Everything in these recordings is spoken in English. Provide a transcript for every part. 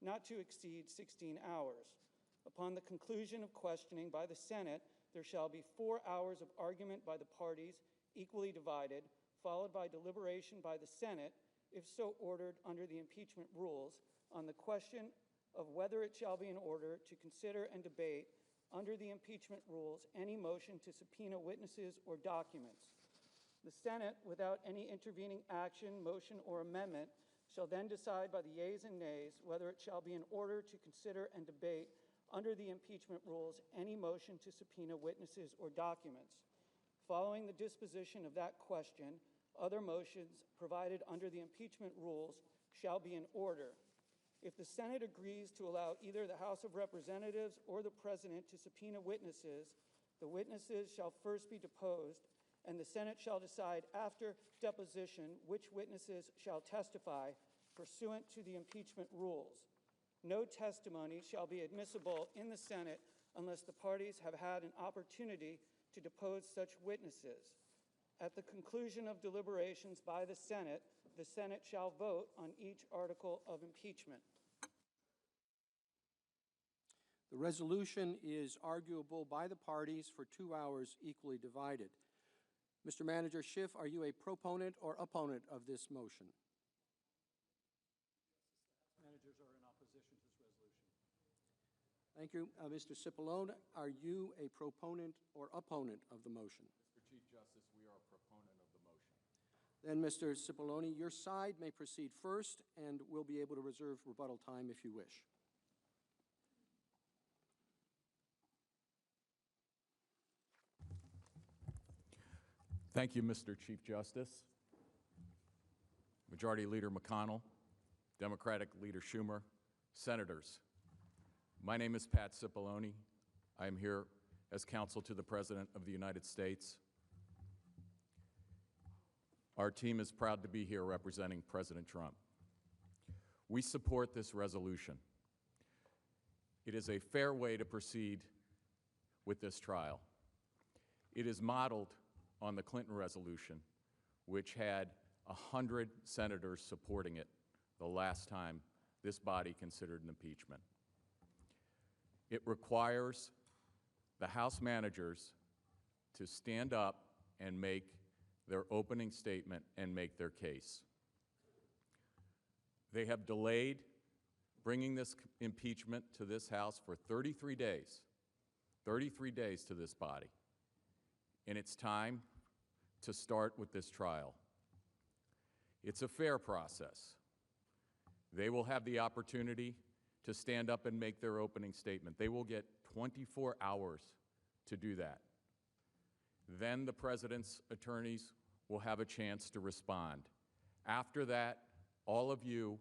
not to exceed 16 hours. Upon the conclusion of questioning by the Senate, there shall be 4 hours of argument by the parties, equally divided, followed by deliberation by the Senate, if so ordered under the impeachment rules, on the question of whether it shall be in order to consider and debate under the impeachment rules any motion to subpoena witnesses or documents. The Senate, without any intervening action, motion, or amendment, shall then decide by the yeas and nays whether it shall be in order to consider and debate under the impeachment rules any motion to subpoena witnesses or documents. Following the disposition of that question, other motions provided under the impeachment rules shall be in order. If the Senate agrees to allow either the House of Representatives or the President to subpoena witnesses, the witnesses shall first be deposed, and the Senate shall decide after deposition which witnesses shall testify pursuant to the impeachment rules. No testimony shall be admissible in the Senate unless the parties have had an opportunity to depose such witnesses. At the conclusion of deliberations by the Senate shall vote on each article of impeachment. The resolution is arguable by the parties for 2 hours, equally divided. Mr. Manager Schiff, are you a proponent or opponent of this motion? Managers are in opposition to this resolution. Thank you. Mr. Cipollone, are you a proponent or opponent of the motion? Mr. Chief Justice, we are a proponent of the motion. Then, Mr. Cipollone, your side may proceed first, and we'll be able to reserve rebuttal time if you wish. Thank you, Mr. Chief Justice. Majority Leader McConnell, Democratic Leader Schumer, Senators. My name is Pat Cipollone. I am here as counsel to the President of the United States. Our team is proud to be here representing President Trump. We support this resolution. It is a fair way to proceed with this trial. It is modeled on the Clinton resolution, which had 100 senators supporting it the last time this body considered an impeachment. It requires the House managers to stand up and make their opening statement and make their case. They have delayed bringing this impeachment to this House for 33 days to this body. And it's time to start with this trial. It's a fair process. They will have the opportunity to stand up and make their opening statement. They will get 24 hours to do that. Then the President's attorneys will have a chance to respond. After that, all of you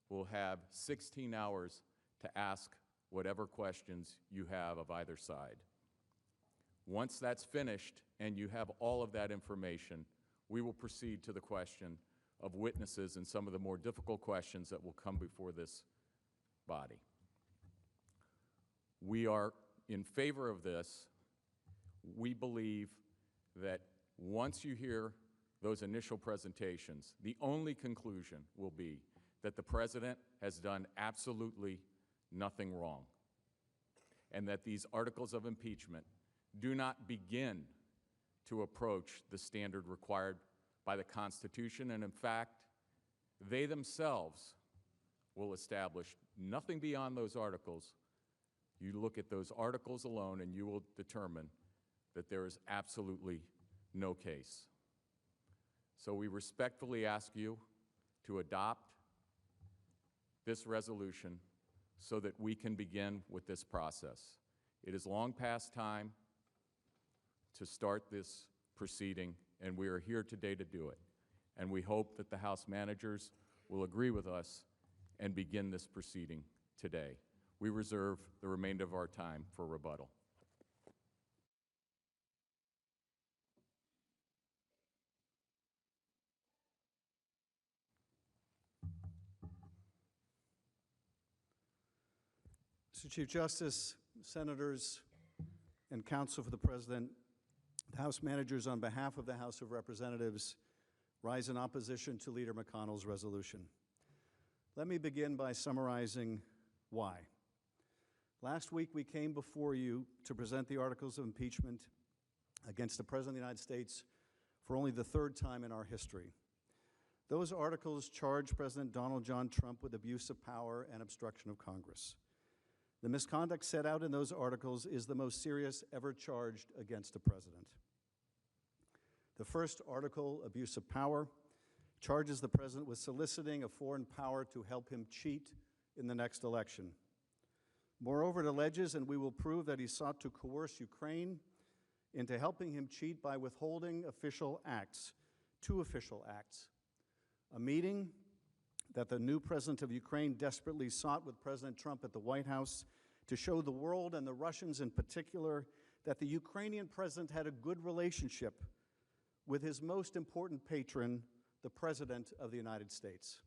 will have 16 hours to ask whatever questions you have of either side. Once that's finished and you have all of that information, we will proceed to the question of witnesses and some of the more difficult questions that will come before this body. We are in favor of this. We believe that once you hear those initial presentations, the only conclusion will be that the President has done absolutely nothing wrong, and that these articles of impeachment do not begin to approach the standard required by the Constitution, and in fact, they themselves will establish nothing beyond those articles. You look at those articles alone and you will determine that there is absolutely no case. So we respectfully ask you to adopt this resolution so that we can begin with this process. It is long past time to start this proceeding, and we are here today to do it. And we hope that the House managers will agree with us and begin this proceeding today. We reserve the remainder of our time for rebuttal. Mr. Chief Justice, Senators, and Counsel for the President, the House managers, on behalf of the House of Representatives, rise in opposition to Leader McConnell's resolution. Let me begin by summarizing Why? Last week, we came before you to present the articles of impeachment against the President of the United States for only the third time in our history. Those articles charge President Donald John Trump with abuse of power and obstruction of Congress. The misconduct set out in those articles is the most serious ever charged against a president. The first article, abuse of power, charges the president with soliciting a foreign power to help him cheat in the next election. Moreover, it alleges, and we will prove, that he sought to coerce Ukraine into helping him cheat by withholding official acts, two official acts: a meeting that the new president of Ukraine desperately sought with President Trump at the White House to show the world, and the Russians in particular, that the Ukrainian president had a good relationship with his most important patron, the President of the United States.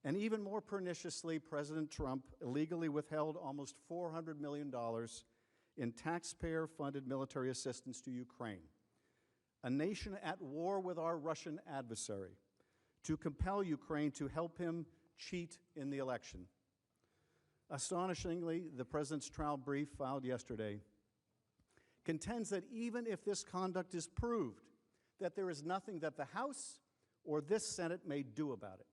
And even more perniciously, President Trump illegally withheld almost $400 million in taxpayer-funded military assistance to Ukraine, a nation at war with our Russian adversary, to compel Ukraine to help him cheat in the election. Astonishingly, the President's trial brief filed yesterday contends that even if this conduct is proved, that there is nothing that the House or this Senate may do about it.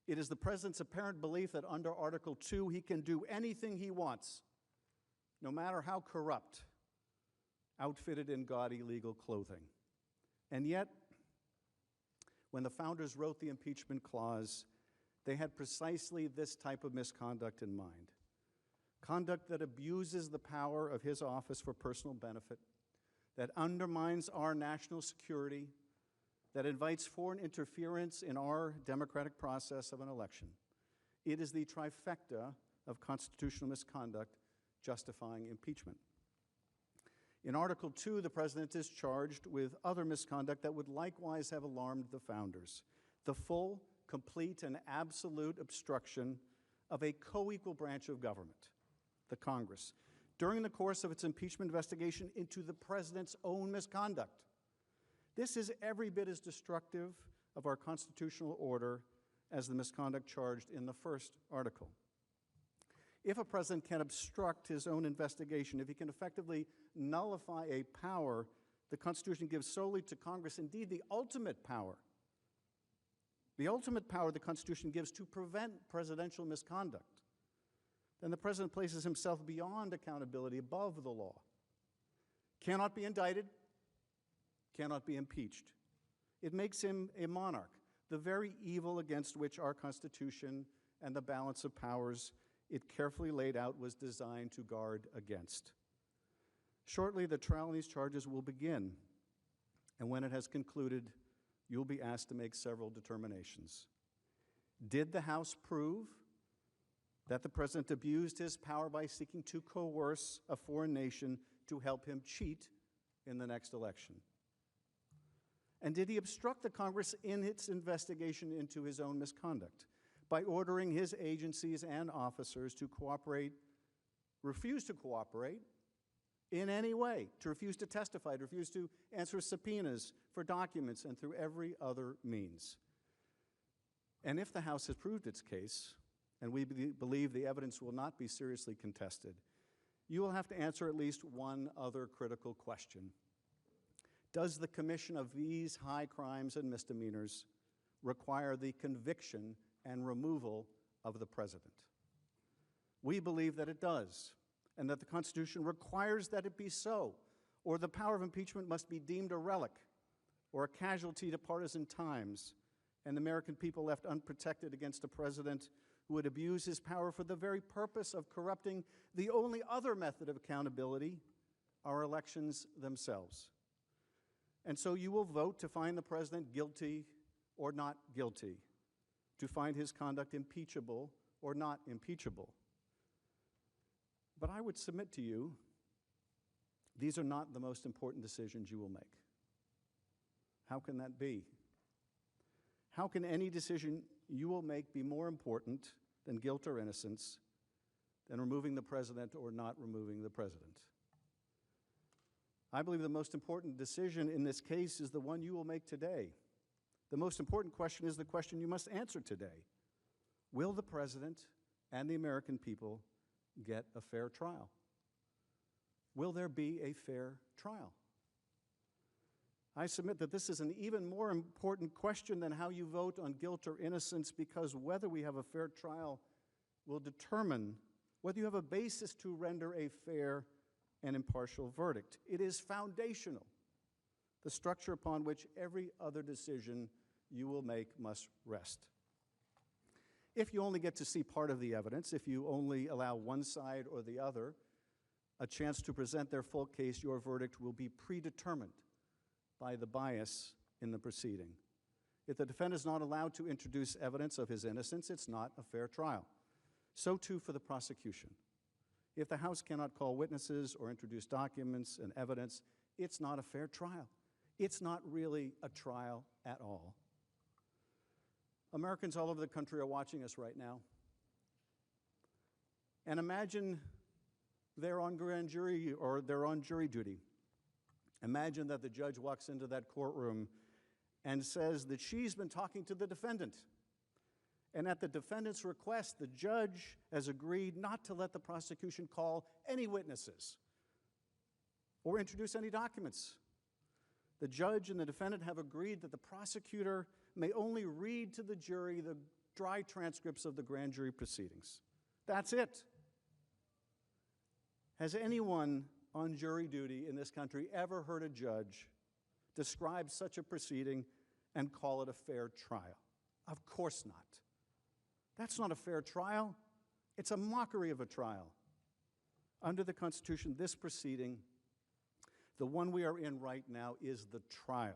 It is the President's apparent belief that under Article 2 he can do anything he wants, no matter how corrupt, outfitted in gaudy legal clothing. And yet, when the founders wrote the impeachment clause, they had precisely this type of misconduct in mind. Conduct that abuses the power of his office for personal benefit, that undermines our national security, that invites foreign interference in our democratic process of an election. It is the trifecta of constitutional misconduct justifying impeachment. In Article 2, the President is charged with other misconduct that would likewise have alarmed the founders: the full, complete, and absolute obstruction of a co-equal branch of government, the Congress, during the course of its impeachment investigation into the President's own misconduct. This is every bit as destructive of our constitutional order as the misconduct charged in the first article. If a president can obstruct his own investigation, if he can effectively nullify a power the Constitution gives solely to Congress, indeed the ultimate power the Constitution gives to prevent presidential misconduct, then the president places himself beyond accountability, above the law, cannot be indicted, cannot be impeached. It makes him a monarch, the very evil against which our Constitution and the balance of powers it carefully laid out was designed to guard against. Shortly, the trial on these charges will begin, and when it has concluded, you'll be asked to make several determinations. Did the House prove that the President abused his power by seeking to coerce a foreign nation to help him cheat in the next election? And did he obstruct the Congress in its investigation into his own misconduct by ordering his agencies and officers to refuse to cooperate in any way, to refuse to testify, to refuse to answer subpoenas for documents, and through every other means? And if the House has proved its case, and we believe the evidence will not be seriously contested, you will have to answer at least one other critical question. Does the commission of these high crimes and misdemeanors require the conviction and removal of the President? We believe that it does, and that the Constitution requires that it be so, or the power of impeachment must be deemed a relic or a casualty to partisan times, and the American people left unprotected against a president who would abuse his power for the very purpose of corrupting the only other method of accountability, our elections themselves. And so you will vote to find the president guilty or not guilty, to find his conduct impeachable or not impeachable. But I would submit to you, these are not the most important decisions you will make. How can that be? How can any decision you will make be more important than guilt or innocence, than removing the president or not removing the president? I believe the most important decision in this case is the one you will make today. The most important question is the question you must answer today. Will the president and the American people get a fair trial? Will there be a fair trial? I submit that this is an even more important question than how you vote on guilt or innocence, because whether we have a fair trial will determine whether you have a basis to render a fair and impartial verdict. It is foundational, the structure upon which every other decision you will make must rest. If you only get to see part of the evidence, if you only allow one side or the other a chance to present their full case, your verdict will be predetermined by the bias in the proceeding. If the defendant is not allowed to introduce evidence of his innocence, it's not a fair trial. So too for the prosecution. If the House cannot call witnesses or introduce documents and evidence, it's not a fair trial. It's not really a trial at all. Americans all over the country are watching us right now. And imagine they're on grand jury or they're on jury duty. Imagine that the judge walks into that courtroom and says that she's been talking to the defendant. And at the defendant's request, the judge has agreed not to let the prosecution call any witnesses or introduce any documents. The judge and the defendant have agreed that the prosecutor may only read to the jury the dry transcripts of the grand jury proceedings. That's it. Has anyone on jury duty in this country ever heard a judge describe such a proceeding and call it a fair trial? Of course not. That's not a fair trial. It's a mockery of a trial. Under the Constitution, this proceeding, the one we are in right now, is the trial.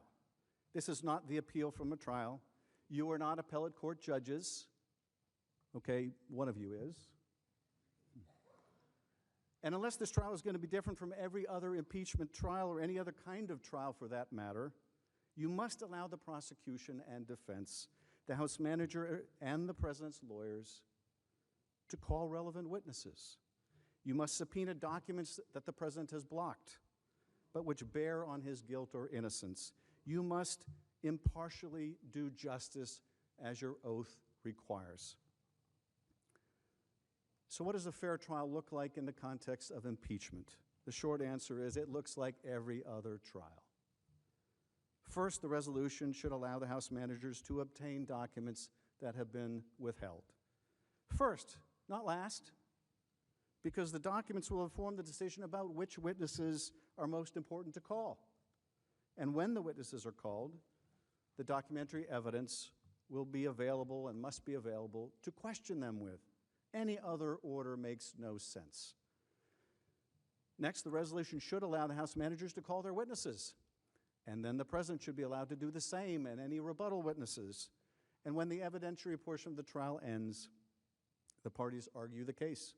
This is not the appeal from a trial. You are not appellate court judges. Okay, one of you is. And unless this trial is going to be different from every other impeachment trial or any other kind of trial for that matter, you must allow the prosecution and defense, the House manager and the president's lawyers, to call relevant witnesses. You must subpoena documents that the president has blocked, but which bear on his guilt or innocence. You must impartially do justice as your oath requires. So what does a fair trial look like in the context of impeachment? The short answer is it looks like every other trial. First, the resolution should allow the House managers to obtain documents that have been withheld. First, not last, because the documents will inform the decision about which witnesses are most important to call. And when the witnesses are called, the documentary evidence will be available and must be available to question them with. Any other order makes no sense. Next, the resolution should allow the House managers to call their witnesses. And then the president should be allowed to do the same and any rebuttal witnesses. And when the evidentiary portion of the trial ends, the parties argue the case.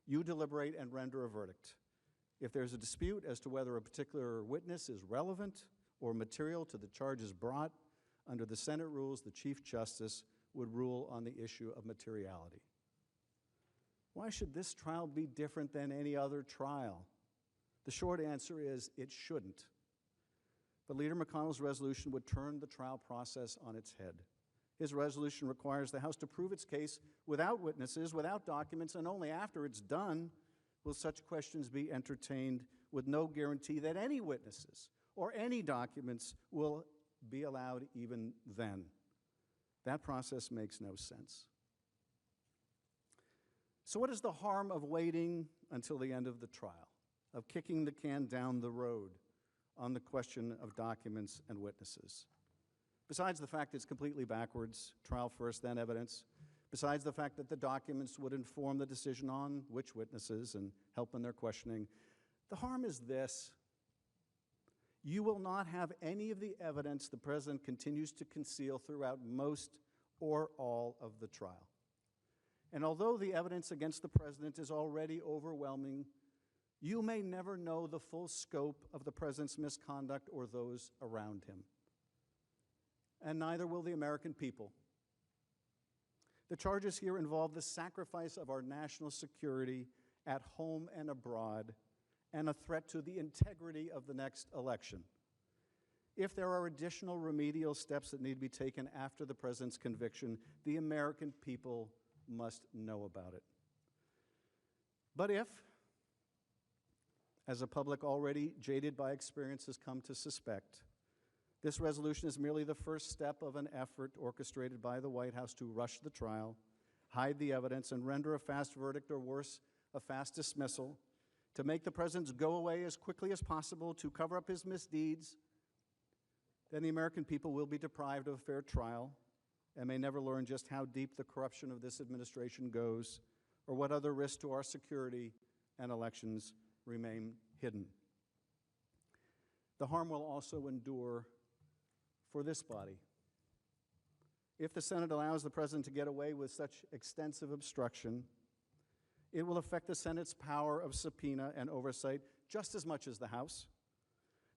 You deliberate and render a verdict. If there's a dispute as to whether a particular witness is relevant or material to the charges brought, under the Senate rules, the Chief Justice would rule on the issue of materiality. Why should this trial be different than any other trial? The short answer is it shouldn't. But Leader McConnell's resolution would turn the trial process on its head. His resolution requires the House to prove its case without witnesses, without documents, and only after it's done will such questions be entertained, with no guarantee that any witnesses or any documents will be allowed even then. That process makes no sense. So what is the harm of waiting until the end of the trial, of kicking the can down the road on the question of documents and witnesses? Besides the fact it's completely backwards, trial first, then evidence, besides the fact that the documents would inform the decision on which witnesses and help in their questioning, the harm is this: you will not have any of the evidence the president continues to conceal throughout most or all of the trial. And although the evidence against the president is already overwhelming, you may never know the full scope of the president's misconduct or those around him. And neither will the American people. The charges here involve the sacrifice of our national security at home and abroad, and a threat to the integrity of the next election. If there are additional remedial steps that need to be taken after the president's conviction, the American people must know about it. But if, as a public already jaded by experience has come to suspect, this resolution is merely the first step of an effort orchestrated by the White House to rush the trial, hide the evidence, and render a fast verdict, or worse, a fast dismissal, to make the president go away as quickly as possible to cover up his misdeeds, then the American people will be deprived of a fair trial and may never learn just how deep the corruption of this administration goes, or what other risks to our security and elections remain hidden. The harm will also endure for this body. If the Senate allows the president to get away with such extensive obstruction, it will affect the Senate's power of subpoena and oversight just as much as the House.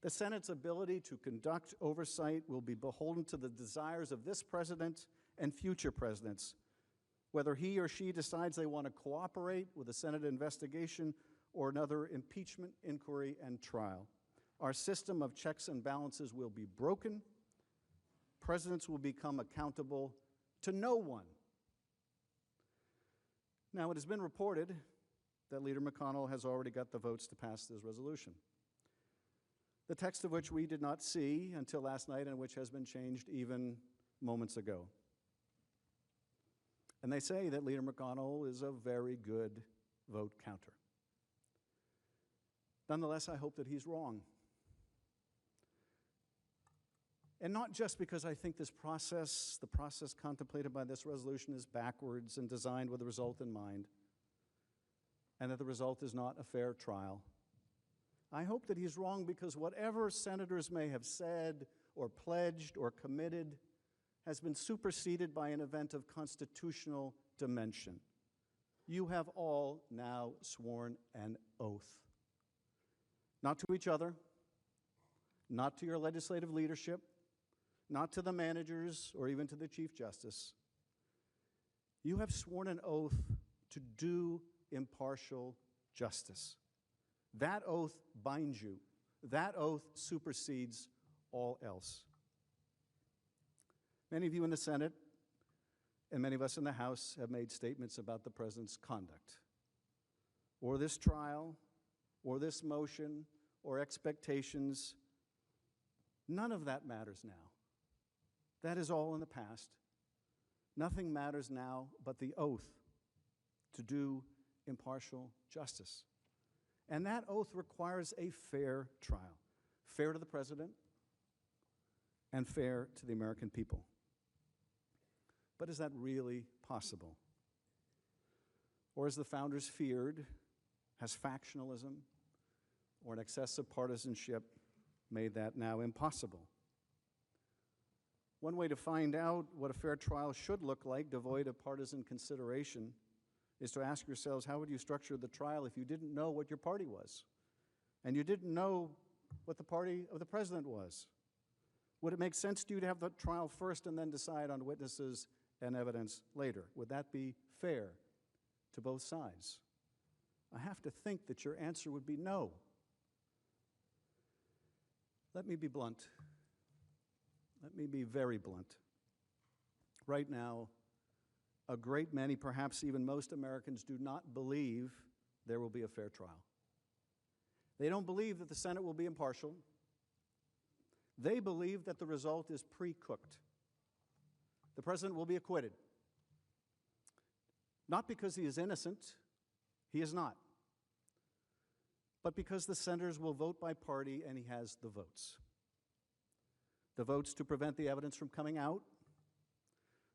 The Senate's ability to conduct oversight will be beholden to the desires of this president and future presidents, whether he or she decides they want to cooperate with a Senate investigation or another impeachment inquiry and trial. Our system of checks and balances will be broken. Presidents will become accountable to no one. Now, it has been reported that Leader McConnell has already got the votes to pass this resolution, the text of which we did not see until last night and which has been changed even moments ago. And they say that Leader McConnell is a very good vote counter. Nonetheless, I hope that he's wrong. And not just because I think this process, the process contemplated by this resolution, is backwards and designed with the result in mind, and that the result is not a fair trial. I hope that he's wrong because whatever senators may have said or pledged or committed has been superseded by an event of constitutional dimension. You have all now sworn an oath. Not to each other, not to your legislative leadership, not to the managers or even to the Chief Justice. You have sworn an oath to do impartial justice. That oath binds you. That oath supersedes all else. Many of you in the Senate and many of us in the House have made statements about the president's conduct, or this trial, or this motion, or expectations. None of that matters now. That is all in the past. Nothing matters now but the oath to do impartial justice. And that oath requires a fair trial, fair to the president and fair to the American people. But is that really possible? Or, as the founders feared, has factionalism or an excessive partisanship made that now impossible? One way to find out what a fair trial should look like, devoid of partisan consideration, is to ask yourselves, how would you structure the trial if you didn't know what your party was, and you didn't know what the party of the president was? Would it make sense to you to have the trial first and then decide on witnesses and evidence later? Would that be fair to both sides? I have to think that your answer would be no. Let me be blunt. Let me be very blunt. Right now, a great many, perhaps even most Americans, do not believe there will be a fair trial. They don't believe that the Senate will be impartial. They believe that the result is pre-cooked. The president will be acquitted. Not because he is innocent, he is not, but because the senators will vote by party and he has the votes. The votes to prevent the evidence from coming out,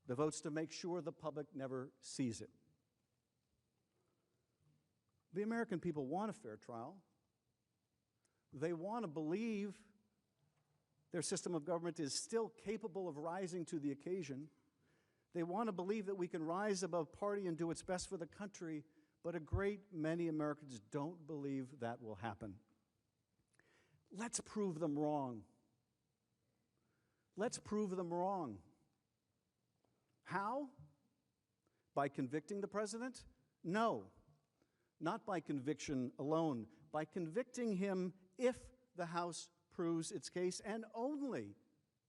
the votes to make sure the public never sees it. The American people want a fair trial. They want to believe their system of government is still capable of rising to the occasion. They want to believe that we can rise above party and do what's best for the country, but a great many Americans don't believe that will happen. Let's prove them wrong. Let's prove them wrong. How? By convicting the president? No, not by conviction alone. By convicting him if the House proves its case, and only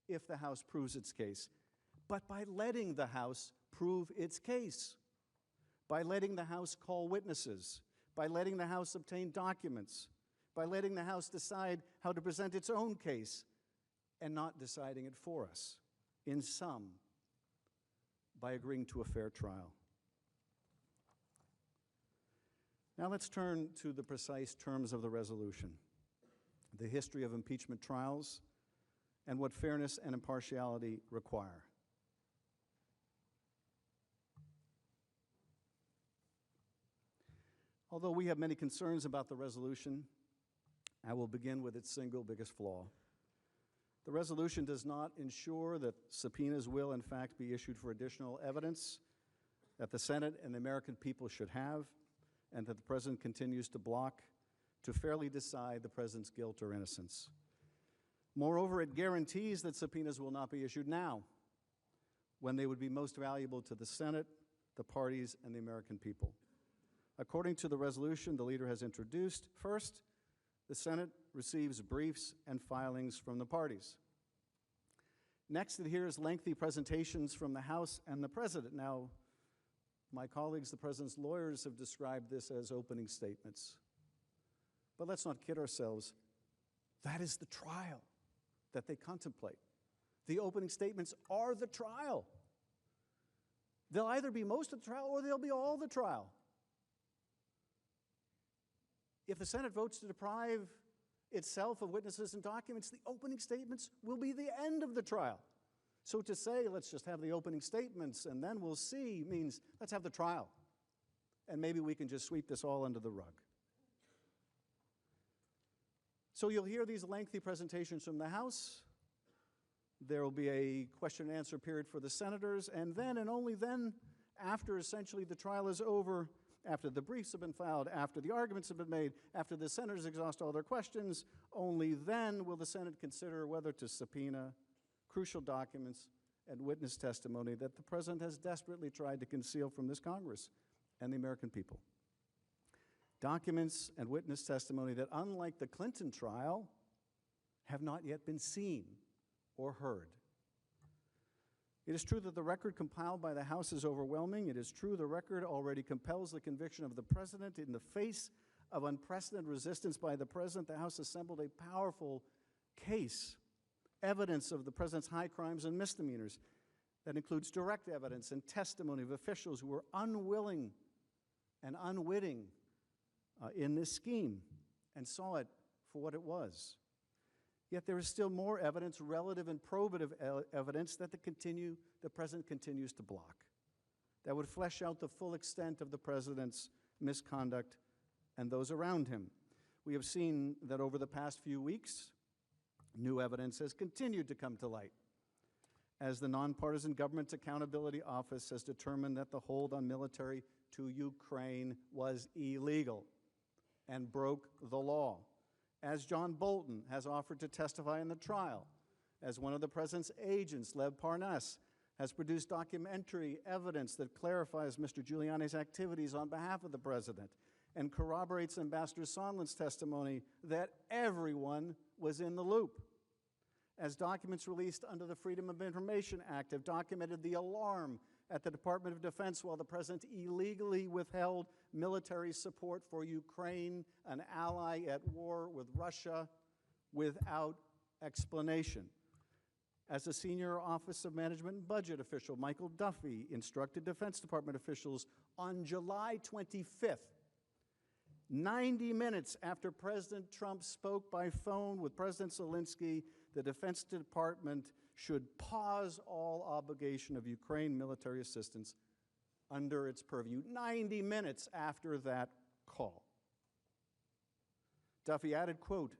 if the House proves its case, but by letting the House prove its case. by letting the House call witnesses, by letting the House obtain documents, by letting the House decide how to present its own case and not deciding it for us. In sum, by agreeing to a fair trial. Now let's turn to the precise terms of the resolution, the history of impeachment trials, and what fairness and impartiality require. Although we have many concerns about the resolution, I will begin with its single biggest flaw. The resolution does not ensure that subpoenas will, in fact, be issued for additional evidence that the Senate and the American people should have, and that the President continues to block to fairly decide the President's guilt or innocence. Moreover, it guarantees that subpoenas will not be issued now, when they would be most valuable to the Senate, the parties, and the American people. According to the resolution the leader has introduced, first, the Senate receives briefs and filings from the parties. Next, it hears lengthy presentations from the House and the President. Now, my colleagues, the President's lawyers, have described this as opening statements. But let's not kid ourselves. That is the trial that they contemplate. The opening statements are the trial. They'll either be most of the trial or they'll be all the trial. If the Senate votes to deprive itself of witnesses and documents, the opening statements will be the end of the trial. So to say, let's just have the opening statements and then we'll see, means let's have the trial. And maybe we can just sweep this all under the rug. So you'll hear these lengthy presentations from the House. There will be a question and answer period for the senators, and then and only then, after essentially the trial is over, after the briefs have been filed, after the arguments have been made, after the senators exhaust all their questions, only then will the Senate consider whether to subpoena crucial documents and witness testimony that the President has desperately tried to conceal from this Congress and the American people. Documents and witness testimony that, unlike the Clinton trial, have not yet been seen or heard. It is true that the record compiled by the House is overwhelming. It is true the record already compels the conviction of the President. In the face of unprecedented resistance by the President, the House assembled a powerful case, evidence of the President's high crimes and misdemeanors that includes direct evidence and testimony of officials who were unwilling and unwitting in this scheme and saw it for what it was. Yet there is still more evidence, relative and probative evidence, that the President continues to block, that would flesh out the full extent of the President's misconduct and those around him. We have seen that over the past few weeks, new evidence has continued to come to light, as the Nonpartisan Government Accountability Office has determined that the hold on military to Ukraine was illegal and broke the law, as John Bolton has offered to testify in the trial, as one of the President's agents, Lev Parnas, has produced documentary evidence that clarifies Mr. Giuliani's activities on behalf of the President and corroborates Ambassador Sondland's testimony that everyone was in the loop, as documents released under the Freedom of Information Act have documented the alarm at the Department of Defense while the President illegally withheld military support for Ukraine, an ally at war with Russia, without explanation. As a senior Office of Management and Budget official, Michael Duffy instructed Defense Department officials on July 25th, 90 minutes after President Trump spoke by phone with President Zelensky, the Defense Department should pause all obligation of Ukraine military assistance under its purview, 90 minutes after that call. Duffy added, quote,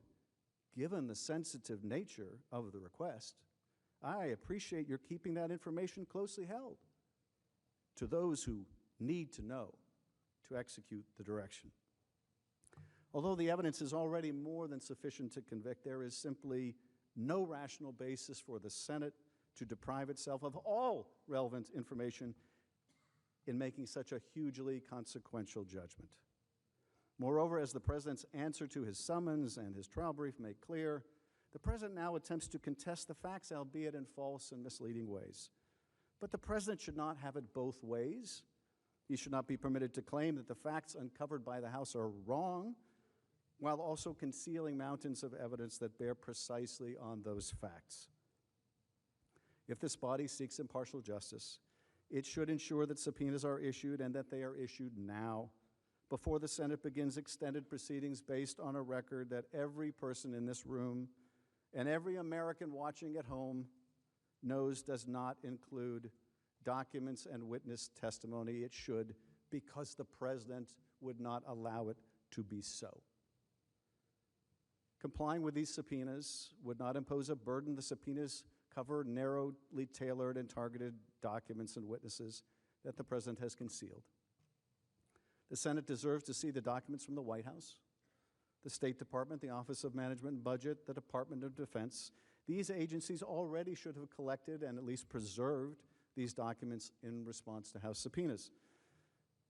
"Given the sensitive nature of the request, I appreciate your keeping that information closely held to those who need to know to execute the direction." Although the evidence is already more than sufficient to convict, there is simply no rational basis for the Senate to deprive itself of all relevant information in making such a hugely consequential judgment. Moreover, as the President's answer to his summons and his trial brief make clear, the President now attempts to contest the facts, albeit in false and misleading ways. But the President should not have it both ways. He should not be permitted to claim that the facts uncovered by the House are wrong, while also concealing mountains of evidence that bear precisely on those facts. If this body seeks impartial justice, it should ensure that subpoenas are issued and that they are issued now, before the Senate begins extended proceedings based on a record that every person in this room and every American watching at home knows does not include documents and witness testimony. It should, because the President would not allow it to be so. Complying with these subpoenas would not impose a burden. The subpoenas cover narrowly tailored and targeted documents and witnesses that the President has concealed. The Senate deserves to see the documents from the White House, the State Department, the Office of Management and Budget, the Department of Defense. These agencies already should have collected and at least preserved these documents in response to House subpoenas.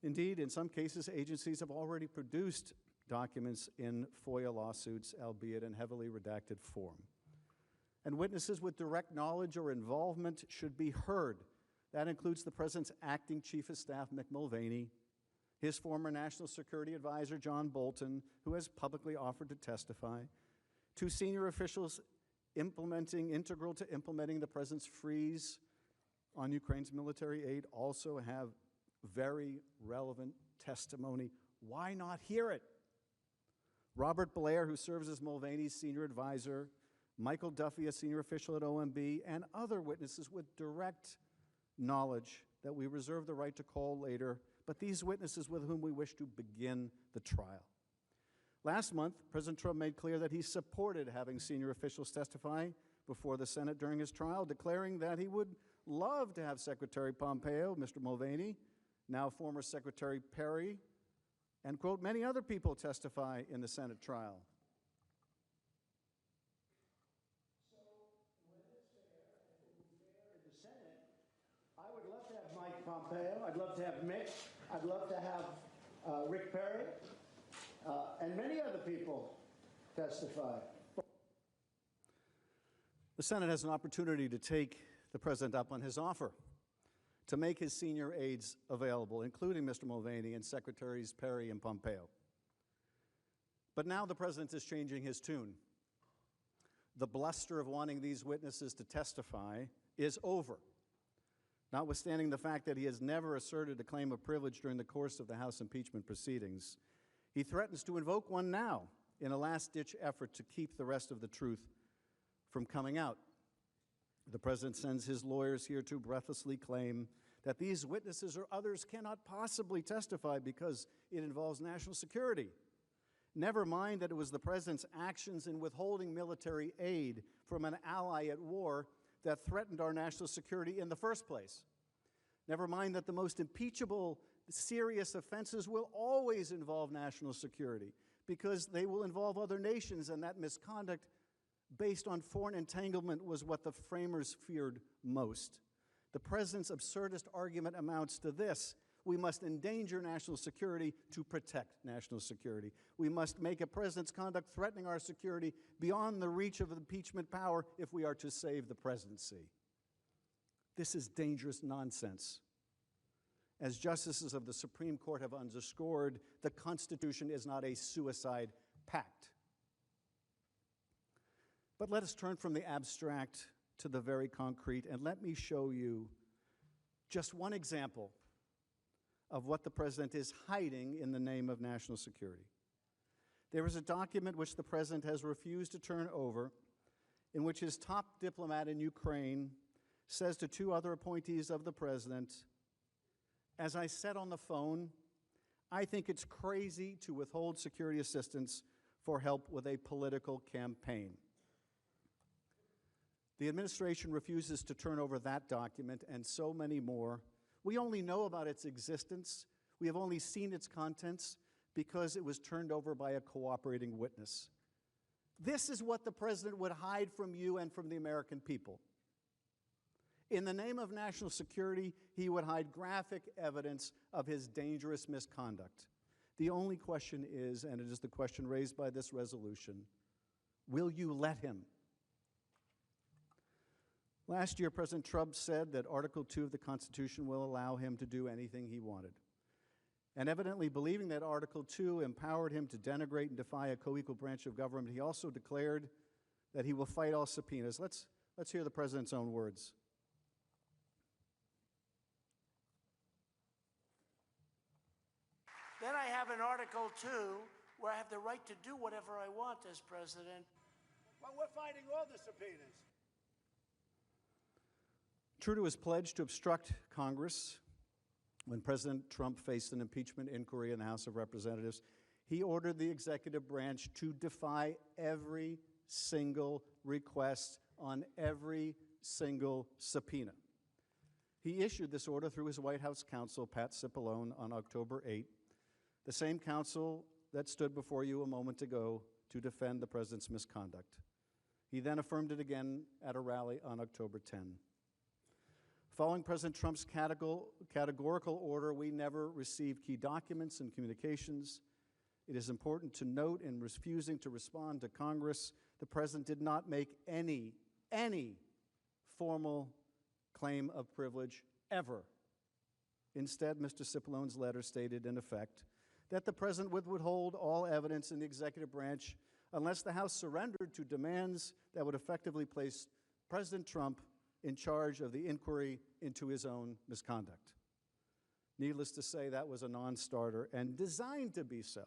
Indeed, in some cases, agencies have already produced documents in FOIA lawsuits, albeit in heavily redacted form. And witnesses with direct knowledge or involvement should be heard. That includes the President's acting Chief of Staff, Mick Mulvaney, his former National Security Advisor, John Bolton, who has publicly offered to testify, two senior officials integral to implementing the President's freeze on Ukraine's military aid also have very relevant testimony. Why not hear it? Robert Blair, who serves as Mulvaney's senior advisor, Michael Duffy, a senior official at OMB, and other witnesses with direct knowledge that we reserve the right to call later, but these witnesses with whom we wish to begin the trial. Last month, President Trump made clear that he supported having senior officials testify before the Senate during his trial, declaring that he would love to have Secretary Pompeo, Mr. Mulvaney, now former Secretary Perry, and, quote, many other people testify in the Senate trial. So, when it's fair, if it were fair in the Senate, I would love to have Mike Pompeo, I'd love to have Mick, I'd love to have Rick Perry, and many other people testify. The Senate has an opportunity to take the President up on his offer to make his senior aides available, including Mr. Mulvaney and Secretaries Perry and Pompeo. But now the President is changing his tune. The bluster of wanting these witnesses to testify is over, notwithstanding the fact that he has never asserted a claim of privilege during the course of the House impeachment proceedings. He threatens to invoke one now in a last-ditch effort to keep the rest of the truth from coming out. The President sends his lawyers here to breathlessly claim that these witnesses or others cannot possibly testify because it involves national security. Never mind that it was the President's actions in withholding military aid from an ally at war that threatened our national security in the first place. Never mind that the most impeachable, serious offenses will always involve national security because they will involve other nations, and that misconduct based on foreign entanglement was what the framers feared most. The President's absurdist argument amounts to this: we must endanger national security to protect national security. We must make a President's conduct threatening our security beyond the reach of impeachment power if we are to save the presidency. This is dangerous nonsense. As justices of the Supreme Court have underscored, the Constitution is not a suicide pact. But let us turn from the abstract to the very concrete, and let me show you just one example of what the President is hiding in the name of national security. There is a document which the President has refused to turn over, in which his top diplomat in Ukraine says to two other appointees of the President, "As I said on the phone, I think it's crazy to withhold security assistance for help with a political campaign." The administration refuses to turn over that document and so many more. We only know about its existence. We have only seen its contents because it was turned over by a cooperating witness. This is what the President would hide from you and from the American people. In the name of national security, he would hide graphic evidence of his dangerous misconduct. The only question is, and it is the question raised by this resolution, will you let him? Last year, President Trump said that Article 2 of the Constitution will allow him to do anything he wanted. And evidently believing that Article 2 empowered him to denigrate and defy a co-equal branch of government, he also declared that he will fight all subpoenas. Let's hear the President's own words. Then I have in Article 2 where I have the right to do whatever I want as president. Well, we're fighting all the subpoenas. True to his pledge to obstruct Congress, when President Trump faced an impeachment inquiry in the House of Representatives, he ordered the executive branch to defy every single request on every single subpoena. He issued this order through his White House counsel, Pat Cipollone, on October 8, the same counsel that stood before you a moment ago to defend the president's misconduct. He then affirmed it again at a rally on October 10. Following President Trump's categorical order, we never received key documents and communications. It is important to note, in refusing to respond to Congress, the president did not make any formal claim of privilege ever. Instead, Mr. Cipollone's letter stated, in effect, that the president would withhold all evidence in the executive branch unless the House surrendered to demands that would effectively place President Trump in charge of the inquiry into his own misconduct. Needless to say, that was a non-starter and designed to be so.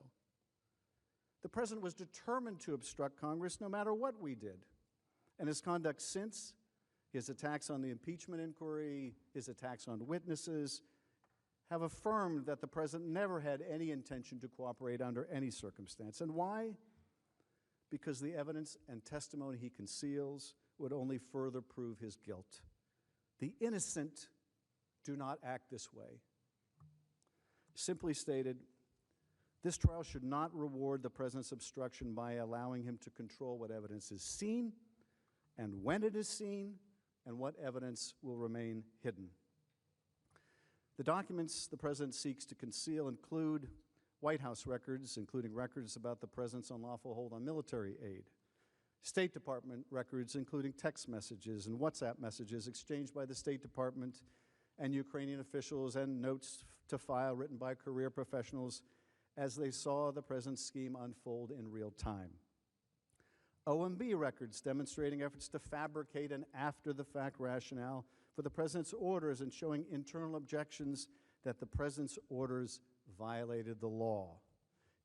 The president was determined to obstruct Congress no matter what we did. And his conduct since, his attacks on the impeachment inquiry, his attacks on witnesses, have affirmed that the president never had any intention to cooperate under any circumstance. And why? Because the evidence and testimony he conceals would only further prove his guilt. The innocent do not act this way. Simply stated, this trial should not reward the president's obstruction by allowing him to control what evidence is seen and when it is seen and what evidence will remain hidden. The documents the president seeks to conceal include White House records, including records about the president's unlawful hold on military aid, State Department records, including text messages and WhatsApp messages exchanged by the State Department and Ukrainian officials, and notes to file written by career professionals as they saw the president's scheme unfold in real time. OMB records demonstrating efforts to fabricate an after-the-fact rationale for the president's orders and showing internal objections that the president's orders violated the law.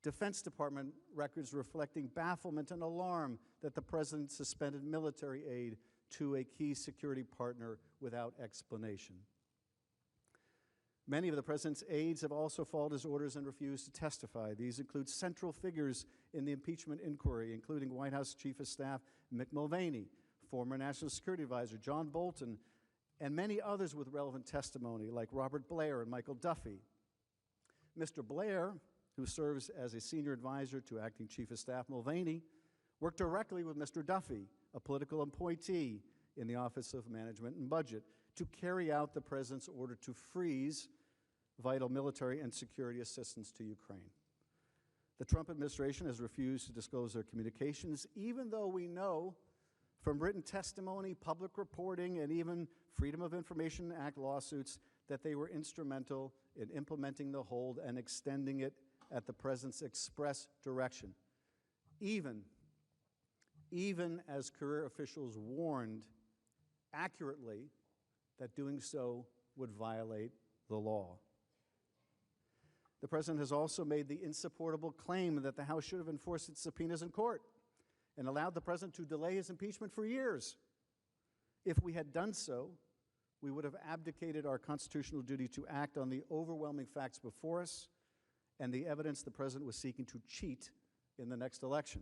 Defense Department records reflecting bafflement and alarm that the president suspended military aid to a key security partner without explanation. Many of the president's aides have also followed his orders and refused to testify. These include central figures in the impeachment inquiry, including White House Chief of Staff Mick Mulvaney, former National Security Advisor John Bolton, and many others with relevant testimony, like Robert Blair and Michael Duffy. Mr. Blair, who serves as a senior advisor to Acting Chief of Staff Mulvaney, worked directly with Mr. Duffy, a political appointee in the Office of Management and Budget, to carry out the president's order to freeze vital military and security assistance to Ukraine. The Trump administration has refused to disclose their communications, even though we know from written testimony, public reporting, and even Freedom of Information Act lawsuits that they were instrumental in implementing the hold and extending it at the president's express direction, even as career officials warned accurately that doing so would violate the law. The president has also made the insupportable claim that the House should have enforced its subpoenas in court and allowed the president to delay his impeachment for years. If we had done so, we would have abdicated our constitutional duty to act on the overwhelming facts before us and the evidence the president was seeking to cheat in the next election.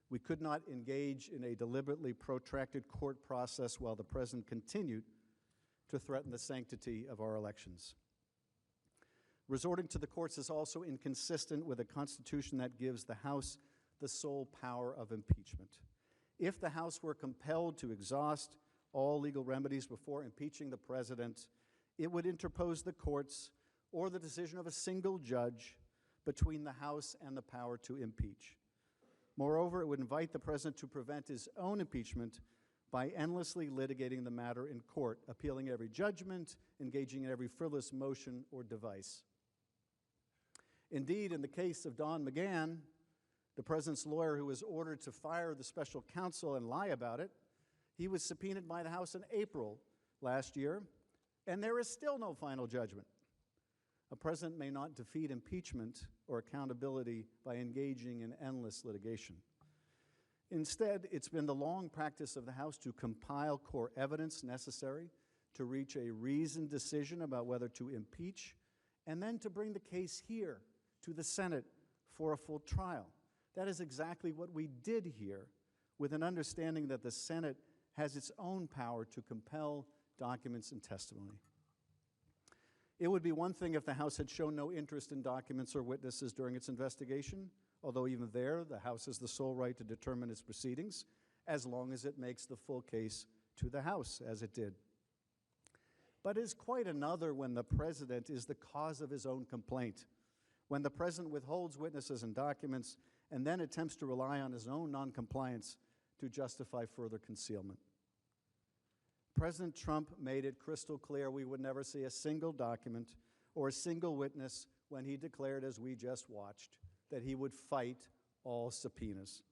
We could not engage in a deliberately protracted court process while the president continued to threaten the sanctity of our elections. Resorting to the courts is also inconsistent with a constitution that gives the House the sole power of impeachment. If the House were compelled to exhaust all legal remedies before impeaching the president, it would interpose the courts or the decision of a single judge between the House and the power to impeach. Moreover, it would invite the president to prevent his own impeachment by endlessly litigating the matter in court, appealing every judgment, engaging in every frivolous motion or device. Indeed, in the case of Don McGahn, the president's lawyer who was ordered to fire the special counsel and lie about it, he was subpoenaed by the House in April last year, and there is still no final judgment. A president may not defeat impeachment or accountability by engaging in endless litigation. Instead, it's been the long practice of the House to compile core evidence necessary to reach a reasoned decision about whether to impeach, and then to bring the case here to the Senate for a full trial. That is exactly what we did here, with an understanding that the Senate has its own power to compel documents and testimony. It would be one thing if the House had shown no interest in documents or witnesses during its investigation, although even there, the House has the sole right to determine its proceedings, as long as it makes the full case to the House, as it did. But it is quite another when the president is the cause of his own complaint, when the president withholds witnesses and documents and then attempts to rely on his own noncompliance to justify further concealment. President Trump made it crystal clear we would never see a single document or a single witness when he declared, as we just watched, that he would fight all subpoenas.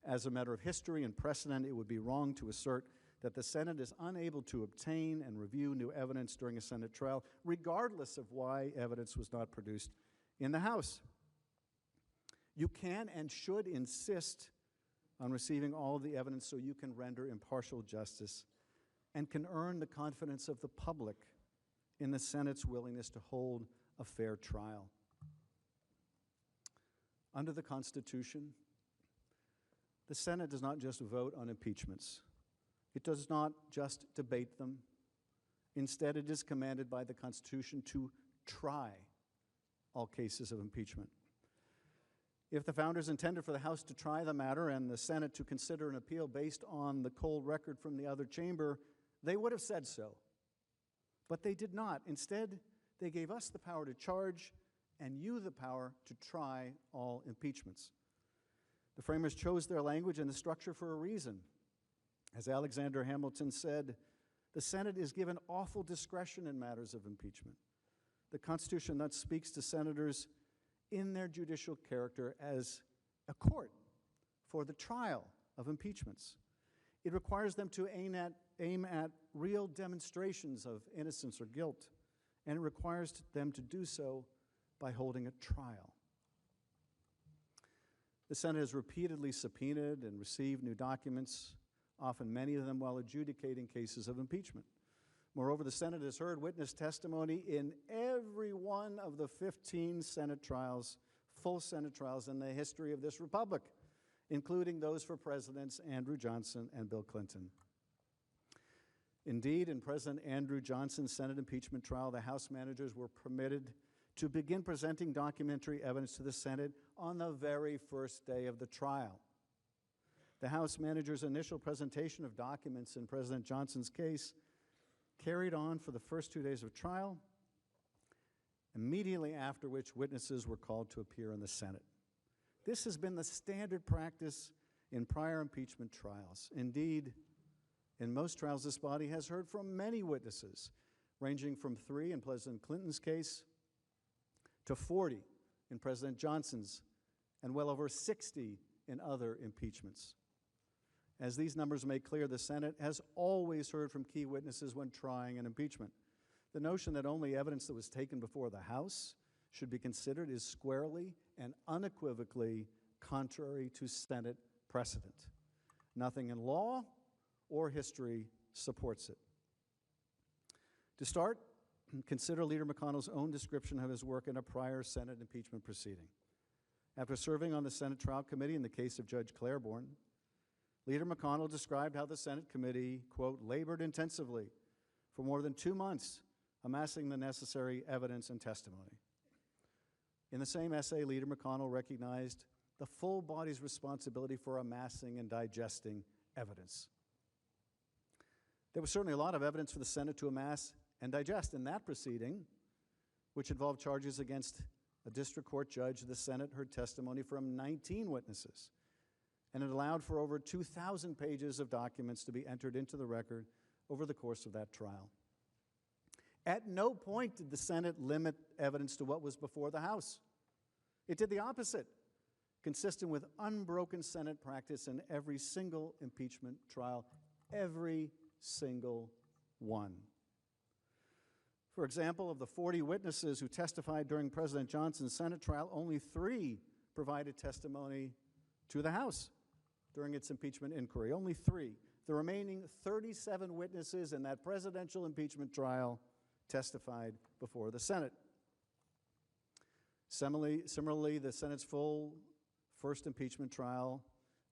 As a matter of history and precedent, it would be wrong to assert that the Senate is unable to obtain and review new evidence during a Senate trial, regardless of why evidence was not produced in the House. You can and should insist on receiving all of the evidence so you can render impartial justice and can earn the confidence of the public in the Senate's willingness to hold a fair trial. Under the Constitution, the Senate does not just vote on impeachments. It does not just debate them. Instead, it is commanded by the Constitution to try all cases of impeachment. If the founders intended for the House to try the matter and the Senate to consider an appeal based on the cold record from the other chamber, they would have said so. But they did not. Instead, they gave us the power to charge and you the power to try all impeachments. The framers chose their language and the structure for a reason. As Alexander Hamilton said, the Senate is given awful discretion in matters of impeachment. The Constitution thus speaks to senators in their judicial character as a court for the trial of impeachments. It requires them to aim at real demonstrations of innocence or guilt, and it requires them to do so by holding a trial. The Senate has repeatedly subpoenaed and received new documents, often many of them while adjudicating cases of impeachment. Moreover, the Senate has heard witness testimony in every one of the 15 Senate trials, full Senate trials in the history of this republic, including those for Presidents Andrew Johnson and Bill Clinton. Indeed, in President Andrew Johnson's Senate impeachment trial, the House managers were permitted to begin presenting documentary evidence to the Senate on the very first day of the trial. The House managers' initial presentation of documents in President Johnson's case carried on for the first 2 days of trial, immediately after which witnesses were called to appear in the Senate. This has been the standard practice in prior impeachment trials. Indeed, in most trials, this body has heard from many witnesses, ranging from 3 in President Clinton's case to 40 in President Johnson's, and well over 60 in other impeachments. As these numbers make clear, the Senate has always heard from key witnesses when trying an impeachment. The notion that only evidence that was taken before the House should be considered is squarely and unequivocally contrary to Senate precedent. Nothing in law or history supports it. To start, consider Leader McConnell's own description of his work in a prior Senate impeachment proceeding. After serving on the Senate Trial Committee in the case of Judge Claiborne, Leader McConnell described how the Senate committee, quote, labored intensively for more than 2 months, amassing the necessary evidence and testimony. In the same essay, Leader McConnell recognized the full body's responsibility for amassing and digesting evidence. There was certainly a lot of evidence for the Senate to amass and digest in that proceeding, which involved charges against a district court judge. The Senate heard testimony from 19 witnesses, and it allowed for over 2,000 pages of documents to be entered into the record over the course of that trial. At no point did the Senate limit evidence to what was before the House. It did the opposite, consistent with unbroken Senate practice in every single impeachment trial, every single one. For example, of the 40 witnesses who testified during President Johnson's Senate trial, only 3 provided testimony to the House during its impeachment inquiry. Only 3. The remaining 37 witnesses in that presidential impeachment trial testified before the Senate. Similarly, the Senate's full first impeachment trial,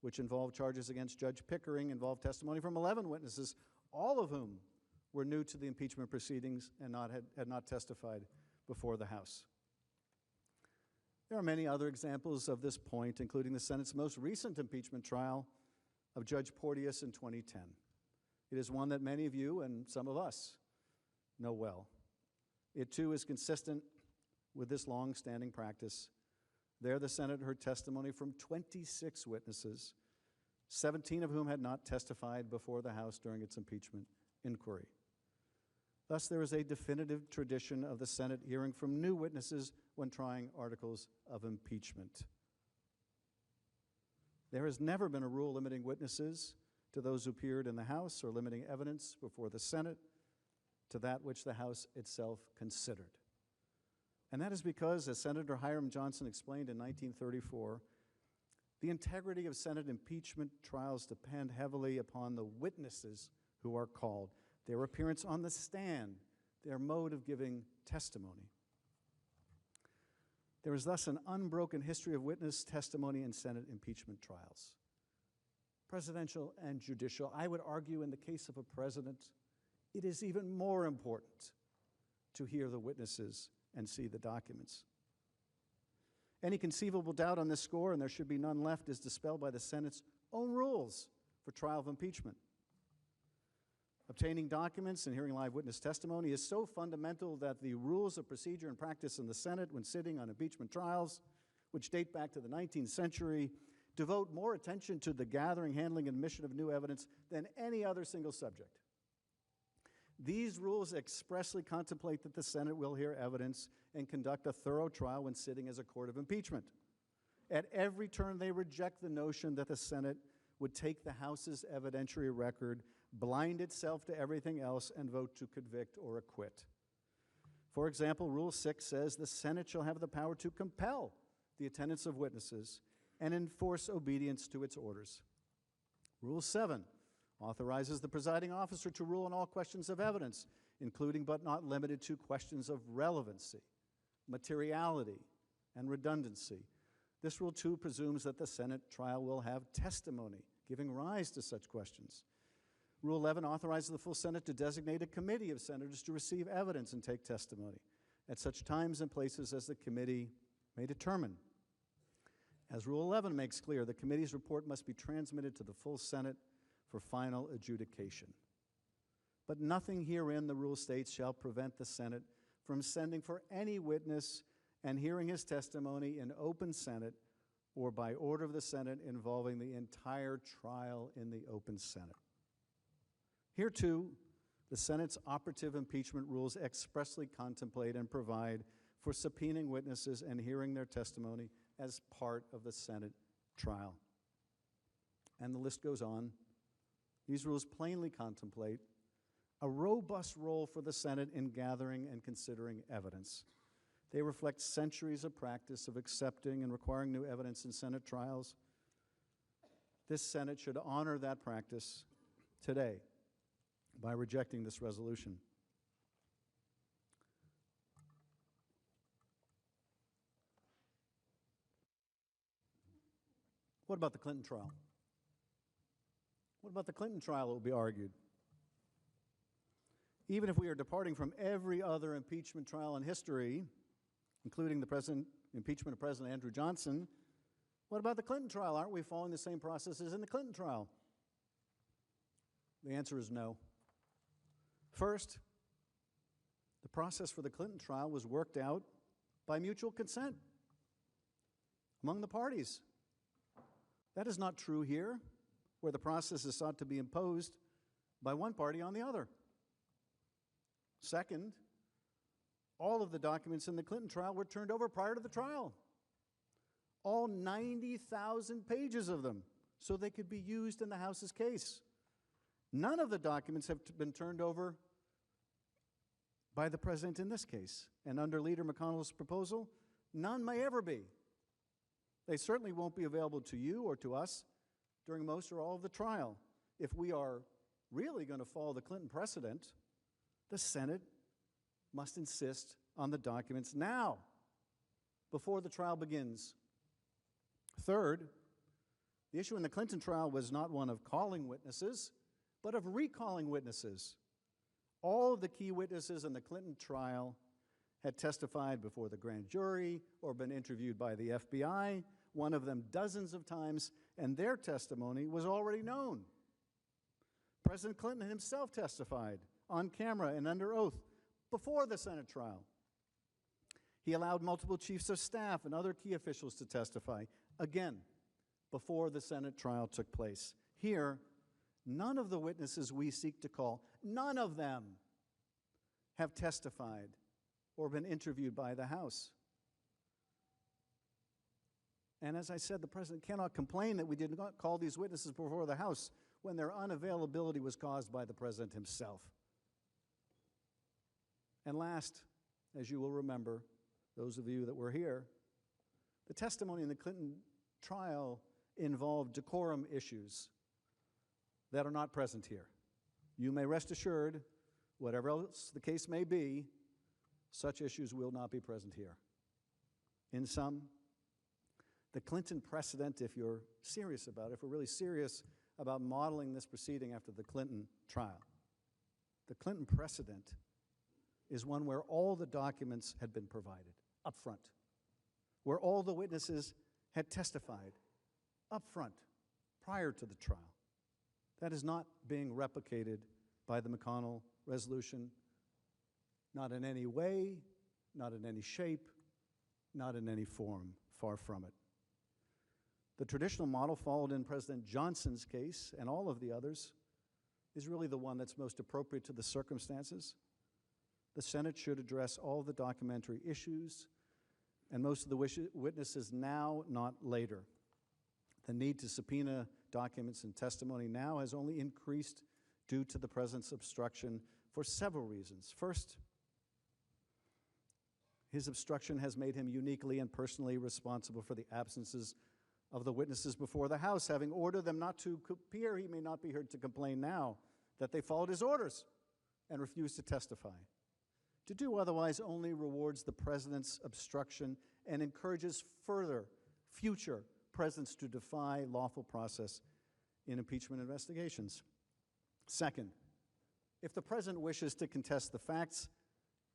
which involved charges against Judge Pickering, involved testimony from 11 witnesses, all of whom were new to the impeachment proceedings and had not testified before the House. There are many other examples of this point, including the Senate's most recent impeachment trial of Judge Porteous in 2010. It is one that many of you and some of us know well. It, too, is consistent with this long-standing practice. There, the Senate heard testimony from 26 witnesses, 17 of whom had not testified before the House during its impeachment inquiry. Thus, there is a definitive tradition of the Senate hearing from new witnesses when trying articles of impeachment. There has never been a rule limiting witnesses to those who appeared in the House or limiting evidence before the Senate to that which the House itself considered. And that is because, as Senator Hiram Johnson explained in 1934, the integrity of Senate impeachment trials depend heavily upon the witnesses who are called, their appearance on the stand, their mode of giving testimony. There is thus an unbroken history of witness testimony in Senate impeachment trials. Presidential and judicial, I would argue in the case of a president, it is even more important to hear the witnesses and see the documents. Any conceivable doubt on this score, and there should be none left, is dispelled by the Senate's own rules for trial of impeachment. Obtaining documents and hearing live witness testimony is so fundamental that the rules of procedure and practice in the Senate when sitting on impeachment trials, which date back to the 19th century, devote more attention to the gathering, handling, and admission of new evidence than any other single subject. These rules expressly contemplate that the Senate will hear evidence and conduct a thorough trial when sitting as a court of impeachment. At every turn, they reject the notion that the Senate would take the House's evidentiary record, blind itself to everything else, and vote to convict or acquit. For example, Rule 6 says the Senate shall have the power to compel the attendance of witnesses and enforce obedience to its orders. Rule 7 authorizes the presiding officer to rule on all questions of evidence, including but not limited to questions of relevancy, materiality, and redundancy. This rule, too, presumes that the Senate trial will have testimony, giving rise to such questions. Rule 11 authorizes the full Senate to designate a committee of senators to receive evidence and take testimony at such times and places as the committee may determine. As Rule 11 makes clear, the committee's report must be transmitted to the full Senate for final adjudication. But nothing herein, the rule states, shall prevent the Senate from sending for any witness and hearing his testimony in open Senate or by order of the Senate involving the entire trial in the open Senate. Here, too, the Senate's operative impeachment rules expressly contemplate and provide for subpoenaing witnesses and hearing their testimony as part of the Senate trial. And the list goes on. These rules plainly contemplate a robust role for the Senate in gathering and considering evidence. They reflect centuries of practice of accepting and requiring new evidence in Senate trials. This Senate should honor that practice today by rejecting this resolution. What about the Clinton trial? What about the Clinton trial, it will be argued? Even if we are departing from every other impeachment trial in history, including the impeachment of President Andrew Johnson, what about the Clinton trial? Aren't we following the same processes in the Clinton trial? The answer is no. First, the process for the Clinton trial was worked out by mutual consent among the parties. That is not true here, where the process is sought to be imposed by one party on the other. Second, all of the documents in the Clinton trial were turned over prior to the trial. All 90,000 pages of them, so they could be used in the House's case. None of the documents have been turned over by the President in this case. And under Leader McConnell's proposal, none may ever be. They certainly won't be available to you or to us during most or all of the trial. If we are really going to follow the Clinton precedent, the Senate must insist on the documents now, before the trial begins. Third, the issue in the Clinton trial was not one of calling witnesses, but of recalling witnesses. All of the key witnesses in the Clinton trial had testified before the grand jury or been interviewed by the FBI, one of them dozens of times, and their testimony was already known. President Clinton himself testified on camera and under oath before the Senate trial. He allowed multiple chiefs of staff and other key officials to testify, again, before the Senate trial took place. Here, none of the witnesses we seek to call, none of them have testified or been interviewed by the House. And as I said, the President cannot complain that we did not call these witnesses before the House when their unavailability was caused by the President himself. And last, as you will remember, those of you that were here, the testimony in the Clinton trial involved decorum issues that are not present here. You may rest assured, whatever else the case may be, such issues will not be present here. In sum, the Clinton precedent, if you're serious about it, if we're really serious about modeling this proceeding after the Clinton trial, the Clinton precedent is one where all the documents had been provided up front, where all the witnesses had testified up front prior to the trial. That is not being replicated by the McConnell resolution, not in any way, not in any shape, not in any form, far from it. The traditional model followed in President Johnson's case and all of the others is really the one that's most appropriate to the circumstances. The Senate should address all the documentary issues and most of the witnesses now, not later. The need to subpoena documents and testimony now has only increased due to the President's obstruction for several reasons. First, his obstruction has made him uniquely and personally responsible for the absences of the witnesses before the House. Having ordered them not to appear, he may not be heard to complain now that they followed his orders and refused to testify. To do otherwise only rewards the President's obstruction and encourages future presidents to defy lawful process in impeachment investigations. Second, if the President wishes to contest the facts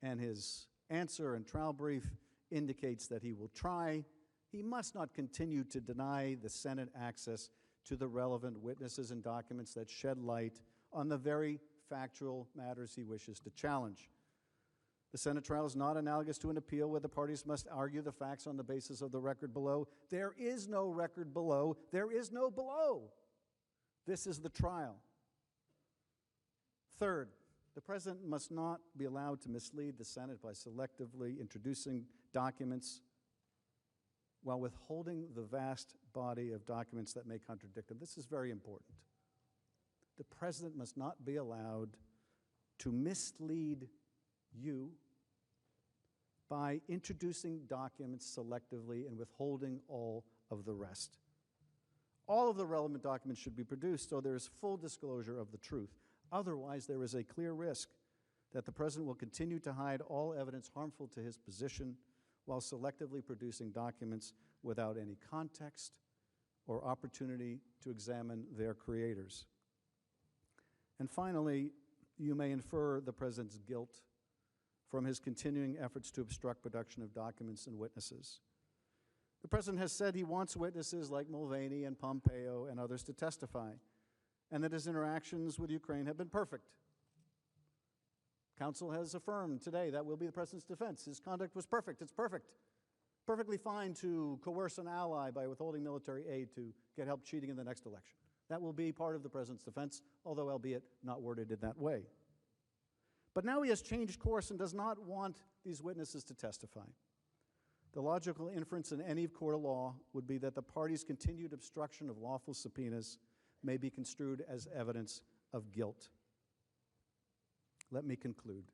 and his answer and trial brief indicates that he will try, he must not continue to deny the Senate access to the relevant witnesses and documents that shed light on the very factual matters he wishes to challenge. The Senate trial is not analogous to an appeal where the parties must argue the facts on the basis of the record below. There is no record below. There is no below. This is the trial. Third, the President must not be allowed to mislead the Senate by selectively introducing documents while withholding the vast body of documents that may contradict them. This is very important. The President must not be allowed to mislead you by introducing documents selectively and withholding all of the rest. All of the relevant documents should be produced so there is full disclosure of the truth. Otherwise, there is a clear risk that the President will continue to hide all evidence harmful to his position while selectively producing documents without any context or opportunity to examine their creators. And finally, you may infer the President's guilt from his continuing efforts to obstruct production of documents and witnesses. The President has said he wants witnesses like Mulvaney and Pompeo and others to testify, and that his interactions with Ukraine have been perfect. Counsel has affirmed today that will be the President's defense. His conduct was perfect. It's perfect. Perfectly fine to coerce an ally by withholding military aid to get help cheating in the next election. That will be part of the President's defense, although albeit not worded in that way. But now he has changed course and does not want these witnesses to testify. The logical inference in any court of law would be that the party's continued obstruction of lawful subpoenas may be construed as evidence of guilt. Let me conclude.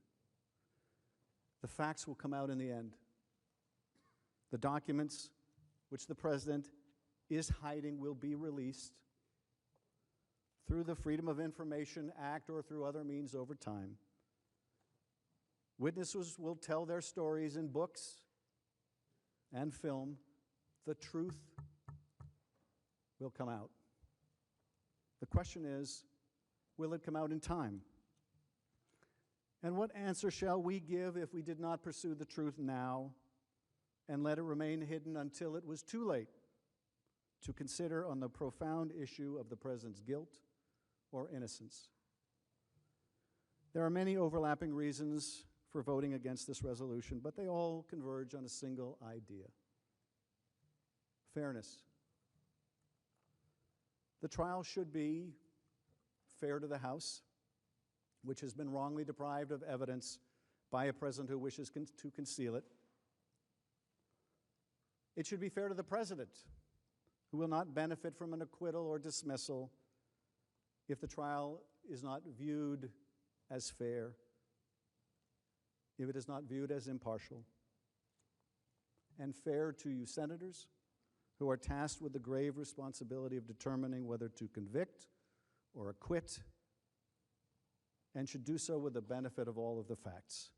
The facts will come out in the end. The documents which the President is hiding will be released through the Freedom of Information Act or through other means over time. Witnesses will tell their stories in books and film. The truth will come out. The question is, will it come out in time? And what answer shall we give if we did not pursue the truth now and let it remain hidden until it was too late to consider on the profound issue of the President's guilt or innocence? There are many overlapping reasons for voting against this resolution, but they all converge on a single idea: fairness. The trial should be fair to the House, which has been wrongly deprived of evidence by a president who wishes to conceal it. It should be fair to the President, who will not benefit from an acquittal or dismissal if the trial is not viewed as fair, if it is not viewed as impartial. And fair to you senators, who are tasked with the grave responsibility of determining whether to convict or acquit, and should do so with the benefit of all of the facts.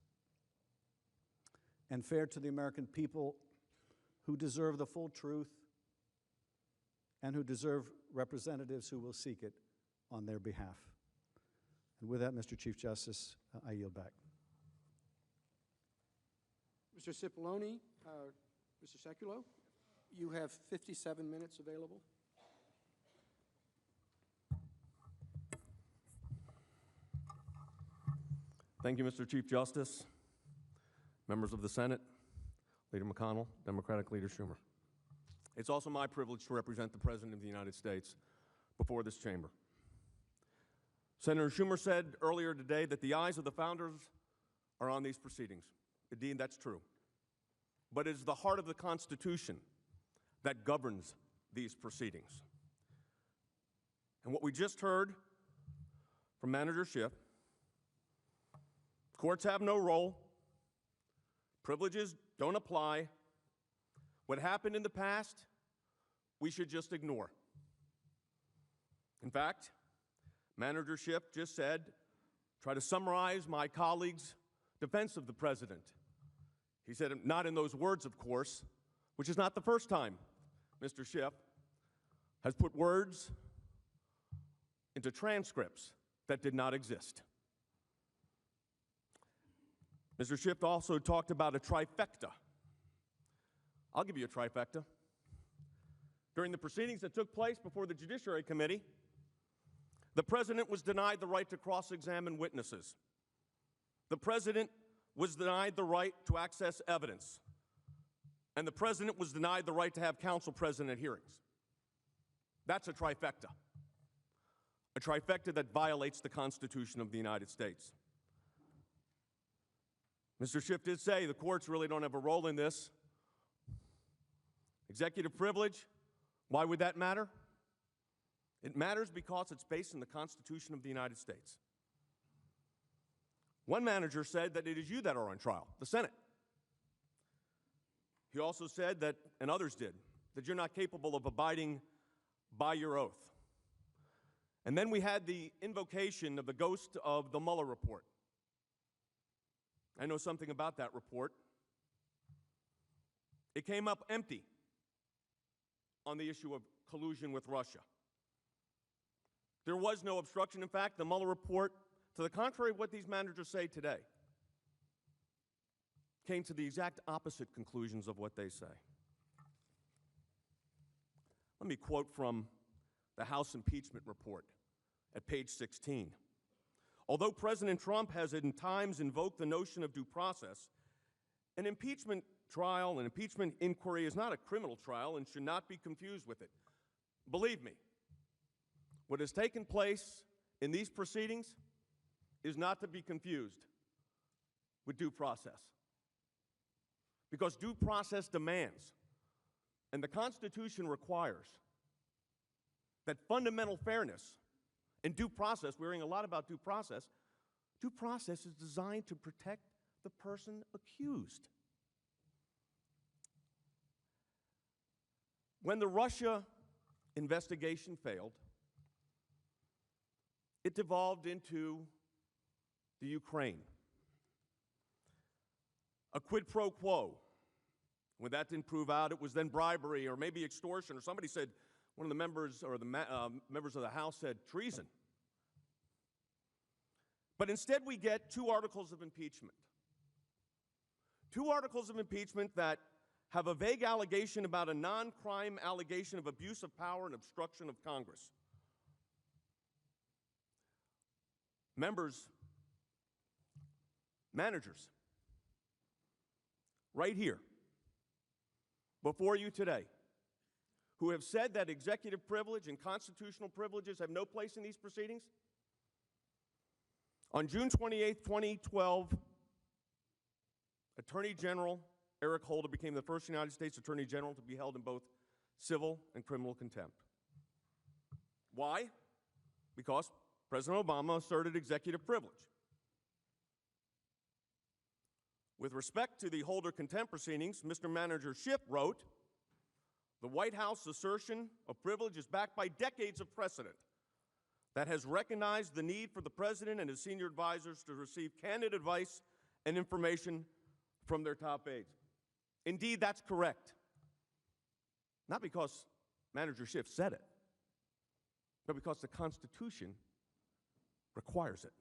And fair to the American people, who deserve the full truth and who deserve representatives who will seek it on their behalf. And with that, Mr. Chief Justice, I yield back. Mr. Cipollone, Mr. Sekulow, you have 57 minutes available. Thank you, Mr. Chief Justice, members of the Senate, Leader McConnell, Democratic Leader Schumer. It's also my privilege to represent the President of the United States before this chamber. Senator Schumer said earlier today that the eyes of the founders are on these proceedings. Indeed, that's true. But it is the heart of the Constitution that governs these proceedings. And what we just heard from Manager Schiff, courts have no role, privileges don't apply. What happened in the past, we should just ignore. In fact, Manager Schiff just said, try to summarize my colleague's defense of the President. He said, not in those words, of course, which is not the first time Mr. Schiff has put words into transcripts that did not exist. Mr. Schiff also talked about a trifecta. I'll give you a trifecta. During the proceedings that took place before the Judiciary Committee, the President was denied the right to cross-examine witnesses. The President was denied the right to access evidence. And the President was denied the right to have counsel present at hearings. That's a trifecta. A trifecta that violates the Constitution of the United States. Mr. Schiff did say the courts really don't have a role in this. Executive privilege, why would that matter? It matters because it's based on the Constitution of the United States. One manager said that it is you that are on trial, the Senate. He also said that, and others did, that you're not capable of abiding by your oath. And then we had the invocation of the ghost of the Mueller report. I know something about that report. It came up empty on the issue of collusion with Russia. There was no obstruction. In fact, the Mueller report, to the contrary of what these managers say today, came to the exact opposite conclusions of what they say. Let me quote from the House impeachment report at page 16. Although President Trump has in times invoked the notion of due process, an impeachment trial, an impeachment inquiry is not a criminal trial and should not be confused with it. Believe me, what has taken place in these proceedings is not to be confused with due process. Because due process demands, and the Constitution requires, that fundamental fairness and due process, we're hearing a lot about due process is designed to protect the person accused. When the Russia investigation failed, it devolved into the Ukraine. A quid pro quo. When that didn't prove out, it was then bribery or maybe extortion, or somebody said, one of the members or the members of the House said treason. But instead we get two articles of impeachment. Two articles of impeachment that have a vague allegation about a non-crime allegation of abuse of power and obstruction of Congress. Members, managers, right here, before you today, who have said that executive privilege and constitutional privileges have no place in these proceedings. On June 28, 2012, Attorney General Eric Holder became the first United States Attorney General to be held in both civil and criminal contempt. Why? Because President Obama asserted executive privilege. With respect to the Holder contempt proceedings, Mr. Manager Schiff wrote, "The White House assertion of privilege is backed by decades of precedent that has recognized the need for the President and his senior advisors to receive candid advice and information from their top aides." Indeed, that's correct. Not because Manager Schiff said it, but because the Constitution requires it.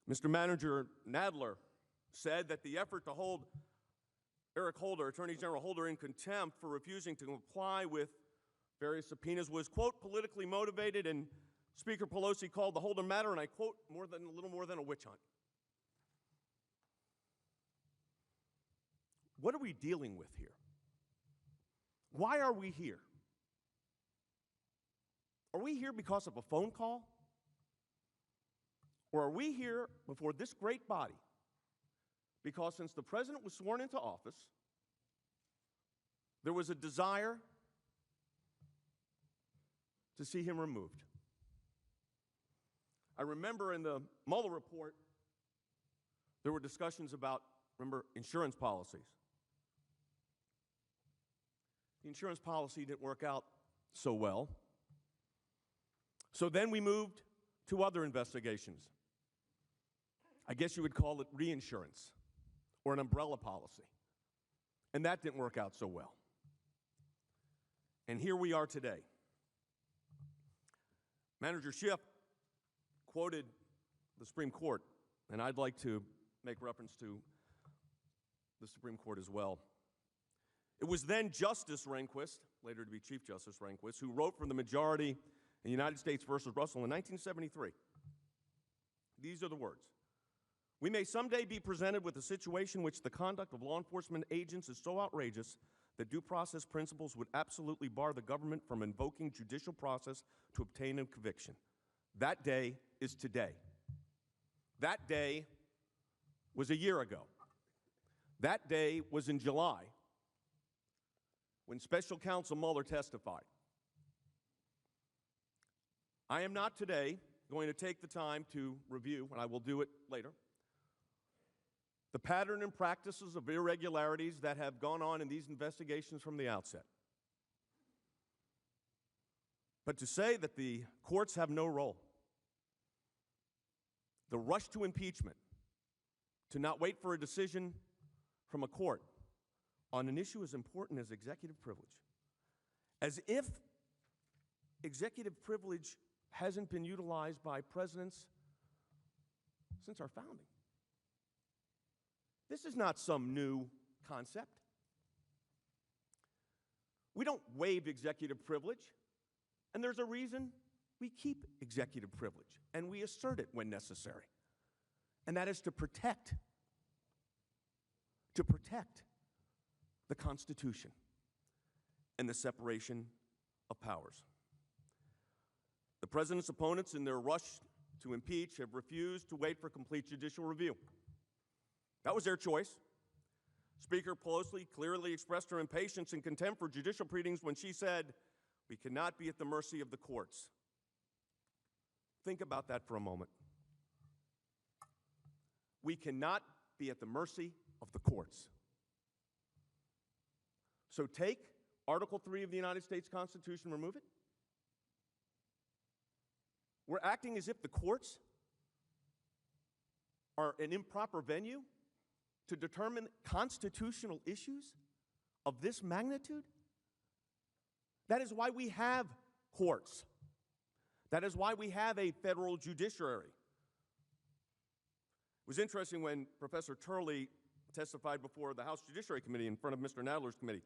Mr. Manager Nadler said that the effort to hold Eric Holder, Attorney General Holder, in contempt for refusing to comply with various subpoenas was, quote, politically motivated, and Speaker Pelosi called the Holder matter, and I quote, a little more than a witch hunt. What are we dealing with here? Why are we here? Are we here because of a phone call? Or are we here before this great body because since the President was sworn into office, there was a desire to see him removed? I remember in the Mueller report, there were discussions about, remember, insurance policies. The insurance policy didn't work out so well. So then we moved to other investigations. I guess you would call it reinsurance or an umbrella policy. And that didn't work out so well. And here we are today. Manager Schiff quoted the Supreme Court, and I'd like to make reference to the Supreme Court as well. It was then Justice Rehnquist, later to be Chief Justice Rehnquist, who wrote for the majority in United States versus Russell in 1973. These are the words. "We may someday be presented with a situation in which the conduct of law enforcement agents is so outrageous that due process principles would absolutely bar the government from invoking judicial process to obtain a conviction. That day is today." That day was a year ago. That day was in July, when Special Counsel Mueller testified. I am not today going to take the time to review, and I will do it later, the pattern and practices of irregularities that have gone on in these investigations from the outset. But to say that the courts have no role, the rush to impeachment, to not wait for a decision from a court on an issue as important as executive privilege, as if executive privilege hasn't been utilized by presidents since our founding. This is not some new concept. We don't waive executive privilege, and there's a reason we keep executive privilege, and we assert it when necessary. And that is to protect the Constitution and the separation of powers. The President's opponents, in their rush to impeach have refused to wait for complete judicial review. That was their choice. Speaker Pelosi clearly expressed her impatience and contempt for judicial proceedings when she said, "We cannot be at the mercy of the courts." Think about that for a moment. We cannot be at the mercy of the courts. So take Article 3 of the United States Constitution, remove it. We're acting as if the courts are an improper venue to determine constitutional issues of this magnitude. That is why we have courts. That is why we have a federal judiciary. It was interesting when Professor Turley testified before the House Judiciary Committee in front of Mr. Nadler's committee.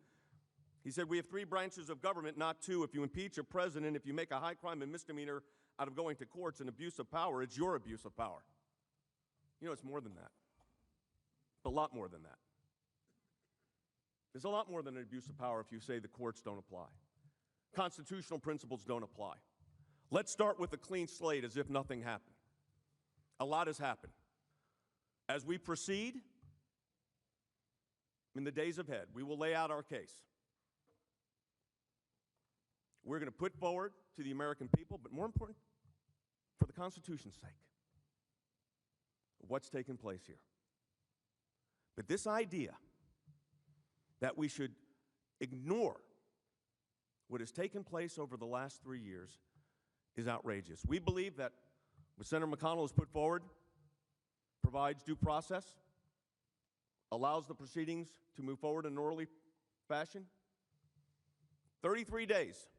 He said, "We have 3 branches of government, not 2. If you impeach a president, if you make a high crime and misdemeanor out of going to courts and abuse of power, it's your abuse of power." You know, it's more than that. A lot more than that. There's a lot more than an abuse of power if you say the courts don't apply. Constitutional principles don't apply. Let's start with a clean slate as if nothing happened. A lot has happened. As we proceed in the days ahead, we will lay out our case. We're going to put forward to the American people, but more important, for the Constitution's sake, what's taken place here. But this idea that we should ignore what has taken place over the last 3 years is outrageous. We believe that what Senator McConnell has put forward provides due process, allows the proceedings to move forward in an orderly fashion. 33 days.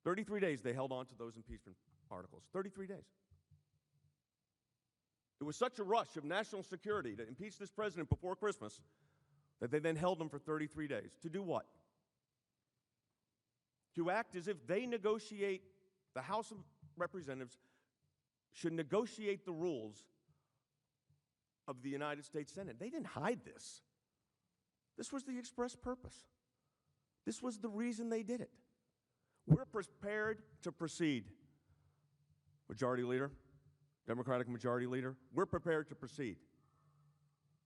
33 days they held on to those impeachment articles. 33 days. It was such a rush of national security to impeach this president before Christmas that they then held him for 33 days. To do what? To act as if they negotiate, the House of Representatives should negotiate the rules of the United States Senate. They didn't hide this. This was the express purpose. This was the reason they did it. We're prepared to proceed. Majority Leader, Democratic Majority Leader, we're prepared to proceed.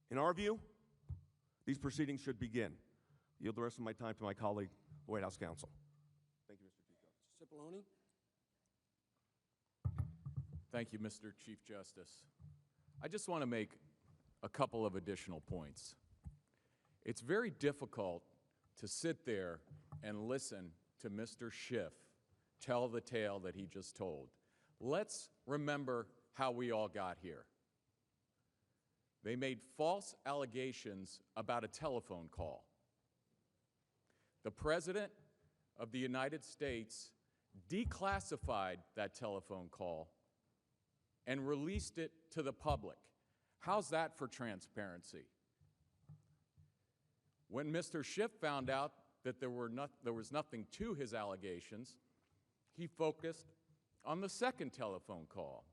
In our view, these proceedings should begin. I yield the rest of my time to my colleague, the White House counsel. Thank you, Mr. Chief Justice. Cipollone. Thank you, Mr. Chief Justice. I just want to make a couple of additional points. It's very difficult to sit there and listen to Mr. Schiff tell the tale that he just told. Let's remember how we all got here. They made false allegations about a telephone call. The President of the United States declassified that telephone call and released it to the public. How's that for transparency? When Mr. Schiff found out that there was nothing to his allegations, he focused on the second telephone call.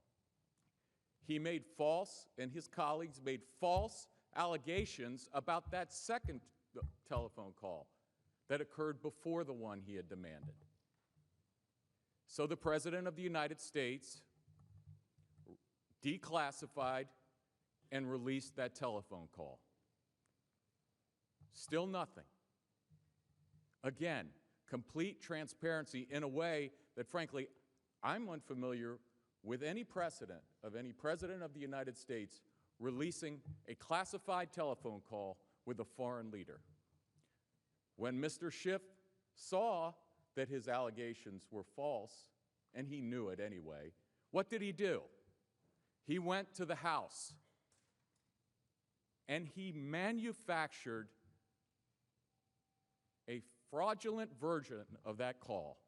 He made false, and his colleagues made false allegations about that second telephone call that occurred before the one he had demanded. So the President of the United States declassified and released that telephone call. Still nothing. Again, complete transparency in a way that, frankly, I'm unfamiliar with any precedent of any President of the United States releasing a classified telephone call with a foreign leader. When Mr. Schiff saw that his allegations were false, and he knew it anyway, what did he do? He went to the House, and he manufactured a fraudulent version of that call.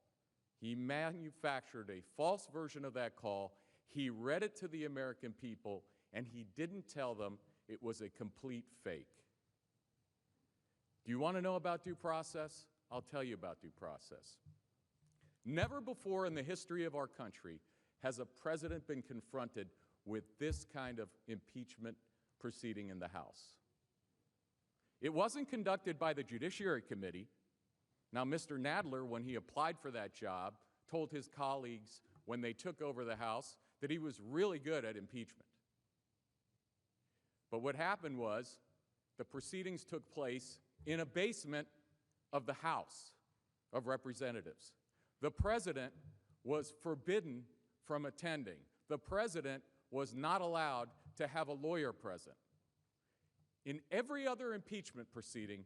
He manufactured a false version of that call. He read it to the American people, and he didn't tell them it was a complete fake. Do you want to know about due process? I'll tell you about due process. Never before in the history of our country has a president been confronted with this kind of impeachment proceeding in the House. It wasn't conducted by the Judiciary Committee. Now, Mr. Nadler, when he applied for that job, told his colleagues, when they took over the House that he was really good at impeachment. But what happened was the proceedings took place in a basement of the House of Representatives. The president was forbidden from attending. The president was not allowed to have a lawyer present. In every other impeachment proceeding,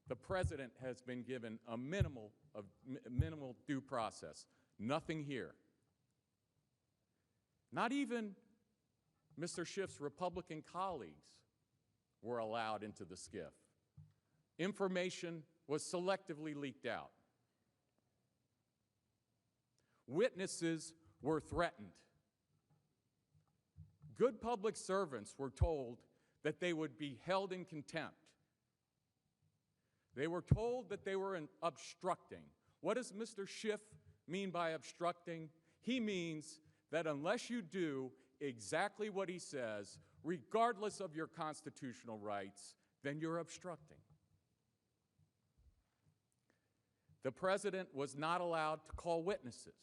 the president has been given a minimal due process. Nothing here. Not even Mr. Schiff's Republican colleagues were allowed into the SCIF. Information was selectively leaked out. Witnesses were threatened. Good public servants were told that they would be held in contempt. They were told that they were obstructing. What does Mr. Schiff mean by obstructing? He means that unless you do exactly what he says, regardless of your constitutional rights, then you're obstructing. The president was not allowed to call witnesses.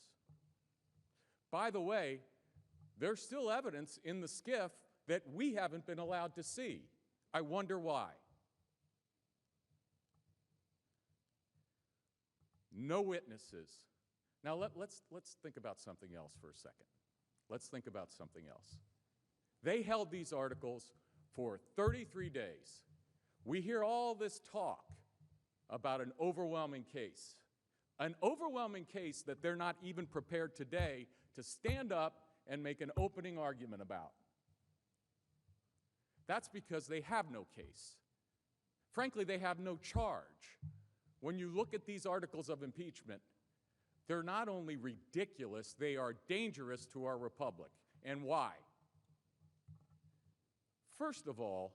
By the way, there's still evidence in the SCIF that we haven't been allowed to see. I wonder why. No witnesses. Now let's think about something else for a second. Let's think about something else. They held these articles for 33 days. We hear all this talk about an overwhelming case. An overwhelming case that they're not even prepared today to stand up and make an opening argument about. That's because they have no case. Frankly, they have no charge. When you look at these articles of impeachment, they're not only ridiculous, they are dangerous to our republic. And why? First of all,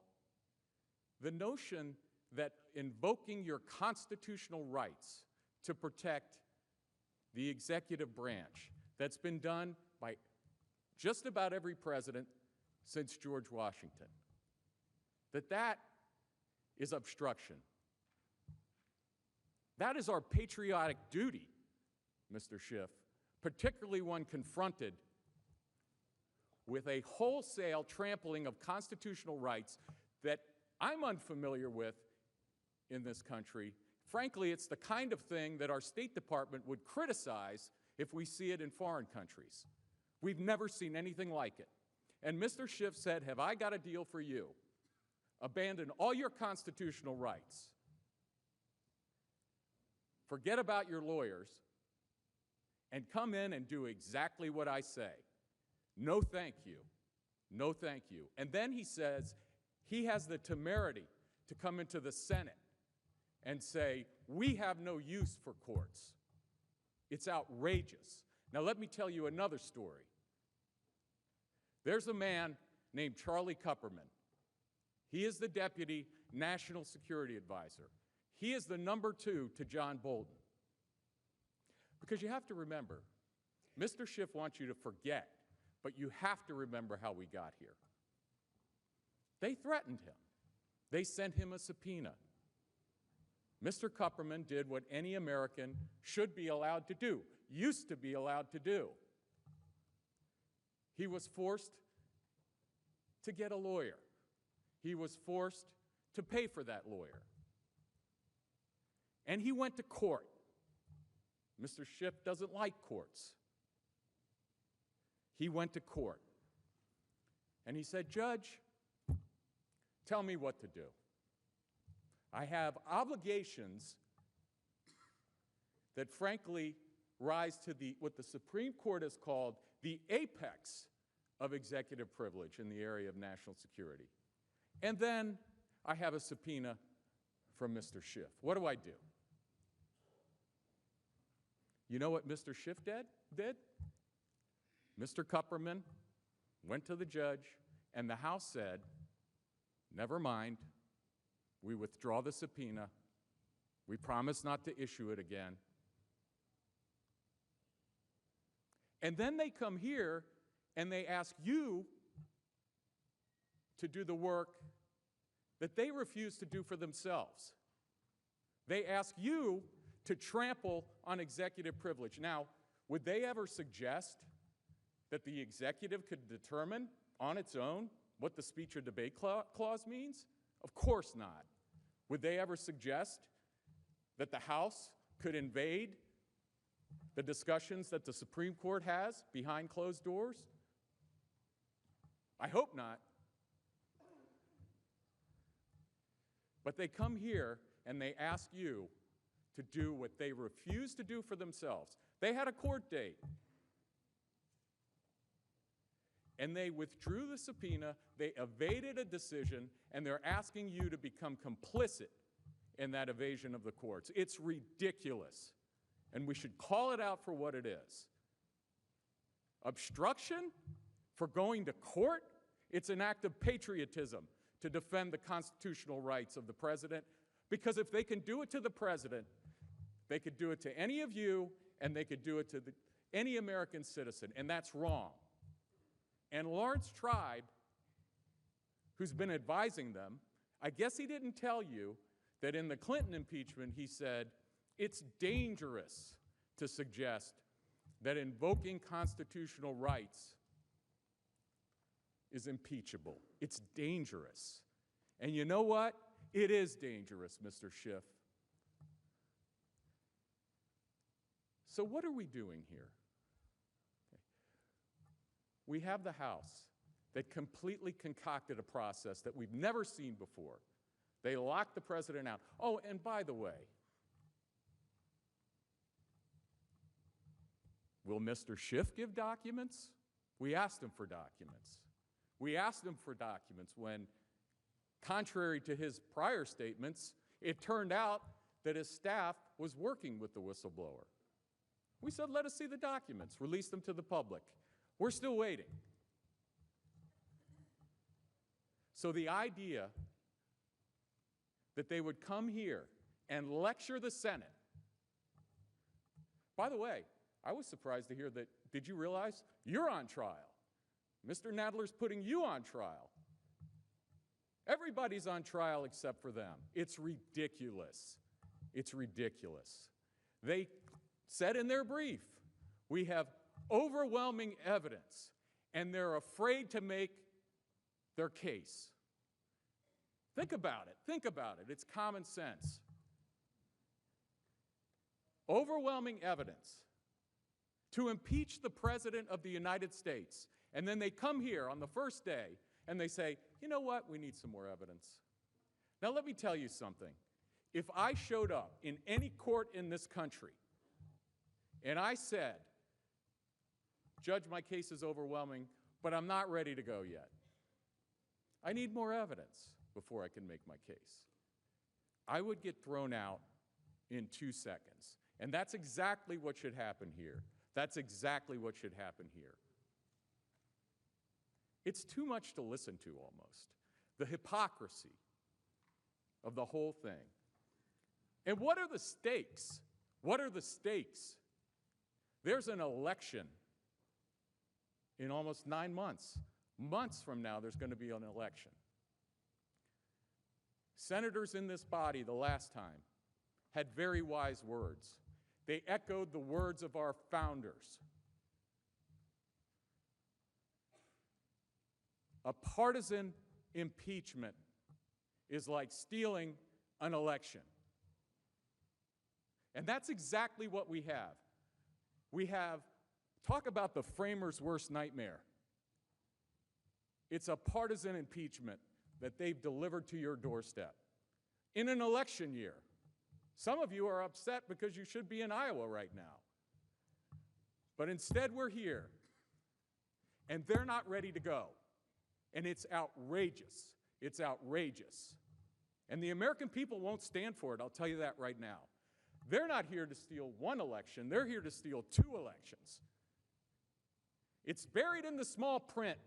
the notion that invoking your constitutional rights to protect the executive branch, that's been done by just about every president since George Washington, that is obstruction. That is our patriotic duty, Mr. Schiff, particularly when confronted with a wholesale trampling of constitutional rights that I'm unfamiliar with in this country. Frankly, it's the kind of thing that our State Department would criticize if we see it in foreign countries. We've never seen anything like it. And Mr. Schiff said, have I got a deal for you? Abandon all your constitutional rights. Forget about your lawyers and come in and do exactly what I say. No, thank you. No, thank you. And then he says he has the temerity to come into the Senate and say, we have no use for courts. It's outrageous. Now let me tell you another story. There's a man named Charlie Kupperman. He is the Deputy National Security Advisor. He is the number 2 to John Bolton. Because you have to remember, Mr. Schiff wants you to forget, but you have to remember how we got here. They threatened him. They sent him a subpoena. Mr. Kupperman did what any American should be allowed to do, used to be allowed to do. He was forced to get a lawyer. He was forced to pay for that lawyer. And he went to court. Mr. Schiff doesn't like courts. He went to court. And he said, Judge, tell me what to do. I have obligations that frankly rise to what the Supreme Court has called the apex of executive privilege in the area of national security. And then I have a subpoena from Mr. Schiff. What do I do? You know what Mr. Schiff did? Mr. Kupperman went to the judge, and the House said, never mind, we withdraw the subpoena. We promise not to issue it again. And then they come here and they ask you to do the work that they refuse to do for themselves. They ask you to trample on executive privilege. Now, Would they ever suggest that the executive could determine on its own what the speech or debate clause means? Of course not. Would they ever suggest that the House could invade the discussions that the Supreme Court has behind closed doors? I hope not. But they come here and they ask you to do what they refuse to do for themselves. They had a court date. And they withdrew the subpoena, they evaded a decision, and they're asking you to become complicit in that evasion of the courts. It's ridiculous. And we should call it out for what it is. Obstruction for going to court? It's an act of patriotism to defend the constitutional rights of the president, because if they can do it to the president, they could do it to any of you, and they could do it to any American citizen, and that's wrong. And Lawrence Tribe, who's been advising them, I guess he didn't tell you that in the Clinton impeachment he said, it's dangerous to suggest that invoking constitutional rights is impeachable. It's dangerous. And you know what? It is dangerous, Mr. Schiff. So what are we doing here? We have the House that completely concocted a process that we've never seen before. They locked the president out. Oh, and by the way, will Mr. Schiff give documents? We asked him for documents. We asked him for documents when, contrary to his prior statements, it turned out that his staff was working with the whistleblower. We said, let us see the documents, release them to the public. We're still waiting. So the idea that they would come here and lecture the Senate. By the way, I was surprised to hear that, did you realize you're on trial? Mr. Nadler's putting you on trial. Everybody's on trial except for them. It's ridiculous. It's ridiculous. They said in their brief, we have overwhelming evidence, and they're afraid to make their case. Think about it. Think about it. It's common sense. Overwhelming evidence to impeach the President of the United States, and then they come here on the first day and they say, you know what, we need some more evidence. Now let me tell you something. If I showed up in any court in this country and I said, Judge, my case is overwhelming, but I'm not ready to go yet. I need more evidence before I can make my case. I would get thrown out in 2 seconds. And that's exactly what should happen here. That's exactly what should happen here. It's too much to listen to almost. The hypocrisy of the whole thing. And what are the stakes? What are the stakes? There's an election in almost 9 months. Months from now, there's going to be an election. Senators in this body the last time had very wise words. They echoed the words of our founders. A partisan impeachment is like stealing an election. And that's exactly what we have. We have, talk about the framers' worst nightmare. It's a partisan impeachment that they've delivered to your doorstep in an election year. Some of you are upset because you should be in Iowa right now. But instead we're here, and they're not ready to go. And it's outrageous. It's outrageous. And the American people won't stand for it, I'll tell you that right now. They're not here to steal one election, they're here to steal 2 elections. It's buried in the small print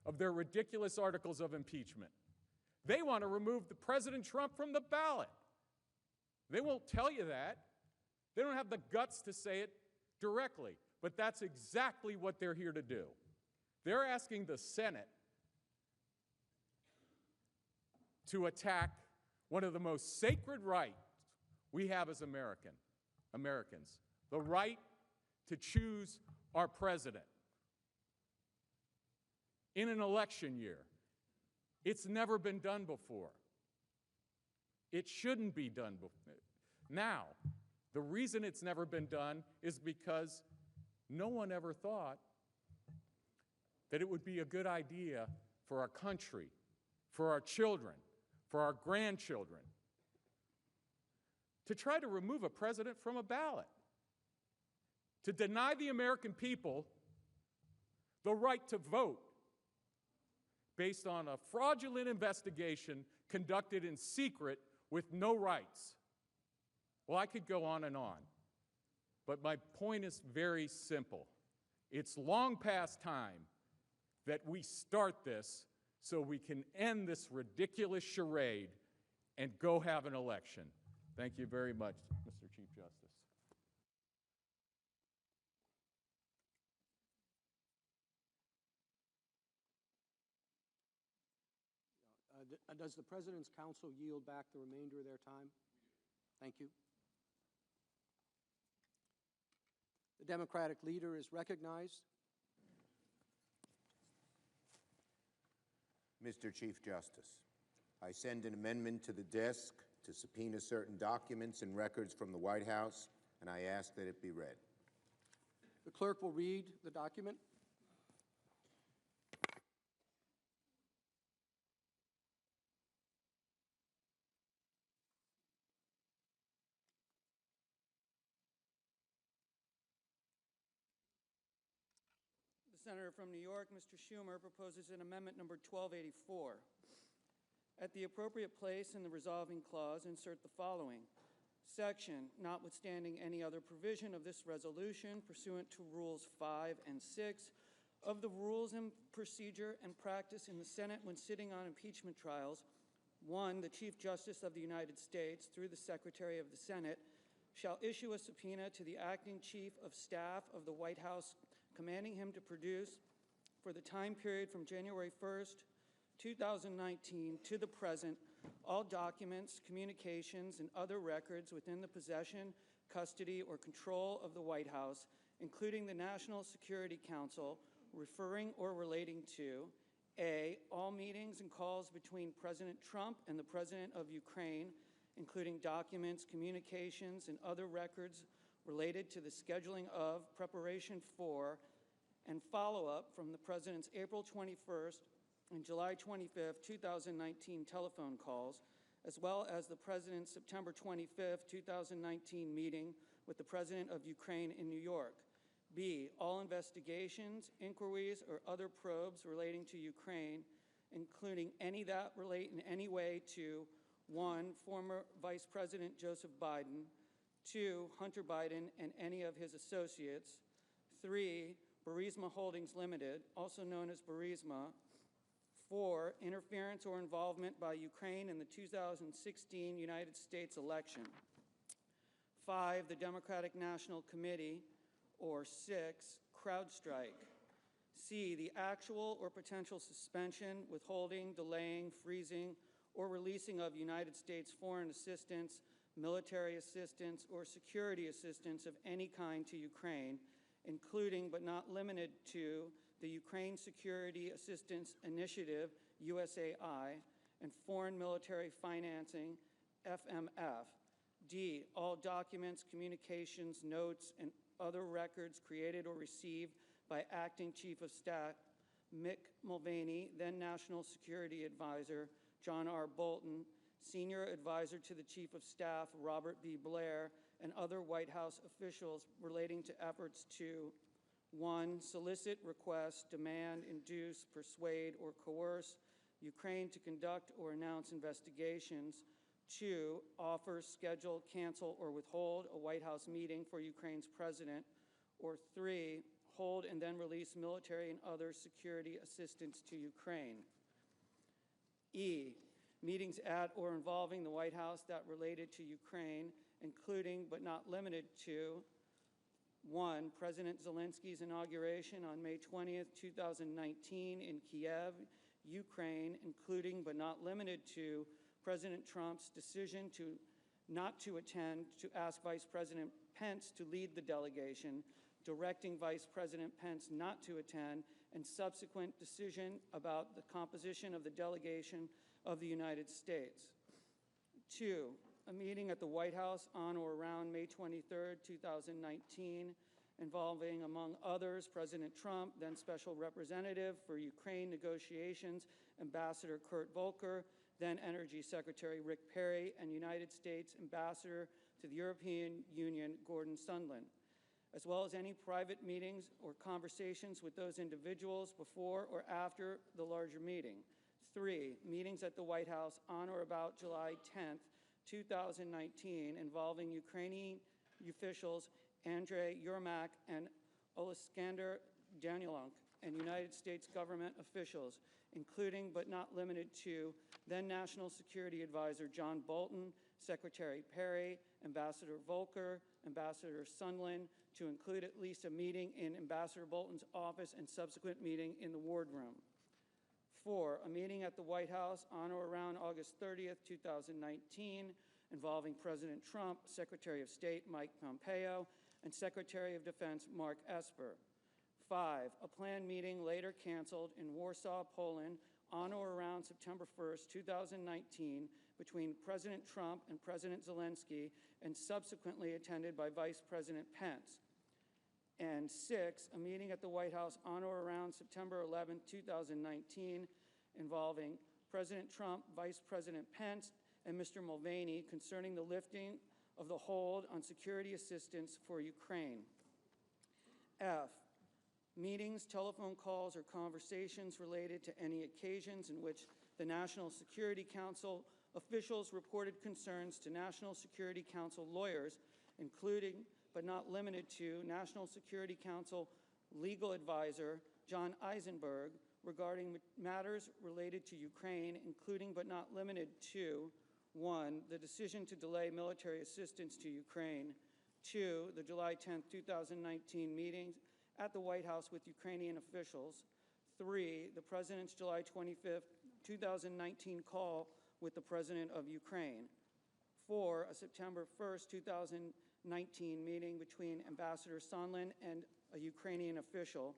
of their ridiculous articles of impeachment. They want to remove President Trump from the ballot. They won't tell you that. They don't have the guts to say it directly, but that's exactly what they're here to do. They're asking the Senate to attack one of the most sacred rights we have as Americans, the right to choose our president in an election year. It's never been done before. It shouldn't be done before. Now, the reason it's never been done is because no one ever thought that it would be a good idea for our country, for our children, for our grandchildren, to try to remove a president from a ballot, to deny the American people the right to vote based on a fraudulent investigation conducted in secret with no rights. Well, I could go on, but my point is very simple. It's long past time that we start this so we can end this ridiculous charade and go have an election. Thank you very much, Mr. Chief Justice. Does the President's Counsel yield back the remainder of their time? Thank you. The Democratic leader is recognized. Mr. Chief Justice, I send an amendment to the desk to subpoena certain documents and records from the White House, and I ask that it be read. The clerk will read the document. The senator from New York, Mr. Schumer, proposes an amendment number 1284. At the appropriate place in the resolving clause, insert the following. Section, notwithstanding any other provision of this resolution pursuant to Rules 5 and 6 of the Rules and Procedure and Practice in the Senate when sitting on impeachment trials, 1, the Chief Justice of the United States, through the Secretary of the Senate, shall issue a subpoena to the acting Chief of Staff of the White House, commanding him to produce, for the time period from January 1st, 2019 to the present, all documents, communications, and other records within the possession, custody, or control of the White House, including the National Security Council, referring or relating to A, all meetings and calls between President Trump and the President of Ukraine, including documents, communications, and other records related to the scheduling of, preparation for, and follow-up from the President's April 21st and July 25th, 2019 telephone calls, as well as the President's September 25th, 2019 meeting with the President of Ukraine in New York. B, all investigations, inquiries, or other probes relating to Ukraine, including any that relate in any way to 1, former Vice President Joseph Biden, 2, Hunter Biden and any of his associates, 3, Burisma Holdings Limited, also known as Burisma, 4, interference or involvement by Ukraine in the 2016 United States election, 5, the Democratic National Committee, or 6, CrowdStrike, C, the actual or potential suspension, withholding, delaying, freezing, or releasing of United States foreign assistance, military assistance, or security assistance of any kind to Ukraine, including but not limited to the Ukraine Security Assistance Initiative, USAI, and foreign military financing, FMF. D, all documents, communications, notes, and other records created or received by Acting Chief of Staff Mick Mulvaney, then National Security Advisor John R. Bolton, Senior Advisor to the Chief of Staff Robert B. Blair, and other White House officials relating to efforts to 1, solicit, request, demand, induce, persuade, or coerce Ukraine to conduct or announce investigations, 2, offer, schedule, cancel, or withhold a White House meeting for Ukraine's president, or 3, hold and then release military and other security assistance to Ukraine. E, meetings at or involving the White House that related to Ukraine, including but not limited to 1, President Zelensky's inauguration on May 20th, 2019 in Kiev, Ukraine, including but not limited to President Trump's decision not to attend to ask Vice President Pence to lead the delegation, directing Vice President Pence not to attend, and subsequent decision about the composition of the delegation of the United States. 2, a meeting at the White House on or around May 23, 2019, involving, among others, President Trump, then Special Representative for Ukraine negotiations, Ambassador Kurt Volker, then Energy Secretary Rick Perry, and United States Ambassador to the European Union, Gordon Sondland, as well as any private meetings or conversations with those individuals before or after the larger meeting. 3, meetings at the White House on or about July 10, 2019, involving Ukrainian officials Andrei Yermak and Oleksandr Danilyuk, and United States government officials, including but not limited to then National Security Advisor John Bolton, Secretary Perry, Ambassador Volker, Ambassador Sondland, to include at least a meeting in Ambassador Bolton's office and subsequent meeting in the wardroom. 4, a meeting at the White House on or around August 30, 2019, involving President Trump, Secretary of State Mike Pompeo, and Secretary of Defense Mark Esper. 5, a planned meeting later canceled in Warsaw, Poland, on or around September 1, 2019, between President Trump and President Zelensky, and subsequently attended by Vice President Pence. And 6, a meeting at the White House on or around September 11, 2019, involving President Trump, Vice President Pence, and Mr. Mulvaney concerning the lifting of the hold on security assistance for Ukraine. F, meetings, telephone calls, or conversations related to any occasions in which the National Security Council officials reported concerns to National Security Council lawyers, including but not limited to National Security Council legal advisor John Eisenberg, regarding matters related to Ukraine, including but not limited to 1, the decision to delay military assistance to Ukraine, 2, the July 10, 2019 meetings at the White House with Ukrainian officials, 3, the President's July 25, 2019 call with the President of Ukraine, 4, a September 1, 2019 meeting between Ambassador Sondland and a Ukrainian official,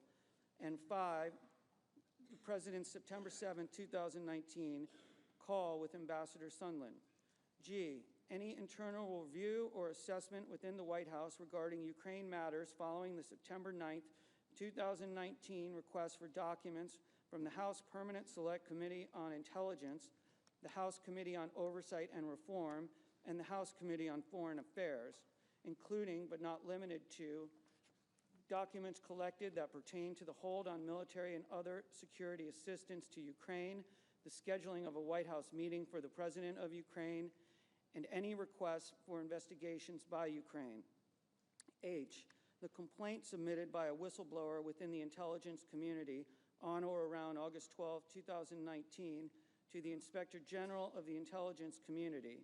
and 5, the President's September 7, 2019 call with Ambassador Sondland. G, any internal review or assessment within the White House regarding Ukraine matters following the September 9, 2019 request for documents from the House Permanent Select Committee on Intelligence, the House Committee on Oversight and Reform, and the House Committee on Foreign Affairs, including but not limited to documents collected that pertain to the hold on military and other security assistance to Ukraine, the scheduling of a White House meeting for the President of Ukraine, and any requests for investigations by Ukraine. H, the complaint submitted by a whistleblower within the intelligence community on or around August 12, 2019 to the Inspector General of the intelligence community.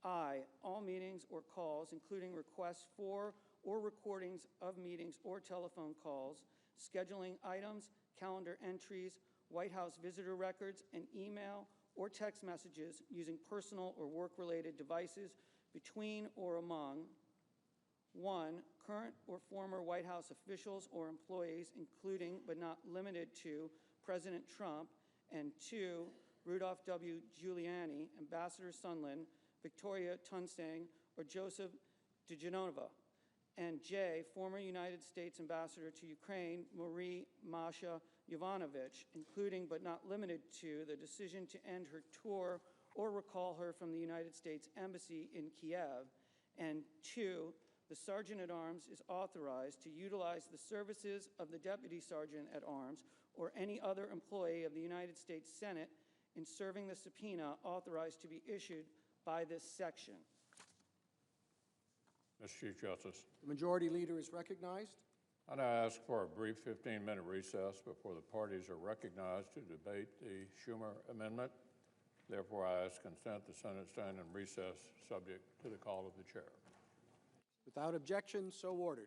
I, all meetings or calls, including requests for or recordings of meetings or telephone calls, scheduling items, calendar entries, White House visitor records, and email or text messages using personal or work-related devices between or among 1, current or former White House officials or employees, including but not limited to President Trump, and 2, Rudolph W. Giuliani, Ambassador Sondland, Victoria Tunsang, or Joseph DeGenova, and J, former United States Ambassador to Ukraine, Marie Masha Yovanovitch, including but not limited to the decision to end her tour or recall her from the United States Embassy in Kiev, and 2, the Sergeant at Arms is authorized to utilize the services of the Deputy Sergeant at Arms or any other employee of the United States Senate in serving the subpoena authorized to be issued by this section. Mr. Chief Justice, The Majority Leader is recognized. I'd ask for a brief 15-minute recess before the parties are recognized to debate the Schumer amendment. Therefore, I ask consent the Senate stand in recess, subject to the call of the chair. Without objection, so ordered.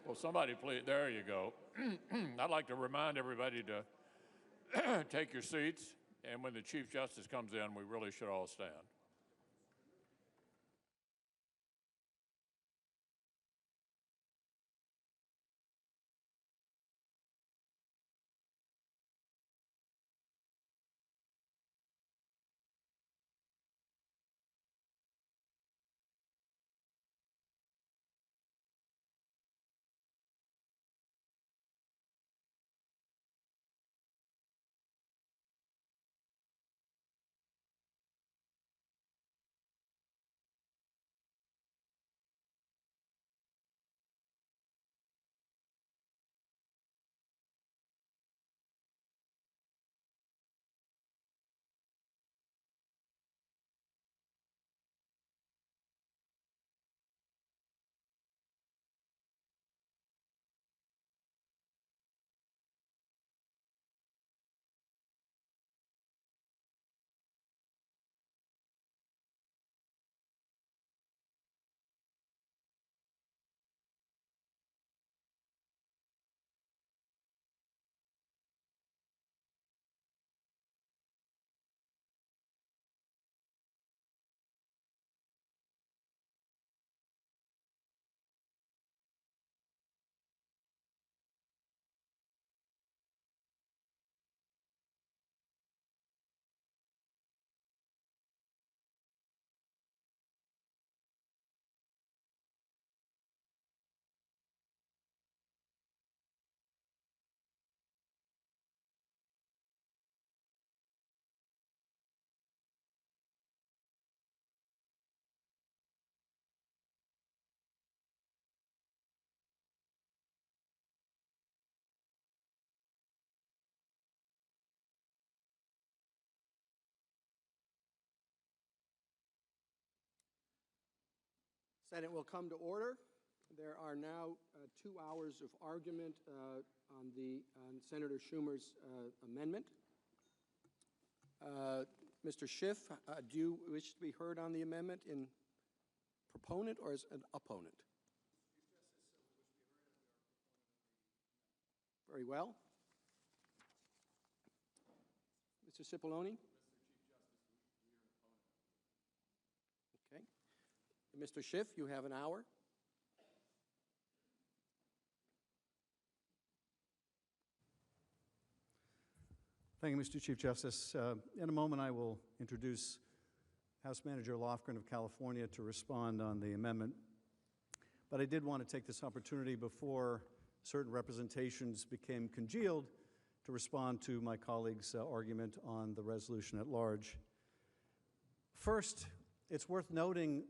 Well, somebody please, there you go. I'd like to remind everybody to take your seats, and when the Chief Justice comes in, we really should all stand. Senate will come to order. There are now 2 hours of argument on Senator Schumer's amendment. Mr. Schiff, do you wish to be heard on the amendment in proponent or as an opponent? Very well. Mr. Cipollone? Okay. Mr. Schiff, you have an hour. Thank you, Mr. Chief Justice. In a moment, I will introduce House Manager Lofgren of California to respond on the amendment. But I did want to take this opportunity before certain representations became congealed to respond to my colleague's argument on the resolution at large. First, it's worth noting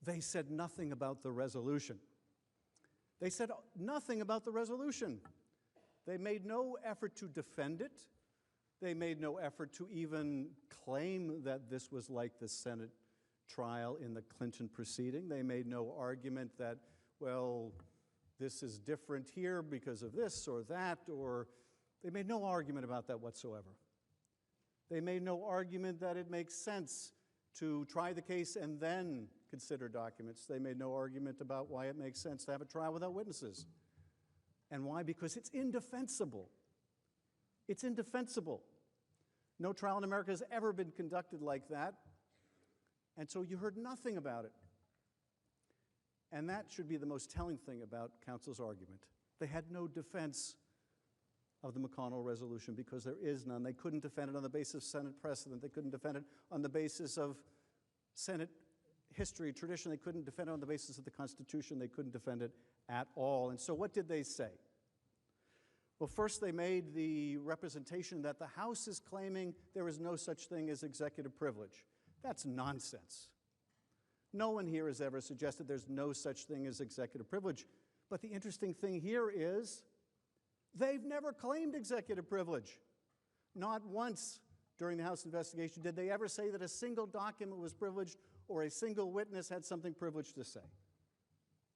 they said nothing about the resolution. They said nothing about the resolution. They made no effort to defend it. They made no effort to even claim that this was like the Senate trial in the Clinton proceeding. They made no argument that, well, this is different here because of this or that, or they made no argument about that whatsoever. They made no argument that it makes sense to try the case and then consider documents. They made no argument about why it makes sense to have a trial without witnesses. And why? Because it's indefensible. It's indefensible. No trial in America has ever been conducted like that. And so you heard nothing about it. And that should be the most telling thing about counsel's argument. They had no defense of the McConnell resolution because there is none. They couldn't defend it on the basis of Senate precedent. They couldn't defend it on the basis of Senate history, tradition. They couldn't defend it on the basis of the Constitution. They couldn't defend it at all. And so what did they say? Well, first they made the representation that the House is claiming there is no such thing as executive privilege. That's nonsense. No one here has ever suggested there's no such thing as executive privilege. But the interesting thing here is they've never claimed executive privilege. Not once during the House investigation did they ever say that a single document was privileged or a single witness had something privileged to say.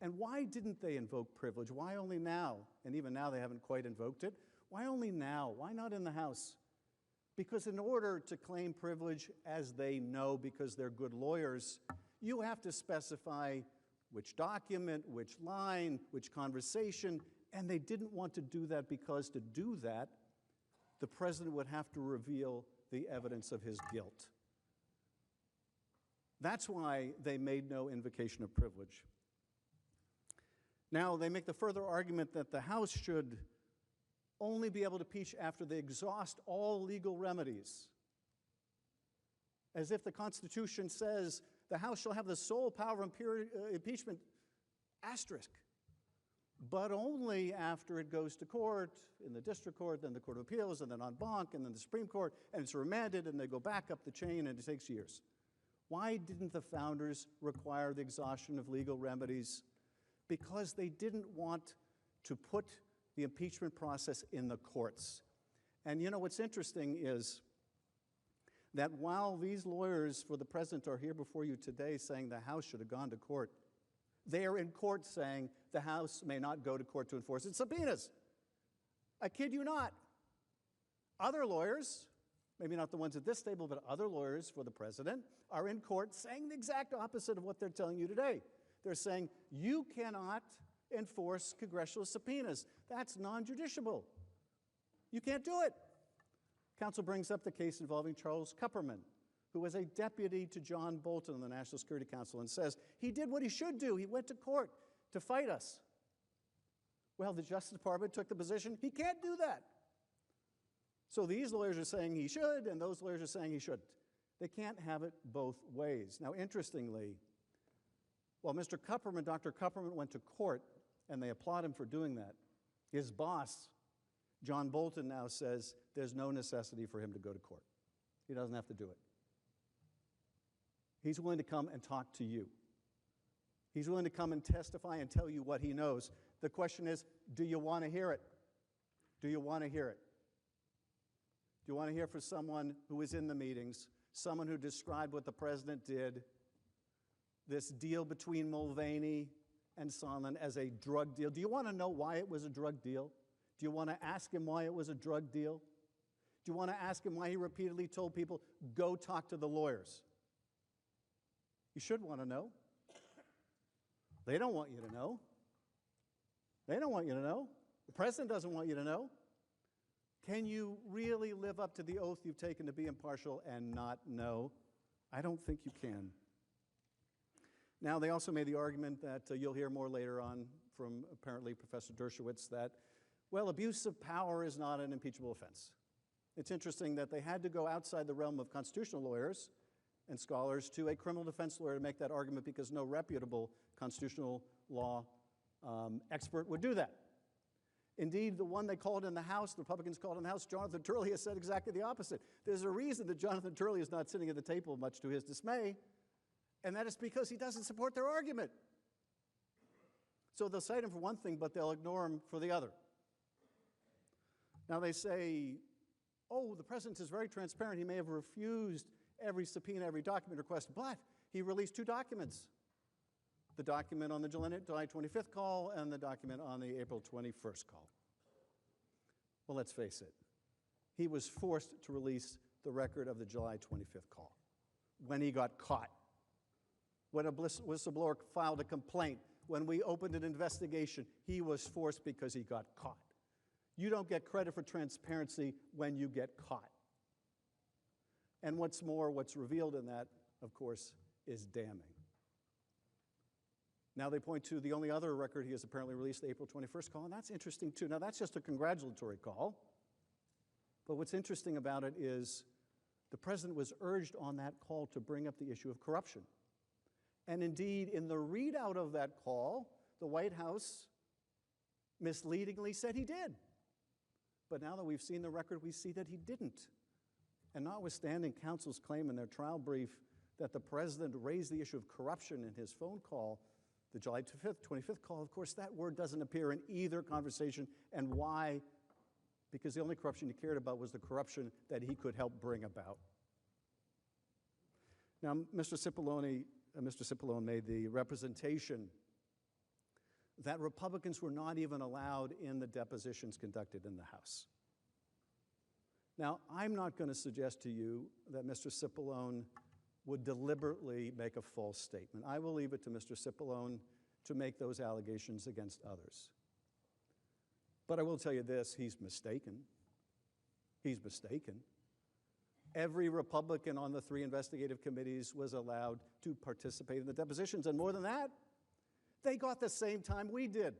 And why didn't they invoke privilege? Why only now? And even now they haven't quite invoked it. Why only now? Why not in the House? Because in order to claim privilege, as they know because they're good lawyers, you have to specify which document, which line, which conversation, and they didn't want to do that because to do that, the president would have to reveal the evidence of his guilt. That's why they made no invocation of privilege. Now, they make the further argument that the House should only be able to impeach after they exhaust all legal remedies, as if the Constitution says the House shall have the sole power of impeachment, asterisk, but only after it goes to court, in the district court, then the Court of Appeals, and then en banc, and then the Supreme Court, and it's remanded, and they go back up the chain, and it takes years. Why didn't the founders require the exhaustion of legal remedies? Because they didn't want to put the impeachment process in the courts. And you know what's interesting is that while these lawyers for the president are here before you today saying the House should have gone to court, they are in court saying the House may not go to court to enforce its subpoenas. I kid you not. Other lawyers, maybe not the ones at this table, but other lawyers for the president, are in court saying the exact opposite of what they're telling you today. They're saying you cannot enforce congressional subpoenas. That's non-judiciable. You can't do it. Counsel brings up the case involving Charles Kupperman, who was a deputy to John Bolton on the National Security Council, and says he did what he should do. He went to court to fight us. Well, the Justice Department took the position he can't do that. So these lawyers are saying he should, and those lawyers are saying he shouldn't. They can't have it both ways. Now, interestingly, while Mr. Kupperman, Dr. Kupperman went to court, and they applaud him for doing that, his boss, John Bolton, now says there's no necessity for him to go to court. He doesn't have to do it. He's willing to come and talk to you. He's willing to come and testify and tell you what he knows. The question is, do you want to hear it? Do you want to hear it? Do you want to hear from someone who was in the meetings, someone who described what the president did, this deal between Mulvaney and Sondland as a drug deal? Do you want to know why it was a drug deal? Do you want to ask him why it was a drug deal? Do you want to ask him why he repeatedly told people, go talk to the lawyers? You should want to know. They don't want you to know. They don't want you to know. The president doesn't want you to know. Can you really live up to the oath you've taken to be impartial and not know? I don't think you can. Now, they also made the argument that you'll hear more later on from apparently Professor Dershowitz that, well, abuse of power is not an impeachable offense. It's interesting that they had to go outside the realm of constitutional lawyers and scholars to a criminal defense lawyer to make that argument because no reputable constitutional law expert would do that. Indeed, the one they called in the House, the Republicans called in the House, Jonathan Turley, has said exactly the opposite. There's a reason that Jonathan Turley is not sitting at the table, much to his dismay, and that is because he doesn't support their argument. So they'll cite him for one thing, but they'll ignore him for the other. Now they say, oh, the president is very transparent. He may have refused every subpoena, every document request, but he released two documents. The document on the July 25th call and the document on the April 21st call. Well, let's face it. He was forced to release the record of the July 25th call when he got caught. When a whistleblower filed a complaint, when we opened an investigation, he was forced because he got caught. You don't get credit for transparency when you get caught. And what's more, what's revealed in that, of course, is damning. Now they point to the only other record he has apparently released, the April 21st call, and that's interesting too. Now that's just a congratulatory call, but what's interesting about it is the president was urged on that call to bring up the issue of corruption. And indeed, in the readout of that call, the White House misleadingly said he did. But now that we've seen the record, we see that he didn't. And notwithstanding counsel's claim in their trial brief that the president raised the issue of corruption in his phone call, the July 25th call, of course, that word doesn't appear in either conversation. And why? Because the only corruption he cared about was the corruption that he could help bring about. Now, Mr. Cipollone made the representation that Republicans were not even allowed in the depositions conducted in the House. Now, I'm not going to suggest to you that Mr. Cipollone would deliberately make a false statement. I will leave it to Mr. Cipollone to make those allegations against others. But I will tell you this, he's mistaken. He's mistaken. Every Republican on the 3 investigative committees was allowed to participate in the depositions, and more than that, they got the same time we did.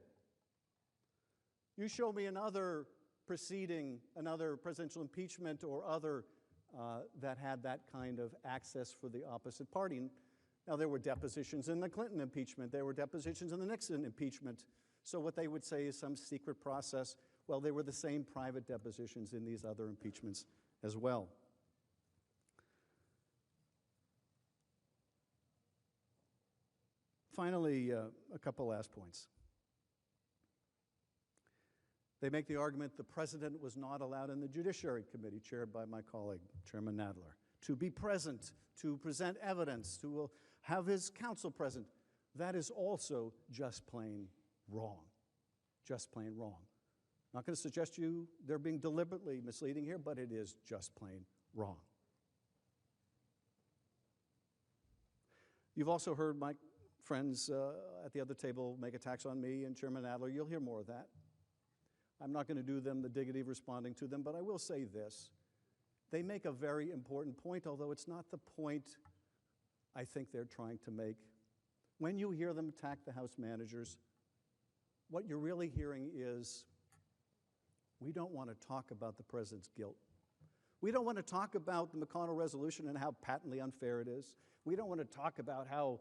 You show me another proceeding, another presidential impeachment or other that had that kind of access for the opposite party. Now, there were depositions in the Clinton impeachment. There were depositions in the Nixon impeachment. So what they would say is some secret process. Well, they were the same private depositions in these other impeachments as well. Finally, a couple last points. They make the argument the president was not allowed in the Judiciary Committee, chaired by my colleague, Chairman Nadler, to be present, to present evidence, to have his counsel present. That is also just plain wrong. Just plain wrong. I'm not going to suggest you they're being deliberately misleading here, but it is just plain wrong. You've also heard my friends at the other table make attacks on me and Chairman Adler. You'll hear more of that. I'm not going to do them the dignity of responding to them, but I will say this. They make a very important point, although it's not the point I think they're trying to make. When you hear them attack the House managers, what you're really hearing is, we don't want to talk about the president's guilt. We don't want to talk about the McConnell resolution and how patently unfair it is. We don't want to talk about how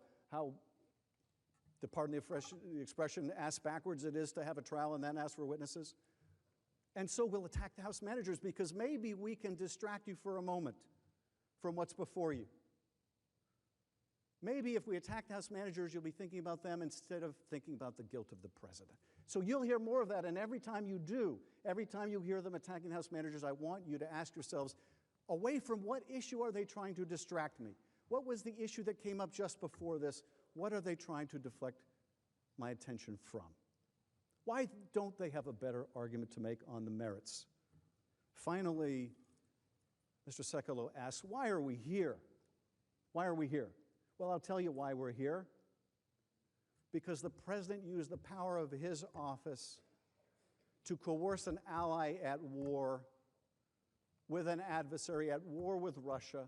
to pardon the expression, ass backwards it is to have a trial and then ask for witnesses. And so we'll attack the House managers because maybe we can distract you for a moment from what's before you. Maybe if we attack the House managers, you'll be thinking about them instead of thinking about the guilt of the president. So you'll hear more of that, and every time you do, every time you hear them attacking the House managers, I want you to ask yourselves, away from what issue are they trying to distract me? What was the issue that came up just before this? What are they trying to deflect my attention from? Why don't they have a better argument to make on the merits? Finally, Mr. Sekulow asks, why are we here? Why are we here? Well, I'll tell you why we're here. Because the president used the power of his office to coerce an ally at war with an adversary, at war with Russia,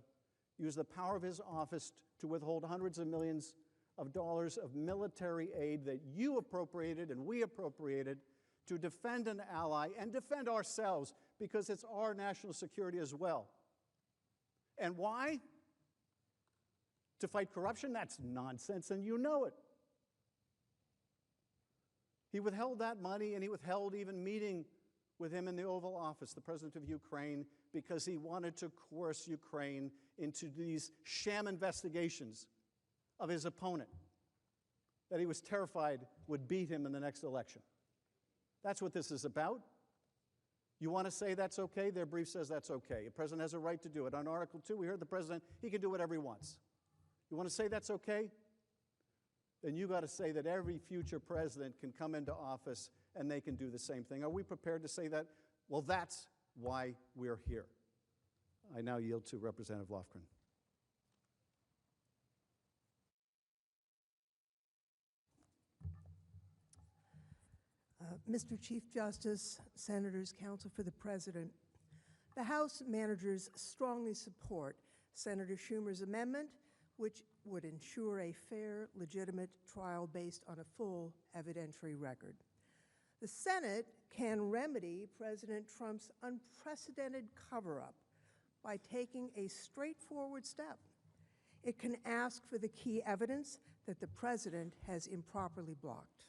used the power of his office to withhold hundreds of millions of dollars of military aid that you appropriated and we appropriated to defend an ally and defend ourselves, because it's our national security as well. And why? To fight corruption? That's nonsense, and you know it. He withheld that money, and he withheld even meeting with him in the Oval Office, the president of Ukraine, because he wanted to coerce Ukraine into these sham investigations of his opponent that he was terrified would beat him in the next election. That's what this is about. You want to say that's okay? Their brief says that's okay. The president has a right to do it. On Article 2, we heard the president, he can do whatever he wants. You want to say that's okay? Then you got to say that every future president can come into office and they can do the same thing. Are we prepared to say that? Well, that's why we're here. I now yield to Representative Lofgren. Mr. Chief Justice, Senators, Counsel for the President, the House managers strongly support Senator Schumer's amendment, which would ensure a fair, legitimate trial based on a full evidentiary record. The Senate can remedy President Trump's unprecedented cover-up by taking a straightforward step. It can ask for the key evidence that the president has improperly blocked.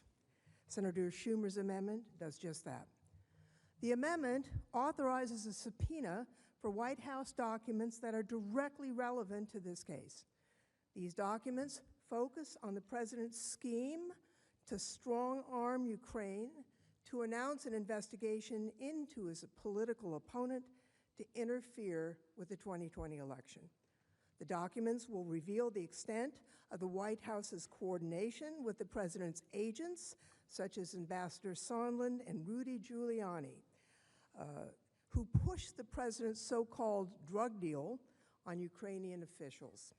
Senator Schumer's amendment does just that. The amendment authorizes a subpoena for White House documents that are directly relevant to this case. These documents focus on the president's scheme to strong-arm Ukraine, to announce an investigation into his political opponent, to interfere with the 2020 election. The documents will reveal the extent of the White House's coordination with the president's agents, such as Ambassador Sondland and Rudy Giuliani, who pushed the president's so-called drug deal on Ukrainian officials.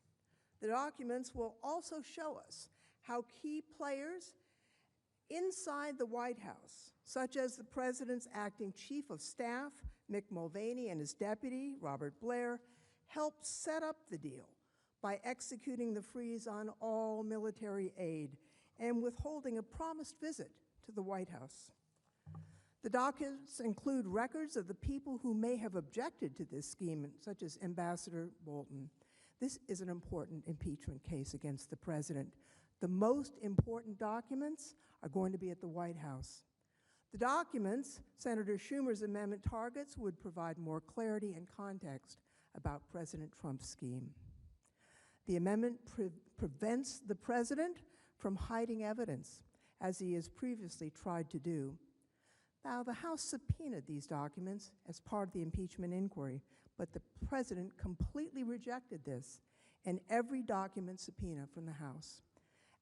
The documents will also show us how key players inside the White House, such as the President's acting Chief of Staff, Mick Mulvaney, and his deputy, Robert Blair, helped set up the deal by executing the freeze on all military aid and withholding a promised visit to the White House. The documents include records of the people who may have objected to this scheme, such as Ambassador Bolton. This is an important impeachment case against the President. The most important documents are going to be at the White House. The documents Senator Schumer's amendment targets would provide more clarity and context about President Trump's scheme. The amendment prevents the President from hiding evidence, as he has previously tried to do. Now, the House subpoenaed these documents as part of the impeachment inquiry, but the President completely rejected this and every document subpoena from the House.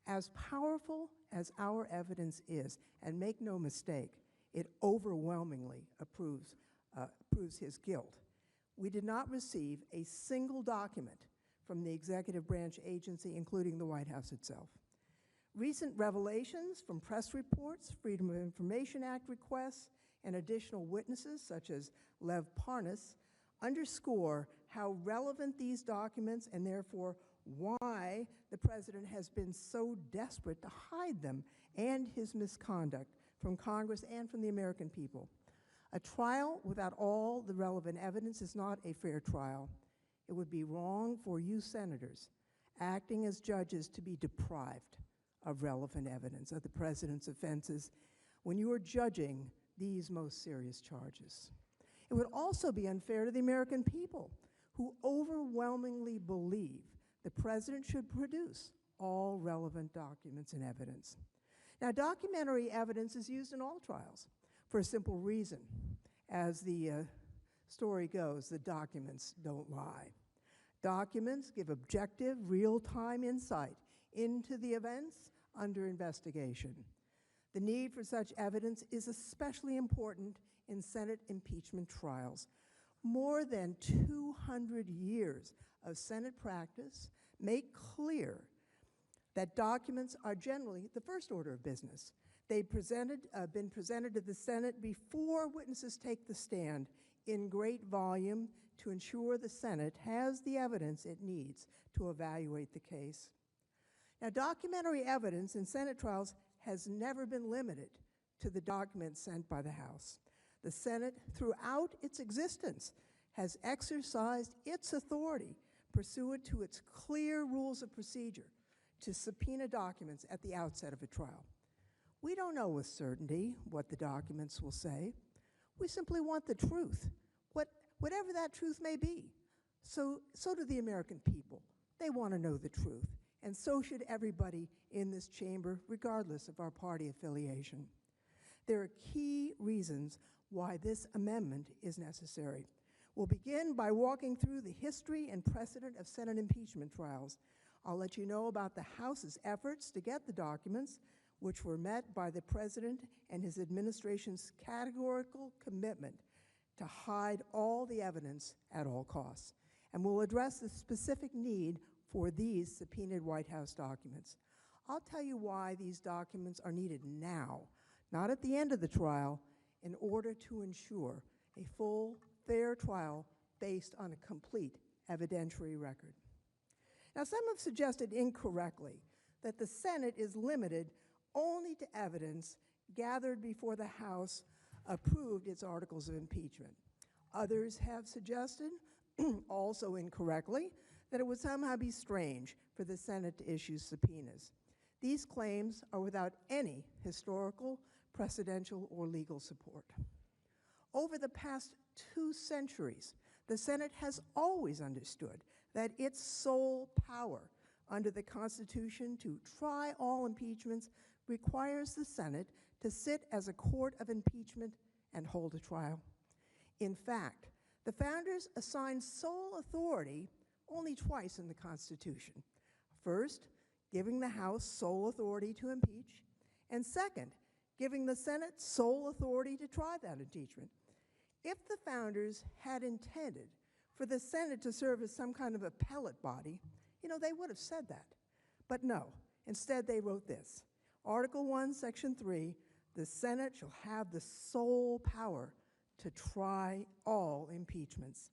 As powerful as our evidence is, and make no mistake, it overwhelmingly proves his guilt, we did not receive a single document from the executive branch agency, including the White House itself. Recent revelations from press reports, Freedom of Information Act requests, and additional witnesses, such as Lev Parnas, underscore how relevant these documents and therefore why the President has been so desperate to hide them and his misconduct from Congress and from the American people. A trial without all the relevant evidence is not a fair trial. It would be wrong for you senators acting as judges to be deprived of relevant evidence of the President's offenses when you are judging these most serious charges. It would also be unfair to the American people, who overwhelmingly believe the President should produce all relevant documents and evidence. Now, documentary evidence is used in all trials for a simple reason. As the story goes, the documents don't lie. Documents give objective, real-time insight into the events under investigation. The need for such evidence is especially important in Senate impeachment trials. More than 200 years of Senate practice make clear that documents are generally the first order of business. They've been presented to the Senate before witnesses take the stand in great volume to ensure the Senate has the evidence it needs to evaluate the case. Now, documentary evidence in Senate trials has never been limited to the documents sent by the House. The Senate, throughout its existence, has exercised its authority pursuant to its clear rules of procedure to subpoena documents at the outset of a trial. We don't know with certainty what the documents will say. We simply want the truth, whatever that truth may be. So do the American people. They want to know the truth, and so should everybody in this chamber, regardless of our party affiliation. There are key reasons why this amendment is necessary. We'll begin by walking through the history and precedent of Senate impeachment trials. I'll let you know about the House's efforts to get the documents, which were met by the President and his administration's categorical commitment to hide all the evidence at all costs. And we'll address the specific need for these subpoenaed White House documents. I'll tell you why these documents are needed now, not at the end of the trial, in order to ensure a full, fair trial based on a complete evidentiary record. Now, some have suggested incorrectly that the Senate is limited only to evidence gathered before the House approved its articles of impeachment. Others have suggested, also incorrectly, that it would somehow be strange for the Senate to issue subpoenas. These claims are without any historical, precedential, or legal support. Over the past 2 centuries, the Senate has always understood that its sole power under the Constitution to try all impeachments requires the Senate to sit as a court of impeachment and hold a trial. In fact, the founders assigned sole authority only twice in the Constitution. First, giving the House sole authority to impeach, and second, giving the Senate sole authority to try that impeachment. If the founders had intended for the Senate to serve as some kind of appellate body, they would have said that. But no, instead they wrote this: Article 1, Section 3, the Senate shall have the sole power to try all impeachments.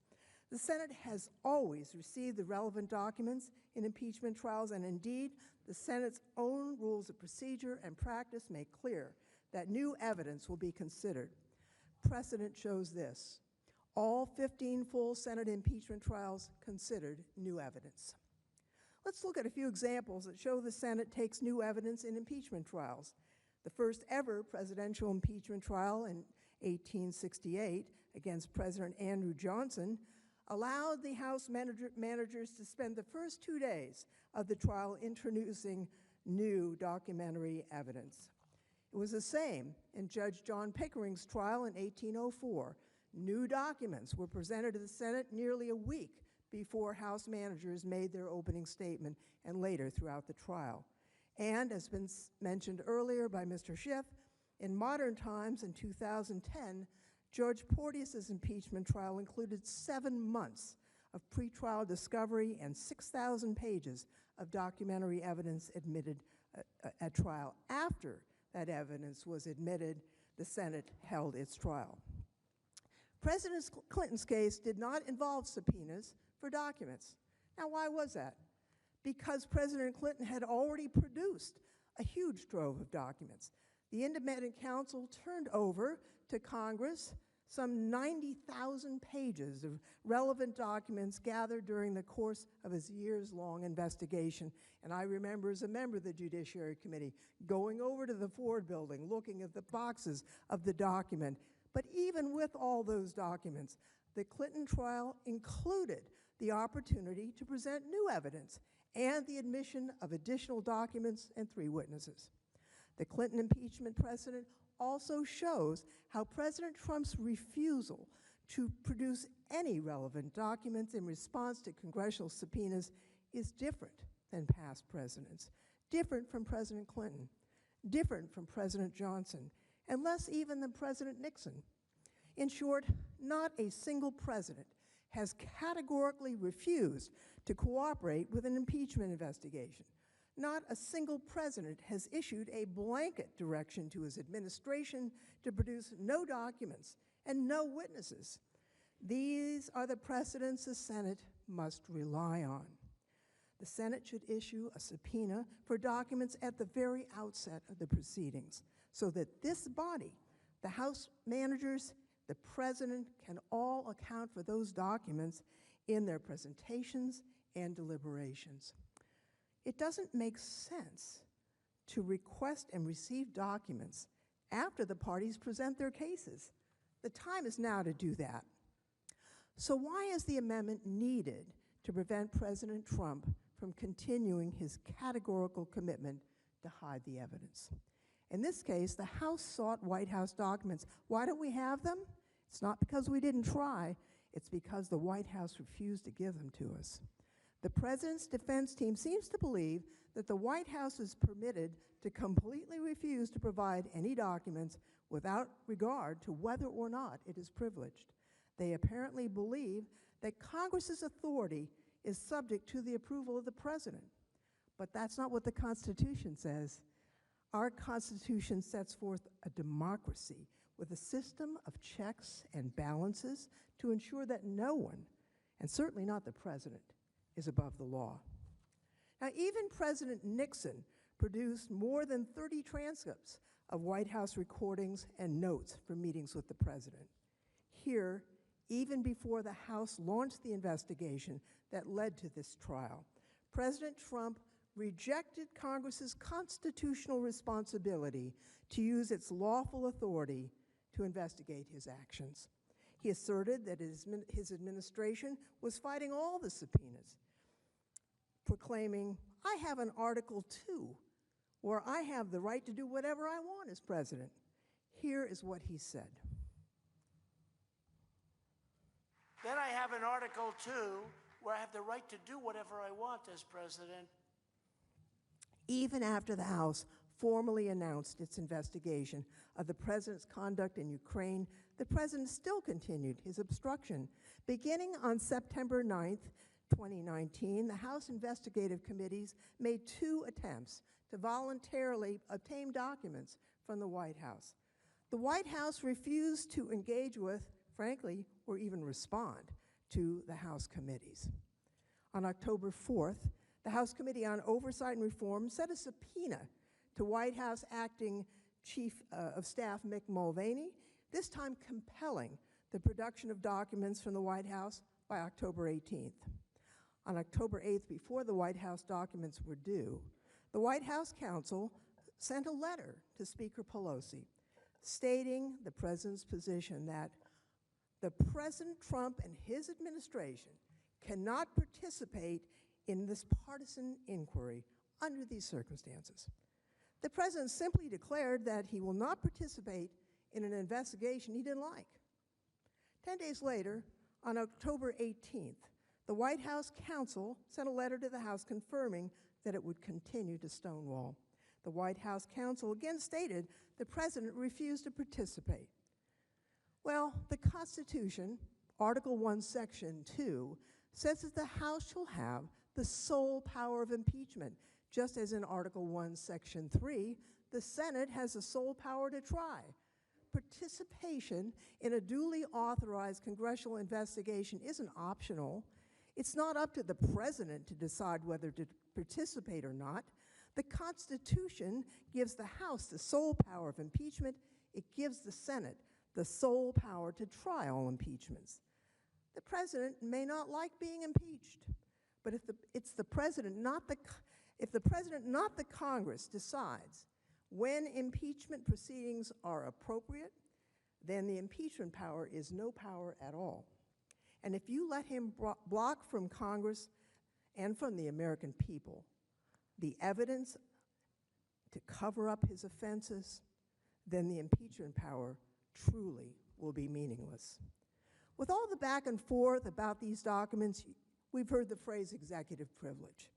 The Senate has always received the relevant documents in impeachment trials, and indeed, the Senate's own rules of procedure and practice make clear that new evidence will be considered. Precedent shows this. All 15 full Senate impeachment trials considered new evidence. Let's look at a few examples that show the Senate takes new evidence in impeachment trials. The first ever presidential impeachment trial in 1868 against President Andrew Johnson allowed the House managers to spend the first 2 days of the trial introducing new documentary evidence. It was the same in Judge John Pickering's trial in 1804. New documents were presented to the Senate nearly a week before House managers made their opening statement and later throughout the trial. And, as been mentioned earlier by Mr. Schiff, in modern times in 2010, George Porteous's impeachment trial included 7 months of pretrial discovery and 6,000 pages of documentary evidence admitted at trial. After that evidence was admitted, the Senate held its trial. President Clinton's case did not involve subpoenas for documents. Now, why was that? Because President Clinton had already produced a huge trove of documents. The independent counsel turned over to Congress some 90,000 pages of relevant documents gathered during the course of his years-long investigation. And I remember, as a member of the Judiciary Committee, going over to the Ford building, looking at the boxes of the document. But even with all those documents, the Clinton trial included the opportunity to present new evidence and the admission of additional documents and 3 witnesses. The Clinton impeachment precedent also shows how President Trump's refusal to produce any relevant documents in response to congressional subpoenas is different than past presidents, different from President Clinton, different from President Johnson, and less even than President Nixon. In short, not a single president has categorically refused to cooperate with an impeachment investigation. Not a single president has issued a blanket direction to his administration to produce no documents and no witnesses. These are the precedents the Senate must rely on. The Senate should issue a subpoena for documents at the very outset of the proceedings so that this body, the House managers, the President, can all account for those documents in their presentations and deliberations. It doesn't make sense to request and receive documents after the parties present their cases. The time is now to do that. So why is the amendment needed to prevent President Trump from continuing his categorical commitment to hide the evidence? In this case, the House sought White House documents. Why don't we have them? It's not because we didn't try. It's because the White House refused to give them to us. The President's defense team seems to believe that the White House is permitted to completely refuse to provide any documents without regard to whether or not it is privileged. They apparently believe that Congress's authority is subject to the approval of the President. But that's not what the Constitution says. Our Constitution sets forth a democracy with a system of checks and balances to ensure that no one, and certainly not the President, is above the law. Now, even President Nixon produced more than 30 transcripts of White House recordings and notes from meetings with the President. Here, even before the House launched the investigation that led to this trial, President Trump rejected Congress's constitutional responsibility to use its lawful authority to investigate his actions. He asserted that his administration was fighting all the subpoenas, proclaiming, "I have an Article 2, where I have the right to do whatever I want as president." Here is what he said. Then I have an Article 2, where I have the right to do whatever I want as president. Even after the House formally announced its investigation of the President's conduct in Ukraine, the President still continued his obstruction. Beginning on September 9th, 2019, the House investigative committees made 2 attempts to voluntarily obtain documents from the White House. The White House refused to engage with, frankly, or even respond to the House committees. On October 4th, the House Committee on Oversight and Reform sent a subpoena to White House Acting Chief of Staff Mick Mulvaney, this time compelling the production of documents from the White House by October 18th. On October 8th, before the White House documents were due, the White House counsel sent a letter to Speaker Pelosi stating the president's position that the President Trump and his administration cannot participate in this partisan inquiry under these circumstances. The president simply declared that he will not participate in an investigation he didn't like. 10 days later, on October 18th, the White House counsel sent a letter to the House confirming that it would continue to stonewall. The White House counsel again stated the president refused to participate. Well, the Constitution, Article 1, Section 2, says that the House shall have the sole power of impeachment, just as in Article 1, Section 3, the Senate has the sole power to try. Participation in a duly authorized congressional investigation isn't optional. It's not up to the president to decide whether to participate or not. The Constitution gives the House the sole power of impeachment. It gives the Senate the sole power to try all impeachments. The president may not like being impeached, but if the president, not the Congress, decides when impeachment proceedings are appropriate, then the impeachment power is no power at all. And if you let him block from Congress and from the American people the evidence to cover up his offenses, then the impeachment power truly will be meaningless. With all the back and forth about these documents, we've heard the phrase executive privilege.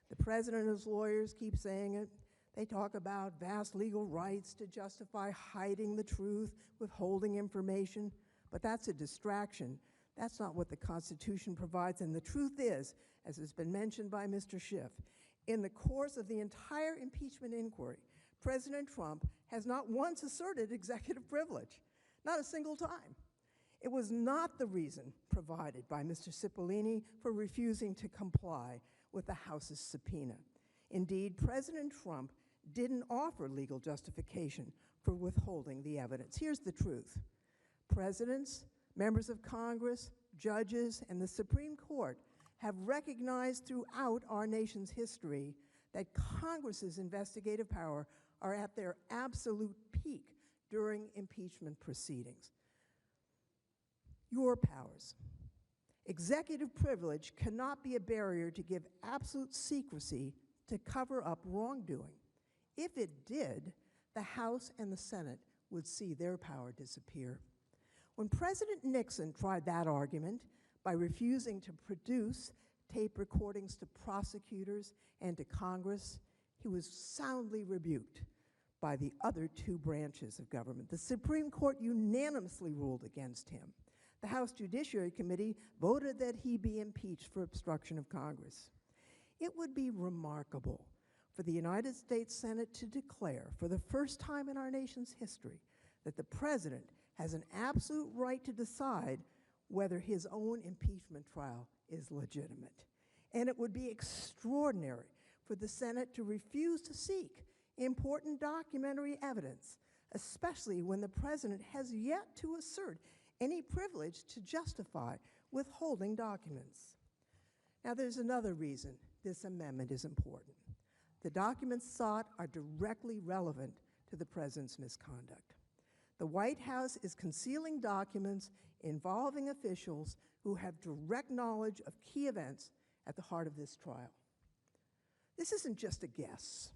The president and his lawyers keep saying it. They talk about vast legal rights to justify hiding the truth, withholding information, but that's a distraction. That's not what the Constitution provides, and the truth is, as has been mentioned by Mr. Schiff, in the course of the entire impeachment inquiry, President Trump has not once asserted executive privilege, not a single time. It was not the reason provided by Mr. Cipollini for refusing to comply with the House's subpoena. Indeed, President Trump didn't offer legal justification for withholding the evidence. Here's the truth. Presidents, members of Congress, judges, and the Supreme Court have recognized throughout our nation's history that Congress's investigative power are at their absolute peak during impeachment proceedings. Your powers. Executive privilege cannot be a barrier to give absolute secrecy to cover up wrongdoing. If it did, the House and the Senate would see their power disappear. When President Nixon tried that argument by refusing to produce tape recordings to prosecutors and to Congress, he was soundly rebuked by the other 2 branches of government. The Supreme Court unanimously ruled against him. The House Judiciary Committee voted that he be impeached for obstruction of Congress. It would be remarkable for the United States Senate to declare, for the first time in our nation's history, that the president has an absolute right to decide whether his own impeachment trial is legitimate. And it would be extraordinary for the Senate to refuse to seek important documentary evidence, especially when the president has yet to assert any privilege to justify withholding documents. Now, there's another reason this amendment is important. The documents sought are directly relevant to the president's misconduct. The White House is concealing documents involving officials who have direct knowledge of key events at the heart of this trial. This isn't just a guess.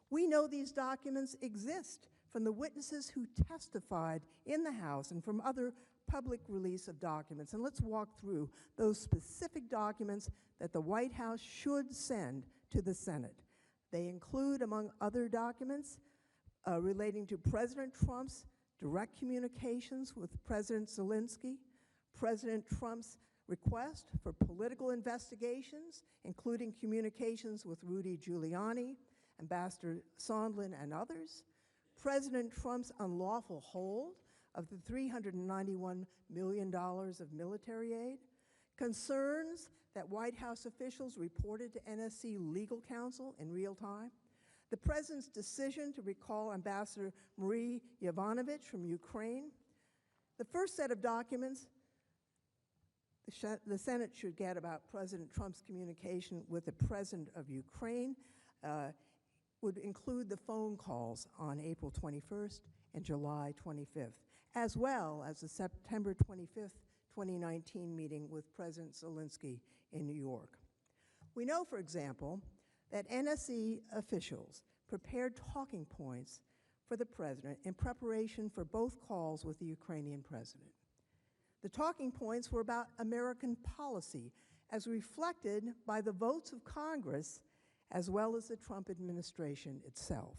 We know these documents exist from the witnesses who testified in the House and from other public release of documents. And let's walk through those specific documents that the White House should send to the Senate. They include, among other documents, relating to President Trump's direct communications with President Zelensky, President Trump's request for political investigations, including communications with Rudy Giuliani, Ambassador Sondland, and others, President Trump's unlawful hold of the $391 million of military aid, concerns that White House officials reported to NSC legal counsel in real time, the President's decision to recall Ambassador Marie Yovanovitch from Ukraine. The first set of documents the Senate should get about President Trump's communication with the President of Ukraine would include the phone calls on April 21st and July 25th, as well as the September 25th, 2019 meeting with President Zelensky in New York. We know, for example, that NSC officials prepared talking points for the President in preparation for both calls with the Ukrainian President. The talking points were about American policy as reflected by the votes of Congress as well as the Trump administration itself.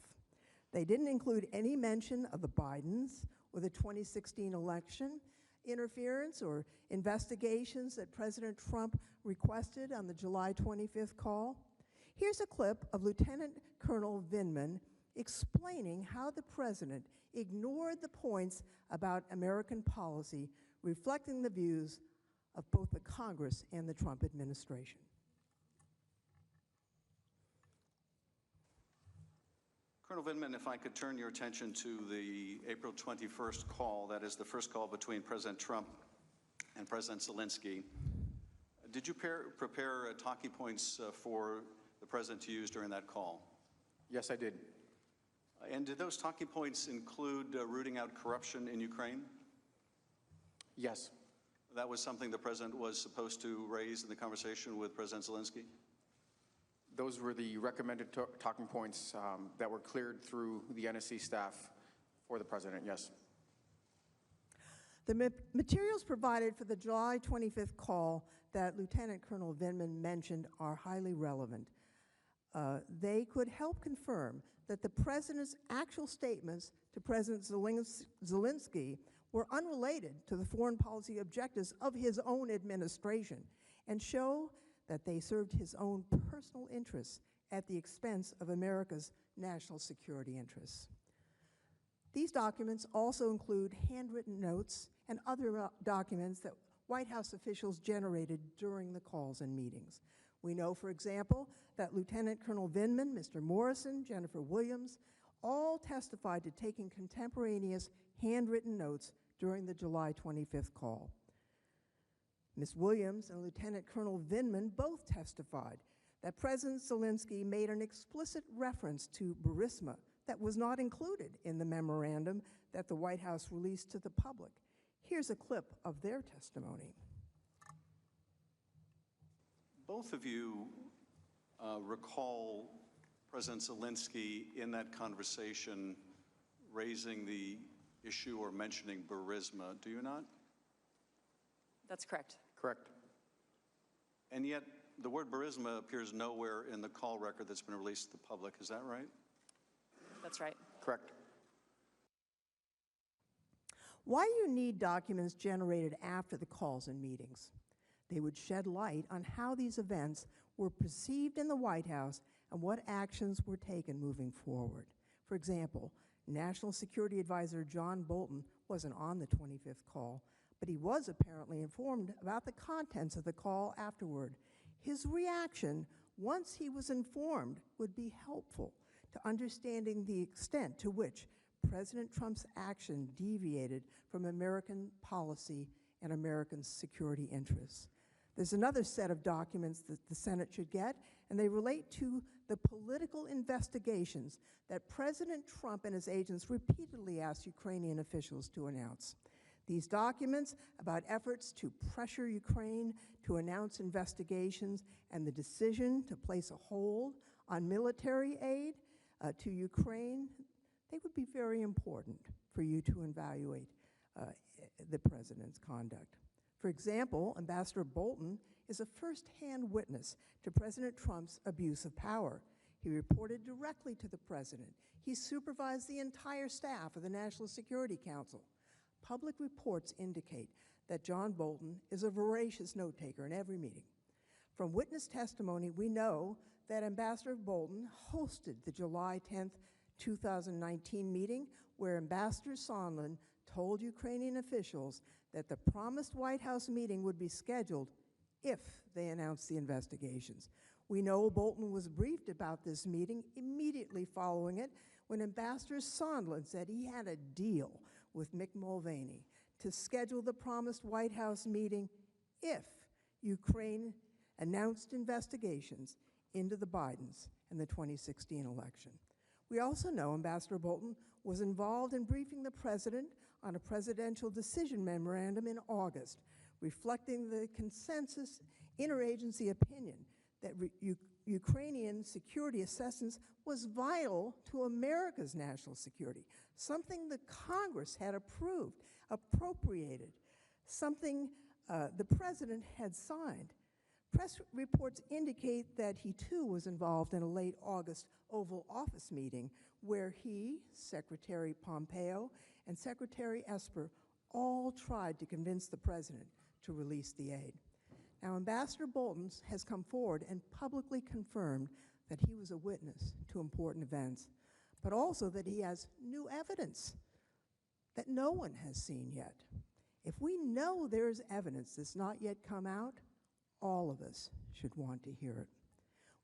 They didn't include any mention of the Bidens or the 2016 election, interference or investigations that President Trump requested on the July 25th call. Here's a clip of Lieutenant Colonel Vindman explaining how the President ignored the points about American policy, reflecting the views of both the Congress and the Trump administration. Colonel Vindman, if I could turn your attention to the April 21st call, that is the first call between President Trump and President Zelensky. Did you prepare talking points for the President to use during that call? Yes, I did. And did those talking points include rooting out corruption in Ukraine? Yes. That was something the President was supposed to raise in the conversation with President Zelensky? Those were the recommended talking points that were cleared through the NSC staff for the President, yes. The materials provided for the July 25th call that Lieutenant Colonel Vindman mentioned are highly relevant. They could help confirm that the President's actual statements to President Zelensky were unrelated to the foreign policy objectives of his own administration and show that they served his own personal interests at the expense of America's national security interests. These documents also include handwritten notes and other documents that White House officials generated during the calls and meetings. We know, for example, that Lieutenant Colonel Vindman, Mr. Morrison, Jennifer Williams, all testified to taking contemporaneous handwritten notes during the July 25th call. Ms. Williams and Lieutenant Colonel Vindman both testified that President Zelensky made an explicit reference to Burisma that was not included in the memorandum that the White House released to the public. Here's a clip of their testimony. Both of you recall President Zelensky in that conversation raising the issue or mentioning Burisma, do you not? That's correct. Correct. And yet, the word Burisma appears nowhere in the call record that's been released to the public. Is that right? That's right. Correct. Why do you need documents generated after the calls and meetings? They would shed light on how these events were perceived in the White House and what actions were taken moving forward. For example, National Security Advisor John Bolton wasn't on the 25th call, but he was apparently informed about the contents of the call afterward. His reaction, once he was informed, would be helpful to understanding the extent to which President Trump's action deviated from American policy and American security interests. There's another set of documents that the Senate should get, and they relate to the political investigations that President Trump and his agents repeatedly asked Ukrainian officials to announce. These documents about efforts to pressure Ukraine to announce investigations and the decision to place a hold on military aid to Ukraine, they would be very important for you to evaluate the President's conduct. For example, Ambassador Bolton is a first-hand witness to President Trump's abuse of power. He reported directly to the President. He supervised the entire staff of the National Security Council. Public reports indicate that John Bolton is a voracious note-taker in every meeting. From witness testimony, we know that Ambassador Bolton hosted the July 10th, 2019 meeting where Ambassador Sondland told Ukrainian officials that the promised White House meeting would be scheduled if they announced the investigations. We know Bolton was briefed about this meeting immediately following it when Ambassador Sondland said he had a deal with Mick Mulvaney to schedule the promised White House meeting if Ukraine announced investigations into the Bidens and the 2016 election. We also know Ambassador Bolton was involved in briefing the president on a presidential decision memorandum in August, reflecting the consensus interagency opinion that Ukrainian security assistance was vital to America's national security, something the Congress had approved, appropriated, something the president had signed. Press reports indicate that he too was involved in a late August Oval Office meeting where he, Secretary Pompeo, and Secretary Esper all tried to convince the president to release the aid. Now, Ambassador Bolton has come forward and publicly confirmed that he was a witness to important events, but also that he has new evidence that no one has seen yet. If we know there is evidence that's not yet come out, all of us should want to hear it.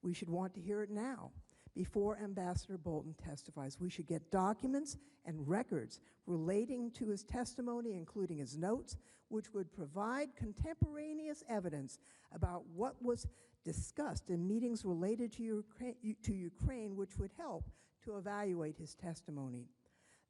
We should want to hear it now. Before Ambassador Bolton testifies, we should get documents and records relating to his testimony, including his notes, which would provide contemporaneous evidence about what was discussed in meetings related to Ukraine, which would help to evaluate his testimony.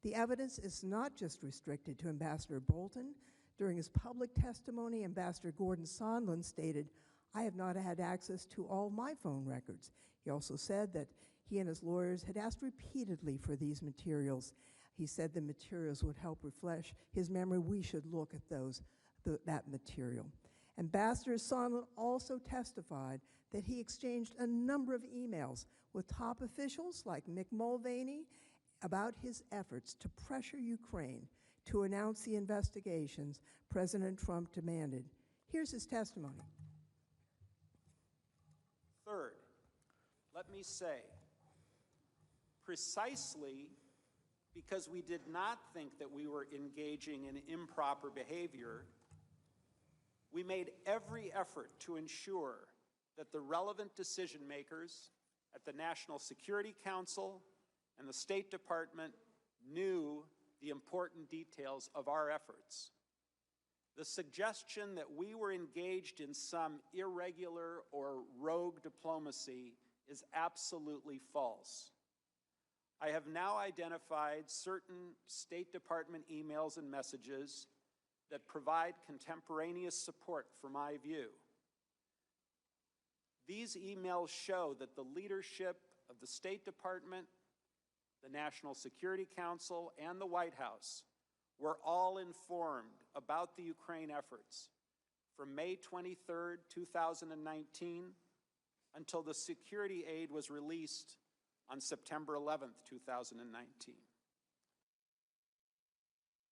The evidence is not just restricted to Ambassador Bolton. During his public testimony, Ambassador Gordon Sondland stated, "I have not had access to all my phone records." He also said that he and his lawyers had asked repeatedly for these materials. He said the materials would help refresh his memory. We should look at that material. Ambassador Sondland also testified that he exchanged a number of emails with top officials like Mick Mulvaney about his efforts to pressure Ukraine to announce the investigations President Trump demanded. Here's his testimony. Third, let me say, precisely because we did not think that we were engaging in improper behavior, we made every effort to ensure that the relevant decision makers at the National Security Council and the State Department knew the important details of our efforts. The suggestion that we were engaged in some irregular or rogue diplomacy is absolutely false. I have now identified certain State Department emails and messages that provide contemporaneous support for my view. These emails show that the leadership of the State Department, the National Security Council, and the White House were all informed about the Ukraine efforts from May 23rd, 2019 until the security aid was released on September 11th, 2019.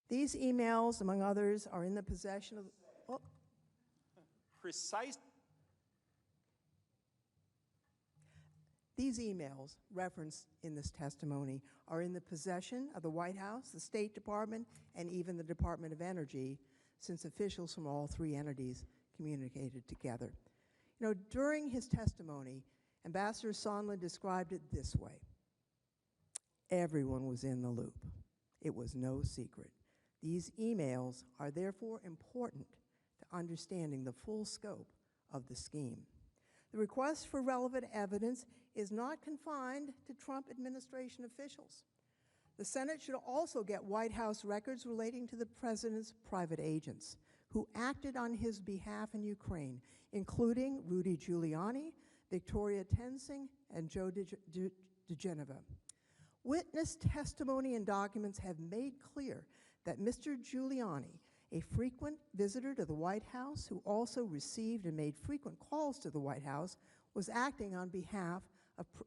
These emails, among others, are in the possession of... Oh. These emails referenced in this testimony are in the possession of the White House, the State Department, and even the Department of Energy, since officials from all three entities communicated together. You know, during his testimony, Ambassador Sondland described it this way: everyone was in the loop. It was no secret. These emails are therefore important to understanding the full scope of the scheme. The request for relevant evidence is not confined to Trump administration officials. The Senate should also get White House records relating to the president's private agents who acted on his behalf in Ukraine, including Rudy Giuliani, Victoria Tenzing, and Joe DeGeneva. Witness testimony and documents have made clear that Mr. Giuliani, a frequent visitor to the White House who also received and made frequent calls to the White House, was acting on behalf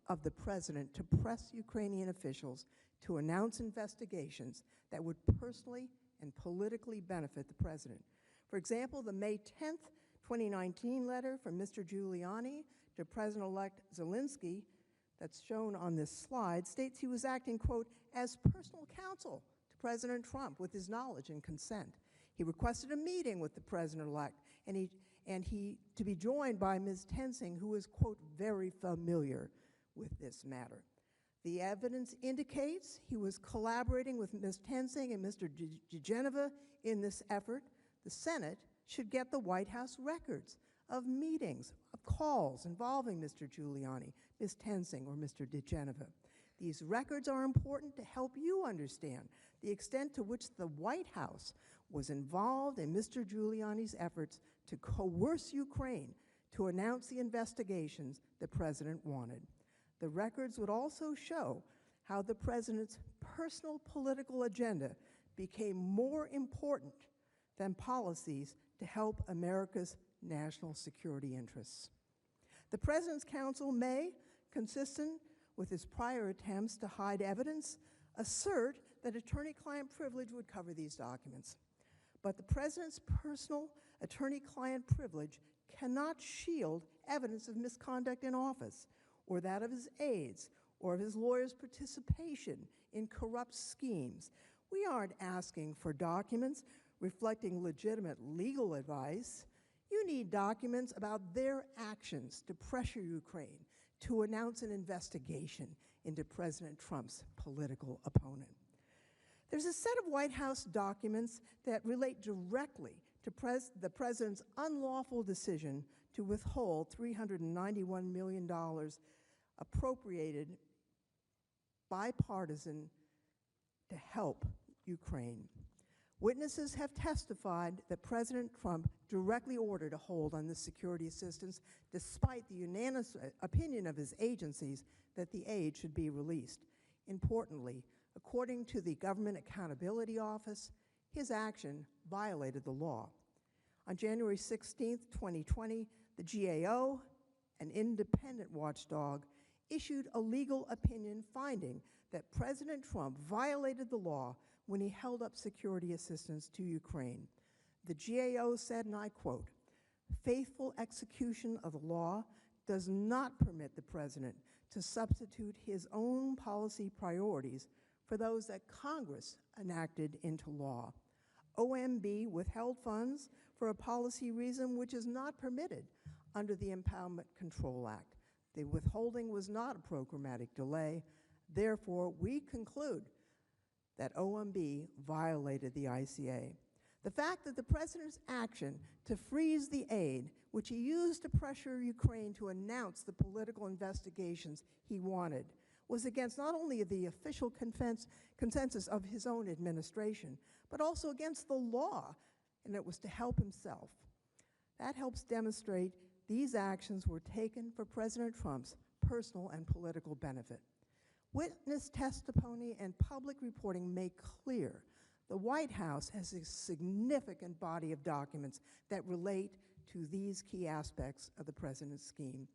of the president to press Ukrainian officials to announce investigations that would personally and politically benefit the president. For example, the May 10th, 2019 letter from Mr. Giuliani to President-elect Zelensky that's shown on this slide states he was acting, quote, as personal counsel to President Trump with his knowledge and consent. He requested a meeting with the president-elect and he to be joined by Ms. Tensing, who is, quote, very familiar with this matter. The evidence indicates he was collaborating with Ms. Tensing and Mr. DeGeneva in this effort. The Senate should get the White House records of meetings, of calls involving Mr. Giuliani, Ms. Tensing, or Mr. DeGeneva. These records are important to help you understand the extent to which the White House was involved in Mr. Giuliani's efforts to coerce Ukraine to announce the investigations the president wanted. The records would also show how the president's personal political agenda became more important than policies to help America's national security interests. The President's Counsel may, consistent with his prior attempts to hide evidence, assert that attorney-client privilege would cover these documents. But the President's personal attorney-client privilege cannot shield evidence of misconduct in office, or that of his aides, or of his lawyers' participation in corrupt schemes. We aren't asking for documents reflecting legitimate legal advice. You need documents about their actions to pressure Ukraine to announce an investigation into President Trump's political opponent. There's a set of White House documents that relate directly to the president's unlawful decision to withhold $391 million appropriated bipartisan to help Ukraine. Witnesses have testified that President Trump directly ordered a hold on this security assistance, despite the unanimous opinion of his agencies that the aid should be released. Importantly, according to the Government Accountability Office, his action violated the law. On January 16, 2020, the GAO, an independent watchdog, issued a legal opinion finding that President Trump violated the law when he held up security assistance to Ukraine. The GAO said, and I quote, "Faithful execution of the law does not permit the president to substitute his own policy priorities for those that Congress enacted into law. OMB withheld funds for a policy reason which is not permitted under the Impoundment Control Act. The withholding was not a programmatic delay. Therefore, we conclude that OMB violated the ICA. The fact that the president's action to freeze the aid, which he used to pressure Ukraine to announce the political investigations he wanted, was against not only the official consensus of his own administration, but also against the law, and it was to help himself. That helps demonstrate these actions were taken for President Trump's personal and political benefit. Witness testimony and public reporting make clear the White House has a significant body of documents that relate to these key aspects of the president's scheme.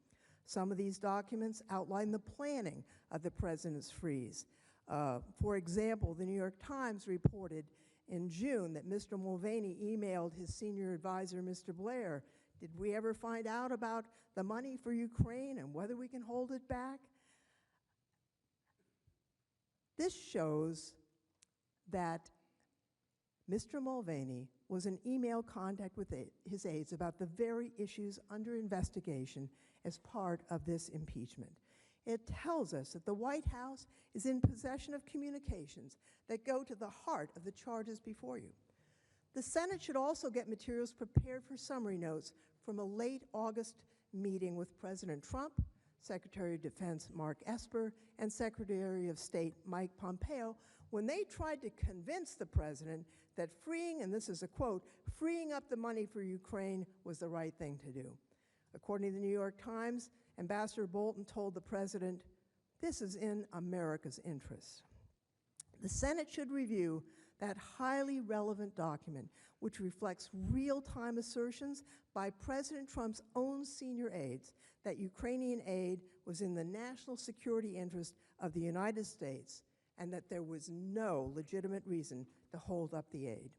Some of these documents outline the planning of the president's freeze. For example, the New York Times reported in June that Mr. Mulvaney emailed his senior advisor, Mr. Blair, "Did we ever find out about the money for Ukraine and whether we can hold it back?" This shows that Mr. Mulvaney was in email contact with his aides about the very issues under investigation as part of this impeachment. It tells us that the White House is in possession of communications that go to the heart of the charges before you. The Senate should also get materials prepared for summary notes from a late August meeting with President Trump, Secretary of Defense Mark Esper, and Secretary of State Mike Pompeo when they tried to convince the president that freeing, and this is a quote, "freeing up the money for Ukraine was the right thing to do." According to the New York Times, Ambassador Bolton told the president, "This is in America's interest." The Senate should review that highly relevant document, which reflects real-time assertions by President Trump's own senior aides that Ukrainian aid was in the national security interest of the United States and that there was no legitimate reason to hold up the aid.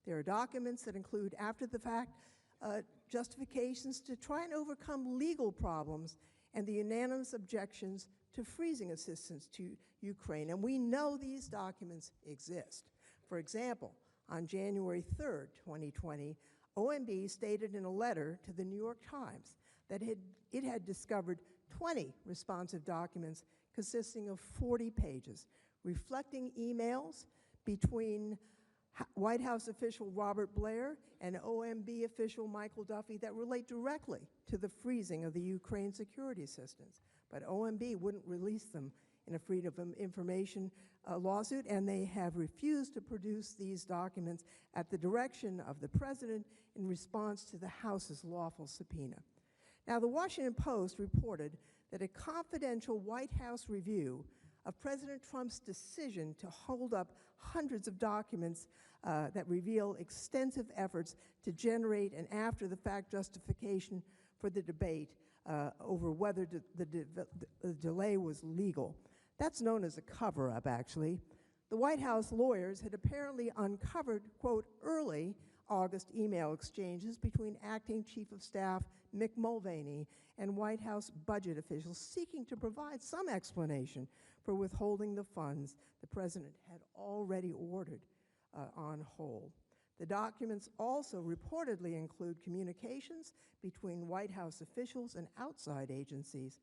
There are documents that include after-the-fact justifications to try and overcome legal problems and the unanimous objections to freezing assistance to Ukraine. And we know these documents exist. For example, on January 3rd, 2020, OMB stated in a letter to the New York Times that it had discovered 20 responsive documents consisting of 40 pages, reflecting emails between White House official Robert Blair and OMB official Michael Duffy that relate directly to the freezing of the Ukraine security assistance. But OMB wouldn't release them in a Freedom of Information lawsuit, and they have refused to produce these documents at the direction of the President in response to the House's lawful subpoena. Now, the Washington Post reported that a confidential White House review of President Trump's decision to hold up hundreds of documents that reveal extensive efforts to generate an after-the-fact justification for the debate over whether the delay was legal. That's known as a cover-up, actually. The White House lawyers had apparently uncovered, quote, early August email exchanges between Acting Chief of Staff Mick Mulvaney and White House budget officials seeking to provide some explanation for withholding the funds the President had already ordered on hold. The documents also reportedly include communications between White House officials and outside agencies.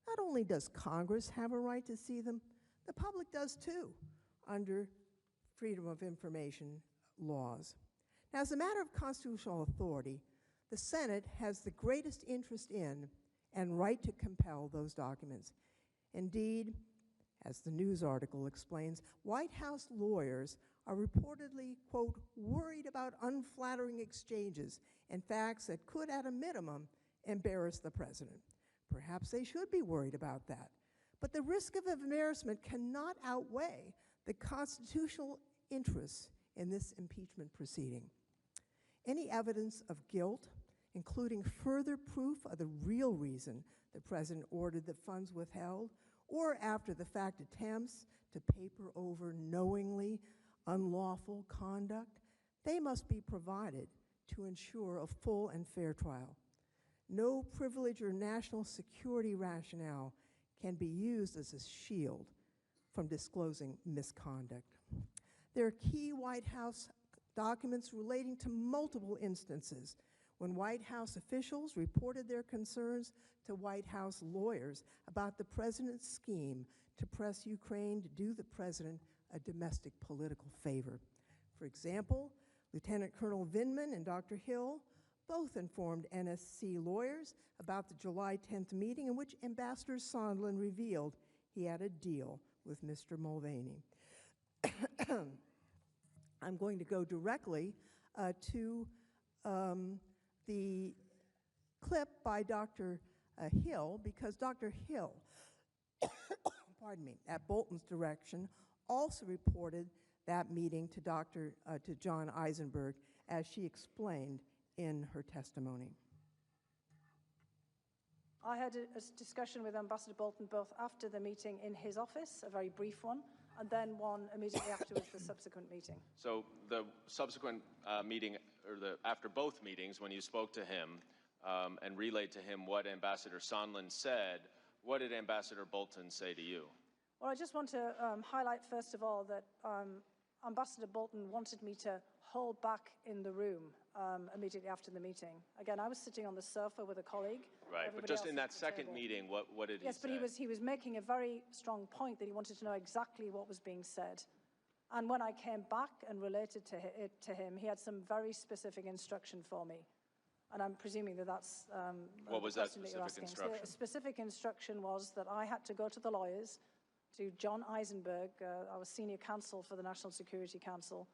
Not only does Congress have a right to see them, the public does too, under Freedom of Information laws. Now, as a matter of constitutional authority, the Senate has the greatest interest in and right to compel those documents. Indeed, as the news article explains, White House lawyers are reportedly, quote, worried about unflattering exchanges and facts that could, at a minimum, embarrass the President. Perhaps they should be worried about that. But the risk of embarrassment cannot outweigh the constitutional interests in this impeachment proceeding. Any evidence of guilt, including further proof of the real reason the President ordered the funds withheld, or after-the-fact attempts to paper over knowingly unlawful conduct, they must be provided to ensure a full and fair trial. No privilege or national security rationale can be used as a shield from disclosing misconduct. There are key White House documents relating to multiple instances when White House officials reported their concerns to White House lawyers about the President's scheme to press Ukraine to do the President a domestic political favor. For example, Lieutenant Colonel Vindman and Dr. Hill both informed NSC lawyers about the July 10th meeting in which Ambassador Sondland revealed he had a deal with Mr. Mulvaney. I'm going to go directly to the clip by Dr. Hill, because Dr. Hill, pardon me, at Bolton's direction, also reported that meeting to John Eisenberg, as she explained in her testimony. I had a discussion with Ambassador Bolton both after the meeting in his office, a very brief one, and then one immediately afterwards, the subsequent meeting. So the subsequent meeting, or after both meetings, when you spoke to him and relayed to him what Ambassador Sondland said, what did Ambassador Bolton say to you? Well, I just want to highlight, first of all, that Ambassador Bolton wanted me to hold back in the room immediately after the meeting. Again, I was sitting on the sofa with a colleague. Right, but just in that second meeting, what did he say? Yes, but he was making a very strong point that he wanted to know exactly what was being said. And when I came back and related it to him, he had some very specific instruction for me. And I'm presuming that that's what was that specific instruction? The specific instruction was that I had to go to the lawyers, to John Eisenberg, our senior counsel for the National Security Council,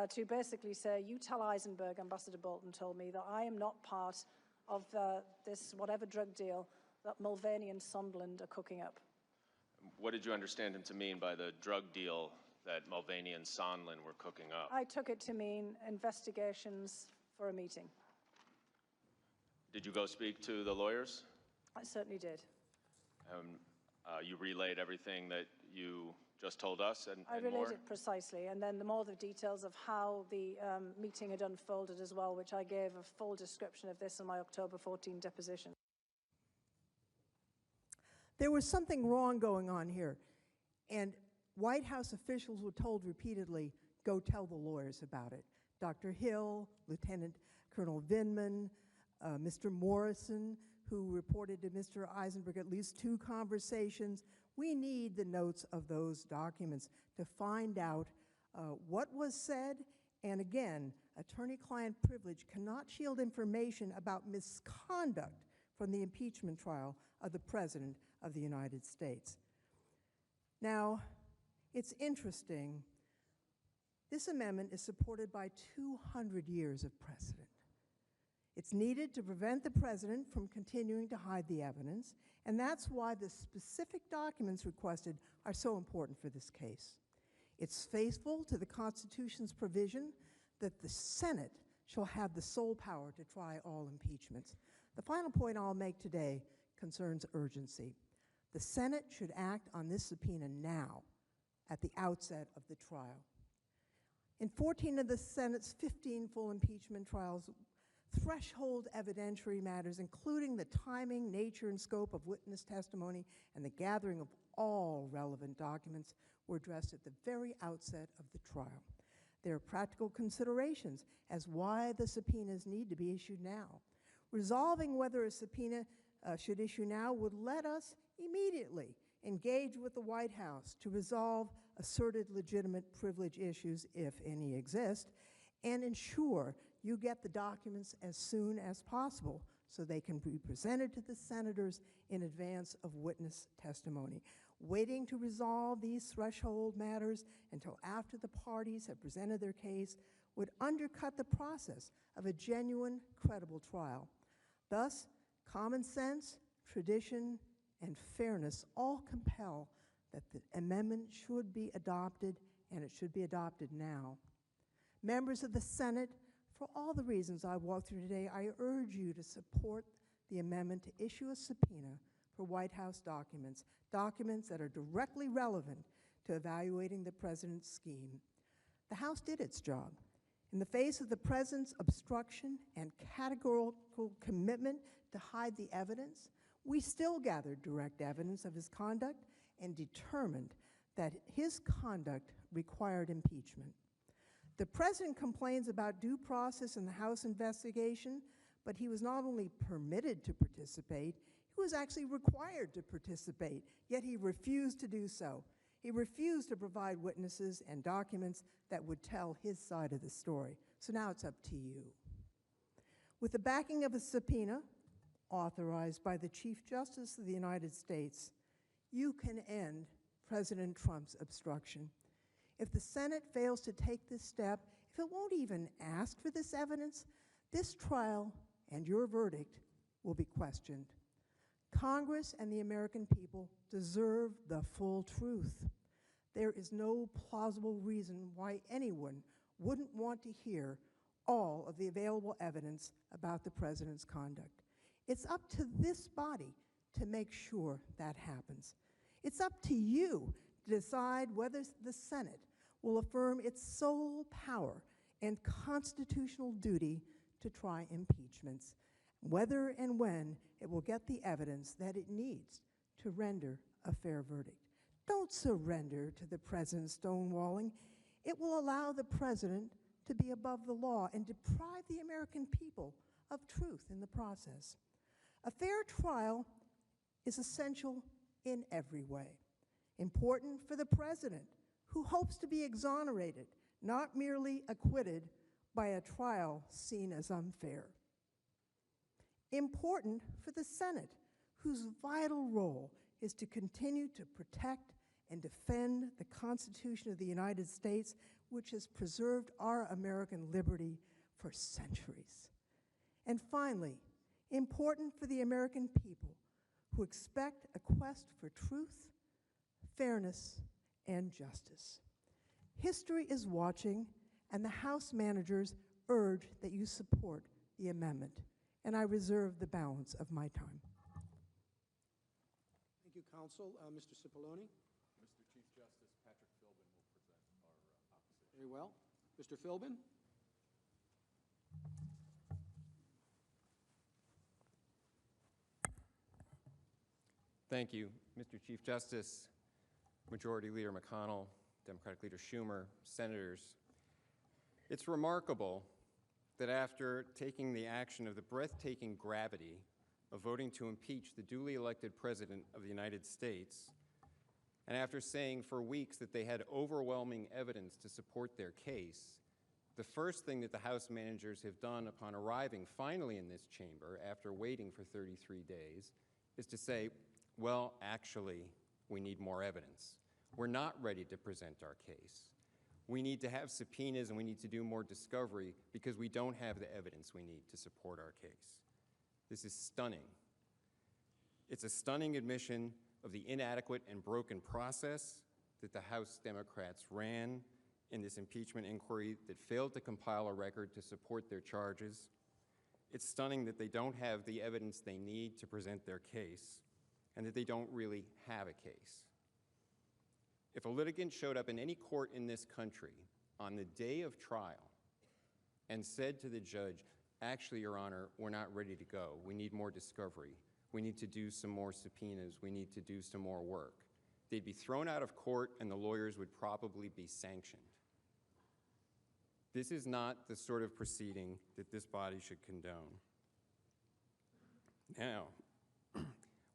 to basically say, you tell Eisenberg, Ambassador Bolton told me, that I am not part of this whatever drug deal that Mulvaney and Sondland are cooking up. What did you understand him to mean by the drug deal that Mulvaney and Sondland were cooking up? I took it to mean investigations for a meeting. Did you go speak to the lawyers? I certainly did. You relayed everything that you just told us and I more? related precisely, and then the details of how the meeting had unfolded as well, which I gave a full description of this in my October 14 deposition. There was something wrong going on here, and White House officials were told repeatedly, go tell the lawyers about it. Dr. Hill, Lieutenant Colonel Vindman, Mr. Morrison, who reported to Mr. Eisenberg at least 2 conversations. We need the notes of those documents to find out what was said. And again, attorney-client privilege cannot shield information about misconduct from the impeachment trial of the President of the United States. Now, it's interesting. This amendment is supported by 200 years of precedent. It's needed to prevent the President from continuing to hide the evidence, and that's why the specific documents requested are so important for this case. It's faithful to the Constitution's provision that the Senate shall have the sole power to try all impeachments. The final point I'll make today concerns urgency. The Senate should act on this subpoena now, at the outset of the trial. In 14 of the Senate's 15 full impeachment trials, threshold evidentiary matters, including the timing, nature, and scope of witness testimony and the gathering of all relevant documents, were addressed at the very outset of the trial. There are practical considerations as why the subpoenas need to be issued now. Resolving whether a subpoena should issue now would let us immediately engage with the White House to resolve asserted legitimate privilege issues, if any exist, and ensure you get the documents as soon as possible so they can be presented to the senators in advance of witness testimony. Waiting to resolve these threshold matters until after the parties have presented their case would undercut the process of a genuine, credible trial. Thus, common sense, tradition, and fairness all compel that the amendment should be adopted, and it should be adopted now. Members of the Senate, for all the reasons I walked through today, I urge you to support the amendment to issue a subpoena for White House documents, documents that are directly relevant to evaluating the President's scheme. The House did its job. In the face of the President's obstruction and categorical commitment to hide the evidence, we still gathered direct evidence of his conduct and determined that his conduct required impeachment. The President complains about due process in the House investigation, but he was not only permitted to participate, he was actually required to participate, yet he refused to do so. He refused to provide witnesses and documents that would tell his side of the story. So now it's up to you. With the backing of a subpoena authorized by the Chief Justice of the United States, you can end President Trump's obstruction. If the Senate fails to take this step, if it won't even ask for this evidence, this trial and your verdict will be questioned. Congress and the American people deserve the full truth. There is no plausible reason why anyone wouldn't want to hear all of the available evidence about the President's conduct. It's up to this body to make sure that happens. It's up to you to decide whether the Senate will affirm its sole power and constitutional duty to try impeachments, whether and when it will get the evidence that it needs to render a fair verdict. Don't surrender to the President's stonewalling. It will allow the President to be above the law and deprive the American people of truth in the process. A fair trial is essential in every way. Important for the President, who hopes to be exonerated, not merely acquitted by a trial seen as unfair. Important for the Senate, whose vital role is to continue to protect and defend the Constitution of the United States, which has preserved our American liberty for centuries. And finally, important for the American people who expect a quest for truth, fairness, and justice. History is watching, and the House managers urge that you support the amendment, and I reserve the balance of my time. Thank you, Counsel. Mr. Cipollone. Mr. Chief Justice Patrick Very well. Mr. Philbin? Thank you, Mr. Chief Justice, Majority Leader McConnell, Democratic Leader Schumer, Senators. It's remarkable that after taking the action of the breathtaking gravity of voting to impeach the duly elected President of the United States, and after saying for weeks that they had overwhelming evidence to support their case, the first thing that the House managers have done upon arriving finally in this chamber after waiting for 33 days is to say, well, actually, we need more evidence. We're not ready to present our case. We need to have subpoenas and we need to do more discovery because we don't have the evidence we need to support our case. This is stunning. It's a stunning admission of the inadequate and broken process that the House Democrats ran in this impeachment inquiry that failed to compile a record to support their charges. It's stunning that they don't have the evidence they need to present their case and that they don't really have a case. If a litigant showed up in any court in this country on the day of trial and said to the judge, actually, Your Honor, we're not ready to go. We need more discovery. We need to do some more subpoenas. We need to do some more work. They'd be thrown out of court and the lawyers would probably be sanctioned. This is not the sort of proceeding that this body should condone. Now,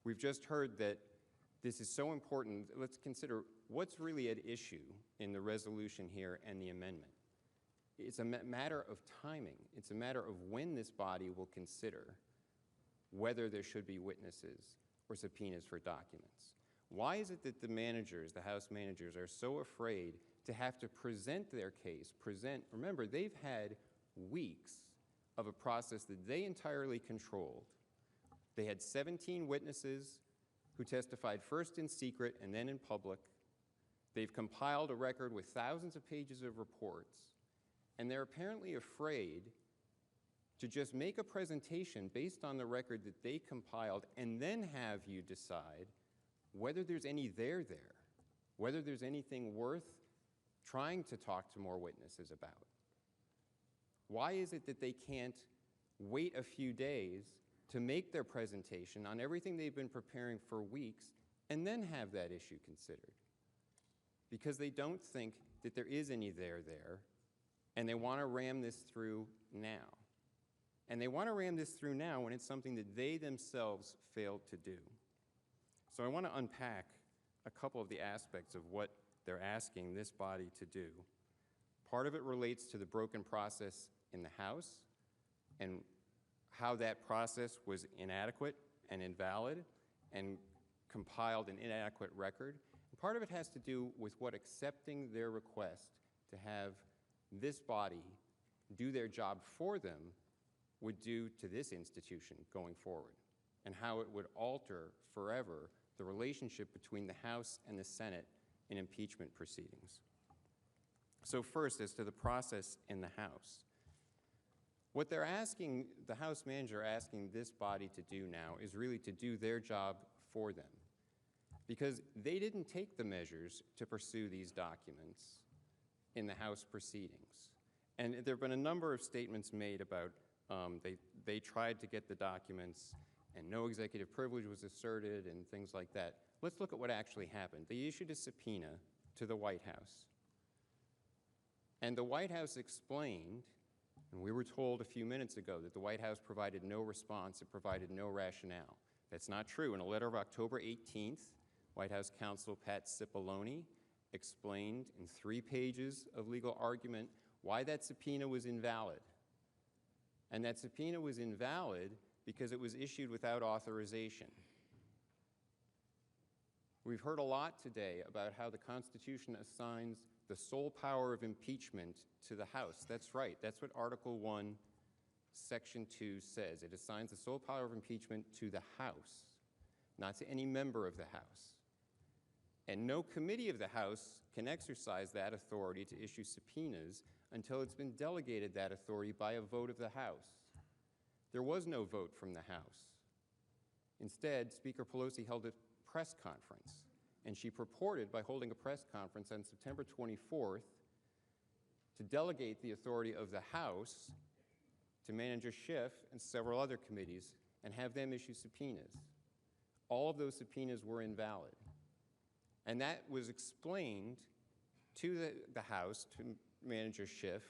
we've just heard that this is so important. Let's consider what's really at issue in the resolution here and the amendment. It's a matter of timing. It's a matter of when this body will consider whether there should be witnesses or subpoenas for documents. Why is it that the managers, the House managers, are so afraid to have to present their case, remember, they've had weeks of a process that they entirely controlled. They had 17 witnesses who testified first in secret and then in public. They've compiled a record with thousands of pages of reports, and they're apparently afraid to just make a presentation based on the record that they compiled and then have you decide whether there's any there, whether there's anything worth trying to talk to more witnesses about. Why is it that they can't wait a few days to make their presentation on everything they've been preparing for weeks and then have that issue considered? Because they don't think that there is any there, and they want to ram this through now. And they want to ram this through now when it's something that they themselves failed to do. So I want to unpack a couple of the aspects of what they're asking this body to do. Part of it relates to the broken process in the House and how that process was inadequate and invalid and compiled an inadequate record. And part of it has to do with what accepting their request to have this body do their job for them would do to this institution going forward, and how it would alter forever the relationship between the House and the Senate in impeachment proceedings. So first, as to the process in the House. What they're asking, the House manager asking this body to do now is really to do their job for them, because they didn't take the measures to pursue these documents in the House proceedings. And there have been a number of statements made about they tried to get the documents and no executive privilege was asserted and things like that. Let's look at what actually happened. They issued a subpoena to the White House. And the White House explained, and we were told a few minutes ago that the White House provided no response, it provided no rationale. That's not true. In a letter of October 18th, White House counsel Pat Cipollone explained in 3 pages of legal argument why that subpoena was invalid. And that subpoena was invalid because it was issued without authorization. We've heard a lot today about how the Constitution assigns the sole power of impeachment to the House. That's right. That's what Article 1, Section 2 says. It assigns the sole power of impeachment to the House, not to any member of the House. And no committee of the House can exercise that authority to issue subpoenas until it's been delegated that authority by a vote of the House. There was no vote from the House. Instead, Speaker Pelosi held a press conference, and she purported by holding a press conference on September 24th to delegate the authority of the House to Manager Schiff and several other committees and have them issue subpoenas. All of those subpoenas were invalid. And that was explained to the House, to Manager Schiff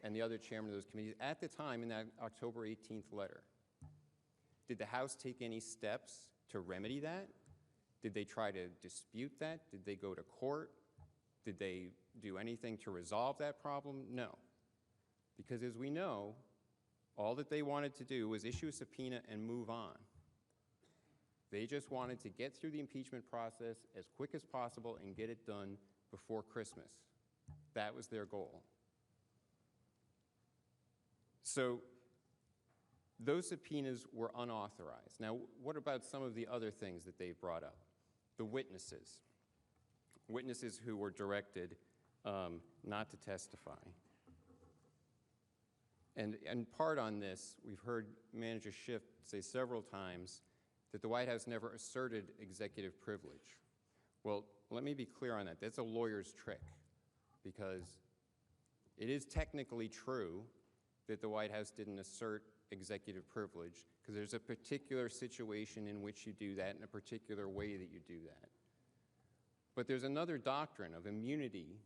and the other chairman of those committees at the time in that October 18th letter. Did the House take any steps to remedy that? Did they try to dispute that? Did they go to court? Did they do anything to resolve that problem? No. Because as we know, all that they wanted to do was issue a subpoena and move on. They just wanted to get through the impeachment process as quick as possible and get it done before Christmas. That was their goal. So those subpoenas were unauthorized. Now, what about some of the other things that they've brought up? The witnesses. Witnesses who were directed not to testify. And part on this, we've heard Manager Schiff say several times that the White House never asserted executive privilege. Well, let me be clear on that. That's a lawyer's trick, because it is technically true that the White House didn't assert executive privilege, because there's a particular situation in which you do that and a particular way that you do that. But there's another doctrine of immunity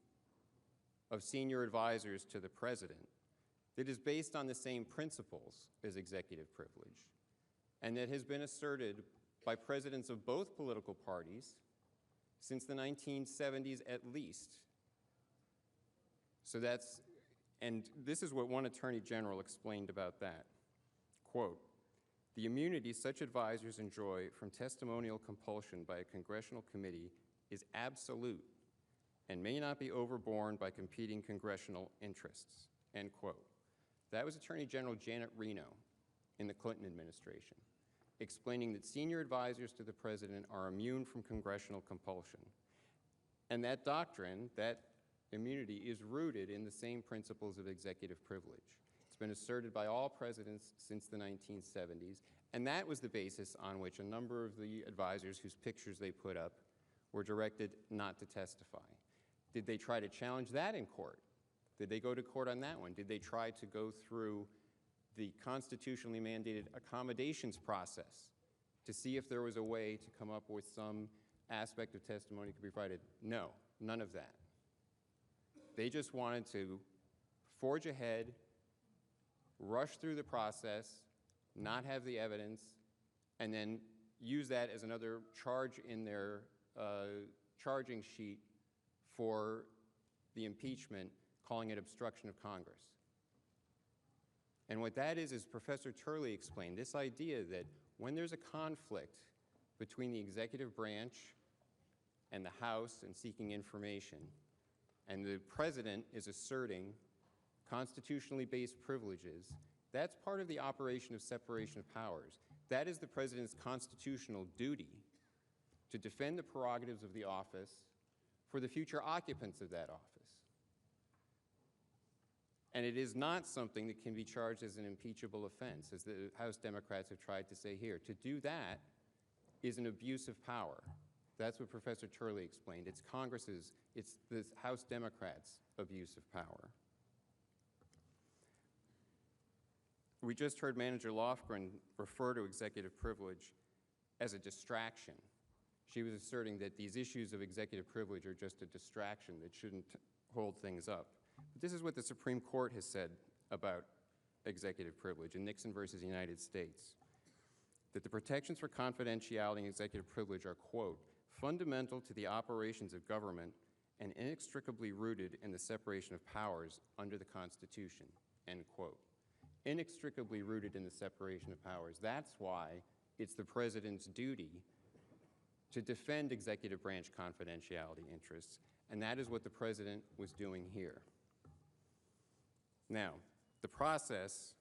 of senior advisors to the president that is based on the same principles as executive privilege, and that has been asserted by presidents of both political parties since the 1970s at least. So that's, and this is what one attorney general explained about that. Quote, "The immunity such advisors enjoy from testimonial compulsion by a congressional committee is absolute and may not be overborne by competing congressional interests," end quote. That was Attorney General Janet Reno in the Clinton administration, explaining that senior advisors to the president are immune from congressional compulsion. And that doctrine, that immunity, is rooted in the same principles of executive privilege. It's been asserted by all presidents since the 1970s, and that was the basis on which a number of the advisors whose pictures they put up were directed not to testify. Did they try to challenge that in court? Did they go to court on that one? Did they try to go through the constitutionally mandated accommodations process to see if there was a way to come up with some aspect of testimony that could be provided? No, none of that. They just wanted to forge ahead, rush through the process, not have the evidence, and then use that as another charge in their charging sheet for the impeachment, calling it obstruction of Congress. And what that is Professor Turley explained, this idea that when there's a conflict between the executive branch and the House and seeking information, and the president is asserting constitutionally based privileges, that's part of the operation of separation of powers. That is the president's constitutional duty to defend the prerogatives of the office for the future occupants of that office. And it is not something that can be charged as an impeachable offense, as the House Democrats have tried to say here. To do that is an abuse of power. That's what Professor Turley explained. It's Congress's, it's the House Democrats' abuse of power. We just heard Manager Lofgren refer to executive privilege as a distraction. She was asserting that these issues of executive privilege are just a distraction that shouldn't hold things up. But this is what the Supreme Court has said about executive privilege in Nixon versus United States, that the protections for confidentiality and executive privilege are, quote, fundamental to the operations of government and inextricably rooted in the separation of powers under the Constitution, end quote. Inextricably rooted in the separation of powers. That's why it's the president's duty to defend executive branch confidentiality interests, and that is what the president was doing here. Now, the process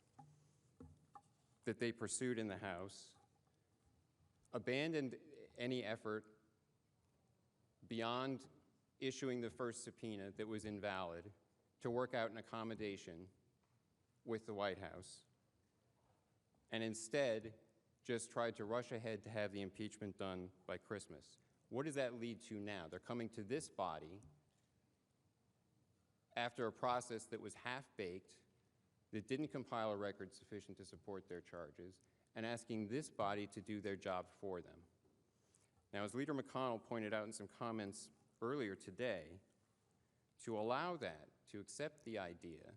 that they pursued in the House abandoned any effort beyond issuing the first subpoena that was invalid to work out an accommodation with the White House, and instead just tried to rush ahead to have the impeachment done by Christmas. What does that lead to now? They're coming to this body after a process that was half-baked, that didn't compile a record sufficient to support their charges, and asking this body to do their job for them. Now, as Leader McConnell pointed out in some comments earlier today, to allow that, to accept the idea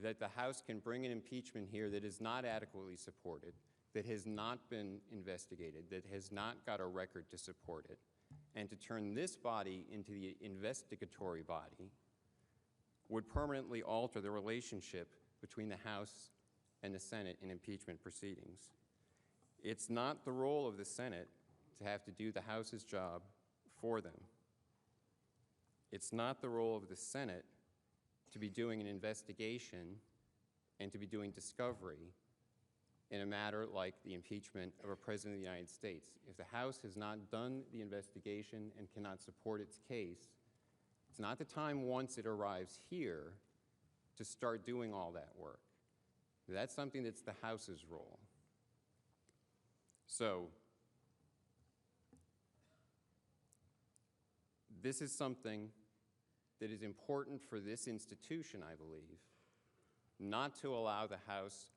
that the House can bring an impeachment here that is not adequately supported, that has not been investigated, that has not got a record to support it, and to turn this body into the investigatory body would permanently alter the relationship between the House and the Senate in impeachment proceedings. It's not the role of the Senate to have to do the House's job for them. It's not the role of the Senate to be doing an investigation and to be doing discovery in a matter like the impeachment of a president of the United States. If the House has not done the investigation and cannot support its case, it's not the time once it arrives here to start doing all that work. That's something that's the House's role. So, this is something that is important for this institution, I believe, not to allow the House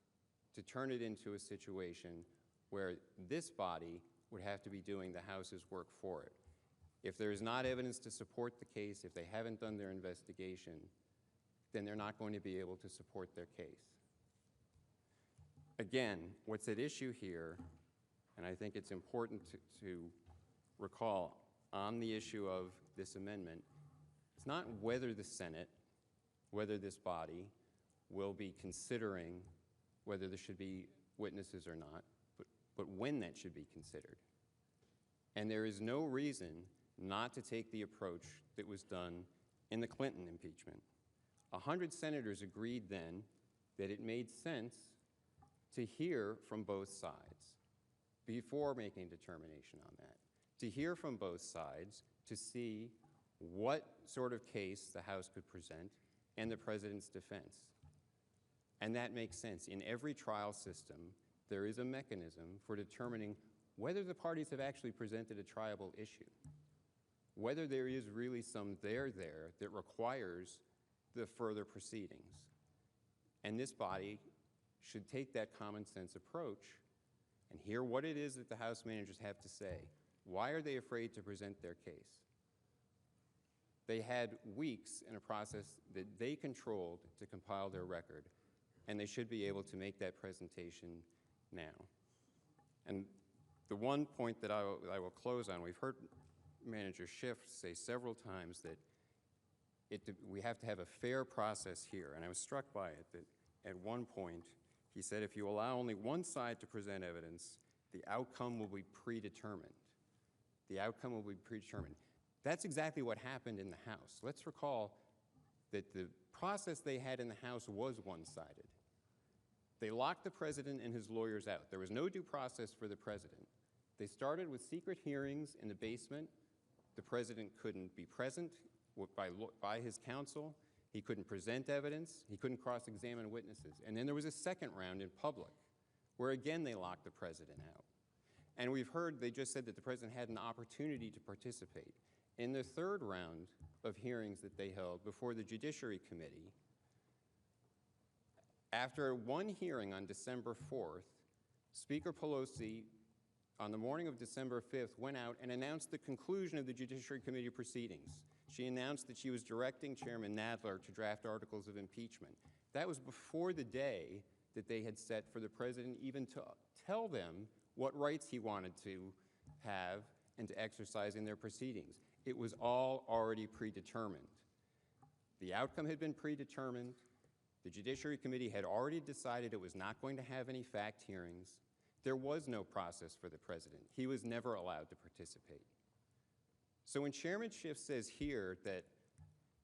to turn it into a situation where this body would have to be doing the House's work for it. If there is not evidence to support the case, if they haven't done their investigation, then they're not going to be able to support their case. Again, what's at issue here, and I think it's important to recall on the issue of this amendment, it's not whether the Senate, whether this body will be considering whether there should be witnesses or not, but when that should be considered. And there is no reason not to take the approach that was done in the Clinton impeachment. 100 senators agreed then that it made sense to hear from both sides before making a determination on that, to hear from both sides to see what sort of case the House could present and the president's defense. And that makes sense. In every trial system, there is a mechanism for determining whether the parties have actually presented a triable issue, whether there is really some there that requires the further proceedings. And this body should take that common sense approach and hear what it is that the House managers have to say. Why are they afraid to present their case? They had weeks in a process that they controlled to compile their record, and they should be able to make that presentation now. And the one point that I will close on, we've heard Manager Schiff say several times that we have to have a fair process here, and I was struck by it that at one point he said if you allow only one side to present evidence, the outcome will be predetermined. The outcome will be predetermined. That's exactly what happened in the House. Let's recall that the process they had in the House was one-sided. They locked the president and his lawyers out. There was no due process for the president. They started with secret hearings in the basement. The president couldn't be present by his counsel. He couldn't present evidence. He couldn't cross-examine witnesses. And then there was a second round in public, where again they locked the president out. And we've heard, they just said that the president had an opportunity to participate. In the third round of hearings that they held before the Judiciary Committee, after one hearing on December 4th, Speaker Pelosi, on the morning of December 5th, went out and announced the conclusion of the Judiciary Committee proceedings. She announced that she was directing Chairman Nadler to draft articles of impeachment. That was before the day that they had set for the president even to tell them what rights he wanted to have and to exercise in their proceedings. It was all already predetermined. The outcome had been predetermined. The Judiciary Committee had already decided it was not going to have any fact hearings. There was no process for the president. He was never allowed to participate. So when Chairman Schiff says here that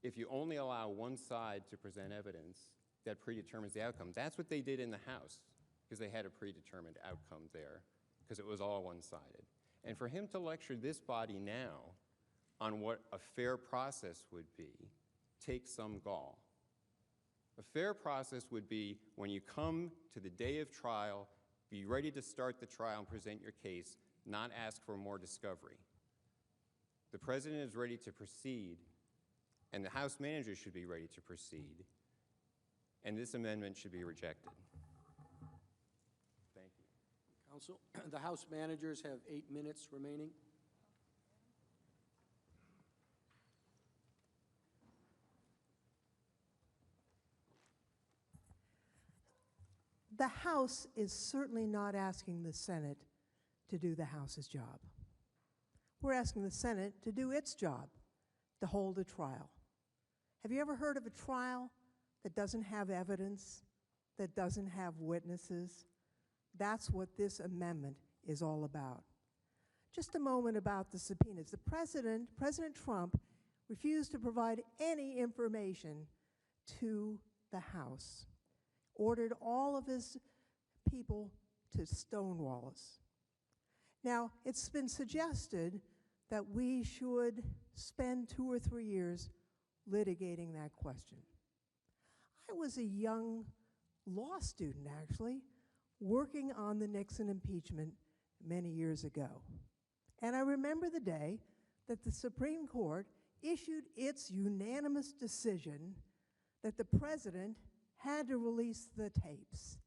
if you only allow one side to present evidence, that predetermines the outcome, that's what they did in the House, because they had a predetermined outcome there, because it was all one-sided. And for him to lecture this body now on what a fair process would be takes some gall. A fair process would be when you come to the day of trial, be ready to start the trial and present your case, not ask for more discovery. The president is ready to proceed and the House manager should be ready to proceed, and this amendment should be rejected. Thank you. Council, the House managers have 8 minutes remaining. The House is certainly not asking the Senate to do the House's job. We're asking the Senate to do its job, to hold a trial. Have you ever heard of a trial that doesn't have evidence, that doesn't have witnesses? That's what this amendment is all about. Just a moment about the subpoenas. President Trump, refused to provide any information to the House, ordered all of his people to stonewall us. Now, it's been suggested that we should spend 2 or 3 years litigating that question. I was a young law student, actually, working on the Nixon impeachment many years ago. And I remember the day that the Supreme Court issued its unanimous decision that the president had to release the tapes.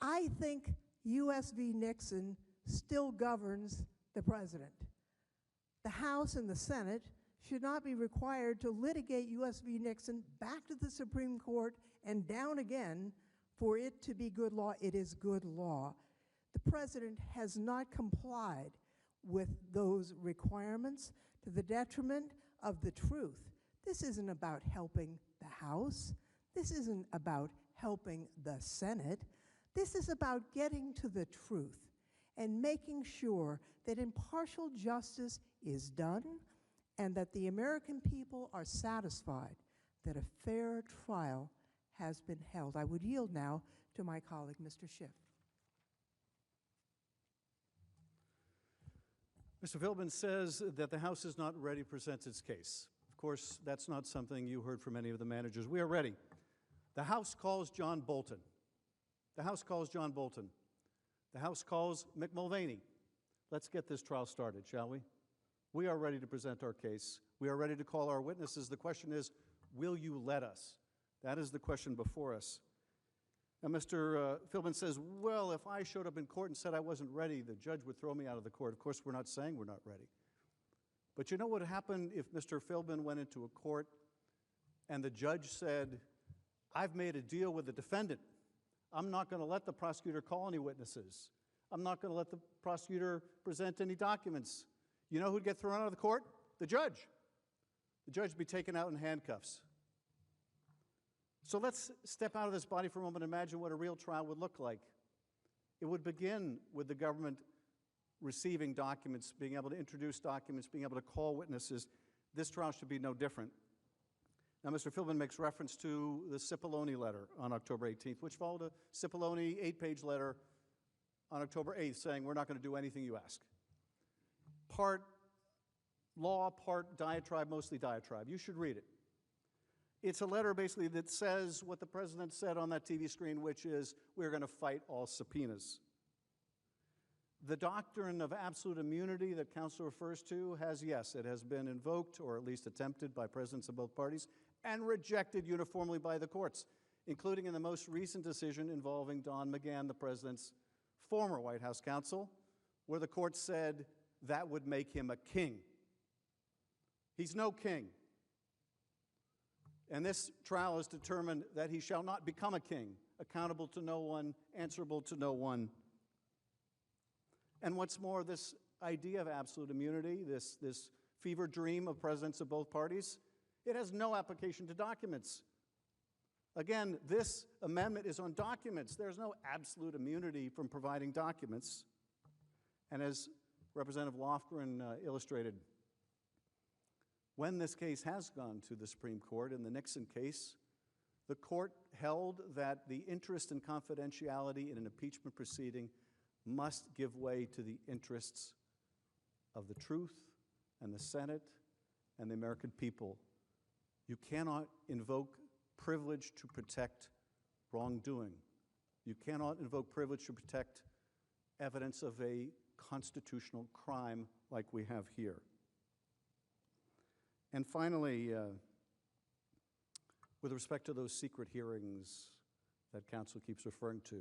I think U.S. v. Nixon still governs the president. The House and the Senate should not be required to litigate U.S. v. Nixon back to the Supreme Court and down again for it to be good law. It is good law. The president has not complied with those requirements to the detriment of the truth. This isn't about helping the House. This isn't about helping the Senate. This is about getting to the truth and making sure that impartial justice is done and that the American people are satisfied that a fair trial has been held. I would yield now to my colleague, Mr. Schiff. Mr. Philbin says that the House is not ready to present its case. Of course, that's not something you heard from any of the managers. We are ready. The House calls John Bolton. The House calls John Bolton. The House calls Mick Mulvaney. Let's get this trial started, shall we? We are ready to present our case. We are ready to call our witnesses. The question is, will you let us? That is the question before us. Now, Mr. Philbin says, well, if I showed up in court and said I wasn't ready, the judge would throw me out of the court. Of course, we're not saying we're not ready. But you know what would happen if Mr. Philbin went into a court and the judge said, I've made a deal with the defendant. I'm not going to let the prosecutor call any witnesses. I'm not going to let the prosecutor present any documents. You know who'd get thrown out of the court? The judge. The judge would be taken out in handcuffs. So let's step out of this body for a moment and imagine what a real trial would look like. It would begin with the government receiving documents, being able to introduce documents, being able to call witnesses. This trial should be no different. Now, Mr. Philbin makes reference to the Cipollone letter on October 18th, which followed a Cipollone 8-page letter on October 8th saying, we're not going to do anything you ask. Part law, part diatribe, mostly diatribe. You should read it. It's a letter basically that says what the president said on that TV screen, which is, we're going to fight all subpoenas. The doctrine of absolute immunity that counsel refers to has, yes, it has been invoked or at least attempted by presidents of both parties and rejected uniformly by the courts, including in the most recent decision involving Don McGahn, the president's former White House counsel, where the court said that would make him a king. He's no king. And this trial has determined that he shall not become a king, accountable to no one, answerable to no one. And what's more, this idea of absolute immunity, this fever dream of presidents of both parties, it has no application to documents. Again, this amendment is on documents. There's no absolute immunity from providing documents. And as Representative Lofgren illustrated, when this case has gone to the Supreme Court, in the Nixon case, the court held that the interest in confidentiality in an impeachment proceeding must give way to the interests of the truth and the Senate and the American people. You cannot invoke privilege to protect wrongdoing. You cannot invoke privilege to protect evidence of a constitutional crime like we have here. And finally, with respect to those secret hearings that counsel keeps referring to,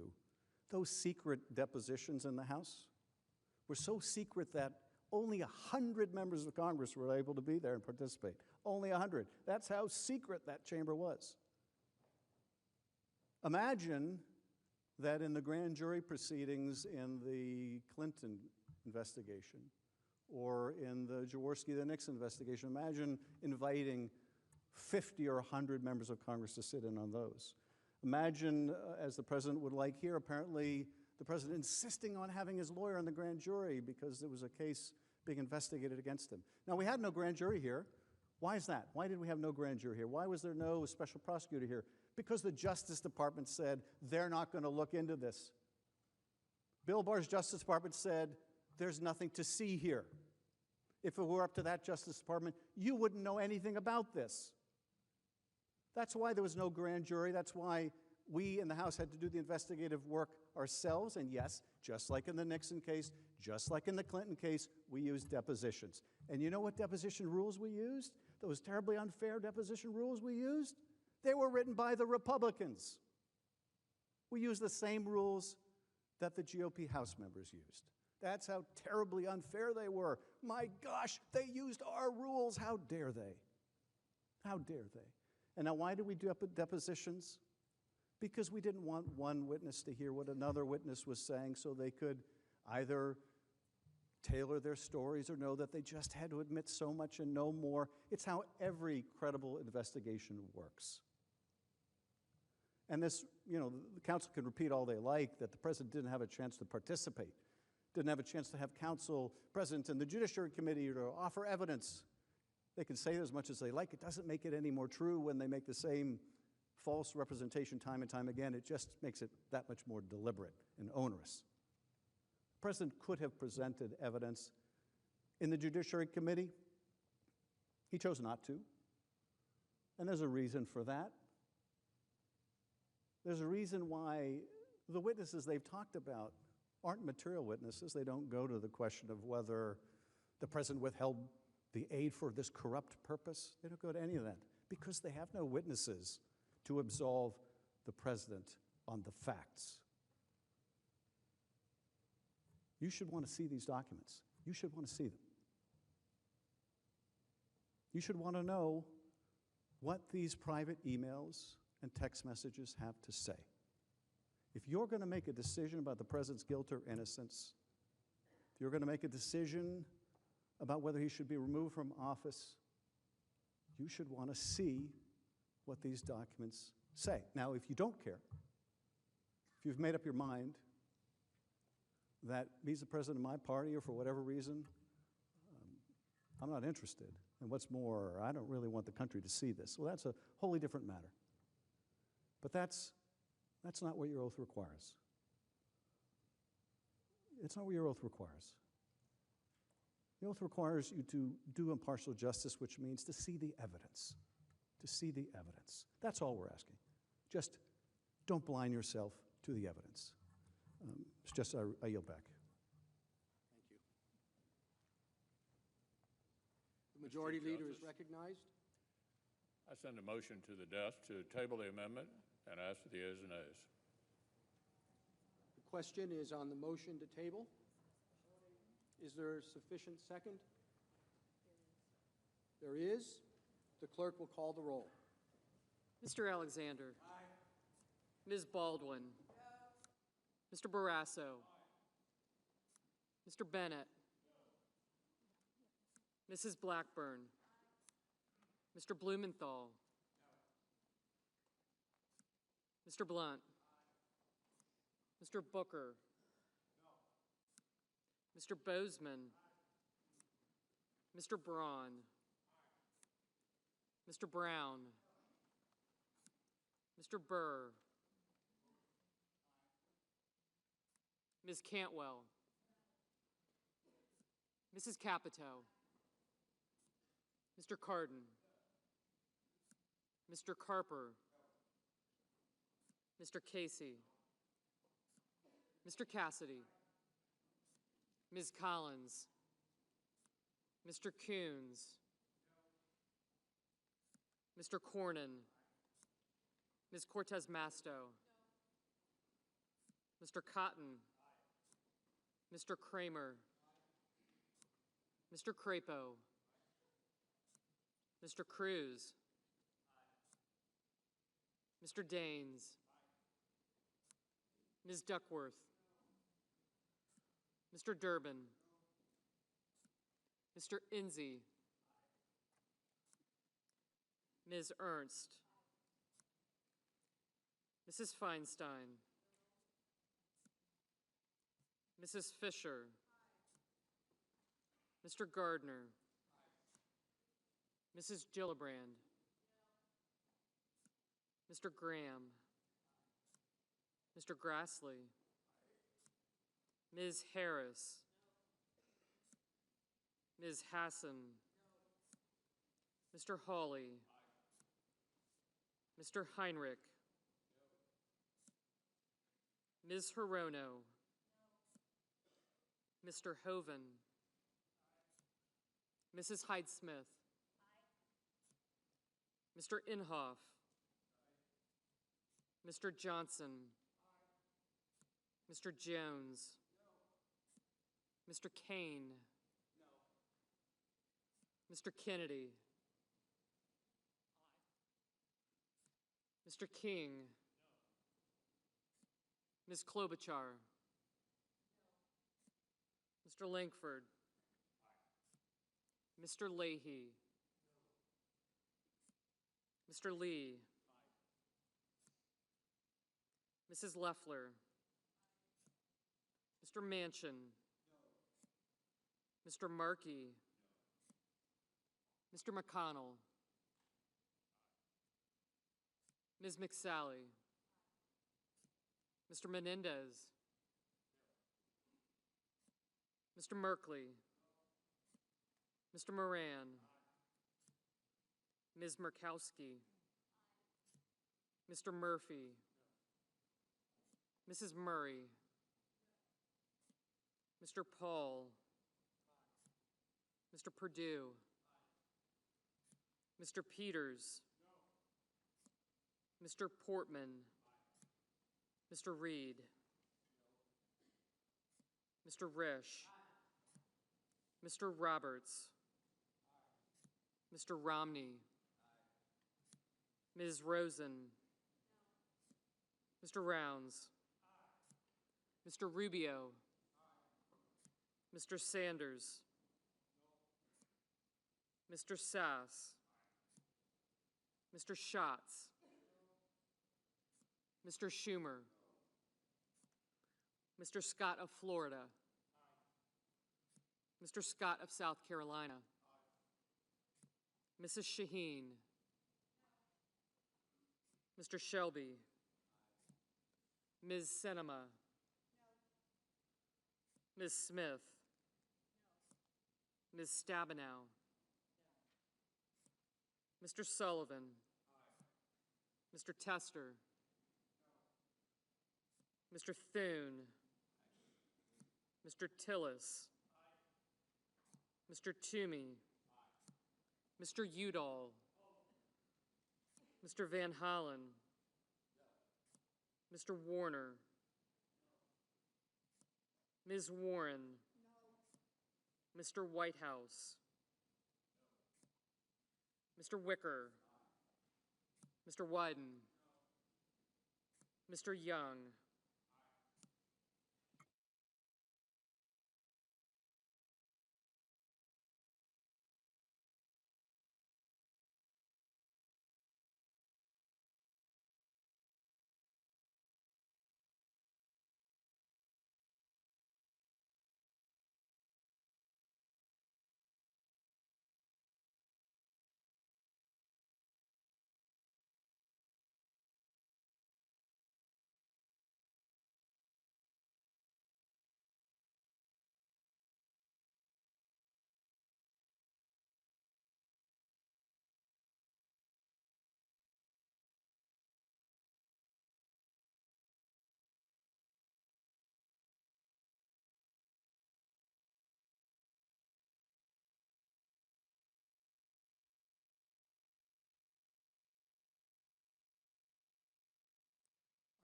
those secret depositions in the House were so secret that only 100 members of Congress were able to be there and participate. Only 100. That's how secret that chamber was. Imagine that in the grand jury proceedings in the Clinton investigation or in the Jaworski, the Nixon investigation, imagine inviting 50 or 100 members of Congress to sit in on those. Imagine, as the president would like here, apparently the president insisting on having his lawyer in the grand jury because there was a case being investigated against him. Now, we had no grand jury here. Why is that? Why did we have no grand jury here? Why was there no special prosecutor here? Because the Justice Department said they're not going to look into this. Bill Barr's Justice Department said there's nothing to see here. If it were up to that Justice Department, you wouldn't know anything about this. That's why there was no grand jury. That's why we in the House had to do the investigative work ourselves. And yes, just like in the Nixon case, just like in the Clinton case, we used depositions. And you know what deposition rules we used? Those terribly unfair deposition rules we used? They were written by the Republicans. We used the same rules that the GOP House members used. That's how terribly unfair they were. My gosh, they used our rules. How dare they? How dare they? And now why did we do depositions? Because we didn't want one witness to hear what another witness was saying so they could either tailor their stories or know that they just had to admit so much and no more. It's how every credible investigation works. And this, the counsel can repeat all they like that the president didn't have a chance to participate, didn't have a chance to have counsel present in the Judiciary Committee or to offer evidence. They can say as much as they like. It doesn't make it any more true when they make the same false representation time and time again. It just makes it that much more deliberate and onerous. The president could have presented evidence in the Judiciary Committee. He chose not to. And there's a reason for that. There's a reason why the witnesses they've talked about aren't material witnesses. They don't go to the question of whether the president withheld the aid for this corrupt purpose. They don't go to any of that because they have no witnesses to absolve the president on the facts. You should want to see these documents. You should want to see them. You should want to know what these private emails and text messages have to say. If you're going to make a decision about the president's guilt or innocence, if you're going to make a decision about whether he should be removed from office, you should want to see what these documents say. Now, if you don't care, if you've made up your mind that he's the president of my party or for whatever reason, I'm not interested. And what's more, I don't really want the country to see this. Well, that's a wholly different matter. But that's not what your oath requires. It's not what your oath requires. The oath requires you to do impartial justice, which means to see the evidence. To see the evidence. That's all we're asking. Just don't blind yourself to the evidence. It's just, I yield back. Thank you. The majority leader is recognized. I send a motion to the desk to table the amendment and ask for the ayes and nays. The question is on the motion to table. Is there sufficient second? There is. The clerk will call the roll. Mr. Alexander. Aye. Ms. Baldwin. No. Mr. Barrasso. Aye. Mr. Bennett. No. Mrs. Blackburn. Aye. Mr. Blumenthal. No. Mr. Blunt. Aye. Mr. Booker. No. Mr. Bozeman. Aye. Mr. Braun. Aye. Mr. Brown. Mr. Burr. Aye. Ms. Cantwell. Mrs. Capito. Mr. Cardin. Mr. Carper. Mr. Casey. Mr. Cassidy. Ms. Collins. Mr. Coons. Mr. Cornyn. Ms. Cortez Masto. Mr. Cotton. Mr. Kramer. Mr. Crapo. Mr. Cruz. Mr. Daines. Ms. Duckworth. Mr. Durbin. Mr. Inze. Ms. Ernst. Mrs. Feinstein. Mrs. Fisher. Mr. Gardner. Mrs. Gillibrand. Mr. Graham. Mr. Grassley. Ms. Harris. Ms. Hassan. Mr. Hawley. Mr. Heinrich. Ms. Hirono. Mr. Hoven. Mrs. Hyde-Smith. Mr. Inhofe. Mr. Johnson. Mr. Jones. Mr. Kane. Mr. Kennedy. Mr. King. Ms. Klobuchar. Mr. Langford. Mr. Leahy. Mr. Lee. Mrs. Loeffler. Mr. Manchin. Mr. Markey. Mr. McConnell. Ms. McSally. Mr. Menendez. Mr. Merkley. Mr. Moran. Ms. Murkowski. Mr. Murphy. Mrs. Murray. Mr. Paul. Mr. Perdue. Mr. Peters. Mr. Portman. Mr. Reed. Mr. Risch. Mr. Roberts. Mr. Romney. Ms. Rosen. Mr. Rounds. Mr. Rubio. Mr. Sanders. Mr. Sass. Mr. Schatz. Mr. Schumer. Mr. Scott of Florida. Mr. Scott of South Carolina. Mrs. Shaheen. Mr. Shelby. Ms. Sinema. Ms. Smith. Ms. Stabenow. Mr. Sullivan. Mr. Tester. Mr. Thune. Mr. Tillis. Mr. Toomey. Mr. Udall. Mr. Van Hollen. Mr. Warner. Ms. Warren. Mr. Whitehouse. Mr. Wicker. Mr. Wyden. Mr. Young.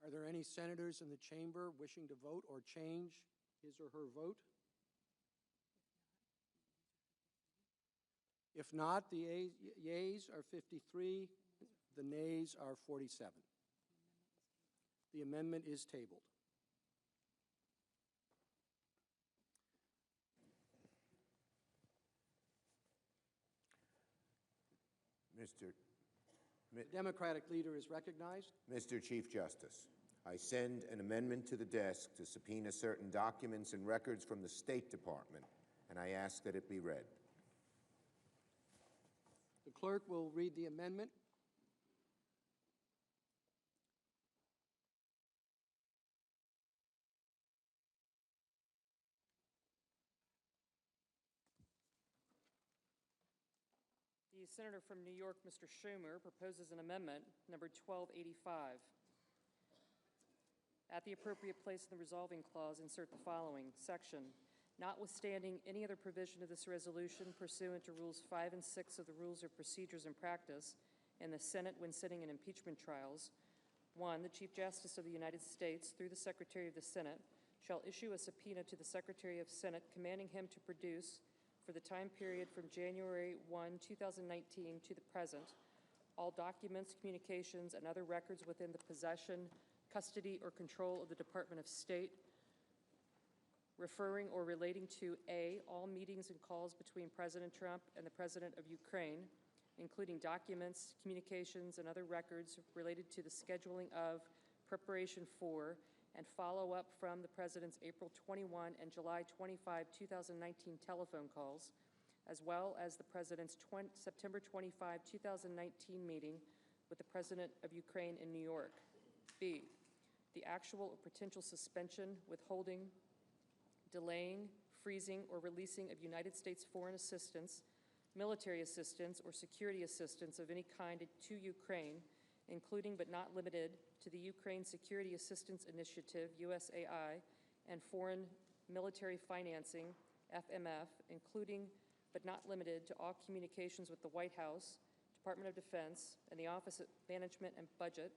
Are there any senators in the chamber wishing to vote or change his or her vote? If not, the yeas are 53, the nays are 47. The amendment is tabled. The Democratic leader is recognized. Mr. Chief Justice, I send an amendment to the desk to subpoena certain documents and records from the State Department, and I ask that it be read. The clerk will read the amendment. The senator from New York, Mr. Schumer, proposes an amendment, number 1285. At the appropriate place in the resolving clause, insert the following section. Notwithstanding any other provision of this resolution pursuant to Rules 5 and 6 of the Rules of Procedures and Practice in the Senate when sitting in impeachment trials, 1, the Chief Justice of the United States, through the Secretary of the Senate, shall issue a subpoena to the Secretary of Senate commanding him to produce, for the time period from January 1, 2019 to the present, all documents, communications, and other records within the possession, custody, or control of the Department of State, referring or relating to A, all meetings and calls between President Trump and the President of Ukraine, including documents, communications, and other records related to the scheduling of, preparation for, and follow-up from the President's April 21 and July 25, 2019 telephone calls, as well as the President's September 25, 2019 meeting with the President of Ukraine in New York. B, the actual or potential suspension, withholding, delaying, freezing, or releasing of United States foreign assistance, military assistance, or security assistance of any kind to Ukraine, including but not limited to the Ukraine Security Assistance Initiative, USAI, and foreign military financing, FMF, including but not limited to all communications with the White House, Department of Defense, and the Office of Management and Budget,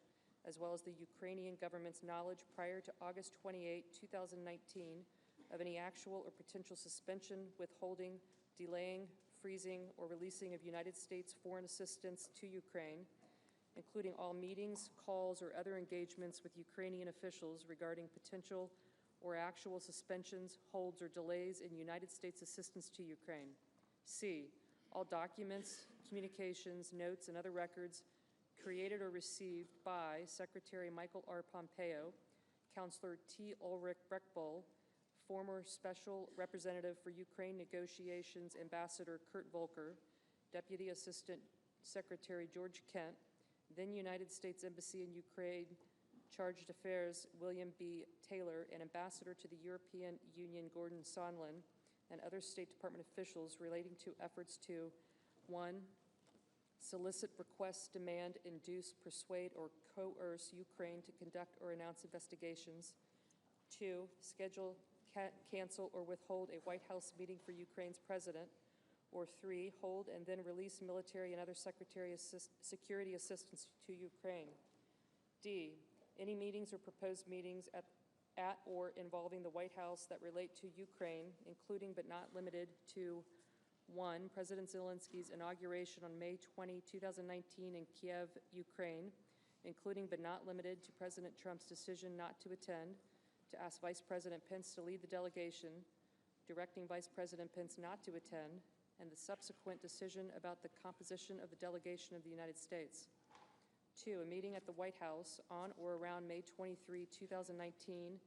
as well as the Ukrainian government's knowledge prior to August 28, 2019, of any actual or potential suspension, withholding, delaying, freezing, or releasing of United States foreign assistance to Ukraine, including all meetings, calls, or other engagements with Ukrainian officials regarding potential or actual suspensions, holds, or delays in United States assistance to Ukraine. C, all documents, communications, notes, and other records created or received by Secretary Michael R. Pompeo, Counselor T. Ulrich Breckbull, former Special Representative for Ukraine Negotiations Ambassador Kurt Volker, Deputy Assistant Secretary George Kent, then United States Embassy in Ukraine Chargé d'Affaires William B. Taylor, and Ambassador to the European Union Gordon Sondland, and other State Department officials relating to efforts to 1, solicit, request, demand, induce, persuade, or coerce Ukraine to conduct or announce investigations, 2, schedule, cancel, or withhold a White House meeting for Ukraine's president, or 3, hold and then release military and other security assistance to Ukraine. D, any meetings or proposed meetings at or involving the White House that relate to Ukraine, including but not limited to 1, President Zelensky's inauguration on May 20, 2019 in Kiev, Ukraine, including but not limited to President Trump's decision not to attend, to ask Vice President Pence to lead the delegation, directing Vice President Pence not to attend, and the subsequent decision about the composition of the delegation of the United States. 2, a meeting at the White House on or around May 23, 2019,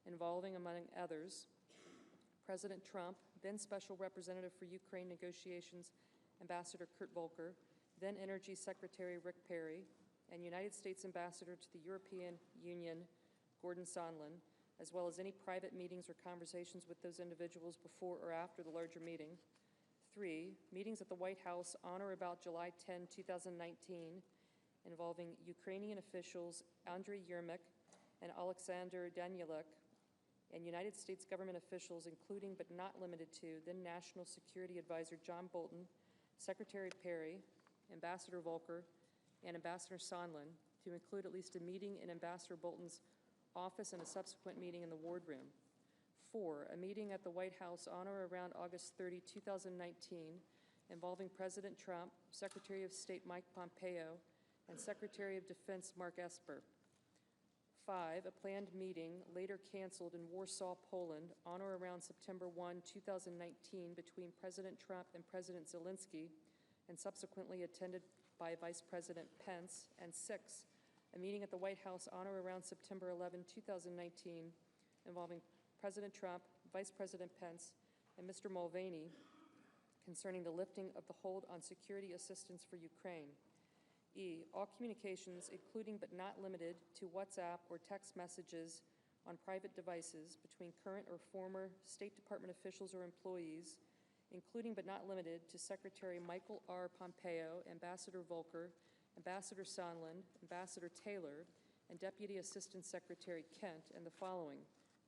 involving, among others, President Trump, then Special Representative for Ukraine Negotiations Ambassador Kurt Volker, then Energy Secretary Rick Perry, and United States Ambassador to the European Union Gordon Sondland, as well as any private meetings or conversations with those individuals before or after the larger meeting. 3, meetings at the White House on or about July 10, 2019, involving Ukrainian officials Andriy Yermak and Alexander Danieluk, and United States government officials, including but not limited to then National Security Advisor John Bolton, Secretary Perry, Ambassador Volker, and Ambassador Sondland, to include at least a meeting in Ambassador Bolton's office and a subsequent meeting in the ward room. 4, a meeting at the White House on or around August 30, 2019, involving President Trump, Secretary of State Mike Pompeo, and Secretary of Defense Mark Esper. 5, a planned meeting, later canceled in Warsaw, Poland, on or around September 1, 2019, between President Trump and President Zelensky, and subsequently attended by Vice President Pence. And 6, a meeting at the White House on or around September 11, 2019, involving President Trump, Vice President Pence, and Mr. Mulvaney concerning the lifting of the hold on security assistance for Ukraine. E, all communications, including but not limited to WhatsApp or text messages on private devices between current or former State Department officials or employees, including but not limited to Secretary Michael R. Pompeo, Ambassador Volker, Ambassador Sondland, Ambassador Taylor, and Deputy Assistant Secretary Kent, and the following: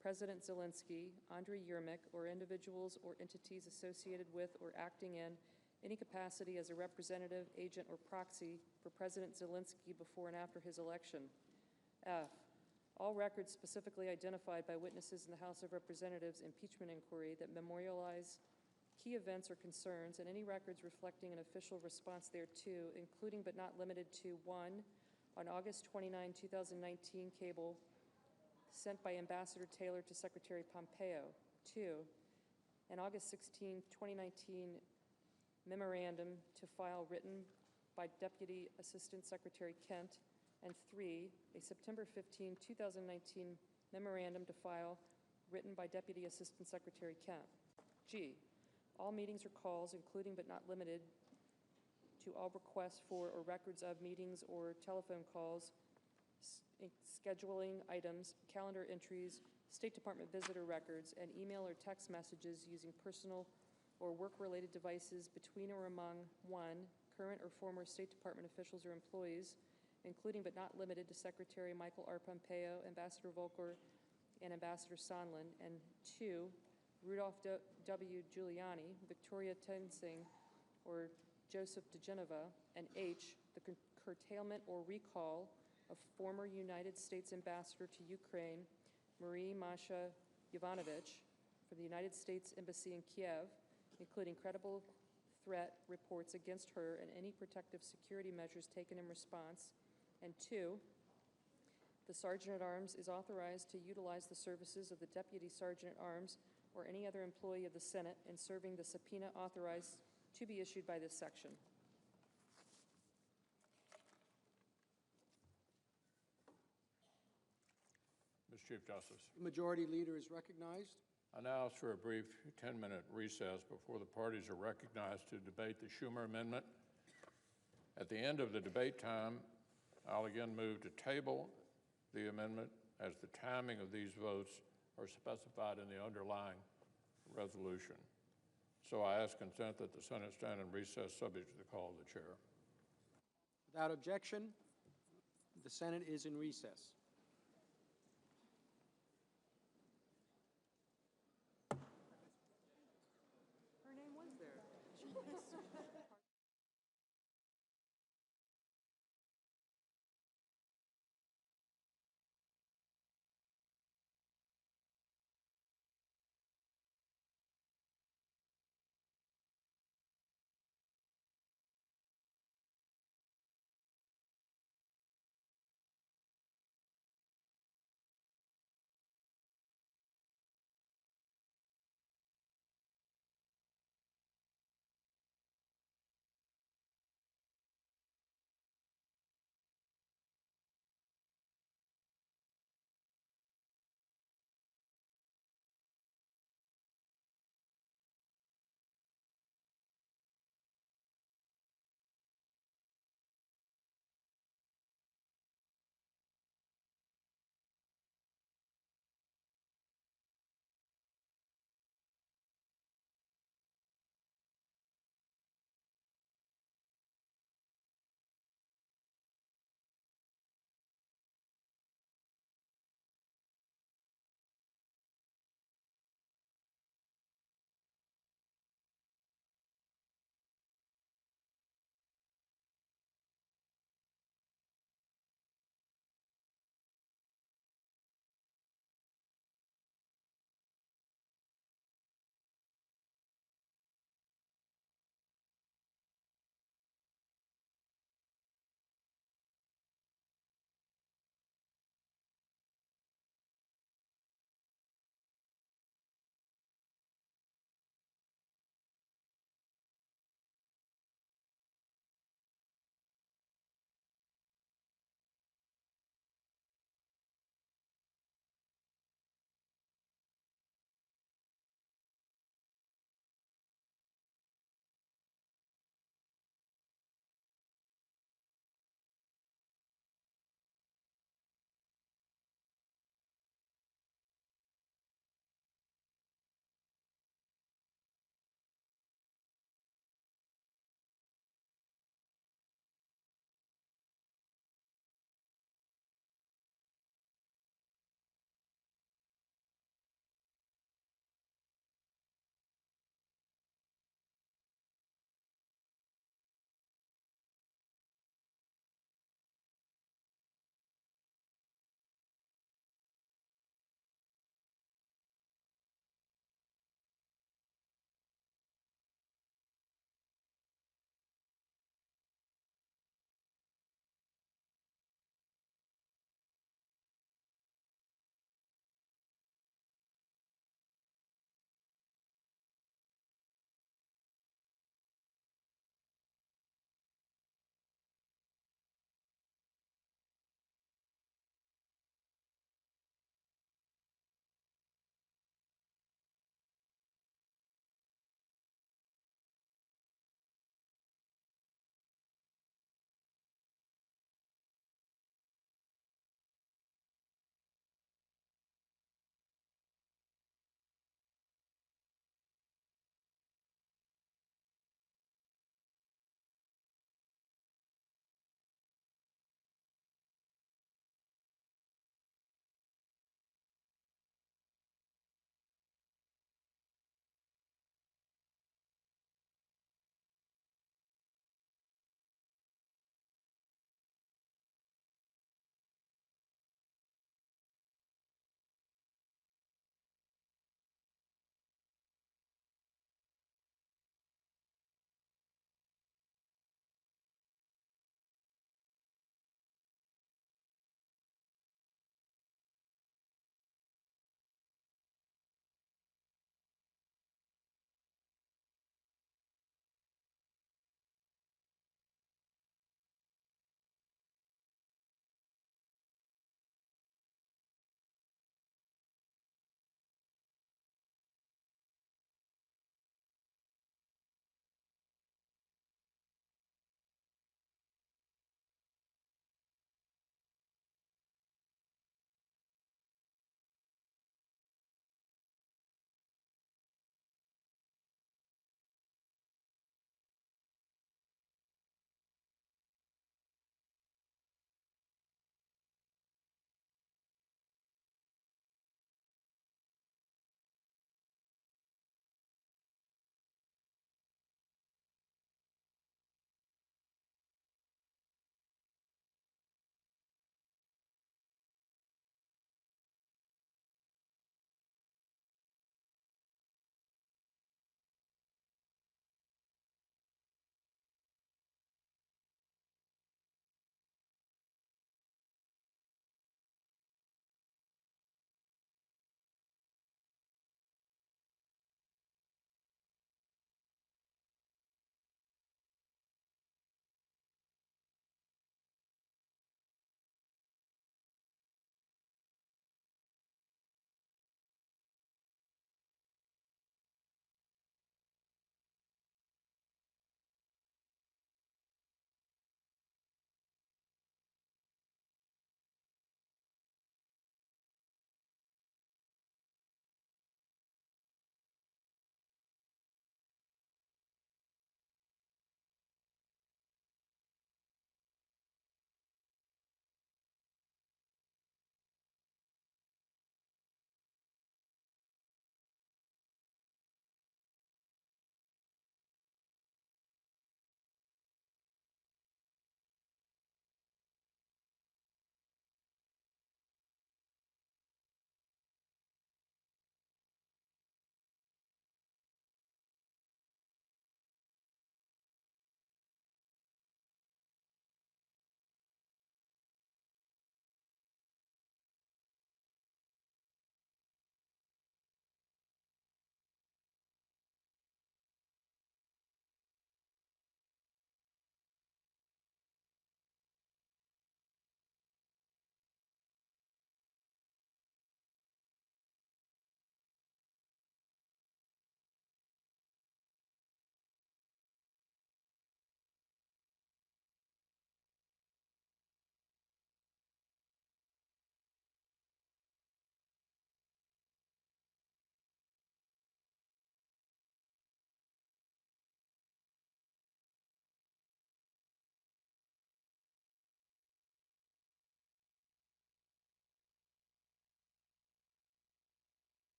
President Zelensky, Andriy Yermak, or individuals or entities associated with or acting in any capacity as a representative, agent, or proxy for President Zelensky before and after his election. F, all records specifically identified by witnesses in the House of Representatives impeachment inquiry that memorialize key events or concerns, and any records reflecting an official response thereto, including but not limited to: 1, on August 29, 2019, cable sent by Ambassador Taylor to Secretary Pompeo; 2, an August 16, 2019, memorandum to file written by Deputy Assistant Secretary Kent; and 3, a September 15, 2019, memorandum to file written by Deputy Assistant Secretary Kent. G, all meetings or calls, including but not limited to all requests for or records of meetings or telephone calls, scheduling items, calendar entries, State Department visitor records, and email or text messages using personal or work-related devices between or among: 1, current or former State Department officials or employees, including but not limited to Secretary Michael R. Pompeo, Ambassador Volker, and Ambassador Sondland; and 2, Rudolph W. Giuliani, Victoria Tensing, or Joseph DeGeneva; and H, the curtailment or recall of former United States Ambassador to Ukraine, Marie Masha Yovanovitch, from the United States Embassy in Kiev, including credible threat reports against her and any protective security measures taken in response; and 2, the Sergeant at Arms is authorized to utilize the services of the Deputy Sergeant at Arms or any other employee of the Senate in serving the subpoena authorized to be issued by this section. Mr. Chief Justice. The Majority Leader is recognized. I now ask for a brief 10-minute recess before the parties are recognized to debate the Schumer amendment. At the end of the debate time, I'll again move to table the amendment as the timing of these votes are specified in the underlying resolution. So I ask consent that the Senate stand in recess subject to the call of the chair. Without objection, the Senate is in recess.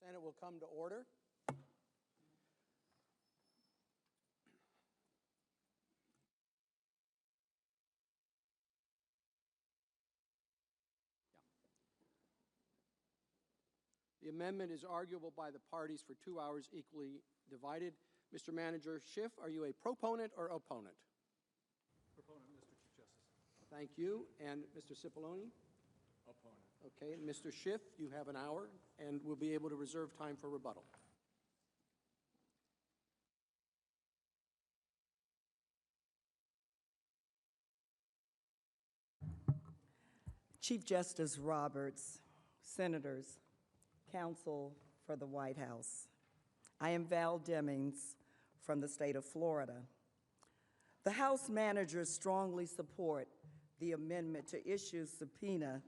Senate will come to order. The amendment is arguable by the parties for 2 hours equally divided. Mr. Manager Schiff, are you a proponent or opponent? Proponent, Mr. Chief Justice. Thank you. And Mr. Cipollone? Opponent. Okay. Mr. Schiff, you have an hour and will be able to reserve time for rebuttal. Chief Justice Roberts, Senators, Counsel for the White House. I am Val Demings from the state of Florida. The House managers strongly support the amendment to issue subpoena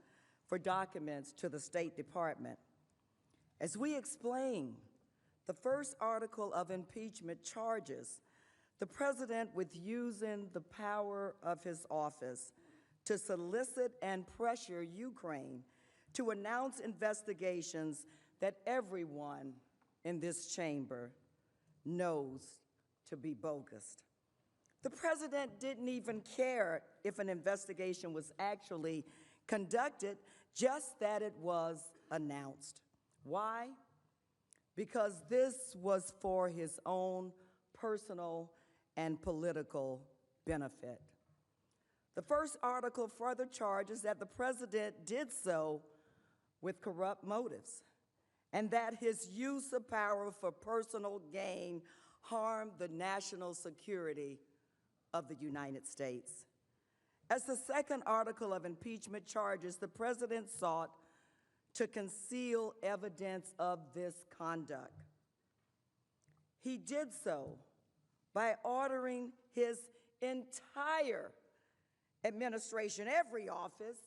for documents to the State Department. As we explain, the first article of impeachment charges the president with using the power of his office to solicit and pressure Ukraine to announce investigations that everyone in this chamber knows to be bogus. The president didn't even care if an investigation was actually conducted, just that it was announced. Why? Because this was for his own personal and political benefit. The first article further charges that the president did so with corrupt motives, and that his use of power for personal gain harmed the national security of the United States. As the second article of impeachment charges, the president sought to conceal evidence of this conduct. He did so by ordering his entire administration, every office,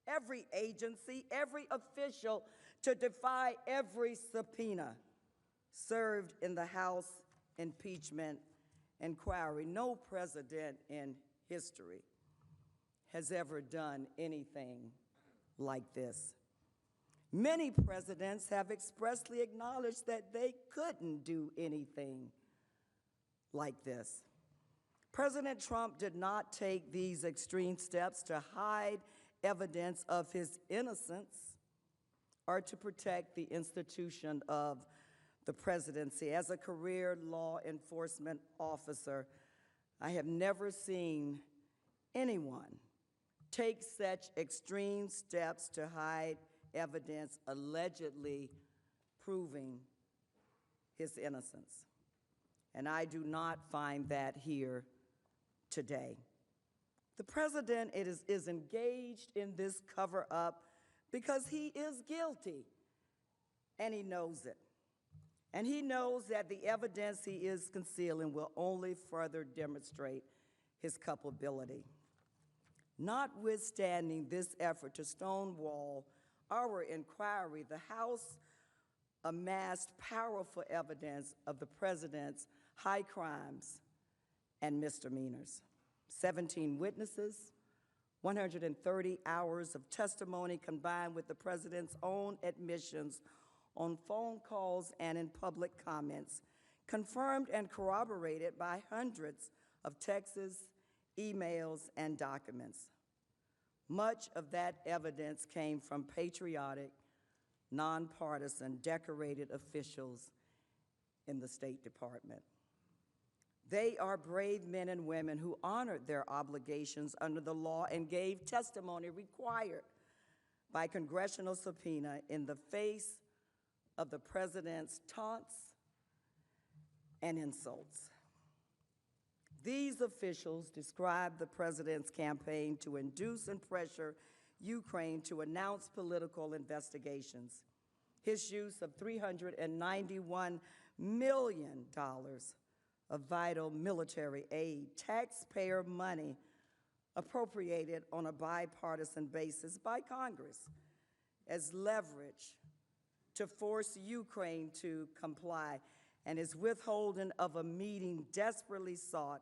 every agency, every official to defy every subpoena served in the House impeachment inquiry. No president in history has ever done anything like this. Many presidents have expressly acknowledged that they couldn't do anything like this. President Trump did not take these extreme steps to hide evidence of his innocence or to protect the institution of the presidency. As a career law enforcement officer, I have never seen anyone take such extreme steps to hide evidence allegedly proving his innocence. And I do not find that here today. The president is engaged in this cover-up because he is guilty, and he knows it. And he knows that the evidence he is concealing will only further demonstrate his culpability. Notwithstanding this effort to stonewall our inquiry, the House amassed powerful evidence of the president's high crimes and misdemeanors. 17 witnesses, 130 hours of testimony combined with the president's own admissions on phone calls and in public comments, confirmed and corroborated by hundreds of texts, emails, and documents. Much of that evidence came from patriotic, nonpartisan, decorated officials in the State Department. They are brave men and women who honored their obligations under the law and gave testimony required by congressional subpoena in the face of the president's taunts and insults. These officials described the president's campaign to induce and pressure Ukraine to announce political investigations, his use of $391 million of vital military aid, taxpayer money appropriated on a bipartisan basis by Congress as leverage to force Ukraine to comply, and his withholding of a meeting desperately sought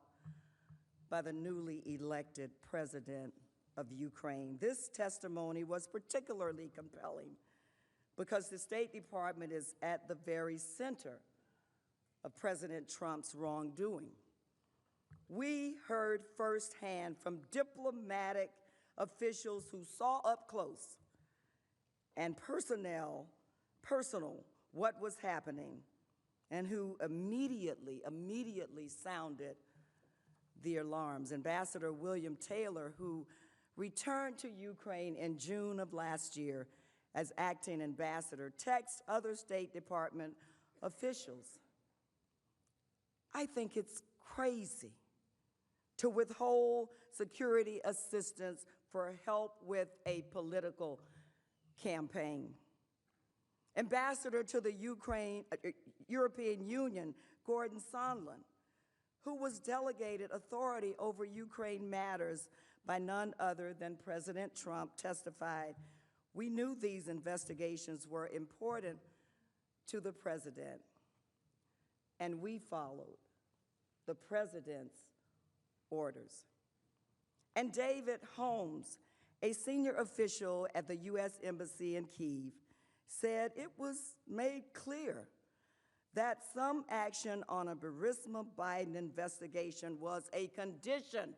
by the newly elected president of Ukraine. This testimony was particularly compelling because the State Department is at the very center of President Trump's wrongdoing. We heard firsthand from diplomatic officials who saw up close and personal what was happening and who immediately sounded the alarms. Ambassador William Taylor, who returned to Ukraine in June of last year as acting ambassador, texted other State Department officials. I think it's crazy to withhold security assistance for help with a political campaign. Ambassador to the European Union, Gordon Sondland, who was delegated authority over Ukraine matters by none other than President Trump, testified, "We knew these investigations were important to the president, and we followed the president's orders." And David Holmes, a senior official at the U.S. Embassy in Kyiv, said it was made clear that some action on a Burisma Biden investigation was a condition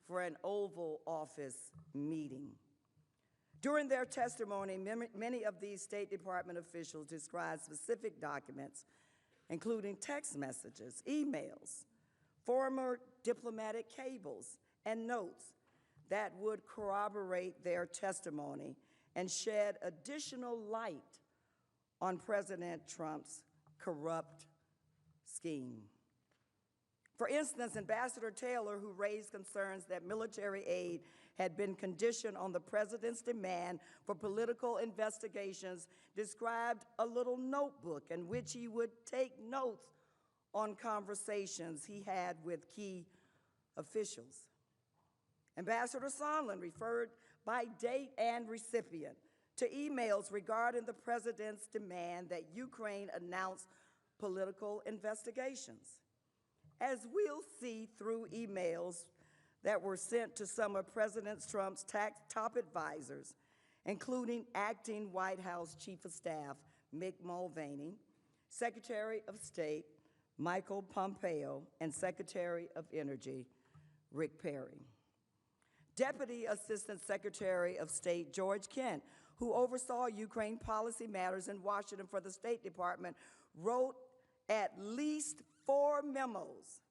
for an Oval Office meeting. During their testimony, many of these State Department officials described specific documents, including text messages, emails, former diplomatic cables, and notes that would corroborate their testimony and shed additional light on President Trump's corrupt scheme. For instance, Ambassador Taylor, who raised concerns that military aid had been conditioned on the president's demand for political investigations, described a little notebook in which he would take notes on conversations he had with key officials. Ambassador Sondland referred by date and recipient to emails regarding the president's demand that Ukraine announce political investigations. As we'll see through emails that were sent to some of President Trump's top advisors, including acting White House Chief of Staff Mick Mulvaney, Secretary of State Michael Pompeo, and Secretary of Energy Rick Perry. Deputy Assistant Secretary of State George Kent, who oversaw Ukraine policy matters in Washington for the State Department, wrote at least 4 memos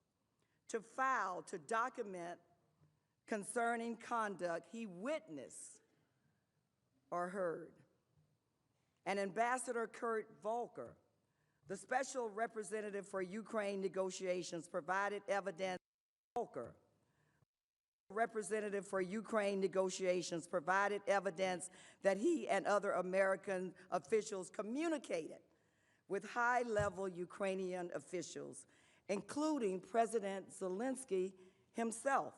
to file to document concerning conduct he witnessed or heard. And Ambassador Kurt Volker, the special representative for Ukraine negotiations, provided evidence. Representative for Ukraine negotiations provided evidence that he and other American officials communicated with high-level Ukrainian officials, including President Zelensky himself,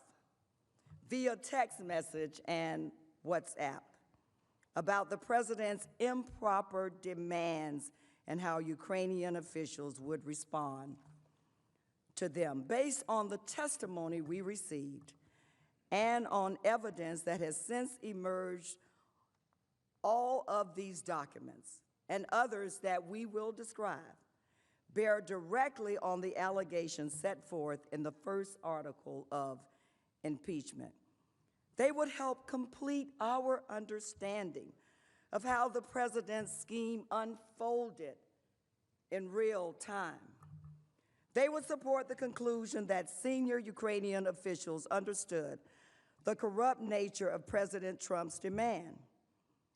via text message and WhatsApp, about the president's improper demands and how Ukrainian officials would respond to them. Based on the testimony we received and on evidence that has since emerged, all of these documents and others that we will describe bear directly on the allegations set forth in the first article of impeachment. They would help complete our understanding of how the president's scheme unfolded in real time. They would support the conclusion that senior Ukrainian officials understood the corrupt nature of President Trump's demand,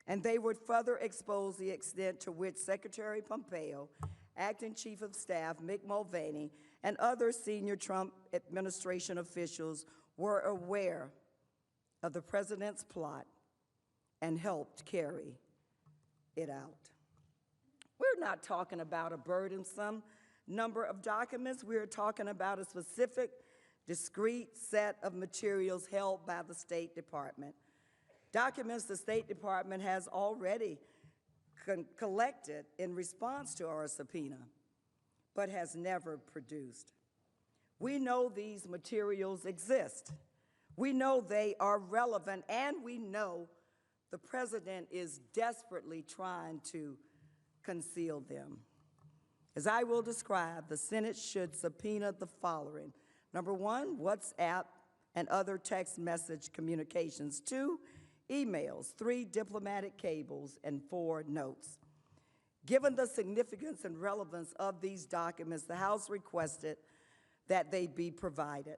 and they would further expose the extent to which Secretary Pompeo, Acting Chief of Staff Mick Mulvaney, and other senior Trump administration officials were aware of the president's plot and helped carry it out. We're not talking about a burdensome number of documents. We're talking about a specific, discrete set of materials held by the State Department. Documents the State Department has already collected in response to our subpoena, but has never produced. We know these materials exist. We know they are relevant, and we know the president is desperately trying to conceal them. As I will describe, the Senate should subpoena the following. Number one, WhatsApp and other text message communications. 2, emails. 3, diplomatic cables. And 4, notes. Given the significance and relevance of these documents, the House requested that they be provided.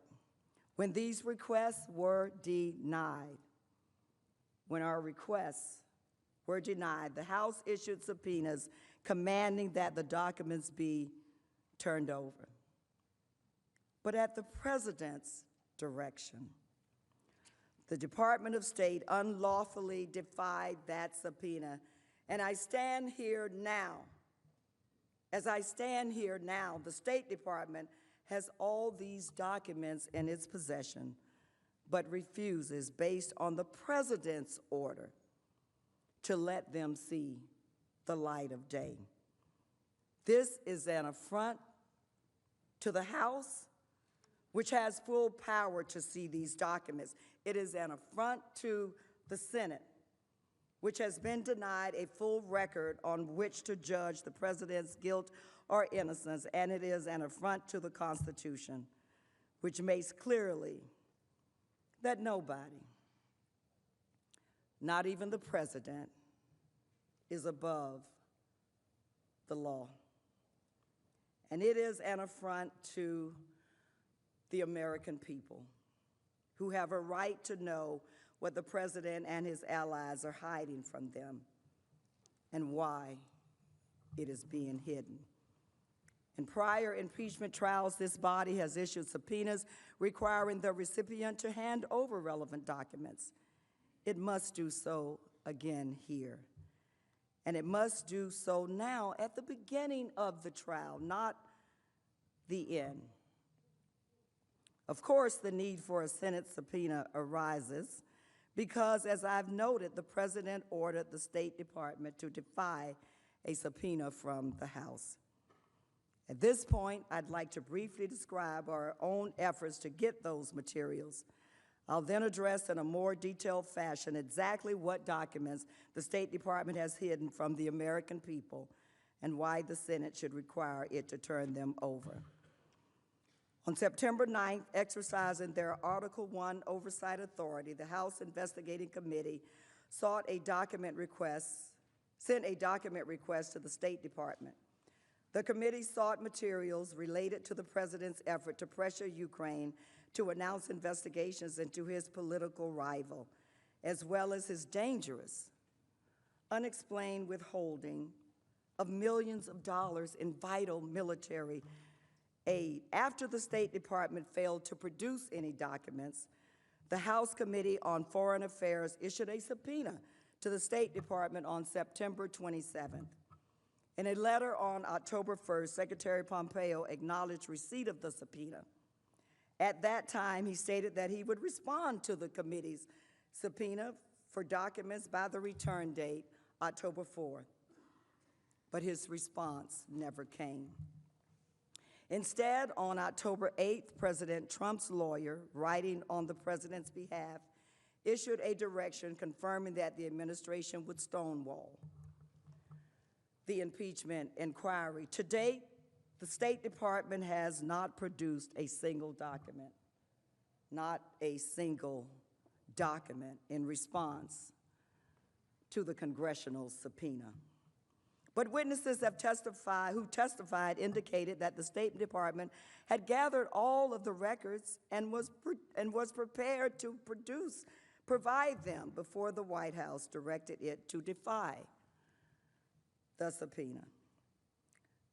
When these requests were denied, the House issued subpoenas commanding that the documents be turned over. But at the president's direction, the Department of State unlawfully defied that subpoena. And I stand here now, the State Department has all these documents in its possession, but refuses, based on the president's order, to let them see the light of day. This is an affront to the House, which has full power to see these documents. It is an affront to the Senate, which has been denied a full record on which to judge the president's guilt or innocence, and it is an affront to the Constitution, which makes clearly that nobody, not even the president, is above the law. And it is an affront to the American people, who have a right to know what the president and his allies are hiding from them and why it is being hidden. In prior impeachment trials, this body has issued subpoenas requiring the recipient to hand over relevant documents. It must do so again here. And it must do so now at the beginning of the trial, not the end. Of course, the need for a Senate subpoena arises because, as I've noted, the president ordered the State Department to defy a subpoena from the House. At this point, I'd like to briefly describe our own efforts to get those materials. I'll then address in a more detailed fashion exactly what documents the State Department has hidden from the American people and why the Senate should require it to turn them over. On September 9th, exercising their Article I oversight authority, the House Investigating Committee sent a document request to the State Department. The committee sought materials related to the president's effort to pressure Ukraine to announce investigations into his political rival, as well as his dangerous, unexplained withholding of millions of dollars in vital military aid. After the State Department failed to produce any documents, the House Committee on Foreign Affairs issued a subpoena to the State Department on September 27th. In a letter on October 1st, Secretary Pompeo acknowledged receipt of the subpoena. At that time, he stated that he would respond to the committee's subpoena for documents by the return date, October 4th. But his response never came. Instead, on October 8th, President Trump's lawyer, writing on the president's behalf, issued a direction confirming that the administration would stonewall the impeachment inquiry. To date, the State Department has not produced a single document, in response to the congressional subpoena. But witnesses who testified indicated that the State Department had gathered all of the records and was prepared to provide them before the White House directed it to defy the subpoena.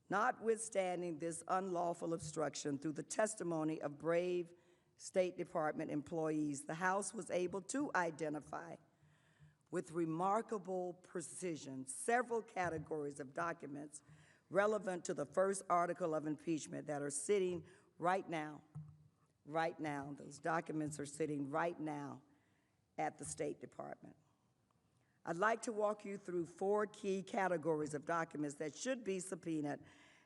Notwithstanding this unlawful obstruction through the testimony of brave State Department employees, the House was able to identify with remarkable precision several categories of documents relevant to the first article of impeachment that are sitting right now. Those documents are sitting right now at the State Department. I'd like to walk you through 4 key categories of documents that should be subpoenaed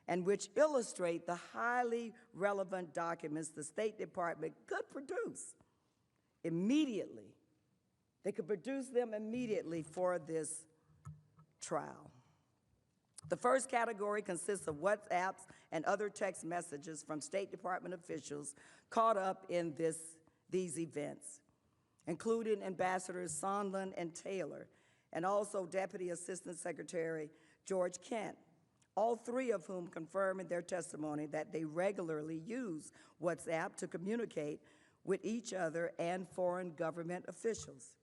and which illustrate the highly relevant documents the State Department could produce immediately They could produce them immediately for this trial. The first category consists of WhatsApps and other text messages from State Department officials caught up in these events, including Ambassadors Sondland and Taylor, and also Deputy Assistant Secretary George Kent, all three of whom confirm in their testimony that they regularly use WhatsApp to communicate with each other and foreign government officials.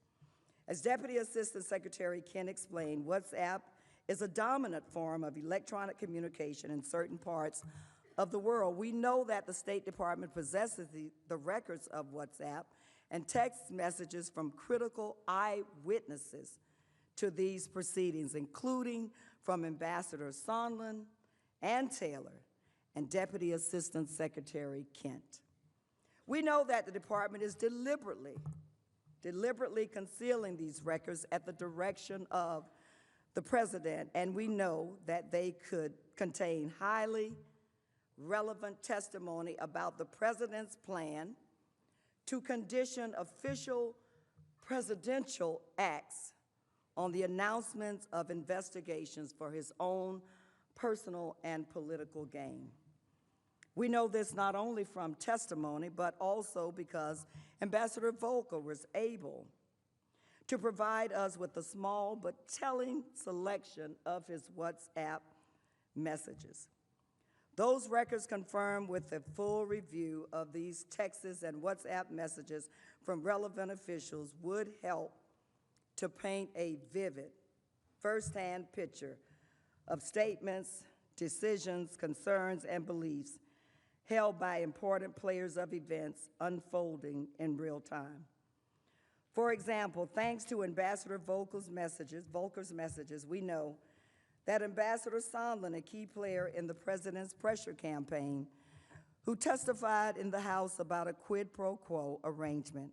As Deputy Assistant Secretary Kent explained, WhatsApp is a dominant form of electronic communication in certain parts of the world. We know that the State Department possesses the records of WhatsApp and text messages from critical eyewitnesses to these proceedings, including from Ambassador Sondland and Taylor and Deputy Assistant Secretary Kent. We know that the department is deliberately concealing these records at the direction of the president, and we know that they could contain highly relevant testimony about the president's plan to condition official presidential acts on the announcements of investigations for his own personal and political gain. We know this not only from testimony, but also because Ambassador Volker was able to provide us with a small but telling selection of his WhatsApp messages. Those records confirmed with a full review of these texts and WhatsApp messages from relevant officials would help to paint a vivid, firsthand picture of statements, decisions, concerns, and beliefs held by important players of events unfolding in real time. For example, thanks to Ambassador Volker's messages, we know that Ambassador Sondland, a key player in the president's pressure campaign, who testified in the House about a quid pro quo arrangement,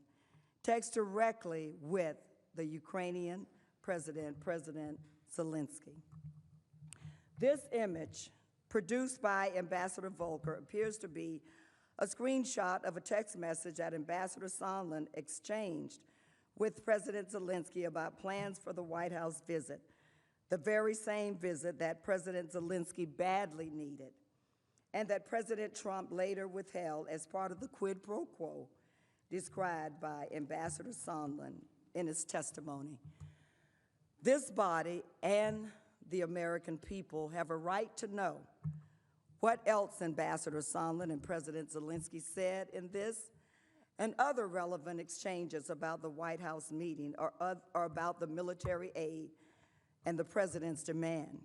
texted directly with the Ukrainian president, President Zelensky. This image, produced by Ambassador Volker, appears to be a screenshot of a text message that Ambassador Sondland exchanged with President Zelensky about plans for the White House visit, the very same visit that President Zelensky badly needed, and that President Trump later withheld as part of the quid pro quo described by Ambassador Sondland in his testimony. This body and the American people have a right to know what else Ambassador Sondland and President Zelensky said in this and other relevant exchanges about the White House meeting or about the military aid and the president's demand.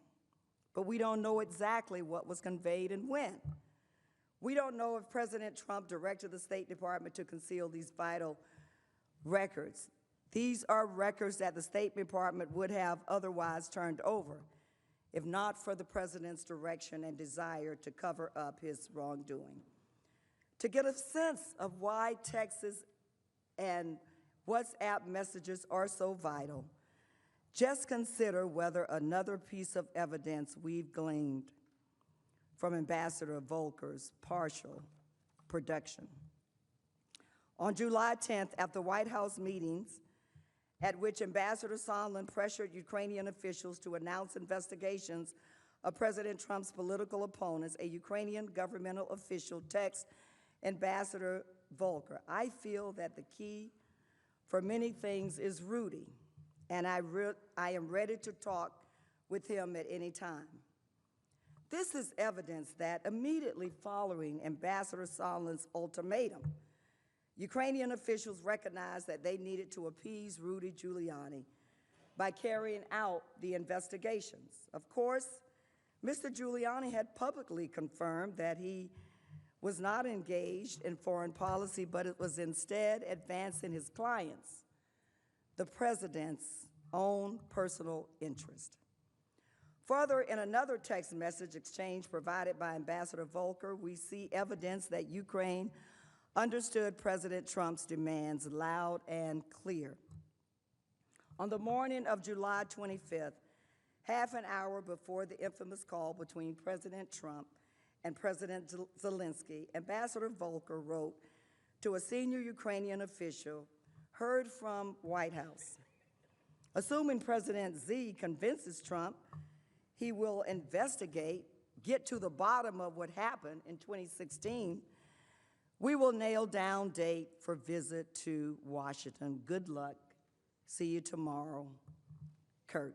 But we don't know exactly what was conveyed and when. We don't know if President Trump directed the State Department to conceal these vital records. These are records that the State Department would have otherwise turned over if not for the president's direction and desire to cover up his wrongdoing. To get a sense of why texts and WhatsApp messages are so vital, just consider whether another piece of evidence we've gleaned from Ambassador Volker's partial production. On July 10th, at the White House meetings, at which Ambassador Sondland pressured Ukrainian officials to announce investigations of President Trump's political opponents, a Ukrainian governmental official texted Ambassador Volker, "I feel that the key for many things is Rudy, and I am ready to talk with him at any time." This is evidence that immediately following Ambassador Sondland's ultimatum, Ukrainian officials recognized that they needed to appease Rudy Giuliani by carrying out the investigations. Of course, Mr. Giuliani had publicly confirmed that he was not engaged in foreign policy, but it was instead advancing his clients, the president's own personal interest. Further, in another text message exchange provided by Ambassador Volker, we see evidence that Ukraine understood President Trump's demands loud and clear. On the morning of July 25th, half an hour before the infamous call between President Trump and President Zelensky, Ambassador Volker wrote to a senior Ukrainian official heard from White House. Assuming President Z convinces Trump he will investigate, get to the bottom of what happened in 2016, we will nail down date for visit to Washington. Good luck. See you tomorrow. Kurt.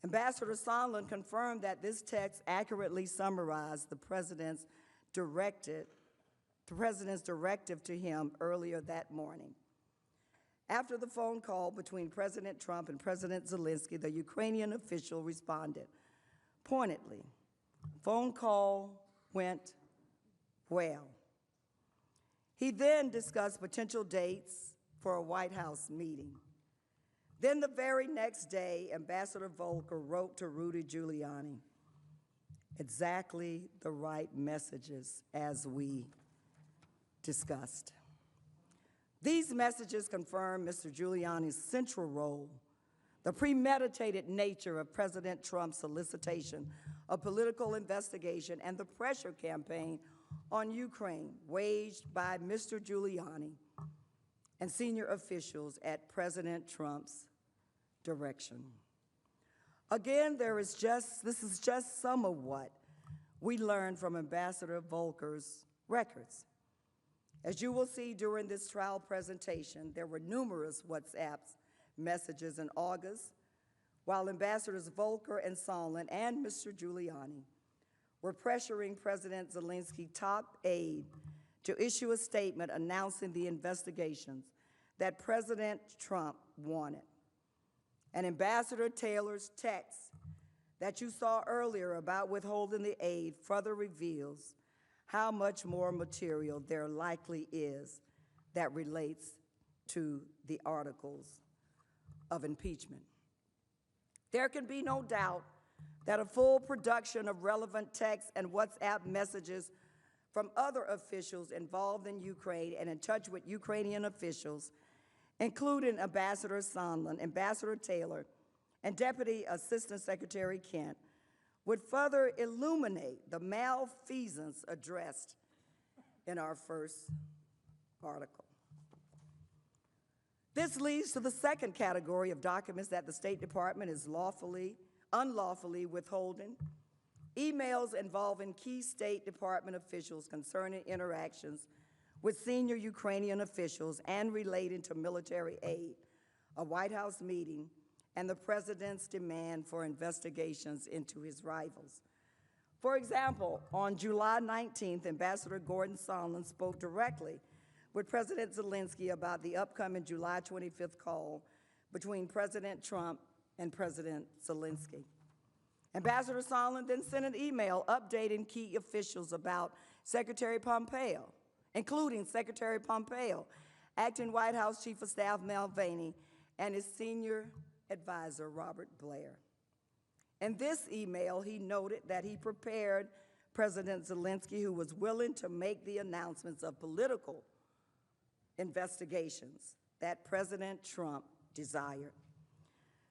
Ambassador Sondland confirmed that this text accurately summarized the president's directive to him earlier that morning. After the phone call between President Trump and President Zelensky, the Ukrainian official responded pointedly. Phone call went well. He then discussed potential dates for a White House meeting. Then the very next day, Ambassador Volker wrote to Rudy Giuliani exactly the right messages as we discussed. These messages confirm Mr. Giuliani's central role, the premeditated nature of President Trump's solicitation of political investigation and the pressure campaign on Ukraine waged by Mr. Giuliani and senior officials at President Trump's direction. Again, this is just some of what we learned from Ambassador Volker's records. As you will see during this trial presentation, there were numerous WhatsApp messages in August, while Ambassadors Volker and Sondland and Mr. Giuliani were pressuring President Zelensky's top aide to issue a statement announcing the investigations that President Trump wanted. And Ambassador Taylor's text that you saw earlier about withholding the aid further reveals how much more material there likely is that relates to the articles of impeachment. There can be no doubt that a full production of relevant text and WhatsApp messages from other officials involved in Ukraine and in touch with Ukrainian officials, including Ambassador Sondland, Ambassador Taylor, and Deputy Assistant Secretary Kent, would further illuminate the malfeasance addressed in our first article. This leads to the second category of documents that the State Department is unlawfully withholding: emails involving key State Department officials concerning interactions with senior Ukrainian officials and relating to military aid, a White House meeting, and the president's demand for investigations into his rivals. For example, on July 19th, Ambassador Gordon Sondland spoke directly with President Zelensky about the upcoming July 25th call between President Trump and President Zelensky. Ambassador Sondland then sent an email updating key officials about Secretary Pompeo, including Secretary Pompeo, acting White House Chief of Staff Mulvaney, and his senior advisor, Robert Blair. In this email, he noted that he prepared President Zelensky, who was willing to make the announcements of political investigations that President Trump desired.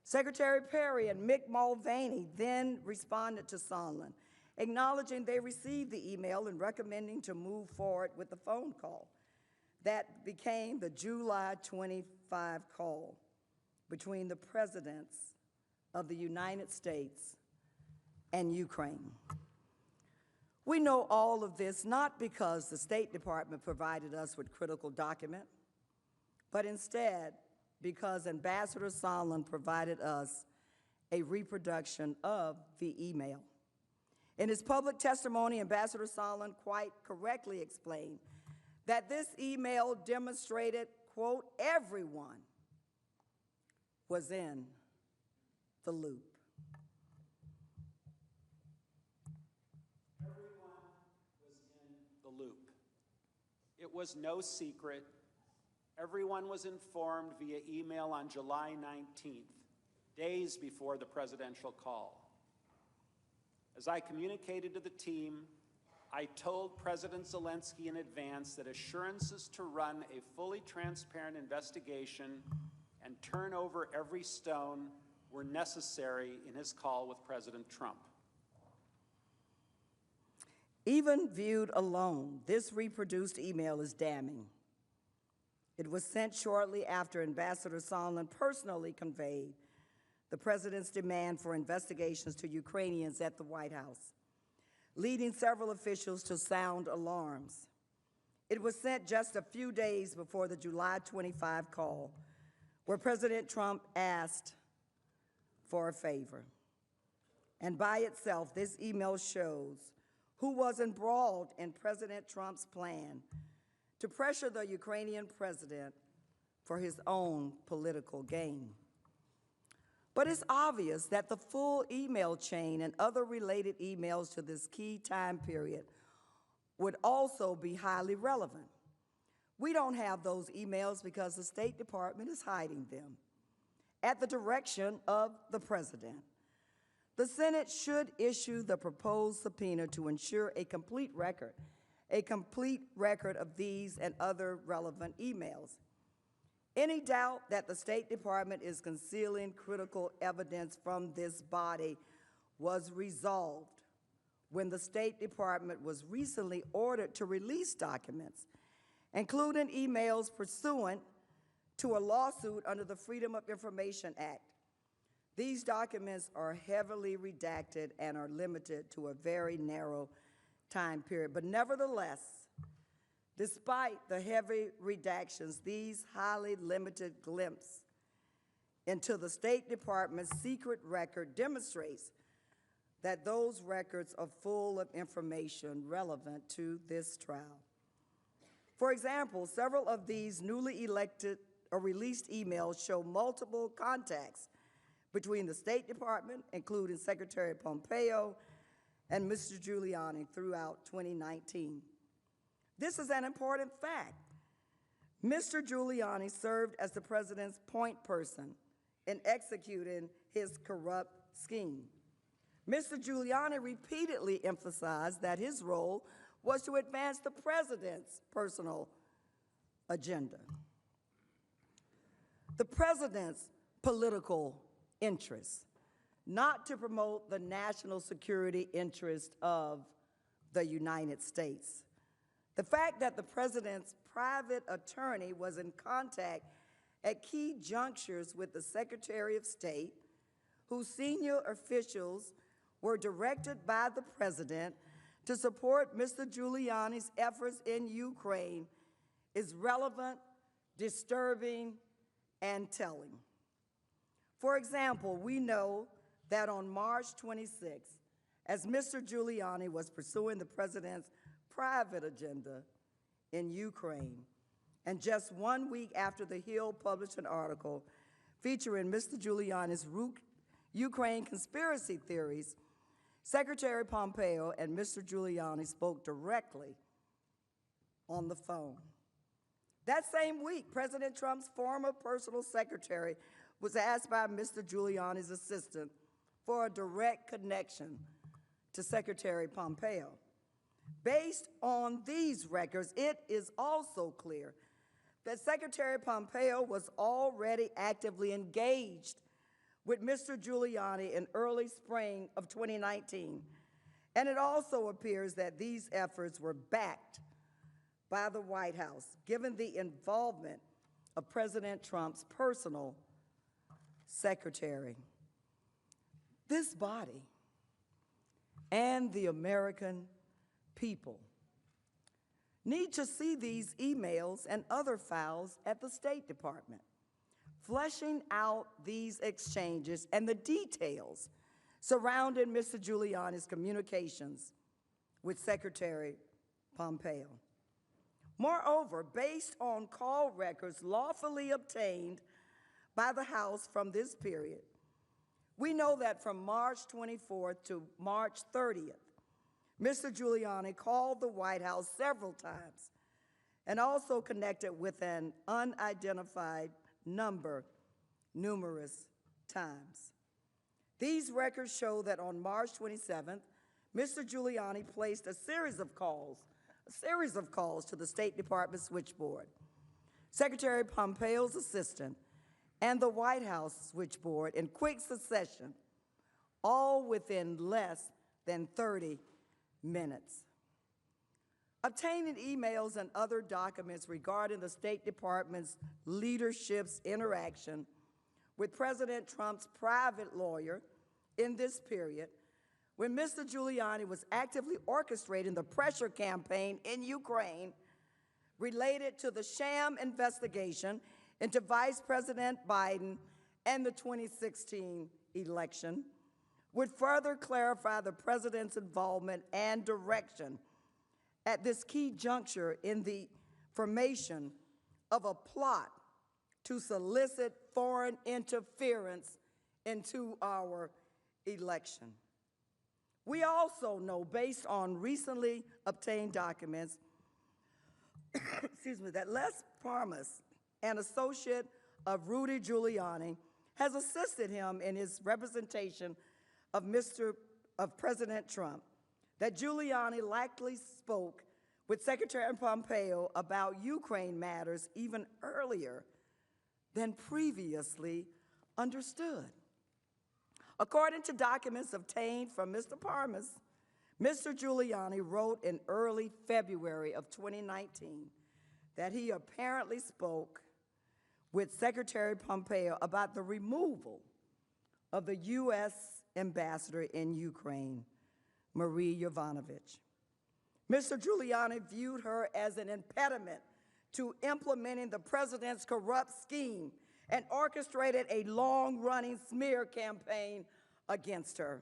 Secretary Perry and Mick Mulvaney then responded to Sondland, acknowledging they received the email and recommending to move forward with the phone call. That became the July 25 call between the presidents of the United States and Ukraine. We know all of this not because the State Department provided us with critical document, but instead because Ambassador Sondland provided us a reproduction of the email. In his public testimony, Ambassador Sondland quite correctly explained that this email demonstrated, quote, everyone was in the loop. Everyone was in the loop. It was no secret. Everyone was informed via email on July 19th, days before the presidential call. As I communicated to the team, I told President Zelensky in advance that assurances to run a fully transparent investigation and turn over every stone were necessary in his call with President Trump. Even viewed alone, this reproduced email is damning. It was sent shortly after Ambassador Sondland personally conveyed the president's demand for investigations to Ukrainians at the White House, leading several officials to sound alarms. It was sent just a few days before the July 25 call, where President Trump asked for a favor. And by itself, this email shows who was embroiled in President Trump's plan to pressure the Ukrainian president for his own political gain. But it's obvious that the full email chain and other related emails to this key time period would also be highly relevant. We don't have those emails because the State Department is hiding them at the direction of the president. The Senate should issue the proposed subpoena to ensure a complete record of these and other relevant emails. Any doubt that the State Department is concealing critical evidence from this body was resolved when the State Department was recently ordered to release documents, including emails pursuant to a lawsuit under the Freedom of Information Act. These documents are heavily redacted and are limited to a very narrow time period. But nevertheless, despite the heavy redactions, these highly limited glimpse into the State Department's secret record demonstrates that those records are full of information relevant to this trial. For example, several of these newly elected or released emails show multiple contacts between the State Department, including Secretary Pompeo and Mr. Giuliani throughout 2019. This is an important fact. Mr. Giuliani served as the president's point person in executing his corrupt scheme. Mr. Giuliani repeatedly emphasized that his role was to advance the president's personal agenda. The president's political interests, not to promote the national security interest of the United States. The fact that the president's private attorney was in contact at key junctures with the Secretary of State, whose senior officials were directed by the president to support Mr. Giuliani's efforts in Ukraine, is relevant, disturbing, and telling. For example, we know that on March 26th, as Mr. Giuliani was pursuing the president's private agenda in Ukraine, and just 1 week after The Hill published an article featuring Mr. Giuliani's Ukraine conspiracy theories, Secretary Pompeo and Mr. Giuliani spoke directly on the phone. That same week, President Trump's former personal secretary was asked by Mr. Giuliani's assistant for a direct connection to Secretary Pompeo. Based on these records, it is also clear that Secretary Pompeo was already actively engaged with Mr. Giuliani in early spring of 2019, and it also appears that these efforts were backed by the White House, given the involvement of President Trump's personal secretary. This body and the American people need to see these emails and other files at the State Department, fleshing out these exchanges and the details surrounding Mr. Giuliani's communications with Secretary Pompeo. Moreover, based on call records lawfully obtained by the House from this period, we know that from March 24th to March 30th, Mr. Giuliani called the White House several times and also connected with an unidentified number numerous times. These records show that on March 27th, Mr. Giuliani placed a series of calls to the State Department switchboard, Secretary Pompeo's assistant, and the White House switchboard in quick succession, all within less than 30 minutes. Obtaining emails and other documents regarding the State Department's leadership's interaction with President Trump's private lawyer in this period, when Mr. Giuliani was actively orchestrating the pressure campaign in Ukraine related to the sham investigation into Vice President Biden and the 2016 election, would further clarify the president's involvement and direction at this key juncture in the formation of a plot to solicit foreign interference into our election. We also know, based on recently obtained documents, excuse me, that Les Parmas, an associate of Rudy Giuliani, has assisted him in his representation of President Trump, that Giuliani likely spoke with Secretary Pompeo about Ukraine matters even earlier than previously understood. According to documents obtained from Mr. Parmas, Mr. Giuliani wrote in early February of 2019 that he apparently spoke with Secretary Pompeo about the removal of the U.S. ambassador in Ukraine, Marie Yovanovitch. Mr. Giuliani viewed her as an impediment to implementing the president's corrupt scheme and orchestrated a long-running smear campaign against her.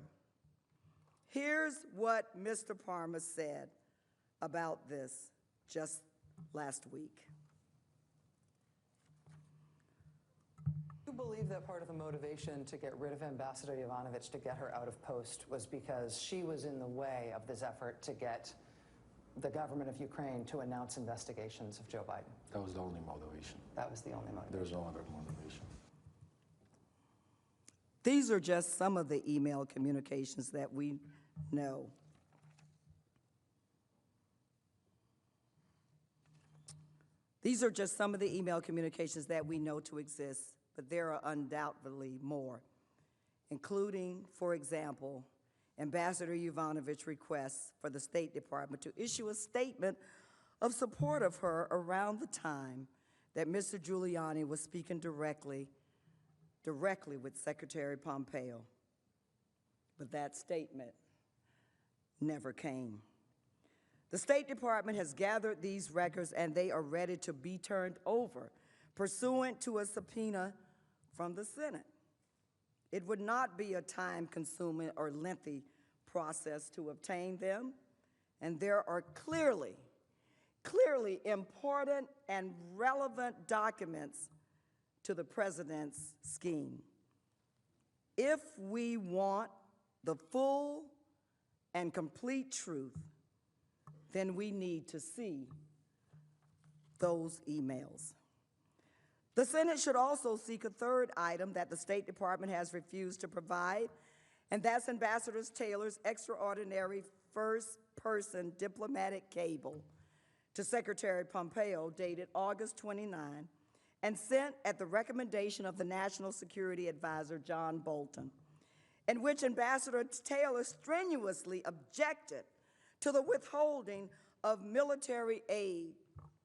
Here's what Mr. Parmas said about this just last week. Do you believe that part of the motivation to get rid of Ambassador Yovanovitch, to get her out of post, was because she was in the way of this effort to get the government of Ukraine to announce investigations of Joe Biden? That was the only motivation. That was the only motivation. There was no other motivation. These are just some of the email communications that we know. These are just some of the email communications that we know to exist, but there are undoubtedly more, including, for example, Ambassador Yovanovitch's requests for the State Department to issue a statement of support of her around the time that Mr. Giuliani was speaking directly with Secretary Pompeo. But that statement never came. The State Department has gathered these records and they are ready to be turned over pursuant to a subpoena from the Senate. It would not be a time-consuming or lengthy process to obtain them, and there are clearly important and relevant documents to the president's scheme. If we want the full and complete truth, then we need to see those emails. The Senate should also seek a third item that the State Department has refused to provide, and that's Ambassador Taylor's extraordinary first-person diplomatic cable to Secretary Pompeo dated August 29 and sent at the recommendation of the National Security Advisor, John Bolton, in which Ambassador Taylor strenuously objected to the withholding of military aid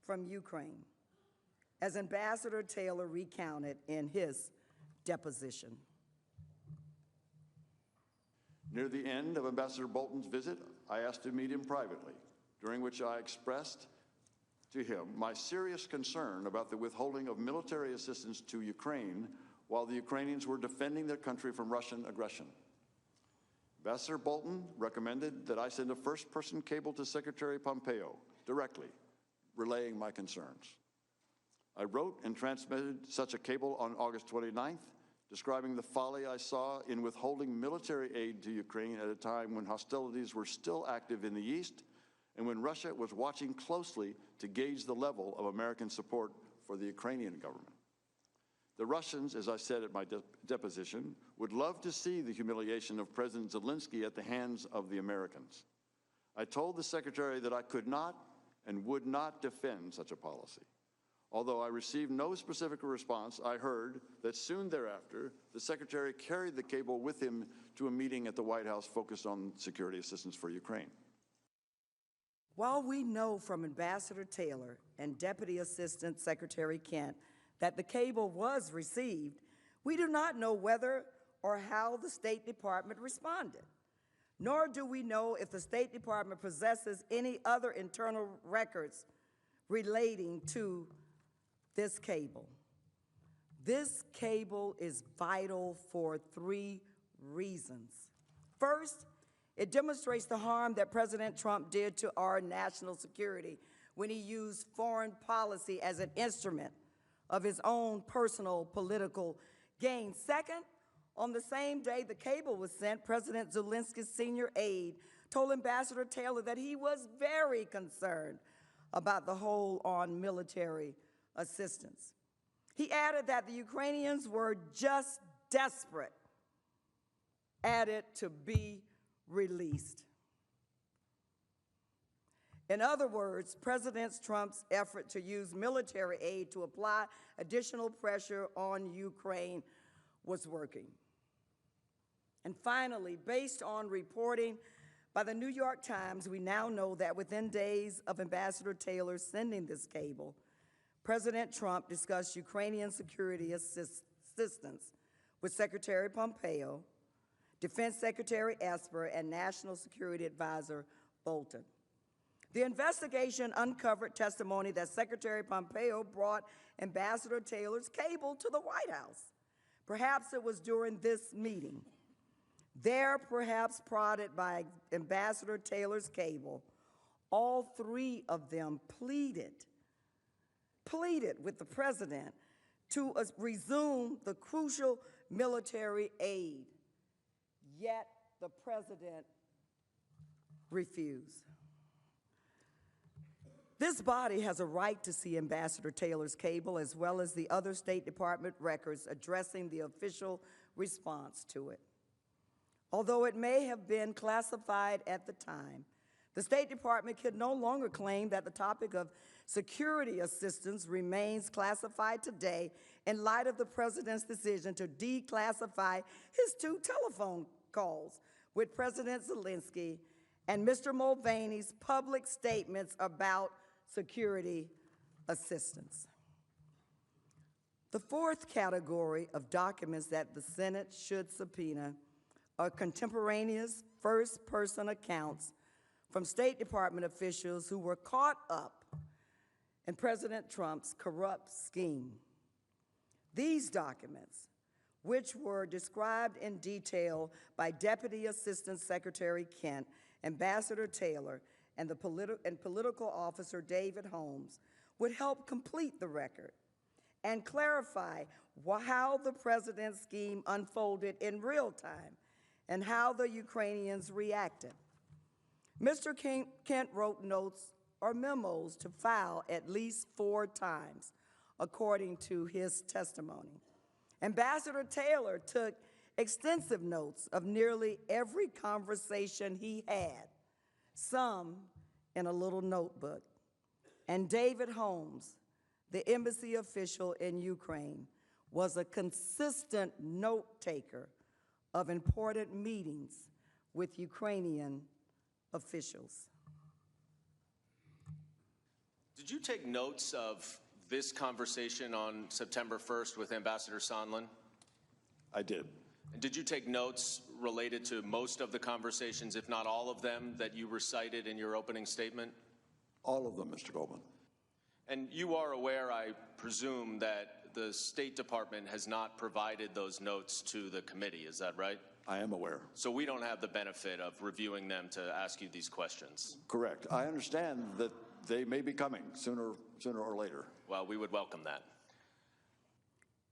from Ukraine, as Ambassador Taylor recounted in his deposition. Near the end of Ambassador Bolton's visit, I asked to meet him privately, during which I expressed to him my serious concern about the withholding of military assistance to Ukraine while the Ukrainians were defending their country from Russian aggression. Ambassador Bolton recommended that I send a first-person cable to Secretary Pompeo directly, relaying my concerns. I wrote and transmitted such a cable on August 29th, describing the folly I saw in withholding military aid to Ukraine at a time when hostilities were still active in the East and when Russia was watching closely to gauge the level of American support for the Ukrainian government. The Russians, as I said at my deposition, would love to see the humiliation of President Zelensky at the hands of the Americans. I told the Secretary that I could not and would not defend such a policy. Although I received no specific response, I heard that soon thereafter, the Secretary carried the cable with him to a meeting at the White House focused on security assistance for Ukraine. While we know from Ambassador Taylor and Deputy Assistant Secretary Kent that the cable was received, we do not know whether or how the State Department responded, nor do we know if the State Department possesses any other internal records relating to this cable. This cable is vital for 3 reasons. First, it demonstrates the harm that President Trump did to our national security when he used foreign policy as an instrument of his own personal political gain. Second, on the same day the cable was sent, President Zelensky's senior aide told Ambassador Taylor that he was very concerned about the hold on military assistance. He added that the Ukrainians were just desperate at it to be released. In other words, President Trump's effort to use military aid to apply additional pressure on Ukraine was working. And finally, based on reporting by the New York Times, we now know that within days of Ambassador Taylor sending this cable, President Trump discussed Ukrainian security assistance with Secretary Pompeo, Defense Secretary Esper, and National Security Advisor Bolton. The investigation uncovered testimony that Secretary Pompeo brought Ambassador Taylor's cable to the White House. Perhaps it was during this meeting. There, perhaps prodded by Ambassador Taylor's cable, all 3 of them pleaded with the president to resume the crucial military aid. Yet the president refused. This body has a right to see Ambassador Taylor's cable as well as the other State Department records addressing the official response to it. Although it may have been classified at the time, the State Department could no longer claim that the topic of security assistance remains classified today in light of the president's decision to declassify his 2 telephone calls with President Zelensky and Mr. Mulvaney's public statements about security assistance. The 4th category of documents that the Senate should subpoena are contemporaneous first-person accounts from State Department officials who were caught up in President Trump's corrupt scheme. These documents, which were described in detail by Deputy Assistant Secretary Kent, Ambassador Taylor, and political officer David Holmes, would help complete the record and clarify how the president's scheme unfolded in real time and how the Ukrainians reacted. Mr. Kent wrote notes or memos to file at least 4 times, according to his testimony. Ambassador Taylor took extensive notes of nearly every conversation he had, some in a little notebook. And David Holmes, the embassy official in Ukraine, was a consistent note-taker of important meetings with Ukrainian officials. Did you take notes of this conversation on September 1st with Ambassador Sondland? I did. And did you take notes related to most of the conversations, if not all of them, that you recited in your opening statement? All of them, Mr. Goldman. And you are aware, I presume, that the State Department has not provided those notes to the committee, is that right? I am aware. So we don't have the benefit of reviewing them to ask you these questions? Correct. I understand that they may be coming sooner or later. Well, we would welcome that.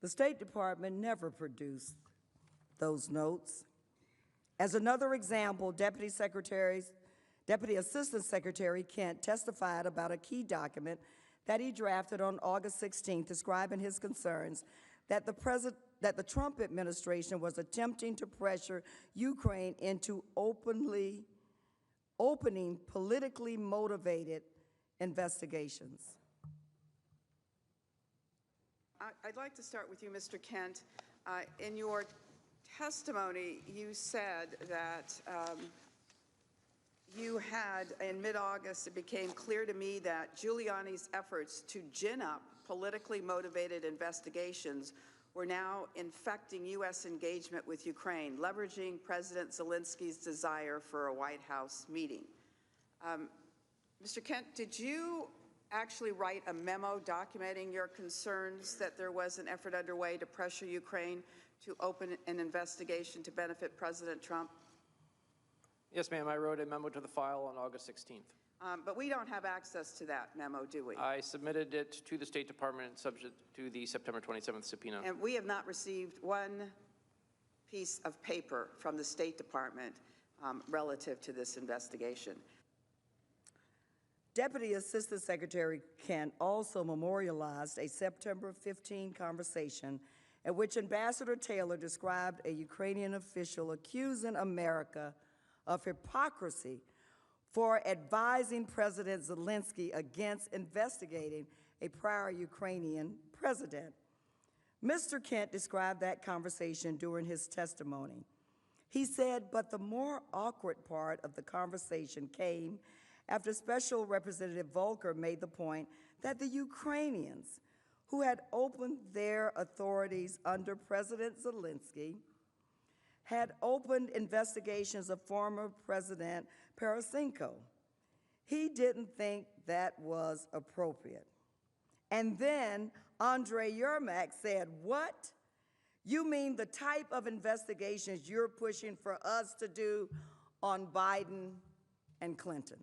The State Department never produced those notes. As another example, Deputy Assistant Secretary Kent testified about a key document that he drafted on August 16th, describing his concerns that the Trump administration was attempting to pressure Ukraine into opening politically motivated investigations. I'd like to start with you, Mr. Kent. In your testimony, you said that you had, in mid-August, it became clear to me that Giuliani's efforts to gin up politically motivated investigations were now infecting U.S. engagement with Ukraine, leveraging President Zelensky's desire for a White House meeting. Mr. Kent, did you actually write a memo documenting your concerns that there was an effort underway to pressure Ukraine to open an investigation to benefit President Trump? Yes, ma'am. I wrote a memo to the file on August 16th. But we don't have access to that memo, do we? I submitted it to the State Department subject to the September 27th subpoena. And we have not received one piece of paper from the State Department relative to this investigation. Deputy Assistant Secretary Kent also memorialized a September 15 conversation at which Ambassador Taylor described a Ukrainian official accusing America of hypocrisy for advising President Zelensky against investigating a prior Ukrainian president. Mr. Kent described that conversation during his testimony. He said, but the more awkward part of the conversation came after Special Representative Volker made the point that the Ukrainians, who had opened their authorities under President Zelensky, had opened investigations of former President Poroshenko. He didn't think that was appropriate. And then Andrei Yermak said, what? You mean the type of investigations you're pushing for us to do on Biden and Clinton?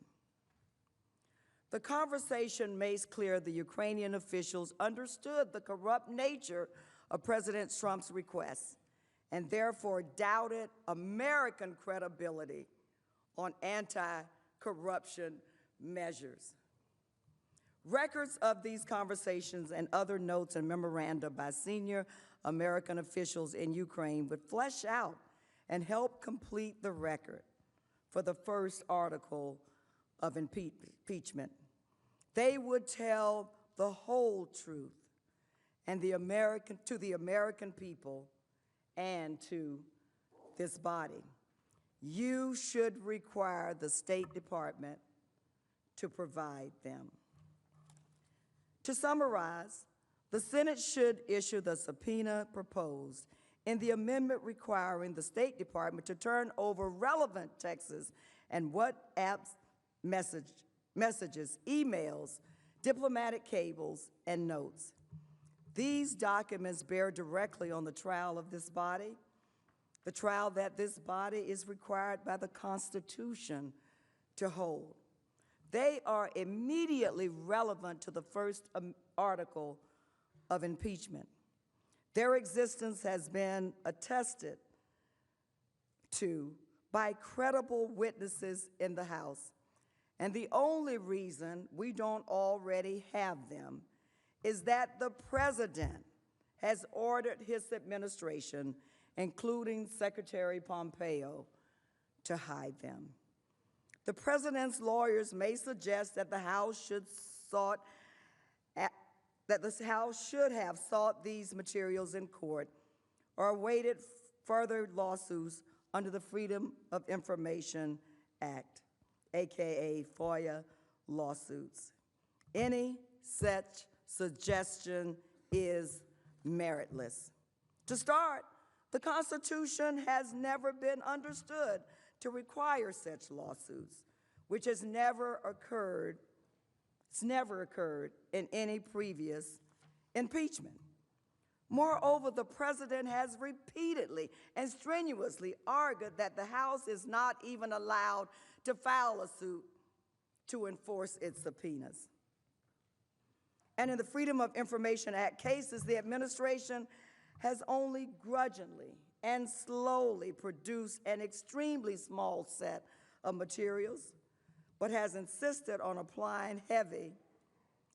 The conversation makes clear the Ukrainian officials understood the corrupt nature of President Trump's requests and therefore doubted American credibility on anti-corruption measures. Records of these conversations and other notes and memoranda by senior American officials in Ukraine would flesh out and help complete the record for the first article of impeachment. They would tell the whole truth and to the American people and to this body. You should require the State Department to provide them. To summarize, the Senate should issue the subpoena proposed in the amendment requiring the State Department to turn over relevant texts and WhatsApp messages, emails, diplomatic cables, and notes. These documents bear directly on the trial of this body, the trial that this body is required by the Constitution to hold. They are immediately relevant to the first article of impeachment. Their existence has been attested to by credible witnesses in the House. And the only reason we don't already have them is that the President has ordered his administration, including Secretary Pompeo, to hide them. The President's lawyers may suggest that the House should have sought these materials in court or awaited further lawsuits under the Freedom of Information Act, aka FOIA lawsuits. Any such suggestion is meritless. To start, the Constitution has never been understood to require such lawsuits, which has never occurred. It's never occurred in any previous impeachment. Moreover, the President has repeatedly and strenuously argued that the House is not even allowed to file a suit to enforce its subpoenas. And in the Freedom of Information Act cases, the administration has only grudgingly and slowly produced an extremely small set of materials, but has insisted on applying heavy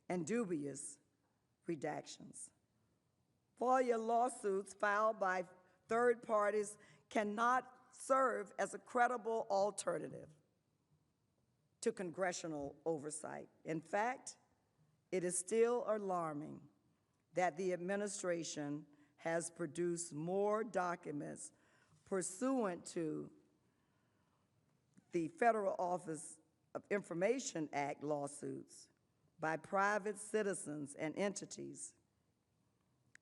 and dubious redactions. FOIA lawsuits filed by third parties cannot serve as a credible alternative to congressional oversight. In fact, it is still alarming that the administration has produced more documents pursuant to the Federal Office of Information Act lawsuits by private citizens and entities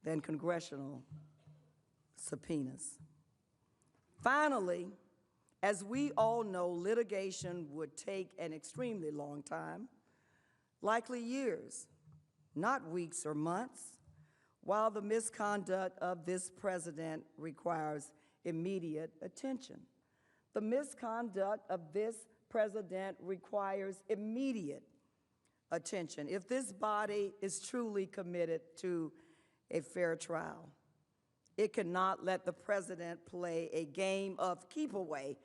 than congressional subpoenas. Finally, as we all know, litigation would take an extremely long time, likely years, not weeks or months, while the misconduct of this president requires immediate attention. The misconduct of this president requires immediate attention if this body is truly committed to a fair trial. It cannot let the president play a game of keep away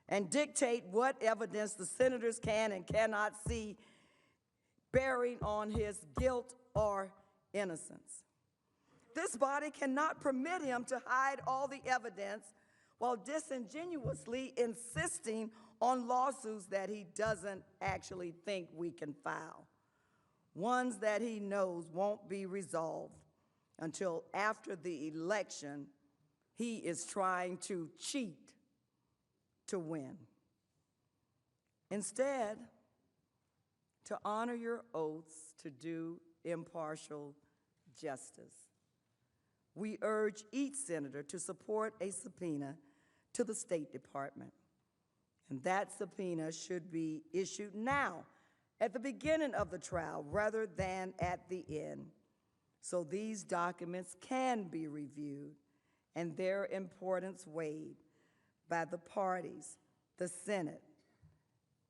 and dictate what evidence the senators can and cannot see bearing on his guilt or innocence. This body cannot permit him to hide all the evidence while disingenuously insisting on lawsuits that he doesn't actually think we can file, ones that he knows won't be resolved until after the election he is trying to cheat to win. Instead, to honor your oaths to do impartial justice, we urge each senator to support a subpoena to the State Department. And that subpoena should be issued now, at the beginning of the trial, rather than at the end, so these documents can be reviewed and their importance weighed by the parties, the Senate,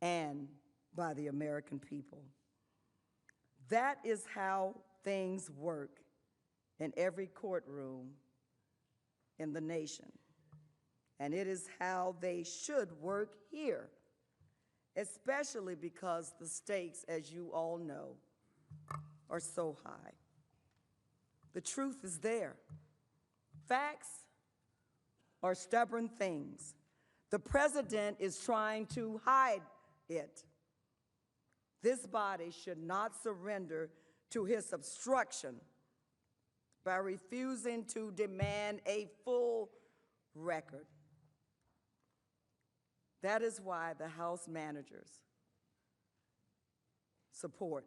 and by the American people. That is how things work in every courtroom in the nation. And it is how they should work here, especially because the stakes, as you all know, are so high. The truth is there. Facts are stubborn things. The president is trying to hide it. This body should not surrender to his obstruction by refusing to demand a full record. That is why the House managers support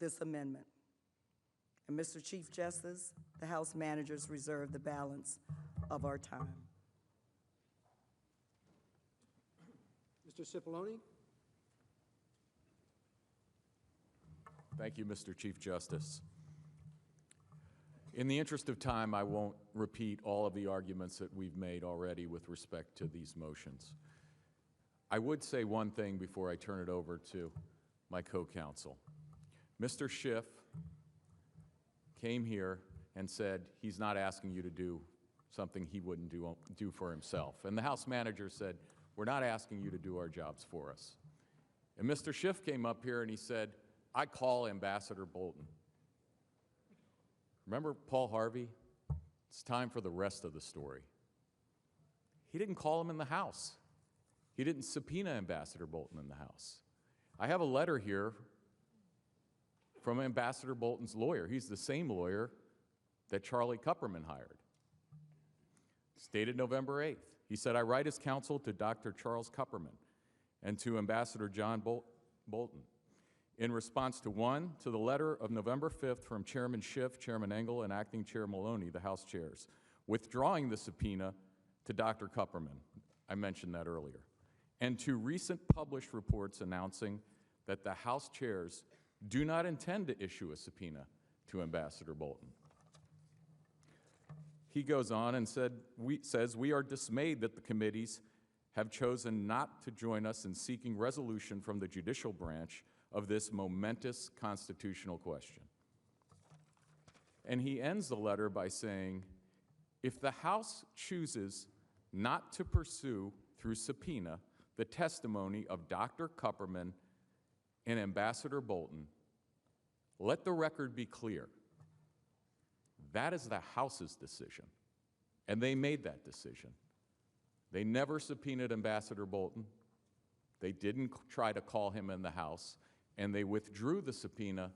this amendment. And Mr. Chief Justice, the House managers reserve the balance of our time. Mr. Cipollone? Thank you, Mr. Chief Justice. In the interest of time, I won't repeat all of the arguments that we've made already with respect to these motions. I would say one thing before I turn it over to my co-counsel. Mr. Schiff came here and said he's not asking you to do something he wouldn't do for himself. And the House manager said, we're not asking you to do our jobs for us. And Mr. Schiff came up here and he said, I call Ambassador Bolton. Remember Paul Harvey? It's time for the rest of the story. He didn't call him in the House. He didn't subpoena Ambassador Bolton in the House. I have a letter here from Ambassador Bolton's lawyer. He's the same lawyer that Charlie Kupperman hired. It's dated November 8th. He said, I write as counsel to Dr. Charles Kupperman and to Ambassador John Bolton in response to one, to the letter of November 5th from Chairman Schiff, Chairman Engel, and Acting Chair Maloney, the House chairs, withdrawing the subpoena to Dr. Kupperman. I mentioned that earlier. And to recent published reports announcing that the House chairs do not intend to issue a subpoena to Ambassador Bolton. He goes on and says, we are dismayed that the committees have chosen not to join us in seeking resolution from the judicial branch of this momentous constitutional question. And he ends the letter by saying, if the House chooses not to pursue through subpoena the testimony of Dr. Kupperman and Ambassador Bolton, let the record be clear. That is the House's decision, and they made that decision. They never subpoenaed Ambassador Bolton. They didn't try to call him in the House, and they withdrew the subpoena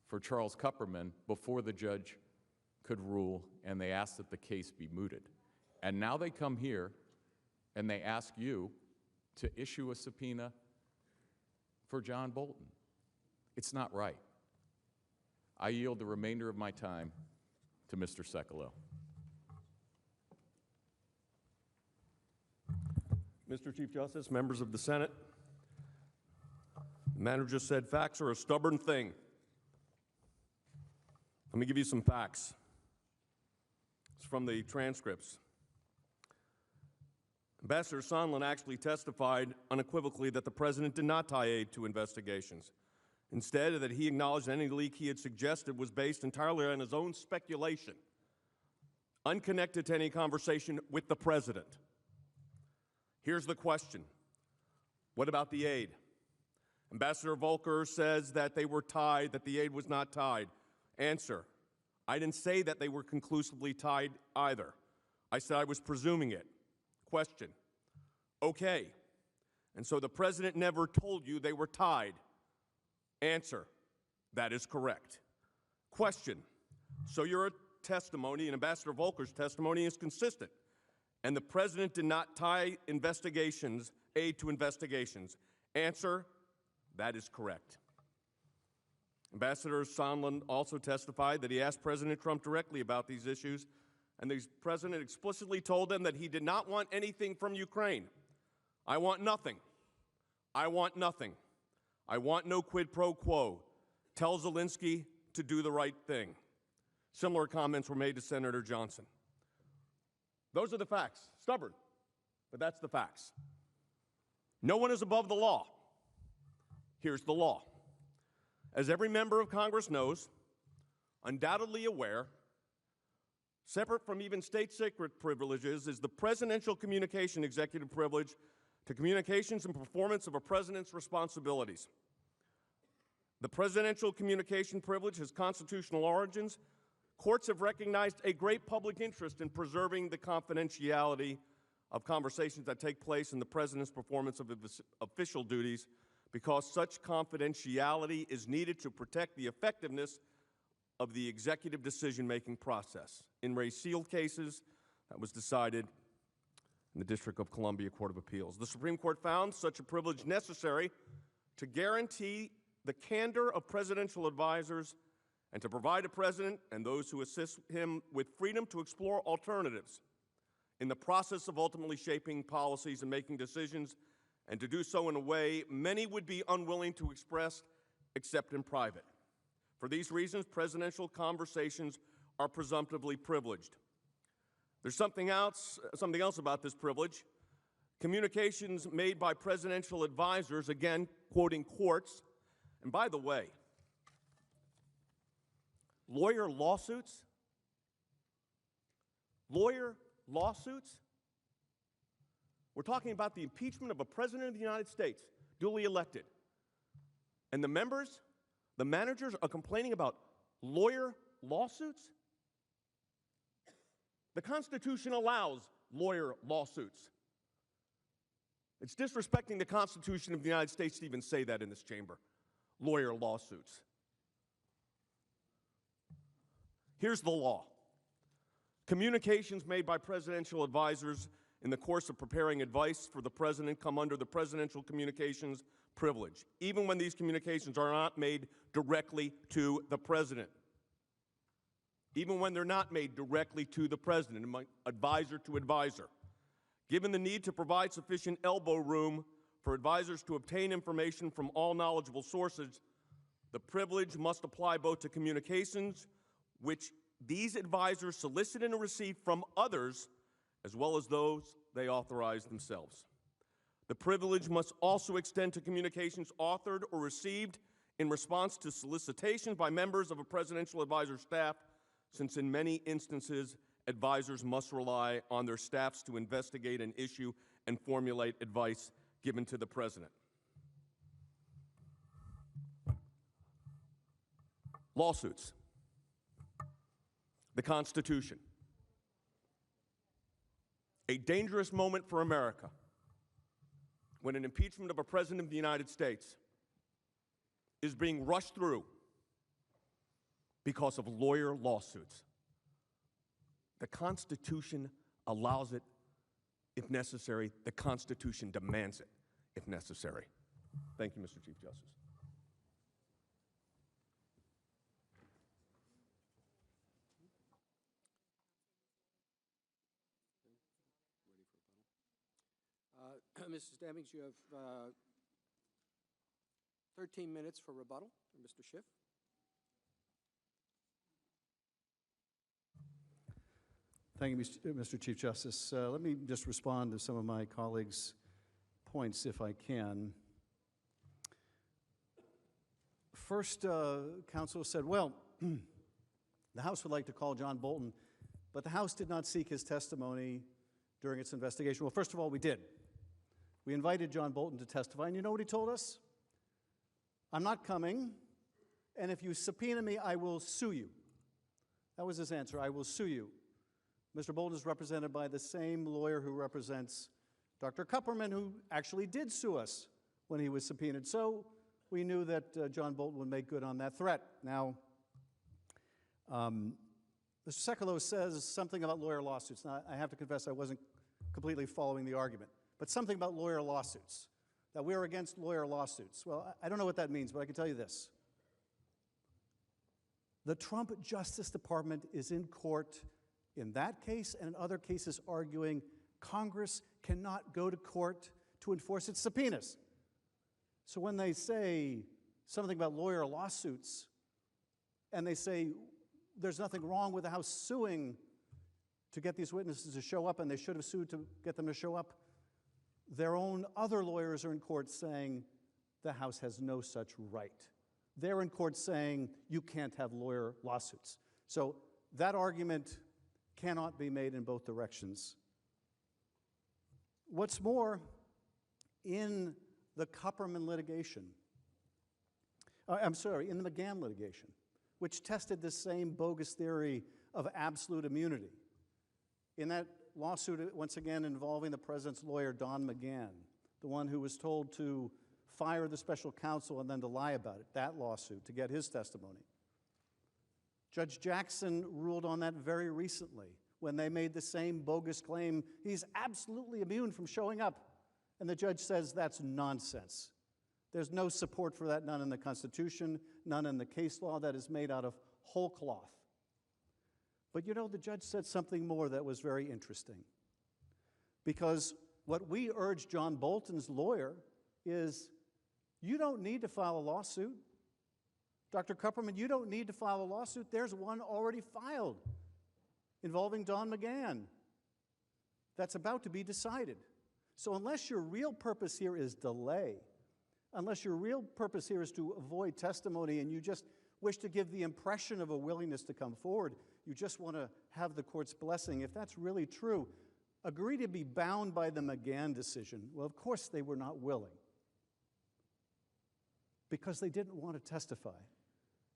for Charles Kupperman before the judge could rule, and they asked that the case be mooted. And now they come here and they ask you to issue a subpoena for John Bolton. It's not right. I yield the remainder of my time to Mr. Sekulow. Mr. Chief Justice, members of the Senate, the manager just said facts are a stubborn thing. Let me give you some facts. It's from the transcripts. Ambassador Sondland actually testified unequivocally that the president did not tie aid to investigations. Instead, that he acknowledged any leak he had suggested was based entirely on his own speculation, unconnected to any conversation with the president. Here's the question. What about the aid? Ambassador Volker says that they were tied, that the aid was not tied. Answer, I didn't say that they were conclusively tied either. I said I was presuming it. Question, okay, and so the president never told you they were tied. Answer, that is correct. Question, so your testimony and Ambassador Volker's testimony is consistent, and the president did not tie investigations, aid to investigations. Answer, that is correct. Ambassador Sondland also testified that he asked President Trump directly about these issues, and the president explicitly told him that he did not want anything from Ukraine. I want nothing. I want nothing. I want no quid pro quo. Tell Zelensky to do the right thing. Similar comments were made to Senator Johnson. Those are the facts. Stubborn, but that's the facts. No one is above the law. Here's the law. As every member of Congress knows, undoubtedly aware, separate from even state secret privileges is the presidential communication executive privilege to communications and performance of a president's responsibilities. The presidential communication privilege has constitutional origins. Courts have recognized a great public interest in preserving the confidentiality of conversations that take place in the president's performance of his official duties, because such confidentiality is needed to protect the effectiveness of the executive decision-making process. In Ray Seal cases, that was decided in the District of Columbia Court of Appeals. The Supreme Court found such a privilege necessary to guarantee the candor of presidential advisors and to provide a president and those who assist him with freedom to explore alternatives in the process of ultimately shaping policies and making decisions, and to do so in a way many would be unwilling to express except in private. For these reasons, presidential conversations are presumptively privileged. There's something else about this privilege. Communications made by presidential advisors, again, quoting courts, and by the way, lawyer lawsuits, we're talking about the impeachment of a president of the United States, duly elected. And the managers are complaining about lawyer lawsuits? The Constitution allows lawyer lawsuits. It's disrespecting the Constitution of the United States to even say that in this chamber. Lawyer lawsuits. Here's the law. Communications made by presidential advisors in the course of preparing advice for the president come under the presidential communications privilege, even when these communications are not made directly to the president. Even when they're not made directly to the president, advisor to advisor. Given the need to provide sufficient elbow room for advisors to obtain information from all knowledgeable sources, the privilege must apply both to communications which these advisors solicit and receive from others, as well as those they authorize themselves. The privilege must also extend to communications authored or received in response to solicitations by members of a presidential advisor's staff, since in many instances, advisors must rely on their staffs to investigate an issue and formulate advice given to the president. Lawsuits. The Constitution. A dangerous moment for America when an impeachment of a president of the United States is being rushed through because of lawyer lawsuits. The Constitution allows it if necessary. The Constitution demands it. if necessary. Thank you, Mr. Chief Justice. Mrs. Demings, you have 13 minutes for rebuttal. Mr. Schiff. Thank you, Mr. Chief Justice. Let me just respond to some of my colleagues' points, if I can. First, counsel said, well, the House would like to call John Bolton, but the House did not seek his testimony during its investigation. Well, first of all, we did. We invited John Bolton to testify, and you know what he told us? I'm not coming, and if you subpoena me, I will sue you. That was his answer, I will sue you. Mr. Bolton is represented by the same lawyer who represents Dr. Kupperman, who actually did sue us when he was subpoenaed. So we knew that John Bolton would make good on that threat. Now, Mr. Sekulow says something about lawyer lawsuits. Now, I have to confess I wasn't completely following the argument, but something about lawyer lawsuits, that we're against lawyer lawsuits. Well, I don't know what that means, but I can tell you this. The Trump Justice Department is in court in that case and in other cases arguing Congress cannot go to court to enforce its subpoenas. So when they say something about lawyer lawsuits and they say there's nothing wrong with the House suing to get these witnesses to show up, and they should have sued to get them to show up, their own other lawyers are in court saying the House has no such right. They're in court saying you can't have lawyer lawsuits. So that argument cannot be made in both directions. What's more, in the Kupperman litigation, in the McGahn litigation, which tested the same bogus theory of absolute immunity, in that lawsuit, once again involving the president's lawyer, Don McGahn, the one who was told to fire the special counsel and then to lie about it, that lawsuit, to get his testimony. Judge Jackson ruled on that very recently when they made the same bogus claim, he's absolutely immune from showing up. And the judge says that's nonsense. There's no support for that, none in the Constitution, none in the case law, that is made out of whole cloth. But you know, the judge said something more that was very interesting. Because what we urged John Bolton's lawyer is, you don't need to file a lawsuit. Dr. Kupperman, you don't need to file a lawsuit. There's one already filed involving Don McGahn that's about to be decided. So unless your real purpose here is delay, unless your real purpose here is to avoid testimony and you just wish to give the impression of a willingness to come forward, you just want to have the court's blessing, if that's really true, agree to be bound by the McGahn decision. Well, of course they were not willing, because they didn't want to testify.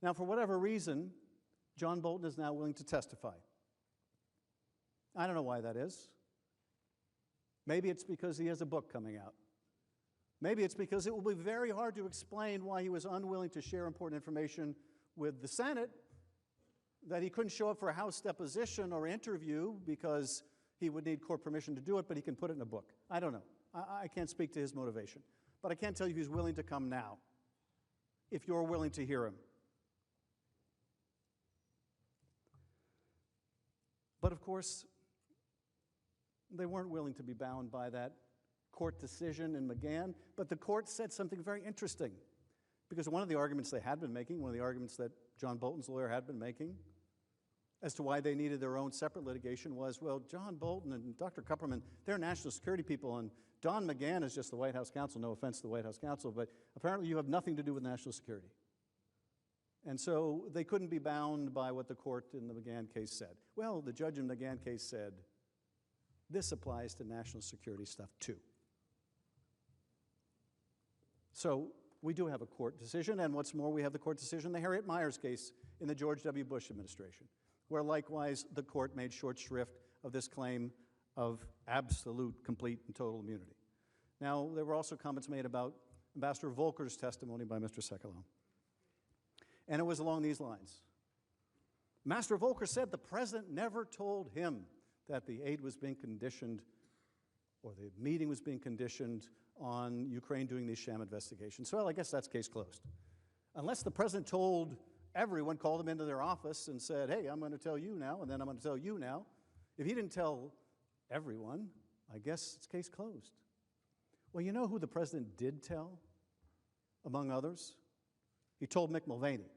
Now, for whatever reason, John Bolton is now willing to testify. I don't know why that is. Maybe it's because he has a book coming out. Maybe it's because it will be very hard to explain why he was unwilling to share important information with the Senate, that he couldn't show up for a House deposition or interview because he would need court permission to do it, but he can put it in a book. I don't know. I can't speak to his motivation. But I can tell you he's willing to come now, if you're willing to hear him. But of course, they weren't willing to be bound by that court decision in McGahn, but the court said something very interesting, because one of the arguments they had been making, one of the arguments that John Bolton's lawyer had been making as to why they needed their own separate litigation was, well, John Bolton and Dr. Kupperman, they're national security people, and Don McGahn is just the White House counsel. No offense to the White House counsel, but apparently you have nothing to do with national security. And so they couldn't be bound by what the court in the McGahn case said. Well, the judge in the McGahn case said, this applies to national security stuff too. So we do have a court decision, and what's more, we have the court decision in the Harriet Miers case in the George W. Bush administration, where likewise the court made short shrift of this claim of absolute, complete, and total immunity. Now, there were also comments made about Ambassador Volker's testimony by Mr. Sekulow. And it was along these lines. Ambassador Volker said the president never told him that the aid was being conditioned or the meeting was being conditioned on Ukraine doing these sham investigations. So, well, I guess that's case closed. Unless the president told everyone, called them into their office and said, hey, I'm going to tell you now, and then I'm going to tell you now. If he didn't tell everyone, I guess it's case closed. Well, you know who the president did tell, among others? He told Mick Mulvaney.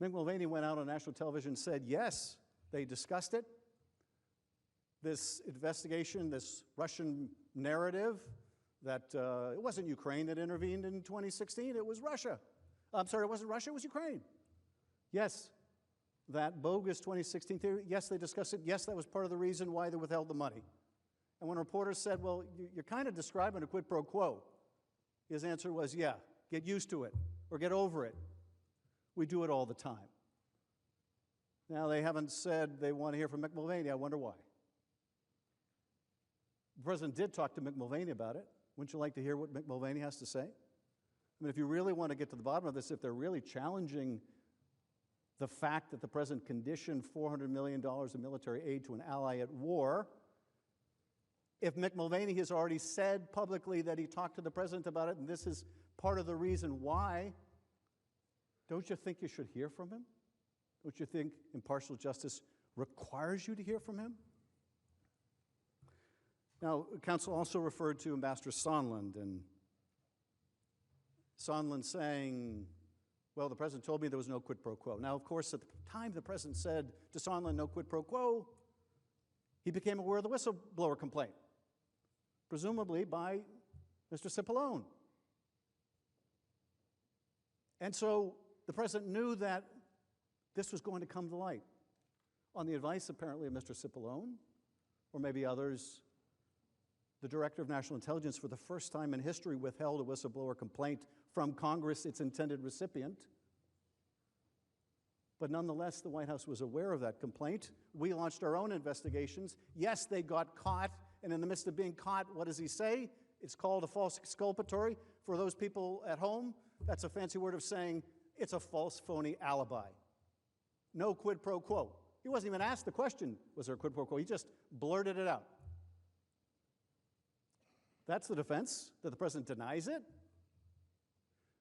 Mick Mulvaney went out on national television and said, yes, they discussed it. This investigation, this Russian narrative that it wasn't Ukraine that intervened in 2016, it was Russia. I'm sorry, it wasn't Russia, it was Ukraine. Yes, that bogus 2016 theory, yes, they discussed it. Yes, that was part of the reason why they withheld the money. And when reporters said, well, you're kind of describing a quid pro quo, his answer was, yeah, get used to it or get over it. We do it all the time. Now, they haven't said they want to hear from Mick Mulvaney. I wonder why. The president did talk to Mick Mulvaney about it. Wouldn't you like to hear what Mick Mulvaney has to say? I mean, if you really want to get to the bottom of this, if they're really challenging the fact that the president conditioned $400 million of military aid to an ally at war, if Mick Mulvaney has already said publicly that he talked to the president about it, and this is part of the reason why, don't you think you should hear from him? Don't you think impartial justice requires you to hear from him? Now, counsel also referred to Ambassador Sondland, and Sondland saying, well, the president told me there was no quid pro quo. Now, of course, at the time the president said to Sondland, no quid pro quo, he became aware of the whistleblower complaint, presumably by Mr. Cipollone. And so the president knew that this was going to come to light. On the advice, apparently, of Mr. Cipollone, or maybe others, the Director of National Intelligence, for the first time in history, withheld a whistleblower complaint from Congress, its intended recipient. But nonetheless, the White House was aware of that complaint. We launched our own investigations. Yes, they got caught, and in the midst of being caught, what does he say? It's called a false exculpatory. For those people at home, that's a fancy word of saying it's a false, phony alibi. No quid pro quo. He wasn't even asked the question, was there a quid pro quo? He just blurted it out. That's the defense, that the president denies it.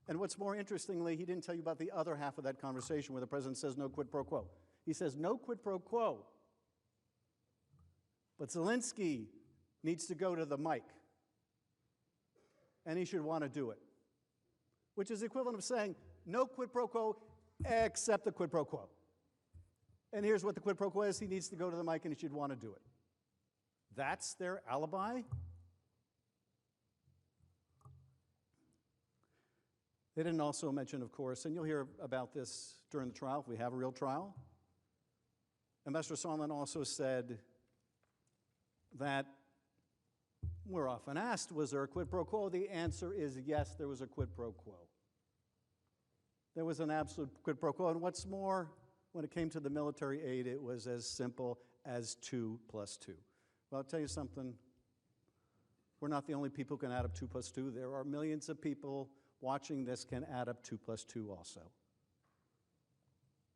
And what's more interestingly, he didn't tell you about the other half of that conversation where the president says no quid pro quo. He says no quid pro quo, but Zelensky needs to go to the mic, and he should want to do it, which is the equivalent of saying no quid pro quo except the quid pro quo. And here's what the quid pro quo is. He needs to go to the mic, and he should want to do it. That's their alibi? They didn't also mention, of course, and you'll hear about this during the trial, if we have a real trial. Ambassador Sondland also said that we're often asked, was there a quid pro quo? The answer is yes, there was a quid pro quo. There was an absolute quid pro quo. And what's more, when it came to the military aid, it was as simple as 2 + 2. Well, I'll tell you something. We're not the only people who can add up 2 + 2. There are millions of people watching this can add up 2 + 2 also.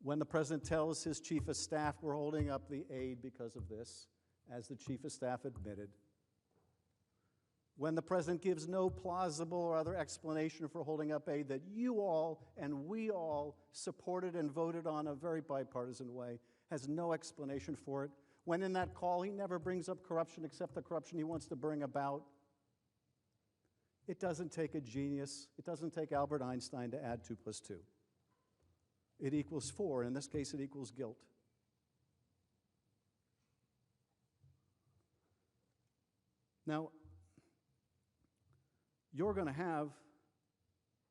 When the president tells his chief of staff we're holding up the aid because of this, as the chief of staff admitted, when the president gives no plausible or other explanation for holding up aid that you all and we all supported and voted on a very bipartisan way, has no explanation for it, when in that call he never brings up corruption except the corruption he wants to bring about, it doesn't take a genius, it doesn't take Albert Einstein to add 2 + 2. It equals 4, in this case it equals guilt. Now, you're going to have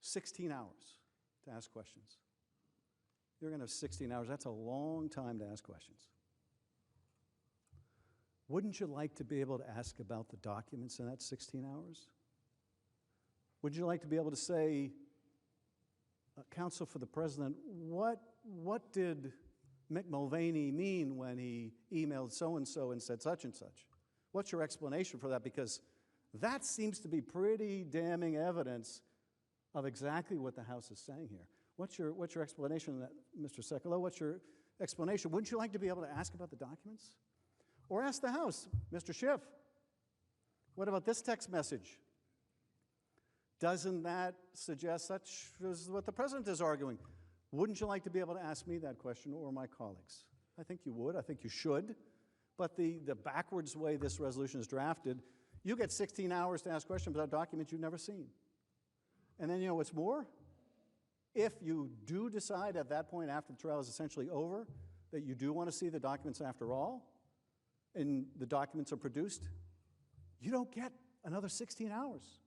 16 hours to ask questions. You're going to have 16 hours, that's a long time to ask questions. Wouldn't you like to be able to ask about the documents in that 16 hours? Would you like to be able to say, counsel for the president, what did Mick Mulvaney mean when he emailed so-and-so and said such and such? What's your explanation for that? Because that seems to be pretty damning evidence of exactly what the House is saying here. What's your explanation of that, Mr. Sekulow? What's your explanation? Wouldn't you like to be able to ask about the documents? Or ask the House, Mr. Schiff, What about this text message? Doesn't that suggest such as what the president is arguing? Wouldn't you like to be able to ask me that question or my colleagues? I think you would. I think you should. But the backwards way this resolution is drafted, you get 16 hours to ask questions about documents you've never seen. And then you know what's more? If you do decide at that point, after the trial is essentially over, that you do want to see the documents after all, and the documents are produced, you don't get another 16 hours.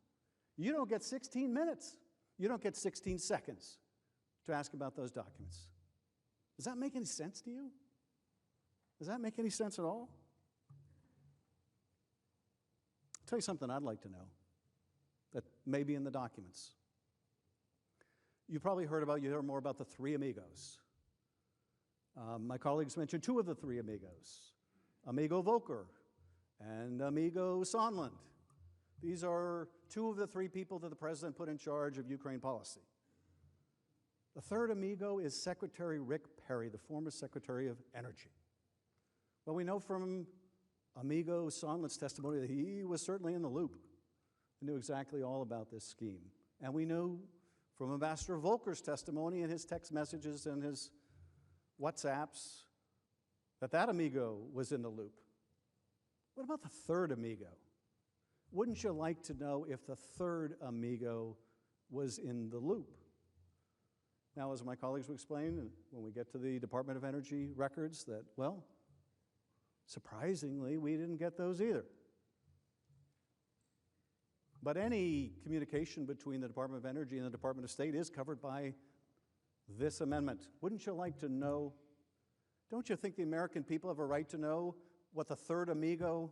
You don't get 16 minutes. You don't get 16 seconds to ask about those documents. Does that make any sense to you? Does that make any sense at all? I'll tell you something I'd like to know that may be in the documents. You probably heard more about the three amigos. My colleagues mentioned two of the three amigos, Amigo Volker and Amigo Sondland. These are two of the three people that the president put in charge of Ukraine policy. The third amigo is Secretary Rick Perry, the former Secretary of Energy. Well, we know from Amigo Sondland's testimony that he was certainly in the loop and knew exactly all about this scheme. And we knew from Ambassador Volker's testimony and his text messages and his WhatsApps that that amigo was in the loop. What about the third amigo? Wouldn't you like to know if the third amigo was in the loop? Now, as my colleagues will explain, when we get to the Department of Energy records, that, well, surprisingly, we didn't get those either. But any communication between the Department of Energy and the Department of State is covered by this amendment. Wouldn't you like to know? Don't you think the American people have a right to know what the third amigo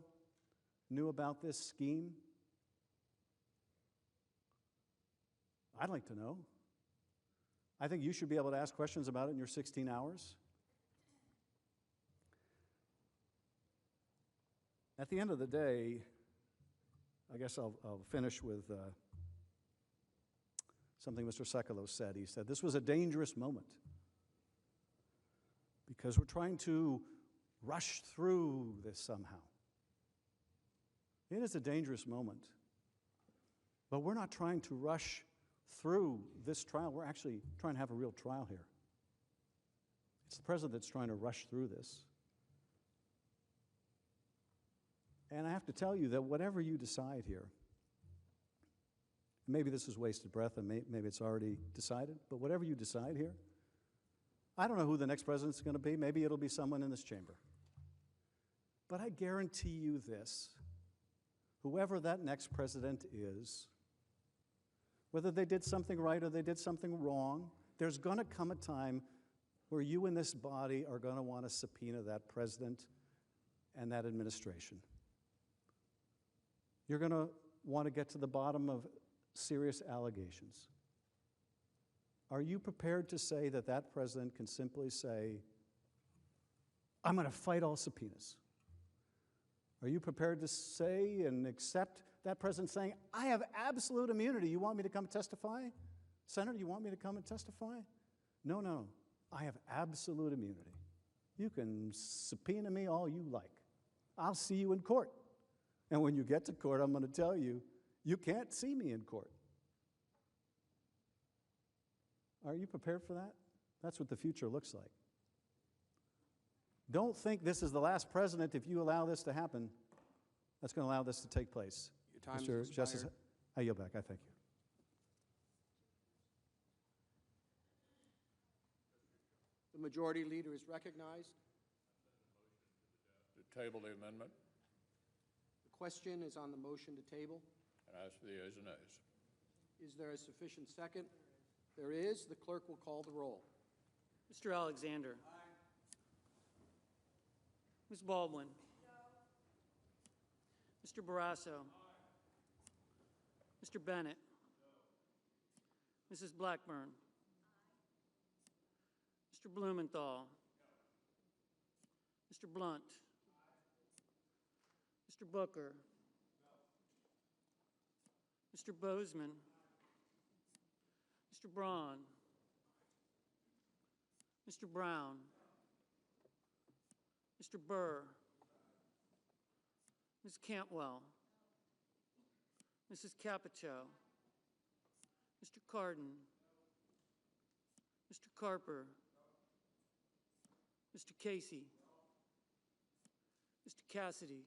knew about this scheme? I'd like to know. I think you should be able to ask questions about it in your 16 hours. At the end of the day, I guess I'll finish with something Mr. Sekulow said. He said, this was a dangerous moment because we're trying to rush through this somehow. It is a dangerous moment, but we're not trying to rush through this trial. We're actually trying to have a real trial here. It's the president that's trying to rush through this. And I have to tell you that whatever you decide here, maybe this is wasted breath and maybe it's already decided, but whatever you decide here, I don't know who the next president's going to be. Maybe it'll be someone in this chamber. But I guarantee you this, whoever that next president is, whether they did something right or they did something wrong, there's going to come a time where you in this body are going to want to subpoena that president and that administration. You're going to want to get to the bottom of serious allegations. Are you prepared to say that that president can simply say, I'm going to fight all subpoenas? Are you prepared to say and accept that president saying, I have absolute immunity. You want me to come testify? Senator, you want me to come and testify? No, no, I have absolute immunity. You can subpoena me all you like. I'll see you in court. And when you get to court, I'm going to tell you, you can't see me in court. Are you prepared for that? That's what the future looks like. Don't think this is the last president if you allow this to happen. That's going to allow this to take place. Your time Mr. is Justice, expired. I yield back. I thank you. The majority leader is recognized. To table the amendment The question is on the motion to table. and ask for the ayes and nays. Is there a sufficient second? There is. The clerk will call the roll. Mr. Alexander. Ms. Baldwin. Mr. Barrasso. Mr. Bennett. Mrs. Blackburn. Mr. Blumenthal. Mr. Blunt. Mr. Booker. Mr. Bozeman. Mr. Braun. Mr. Brown. Mr. Burr. Ms. Cantwell. Mrs. Capito, Mr. Cardin, Mr. Carper, Mr. Casey, Mr. Cassidy,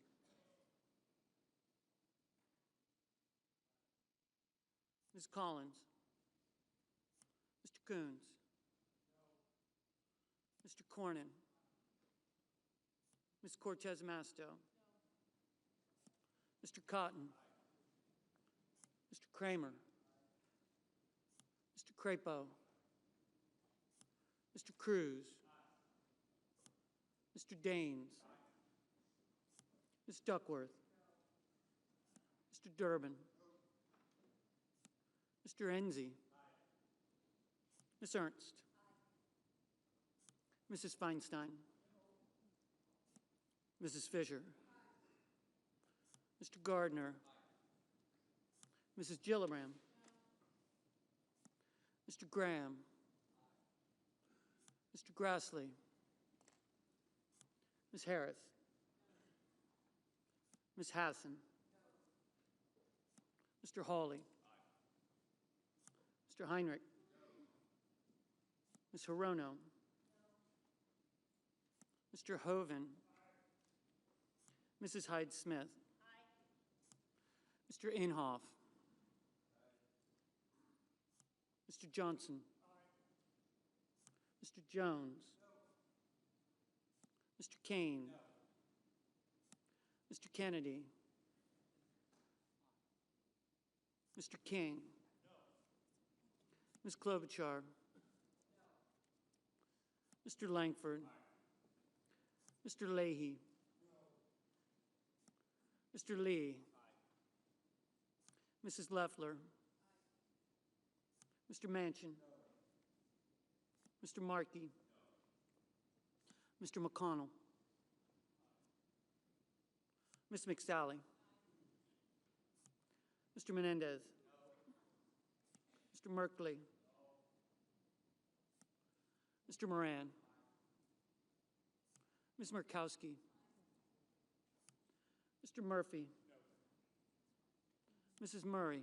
Ms. Collins, Mr. Coons, Mr. Cornyn, Ms. Cortez Masto, Mr. Cotton, Mr. Kramer, Mr. Crapo, Mr. Cruz, Mr. Daines, Ms. Duckworth, Mr. Durbin, Mr. Enzi, Ms. Ernst, Mrs. Feinstein, Mrs. Fisher, Mr. Gardner, Mrs. Gillibrand, Mr. Graham, Mr. Grassley, Ms. Harris, Ms. Hassan, Mr. Hawley, Mr. Heinrich, Ms. Hirono, Mr. Hoven, Mrs. Hyde-Smith, Mr. Inhofe, Mr. Johnson, Mr. Jones, Mr. Kane, Mr. Kennedy, Mr. King, Ms. Klobuchar, Mr. Langford, Mr. Leahy, Mr. Lee, Mrs. Loeffler, Mr. Manchin, Mr. Markey, Mr. McConnell, Ms. McSally, Mr. Menendez, Mr. Merkley, Mr. Moran, Ms. Murkowski, Mr. Murphy, Mrs. Murray,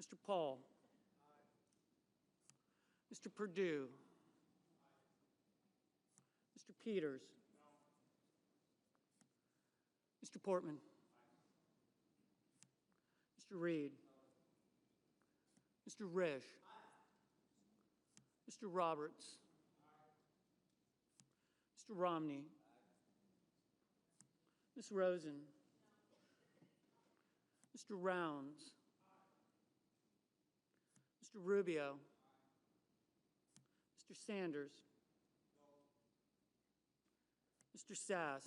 Mr. Paul, Mr. Perdue, Mr. Peters, Mr. Portman, Mr. Reed, Mr. Risch, Mr. Roberts, Mr. Romney, Ms. Rosen, Mr. Rounds, Mr. Rubio, Mr. Sanders, Mr. Sass,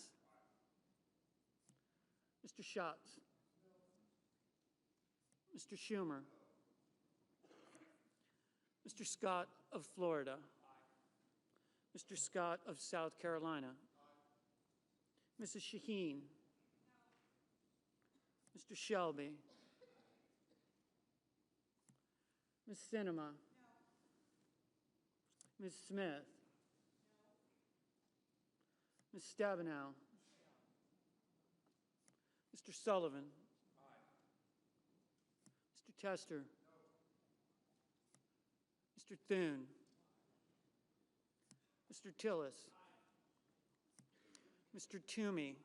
Mr. Schatz, Mr. Schumer, Mr. Scott of Florida, Mr. Scott of South Carolina, Mrs. Shaheen, Mr. Shelby, Ms. Sinema, Ms. Smith, Ms. Stabenow, Mr. Sullivan, Mr. Tester, Mr. Thune, Mr. Tillis, Mr. Toomey,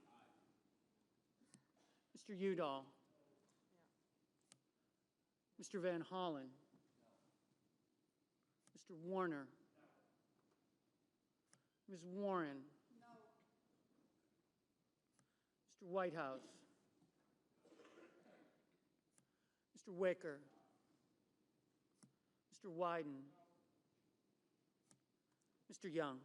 Mr. Udall, Mr. Van Hollen, Mr. Warner, Ms. Warren, Mr. Whitehouse, Mr. Wicker, Mr. Wyden, Mr. Young.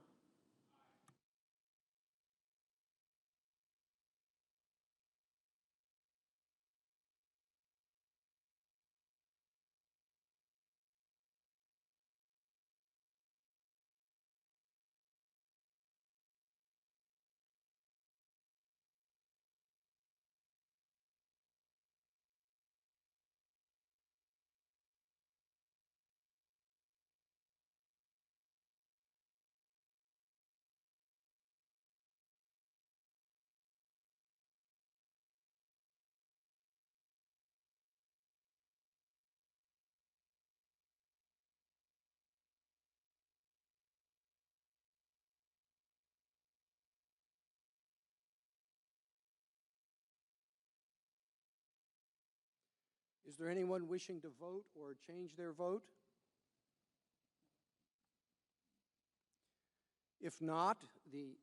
there anyone wishing to vote or change their vote? If not, the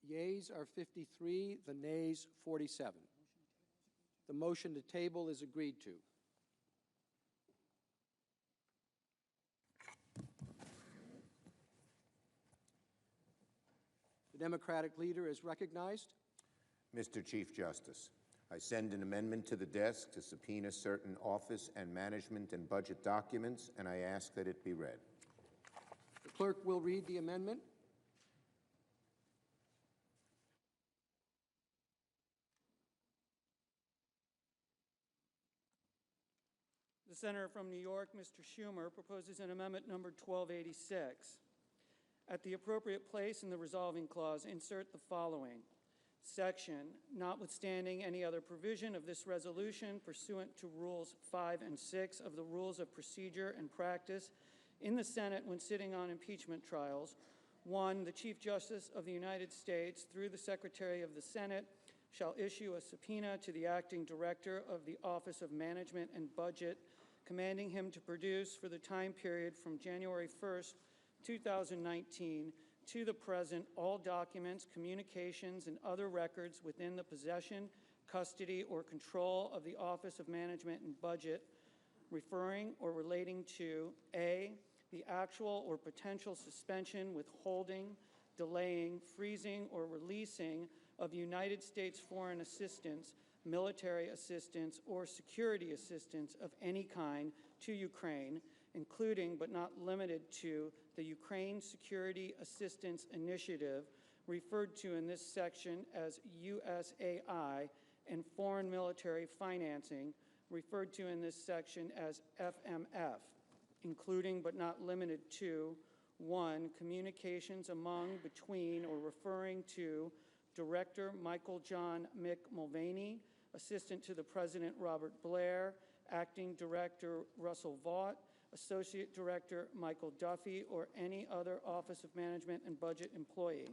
yeas are 53, the nays 47. The motion to table is agreed to. The Democratic leader is recognized. Mr. Chief Justice, I send an amendment to the desk to subpoena certain office and management and budget documents, and I ask that it be read. The clerk will read the amendment. The senator from New York, Mr. Schumer, proposes an amendment number 1286. At the appropriate place in the resolving clause, insert the following. Section, notwithstanding any other provision of this resolution pursuant to Rules 5 and 6 of the Rules of Procedure and Practice in the Senate when sitting on impeachment trials, 1, the Chief Justice of the United States, through the Secretary of the Senate, shall issue a subpoena to the acting director of the Office of Management and Budget, commanding him to produce for the time period from January 1st, 2019 to the present all documents, communications, and other records within the possession, custody, or control of the Office of Management and Budget, referring or relating to A, the actual or potential suspension, withholding, delaying, freezing, or releasing of United States foreign assistance, military assistance, or security assistance of any kind to Ukraine, including but not limited to the Ukraine Security Assistance Initiative, referred to in this section as USAI, and foreign military financing, referred to in this section as FMF, including but not limited to 1, communications among, between, or referring to Director Michael John Mick Mulvaney, Assistant to the President Robert Blair, Acting Director Russell Vaught, Associate Director Michael Duffy, or any other Office of Management and Budget employee.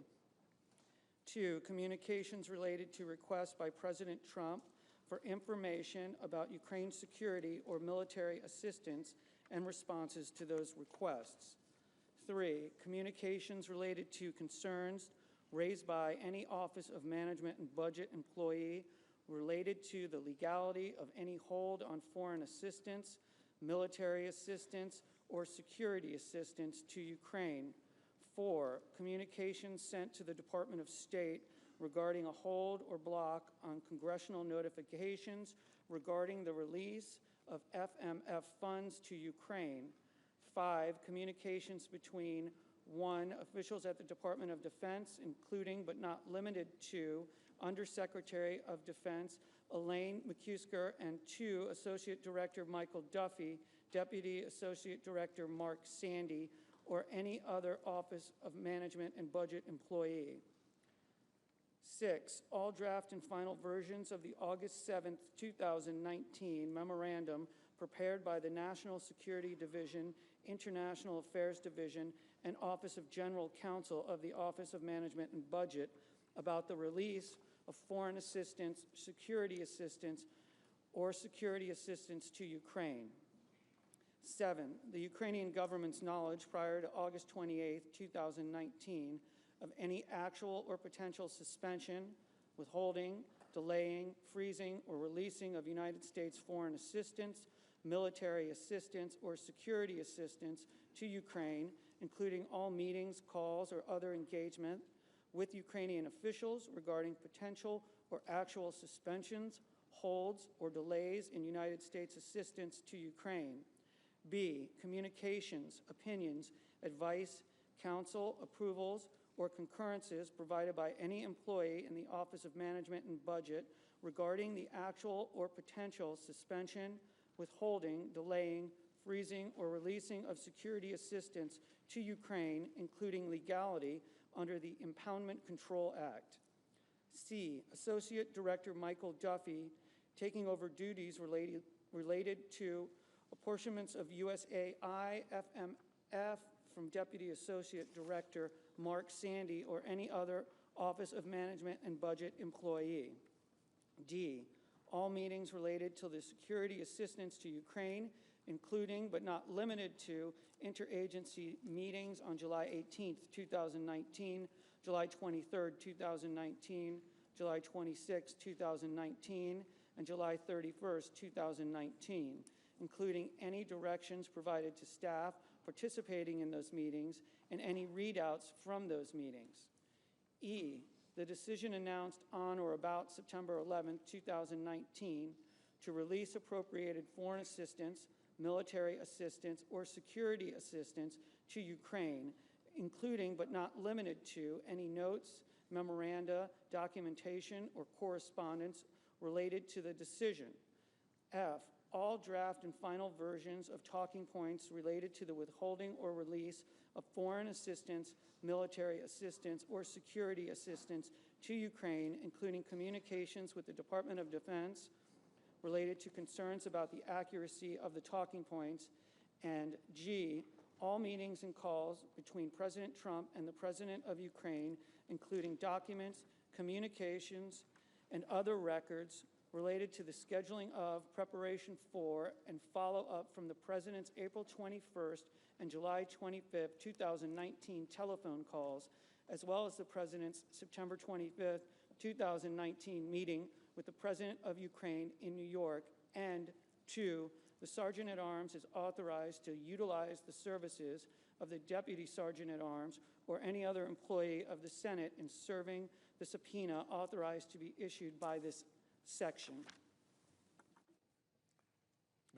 2, communications related to requests by President Trump for information about Ukraine's security or military assistance and responses to those requests. 3, communications related to concerns raised by any Office of Management and Budget employee related to the legality of any hold on foreign assistance, military assistance, or security assistance to Ukraine. 4, communications sent to the Department of State regarding a hold or block on congressional notifications regarding the release of FMF funds to Ukraine. 5, communications between 1, officials at the Department of Defense, including but not limited to Undersecretary of Defense Elaine McCusker, and 2, Associate Director Michael Duffy, Deputy Associate Director Mark Sandy, or any other Office of Management and Budget employee. 6, all draft and final versions of the August 7th, 2019 memorandum prepared by the National Security Division, International Affairs Division, and Office of General Counsel of the Office of Management and Budget about the release of foreign assistance, security assistance, or security assistance to Ukraine. 7, the Ukrainian government's knowledge prior to August 28, 2019, of any actual or potential suspension, withholding, delaying, freezing, or releasing of United States foreign assistance, military assistance, or security assistance to Ukraine, including all meetings, calls, or other engagement with Ukrainian officials regarding potential or actual suspensions, holds, or delays in United States assistance to Ukraine. B, communications, opinions, advice, counsel, approvals, or concurrences provided by any employee in the Office of Management and Budget regarding the actual or potential suspension, withholding, delaying, freezing, or releasing of security assistance to Ukraine, including legality under the Impoundment Control Act. C, Associate Director Michael Duffy taking over duties related to apportionments of USAI FMF from Deputy Associate Director Mark Sandy or any other Office of Management and Budget employee. D, all meetings related to the security assistance to Ukraine, including but not limited to interagency meetings on July 18th, 2019, July 23rd, 2019, July 26th, 2019, and July 31st, 2019, including any directions provided to staff participating in those meetings and any readouts from those meetings. E, the decision announced on or about September 11, 2019, to release appropriated foreign assistance, military assistance, or security assistance to Ukraine, including but not limited to any notes, memoranda, documentation, or correspondence related to the decision. F, all draft and final versions of talking points related to the withholding or release of foreign assistance, military assistance, or security assistance to Ukraine, including communications with the Department of Defense related to concerns about the accuracy of the talking points, and G, all meetings and calls between President Trump and the President of Ukraine, including documents, communications, and other records related to the scheduling of, preparation for, and follow-up from the President's April 21st and July 25th, 2019 telephone calls, as well as the President's September 25th, 2019 meeting with the President of Ukraine in New York, and 2, the Sergeant at Arms is authorized to utilize the services of the Deputy Sergeant at Arms or any other employee of the Senate in serving the subpoena authorized to be issued by this section.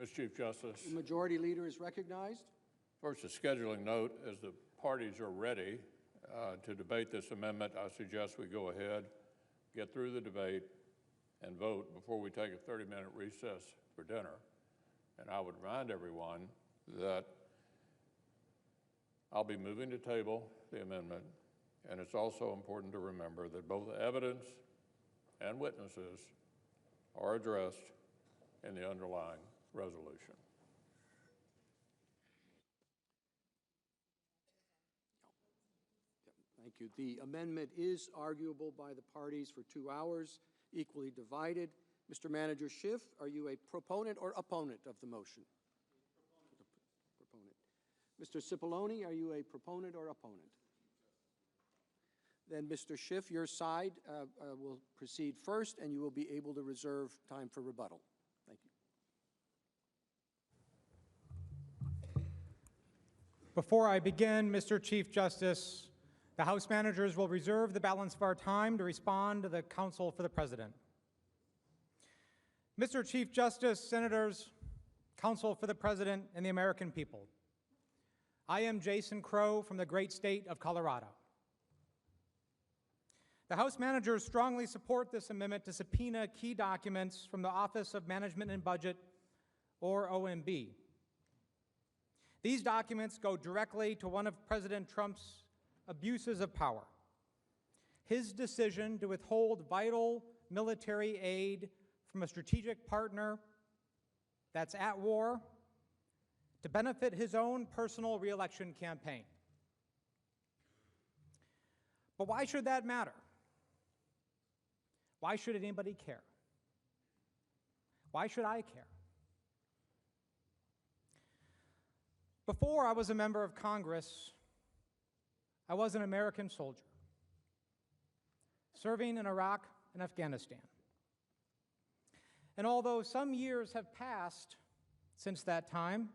Mr. Chief Justice. The Majority Leader is recognized. First, a scheduling note. As the parties are ready to debate this amendment, I suggest we go ahead, get through the debate, and vote before we take a 30-minute recess for dinner. And I would remind everyone that I'll be moving to table the amendment, and it's also important to remember that both evidence and witnesses are addressed in the underlying resolution. Thank you. The amendment is arguable by the parties for 2 hours, equally divided. Mr. Manager Schiff, are you a proponent or opponent of the motion? Proponent. Mr. Cipollone, are you a proponent or opponent? Then, Mr. Schiff, your side will proceed first, and you will be able to reserve time for rebuttal. Thank you. Before I begin, Mr. Chief Justice, the House managers will reserve the balance of our time to respond to the counsel for the President. Mr. Chief Justice, Senators, counsel for the President, and the American people, I am Jason Crow from the great state of Colorado. The House managers strongly support this amendment to subpoena key documents from the Office of Management and Budget, or OMB. These documents go directly to one of President Trump's abuses of power, his decision to withhold vital military aid from a strategic partner that's at war to benefit his own personal re-election campaign. But why should that matter? Why should anybody care? Why should I care? Before I was a member of Congress, I was an American soldier, serving in Iraq and Afghanistan. And although some years have passed since that time,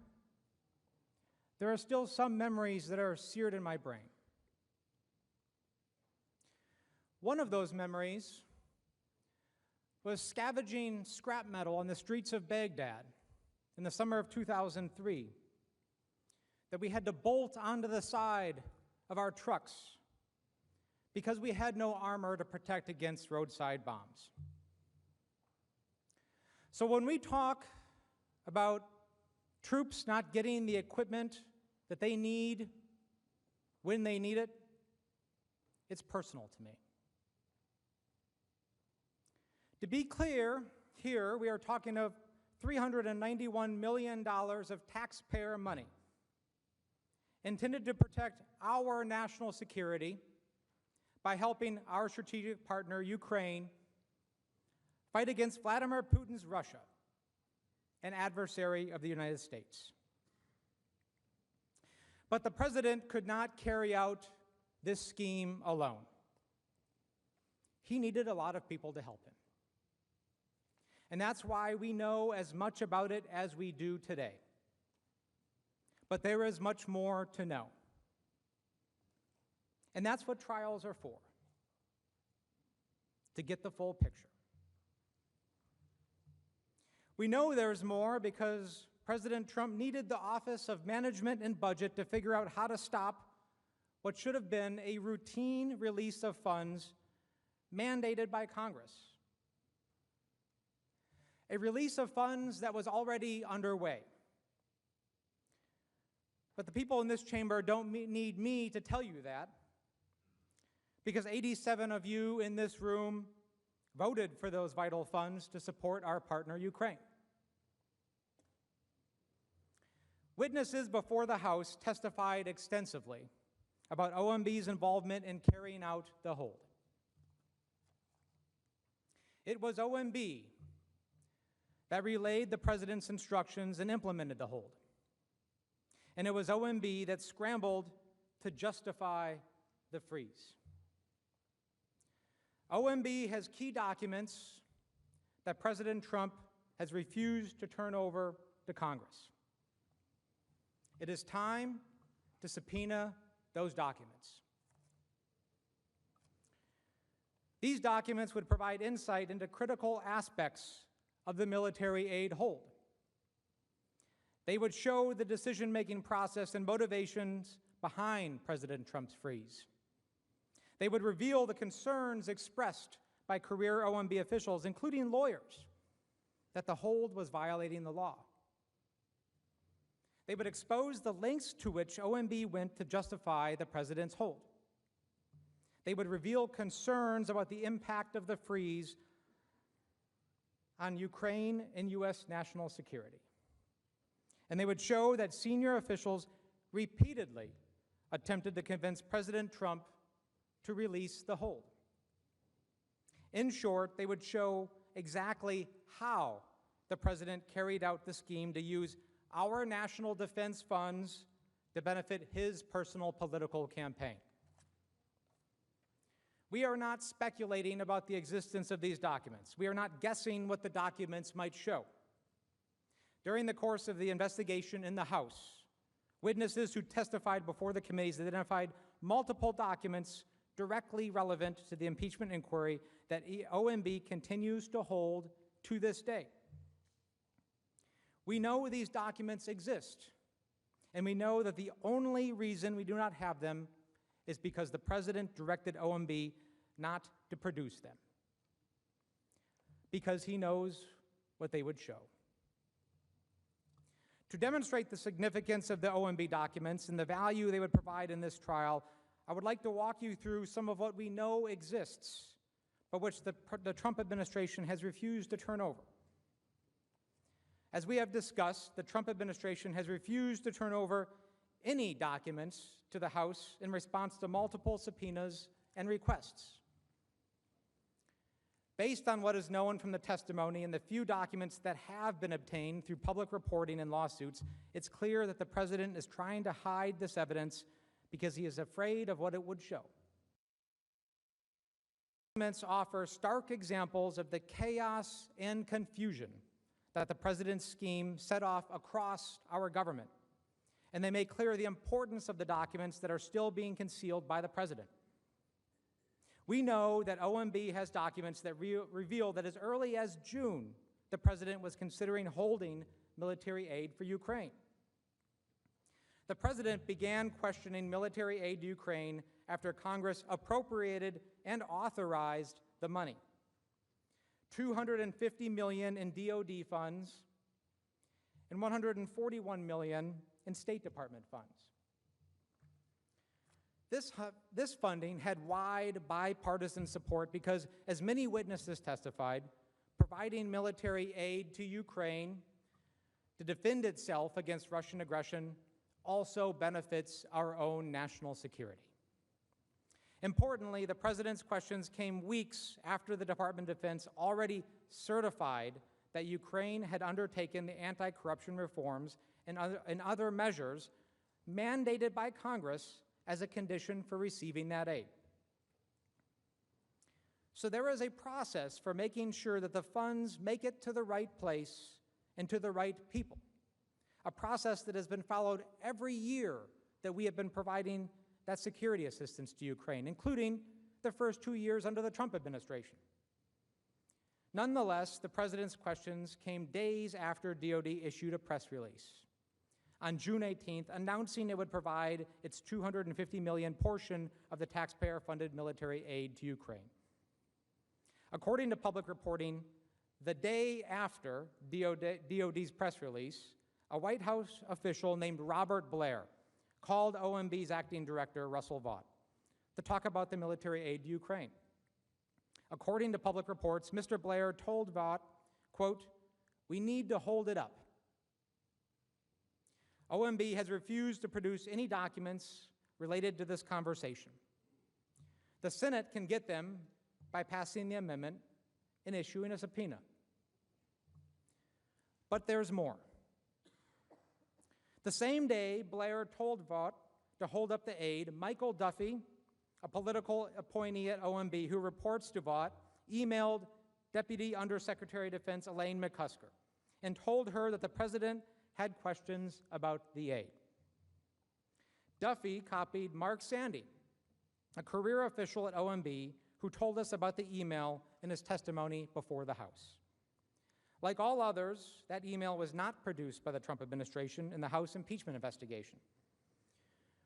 there are still some memories that are seared in my brain. One of those memories was scavenging scrap metal on the streets of Baghdad in the summer of 2003 that we had to bolt onto the side of our trucks because we had no armor to protect against roadside bombs. So when we talk about troops not getting the equipment that they need when they need it, it's personal to me. To be clear, here we are talking of $391 million of taxpayer money intended to protect our national security by helping our strategic partner, Ukraine, fight against Vladimir Putin's Russia, an adversary of the United States. But the president could not carry out this scheme alone. He needed a lot of people to help him. And that's why we know as much about it as we do today. But there is much more to know. And that's what trials are for, to get the full picture. We know there's more because President Trump needed the Office of Management and Budget to figure out how to stop what should have been a routine release of funds mandated by Congress. A release of funds that was already underway. But the people in this chamber don't need me to tell you that, because 87 of you in this room voted for those vital funds to support our partner, Ukraine. Witnesses before the House testified extensively about OMB's involvement in carrying out the hold. It was OMB that relayed the president's instructions and implemented the hold. And it was OMB that scrambled to justify the freeze. OMB has key documents that President Trump has refused to turn over to Congress. It is time to subpoena those documents. These documents would provide insight into critical aspects of the military aid hold. They would show the decision-making process and motivations behind President Trump's freeze. They would reveal the concerns expressed by career OMB officials, including lawyers, that the hold was violating the law. They would expose the lengths to which OMB went to justify the president's hold. They would reveal concerns about the impact of the freeze on Ukraine and U.S. national security. And they would show that senior officials repeatedly attempted to convince President Trump to release the hold. In short, they would show exactly how the president carried out the scheme to use our national defense funds to benefit his personal political campaign. We are not speculating about the existence of these documents. We are not guessing what the documents might show. During the course of the investigation in the House, witnesses who testified before the committees identified multiple documents directly relevant to the impeachment inquiry that OMB continues to hold to this day. We know these documents exist, and we know that the only reason we do not have them is because the president directed OMB not to produce them, because he knows what they would show. To demonstrate the significance of the OMB documents and the value they would provide in this trial, I would like to walk you through some of what we know exists, but which the Trump administration has refused to turn over. As we have discussed, the Trump administration has refused to turn over any documents to the House in response to multiple subpoenas and requests. Based on what is known from the testimony and the few documents that have been obtained through public reporting and lawsuits, it's clear that the president is trying to hide this evidence because he is afraid of what it would show. Documents offer stark examples of the chaos and confusion that the president's scheme set off across our government, and they make clear the importance of the documents that are still being concealed by the president. We know that OMB has documents that reveal that as early as June, the president was considering holding military aid for Ukraine. The president began questioning military aid to Ukraine after Congress appropriated and authorized the money. $250 million in DoD funds and $141 million in State Department funds. This funding had wide bipartisan support because, as many witnesses testified, providing military aid to Ukraine to defend itself against Russian aggression also benefits our own national security. Importantly, the President's questions came weeks after the Department of Defense already certified that Ukraine had undertaken the anti-corruption reforms and other measures mandated by Congress as a condition for receiving that aid. So there is a process for making sure that the funds make it to the right place and to the right people, a process that has been followed every year that we have been providing that security assistance to Ukraine, including the first 2 years under the Trump administration. Nonetheless, the President's questions came days after DoD issued a press release on June 18th announcing it would provide its $250 million portion of the taxpayer-funded military aid to Ukraine. According to public reporting, the day after DoD's press release, a White House official named Robert Blair called OMB's acting director, Russell Vought, to talk about the military aid to Ukraine. According to public reports, Mr. Blair told Vought, quote, "We need to hold it up." OMB has refused to produce any documents related to this conversation. The Senate can get them by passing the amendment and issuing a subpoena. But there's more. The same day Blair told Vought to hold up the aid, Michael Duffy, a political appointee at OMB who reports to Vought, emailed Deputy Undersecretary of Defense Elaine McCusker and told her that the President had questions about the aid. Duffy copied Mark Sandy, a career official at OMB, who told us about the email in his testimony before the House. Like all others, that email was not produced by the Trump administration in the House impeachment investigation.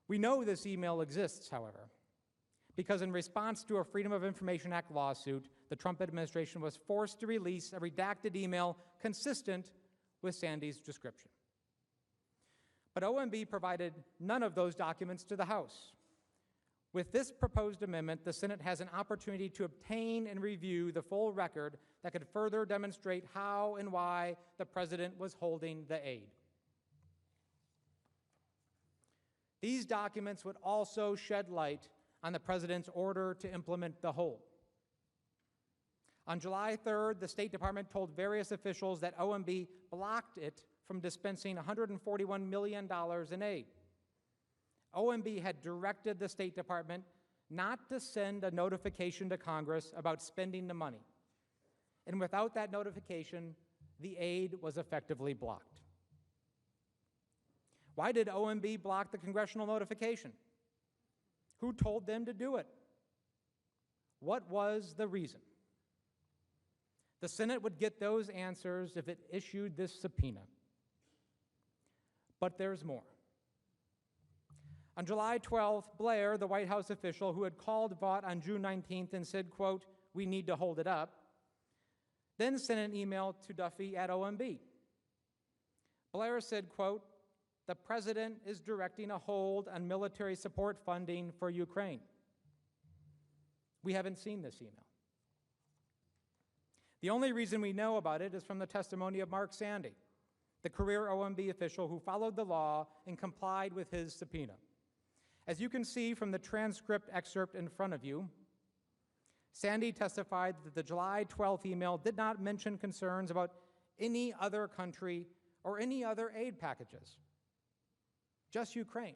We know this email exists, however, because in response to a Freedom of Information Act lawsuit, the Trump administration was forced to release a redacted email consistent with Sandy's description. But OMB provided none of those documents to the House. With this proposed amendment, the Senate has an opportunity to obtain and review the full record that could further demonstrate how and why the President was holding the aid. These documents would also shed light on the President's order to implement the hold. On July 3rd, the State Department told various officials that OMB blocked it from dispensing $141 million in aid. OMB had directed the State Department not to send a notification to Congress about spending the money. And without that notification, the aid was effectively blocked. Why did OMB block the congressional notification? Who told them to do it? What was the reason? The Senate would get those answers if it issued this subpoena. But there's more. On July 12th, Blair, the White House official who had called Vought on June 19th and said, quote, "We need to hold it up," then sent an email to Duffy at OMB. Blair said, quote, "The President is directing a hold on military support funding for Ukraine." We haven't seen this email. The only reason we know about it is from the testimony of Mark Sandy, the career OMB official who followed the law and complied with his subpoena. As you can see from the transcript excerpt in front of you, Sandy testified that the July 12th email did not mention concerns about any other country or any other aid packages, just Ukraine.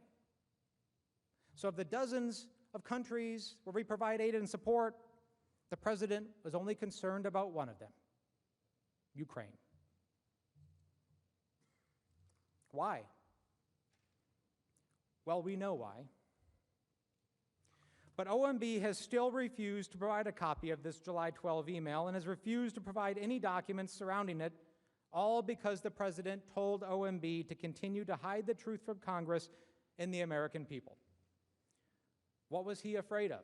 So of the dozens of countries where we provide aid and support, the President was only concerned about one of them, Ukraine. Why? Well, we know why. But OMB has still refused to provide a copy of this July 12 email and has refused to provide any documents surrounding it, all because the President told OMB to continue to hide the truth from Congress and the American people. What was he afraid of?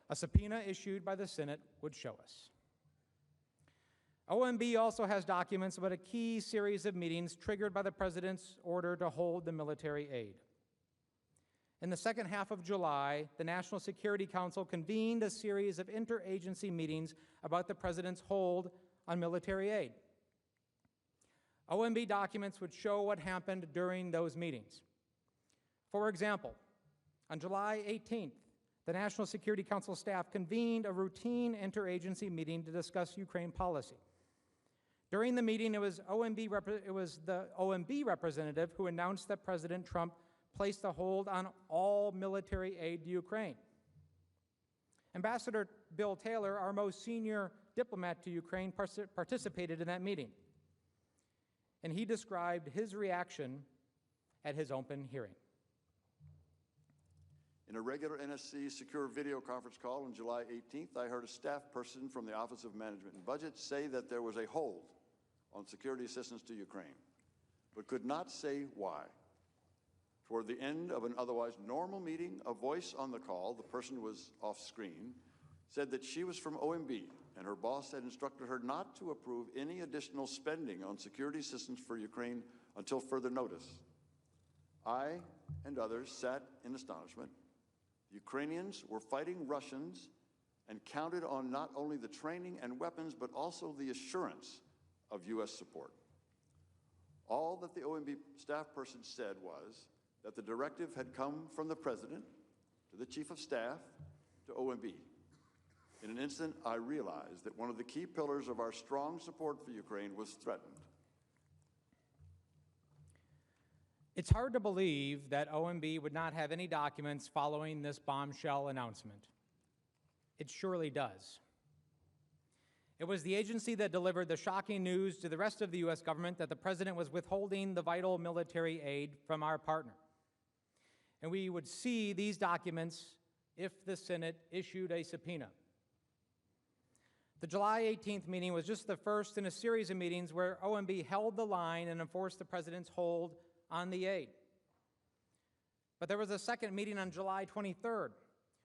A subpoena issued by the Senate would show us. OMB also has documents about a key series of meetings triggered by the President's order to hold the military aid. In the second half of July, the National Security Council convened a series of interagency meetings about the President's hold on military aid. OMB documents would show what happened during those meetings. For example, On July 18th, the National Security Council staff convened a routine interagency meeting to discuss Ukraine policy. During the meeting, it was the OMB representative who announced that President Trump placed a hold on all military aid to Ukraine. Ambassador Bill Taylor, our most senior diplomat to Ukraine, participated in that meeting. And he described his reaction at his open hearing. In a regular NSC secure video conference call on July 18th, I heard a staff person from the Office of Management and Budget say that there was a hold on security assistance to Ukraine, but could not say why. Toward the end of an otherwise normal meeting, a voice on the call, the person was off screen, said that she was from OMB, and her boss had instructed her not to approve any additional spending on security assistance for Ukraine until further notice. I and others sat in astonishment. Ukrainians were fighting Russians and counted on not only the training and weapons, but also the assurance of U.S. support. All that the OMB staff person said was that the directive had come from the President to the Chief of Staff to OMB. In an instant, I realized that one of the key pillars of our strong support for Ukraine was threatened. It's hard to believe that OMB would not have any documents following this bombshell announcement. It surely does. It was the agency that delivered the shocking news to the rest of the U.S. government that the President was withholding the vital military aid from our partner. And we would see these documents if the Senate issued a subpoena. The July 18th meeting was just the first in a series of meetings where OMB held the line and enforced the President's hold on the aid. But there was a second meeting on July 23rd,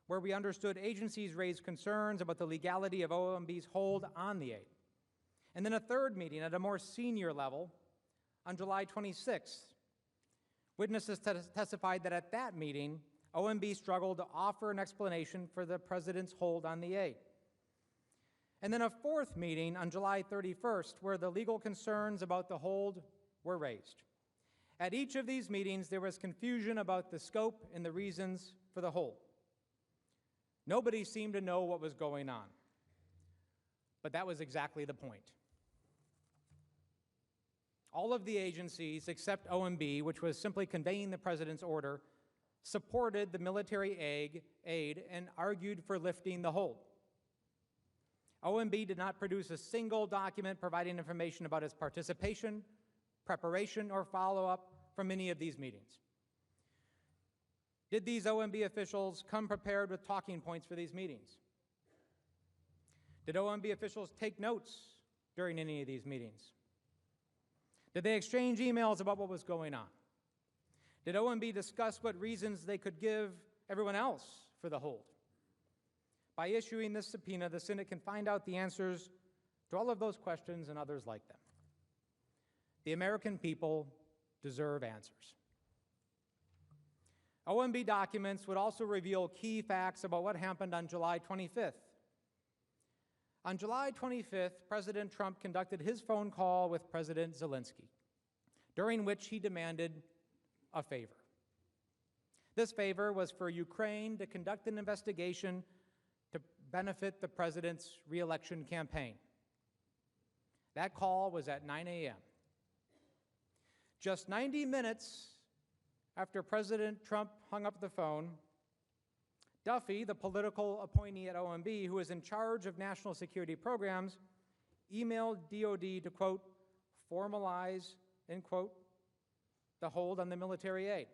where we understood agencies raised concerns about the legality of OMB's hold on the aid. And then a third meeting at a more senior level on July 26th. Witnesses testified that at that meeting, OMB struggled to offer an explanation for the President's hold on the aid. And then a fourth meeting on July 31st, where the legal concerns about the hold were raised. At each of these meetings, there was confusion about the scope and the reasons for the hold. Nobody seemed to know what was going on. But that was exactly the point. All of the agencies, except OMB, which was simply conveying the President's order, supported the military aid and argued for lifting the hold. OMB did not produce a single document providing information about its participation, preparation, or follow-up from any of these meetings. Did these OMB officials come prepared with talking points for these meetings? Did OMB officials take notes during any of these meetings? Did they exchange emails about what was going on? Did OMB discuss what reasons they could give everyone else for the hold? By issuing this subpoena, the Senate can find out the answers to all of those questions and others like them. The American people deserve answers. OMB documents would also reveal key facts about what happened on July 25th. On July 25th, President Trump conducted his phone call with President Zelensky, during which he demanded a favor. This favor was for Ukraine to conduct an investigation to benefit the President's re-election campaign. That call was at 9 a.m. Just 90 minutes after President Trump hung up the phone, Duffy, the political appointee at OMB, who is in charge of national security programs, emailed DOD to, quote, formalize, end quote, the hold on the military aid.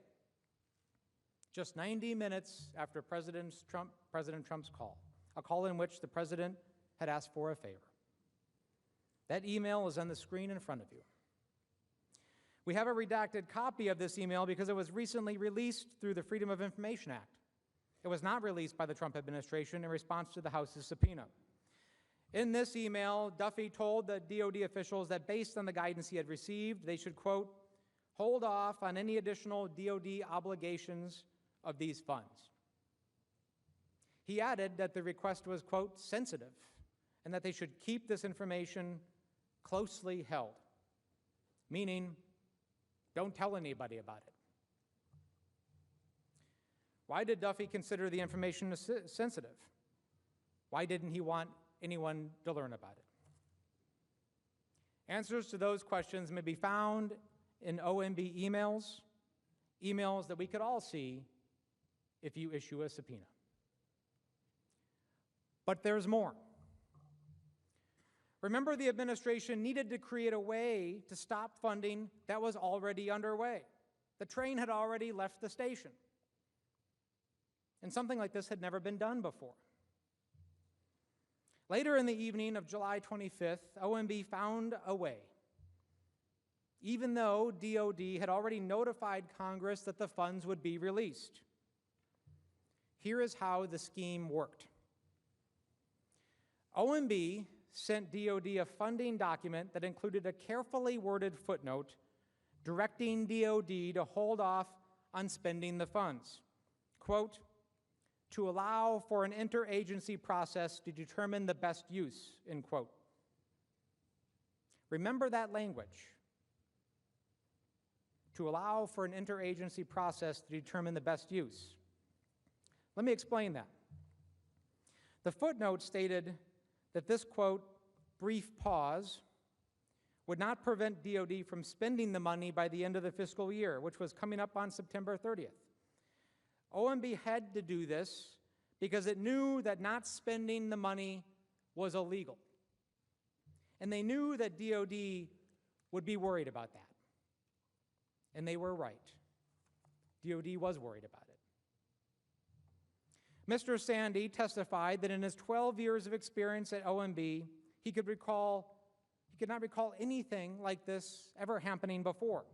Just 90 minutes after President Trump's call, a call in which the President had asked for a favor. That email is on the screen in front of you. We have a redacted copy of this email because it was recently released through the Freedom of Information Act. It was not released by the Trump administration in response to the House's subpoena. In this email, Duffy told the DOD officials that based on the guidance he had received, they should, quote, hold off on any additional DOD obligations of these funds. He added that the request was, quote, sensitive, and that they should keep this information closely held, meaning don't tell anybody about it. Why did Duffy consider the information sensitive? Why didn't he want anyone to learn about it? Answers to those questions may be found in OMB emails, emails that we could all see if you issue a subpoena. But there's more. Remember, the administration needed to create a way to stop funding that was already underway. The train had already left the station. And something like this had never been done before. Later in the evening of July 25th, OMB found a way, even though DOD had already notified Congress that the funds would be released. Here is how the scheme worked. OMB sent DOD a funding document that included a carefully worded footnote directing DOD to hold off on spending the funds. Quote, to allow for an interagency process to determine the best use, end quote. Remember that language. To allow for an interagency process to determine the best use. Let me explain that. The footnote stated that this, quote, brief pause would not prevent DOD from spending the money by the end of the fiscal year, which was coming up on September 30th. OMB had to do this because it knew that not spending the money was illegal. And they knew that DOD would be worried about that. And they were right. DOD was worried about it. Mr. Sandy testified that in his 12 years of experience at OMB, he could not recall anything like this ever happening before.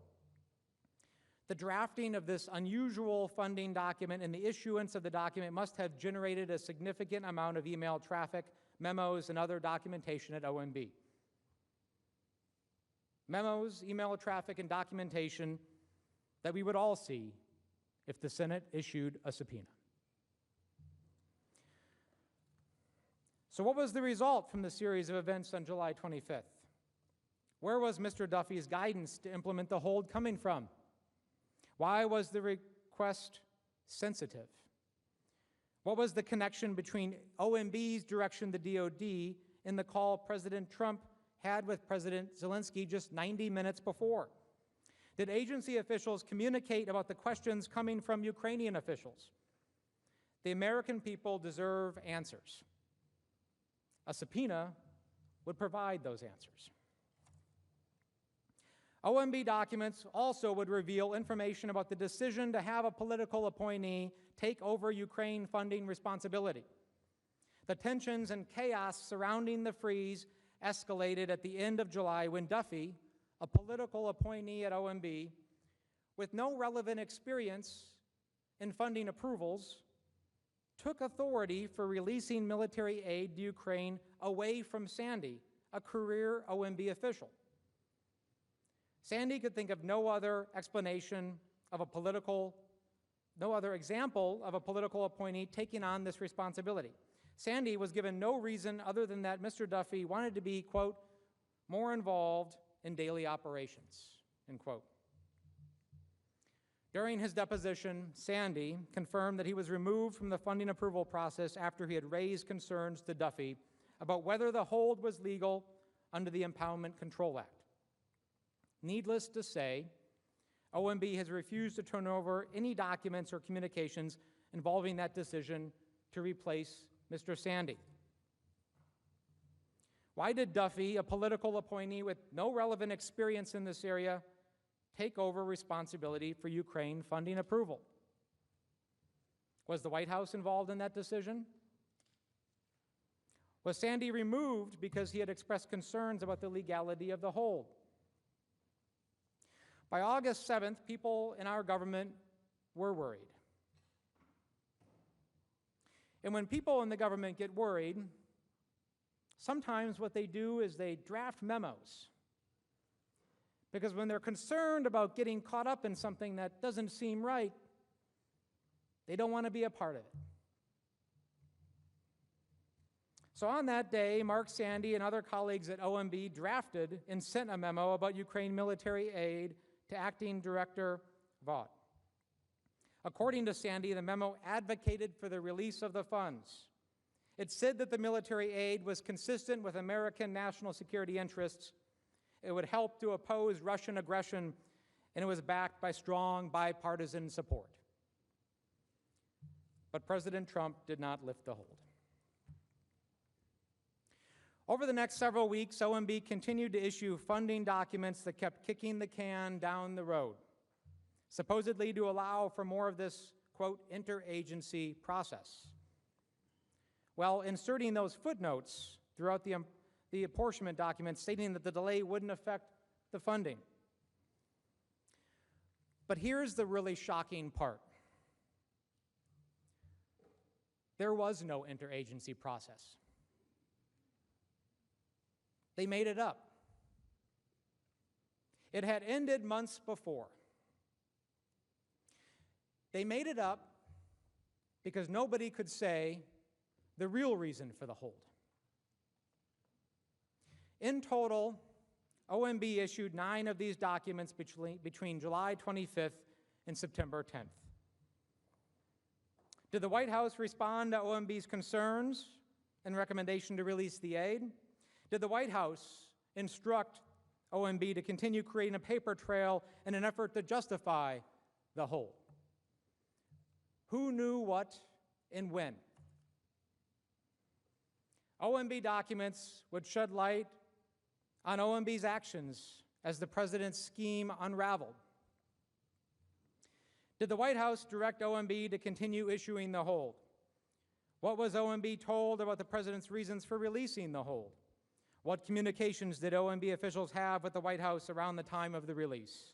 The drafting of this unusual funding document and the issuance of the document must have generated a significant amount of email traffic, memos, and other documentation at OMB. Memos, email traffic, and documentation that we would all see if the Senate issued a subpoena. So what was the result from the series of events on July 25th? Where was Mr. Duffy's guidance to implement the hold coming from? Why was the request sensitive? What was the connection between OMB's direction to DOD and the call President Trump had with President Zelensky just 90 minutes before? Did agency officials communicate about the questions coming from Ukrainian officials? The American people deserve answers. A subpoena would provide those answers. OMB documents also would reveal information about the decision to have a political appointee take over Ukraine funding responsibility. The tensions and chaos surrounding the freeze escalated at the end of July when Duffy, a political appointee at OMB, with no relevant experience in funding approvals, took authority for releasing military aid to Ukraine away from Sandy, a career OMB official. Sandy could think of no other example of a political appointee taking on this responsibility. Sandy was given no reason other than that Mr. Duffy wanted to be, quote, more involved in daily operations, end quote. During his deposition, Sandy confirmed that he was removed from the funding approval process after he had raised concerns to Duffy about whether the hold was legal under the Impoundment Control Act. Needless to say, OMB has refused to turn over any documents or communications involving that decision to replace Mr. Sandy. Why did Duffy, a political appointee with no relevant experience in this area, take over responsibility for Ukraine funding approval? Was the White House involved in that decision? Was Sandy removed because he had expressed concerns about the legality of the hold? By August 7th, people in our government were worried. And when people in the government get worried, sometimes what they do is they draft memos. Because when they're concerned about getting caught up in something that doesn't seem right, they don't want to be a part of it. So on that day, Mark Sandy and other colleagues at OMB drafted and sent a memo about Ukraine military aid to Acting Director Vaught. According to Sandy, the memo advocated for the release of the funds. It said that the military aid was consistent with American national security interests. It would help to oppose Russian aggression, and it was backed by strong bipartisan support. But President Trump did not lift the hold. Over the next several weeks, OMB continued to issue funding documents that kept kicking the can down the road, supposedly to allow for more of this, quote, interagency process, while inserting those footnotes throughout the apportionment documents stating that the delay wouldn't affect the funding. But here's the really shocking part. There was no interagency process. They made it up. It had ended months before. They made it up because nobody could say the real reason for the hold. In total, OMB issued 9 of these documents between July 25th and September 10th. Did the White House respond to OMB's concerns and recommendation to release the aid? Did the White House instruct OMB to continue creating a paper trail in an effort to justify the hold? Who knew what and when? OMB documents would shed light on OMB's actions as the president's scheme unraveled. Did the White House direct OMB to continue issuing the hold? What was OMB told about the president's reasons for releasing the hold? What communications did OMB officials have with the White House around the time of the release?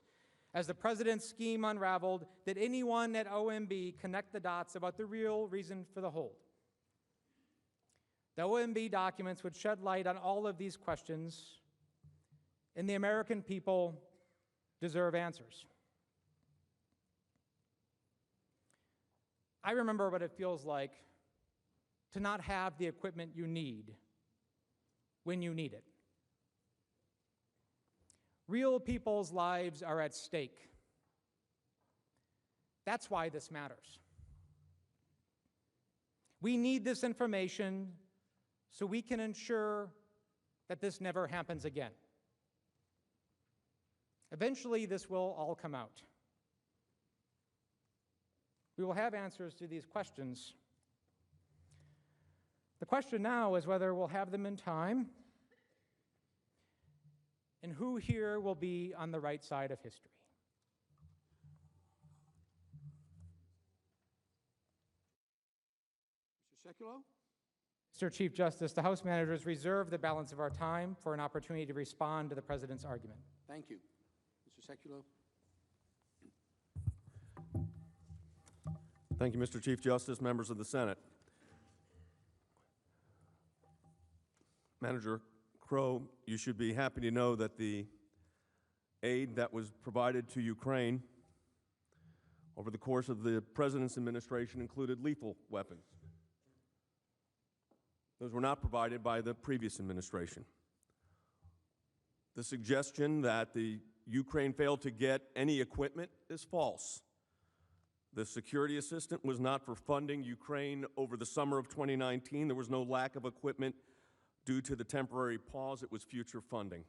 As the president's scheme unraveled, did anyone at OMB connect the dots about the real reason for the hold? The OMB documents would shed light on all of these questions, and the American people deserve answers. I remember what it feels like to not have the equipment you need when you need it. Real people's lives are at stake. That's why this matters. We need this information so we can ensure that this never happens again. Eventually, this will all come out. We will have answers to these questions. The question now is whether we'll have them in time and who here will be on the right side of history. Mr. Sekulow? Mr. Chief Justice, the House managers reserve the balance of our time for an opportunity to respond to the President's argument. Thank you. Mr. Sekulow? Thank you, Mr. Chief Justice, members of the Senate. Manager Crow, you should be happy to know that the aid that was provided to Ukraine over the course of the President's administration included lethal weapons. Those were not provided by the previous administration. The suggestion that the Ukraine failed to get any equipment is false. The security assistance was not for funding Ukraine over the summer of 2019. There was no lack of equipment due to the temporary pause. It was future funding.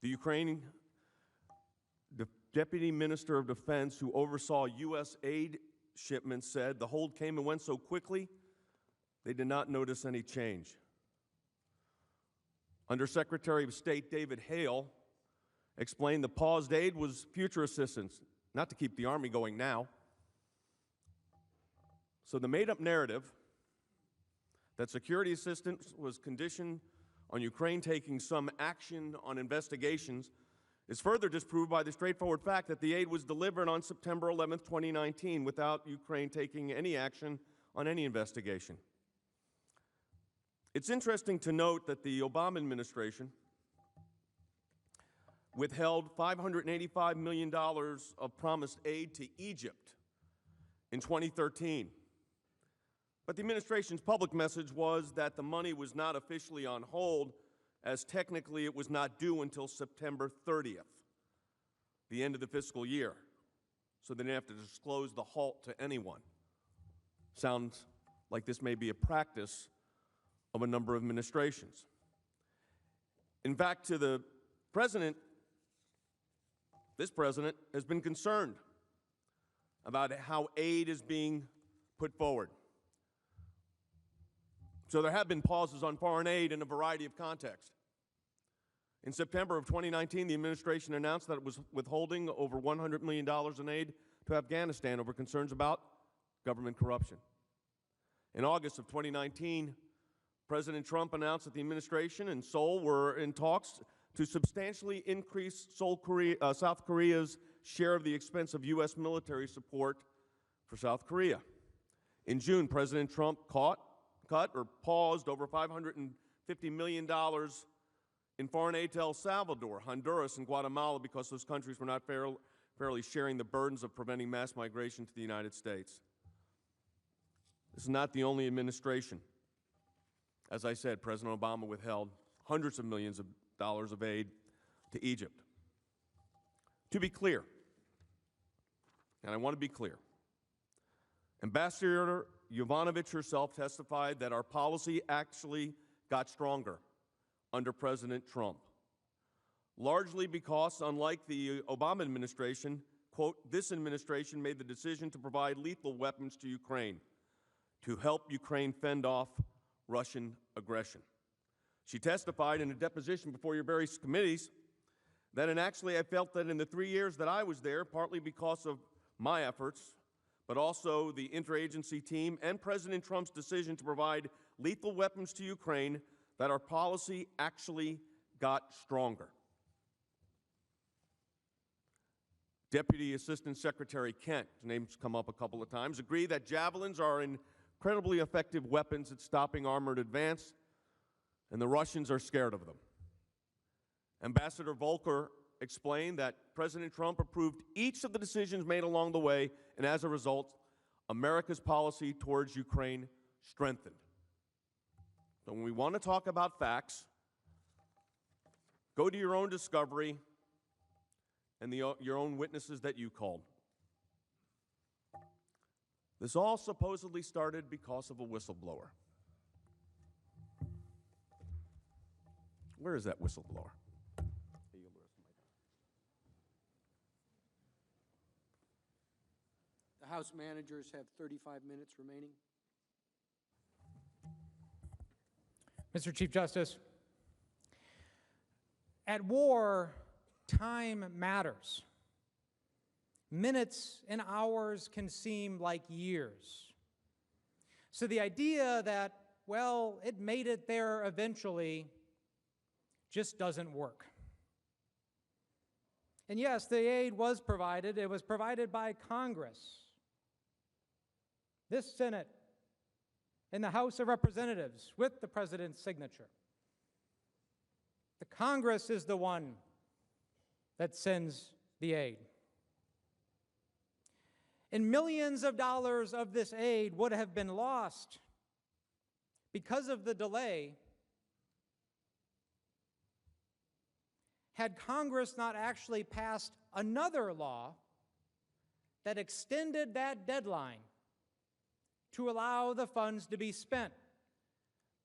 The Ukraine Deputy Minister of Defense, who oversaw U.S. aid shipments, said the hold came and went so quickly they did not notice any change. Undersecretary of State David Hale explained the paused aid was future assistance, not to keep the Army going now. So the made-up narrative that security assistance was conditioned on Ukraine taking some action on investigations is further disproved by the straightforward fact that the aid was delivered on September 11, 2019, without Ukraine taking any action on any investigation. It's interesting to note that the Obama administration withheld $585 million of promised aid to Egypt in 2013. But the administration's public message was that the money was not officially on hold, as technically it was not due until September 30th, the end of the fiscal year. so they didn't have to disclose the halt to anyone. Sounds like this may be a practice of a number of administrations. In fact, to the president, this president has been concerned about how aid is being put forward. So there have been pauses on foreign aid in a variety of contexts. In September of 2019, the administration announced that it was withholding over $100 million in aid to Afghanistan over concerns about government corruption. In August of 2019, President Trump announced that the administration and Seoul were in talks to substantially increase South Korea's share of the expense of U.S. military support for South Korea. In June, President Trump cut or paused over $550 million in foreign aid to El Salvador, Honduras, and Guatemala because those countries were not fairly sharing the burdens of preventing mass migration to the United States. This is not the only administration. As I said, President Obama withheld hundreds of millions of dollars of aid to Egypt. To be clear, and I want to be clear, Ambassador Yovanovitch herself testified that our policy actually got stronger under President Trump, largely because, unlike the Obama administration, quote, this administration made the decision to provide lethal weapons to Ukraine to help Ukraine fend off Russian aggression. She testified in a deposition before your various committees that, and actually I felt that in the 3 years that I was there, partly because of my efforts, but also the interagency team and President Trump's decision to provide lethal weapons to Ukraine, that our policy actually got stronger. Deputy Assistant Secretary Kent, his name's come up a couple of times, agreed that javelins are incredibly effective weapons at stopping armored advance, and the Russians are scared of them. Ambassador Volker explained that President Trump approved each of the decisions made along the way, and as a result, America's policy towards Ukraine strengthened. So when we want to talk about facts, go to your own discovery and your own witnesses that you called. This all supposedly started because of a whistleblower. Where is that whistleblower? The House managers have 35 minutes remaining. Mr. Chief Justice, at war, time matters. Minutes and hours can seem like years. So the idea that, well, it made it there eventually just doesn't work. And yes, the aid was provided. It was provided by Congress, this Senate, in the House of Representatives with the President's signature. The Congress is the one that sends the aid. And millions of dollars of this aid would have been lost because of the delay had Congress not actually passed another law that extended that deadline to allow the funds to be spent.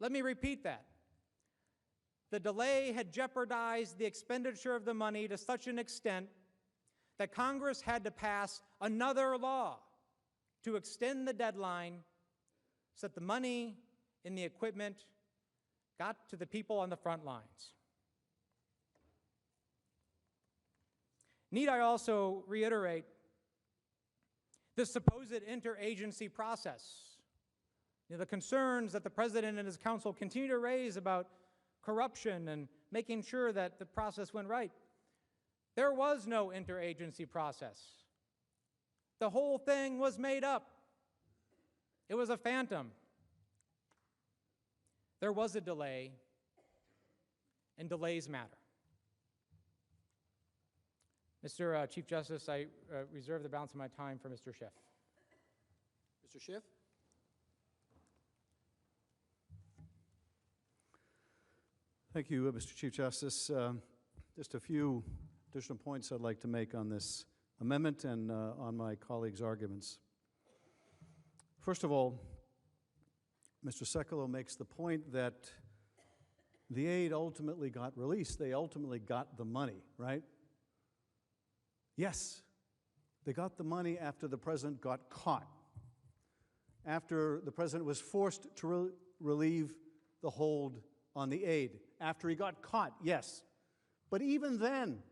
Let me repeat that. The delay had jeopardized the expenditure of the money to such an extent that Congress had to pass another law to extend the deadline so that the money and the equipment got to the people on the front lines. Need I also reiterate the supposed interagency process, the concerns that the President and his counsel continue to raise about corruption and making sure that the process went right. There was no interagency process. The whole thing was made up. It was a phantom. There was a delay, and delays matter. Mr. Chief Justice, I reserve the balance of my time for Mr. Schiff. Mr. Schiff? Thank you, Mr. Chief Justice. Just a few additional points I'd like to make on this amendment and on my colleagues' arguments. First of all, Mr. Sekulow makes the point that the aid ultimately got released. They ultimately got the money, right? Yes, they got the money after the president got caught, after the president was forced to relieve the hold on the aid, after he got caught, yes. But even then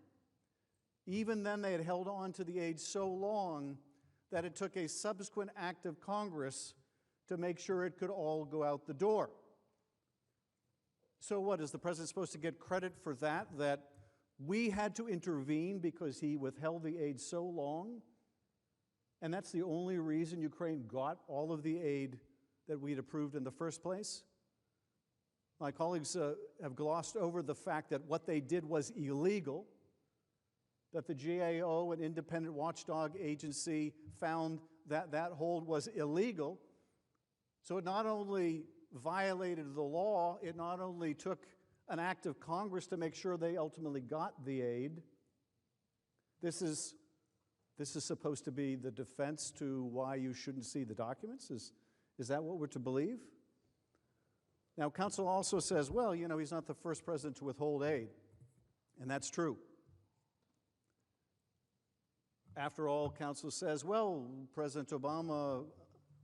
they had held on to the aid so long that it took a subsequent act of Congress to make sure it could all go out the door. So what, is the president supposed to get credit for that, that we had to intervene because he withheld the aid so long? And that's the only reason Ukraine got all of the aid that we'd approved in the first place? My colleagues have glossed over the fact that what they did was illegal, that the GAO, an independent watchdog agency, found that that hold was illegal. So it not only violated the law, it not only took an act of Congress to make sure they ultimately got the aid. This is supposed to be the defense to why you shouldn't see the documents? Is that what we're to believe? Now, counsel also says, well, you know, he's not the first president to withhold aid, and that's true. After all, counsel says, well, President Obama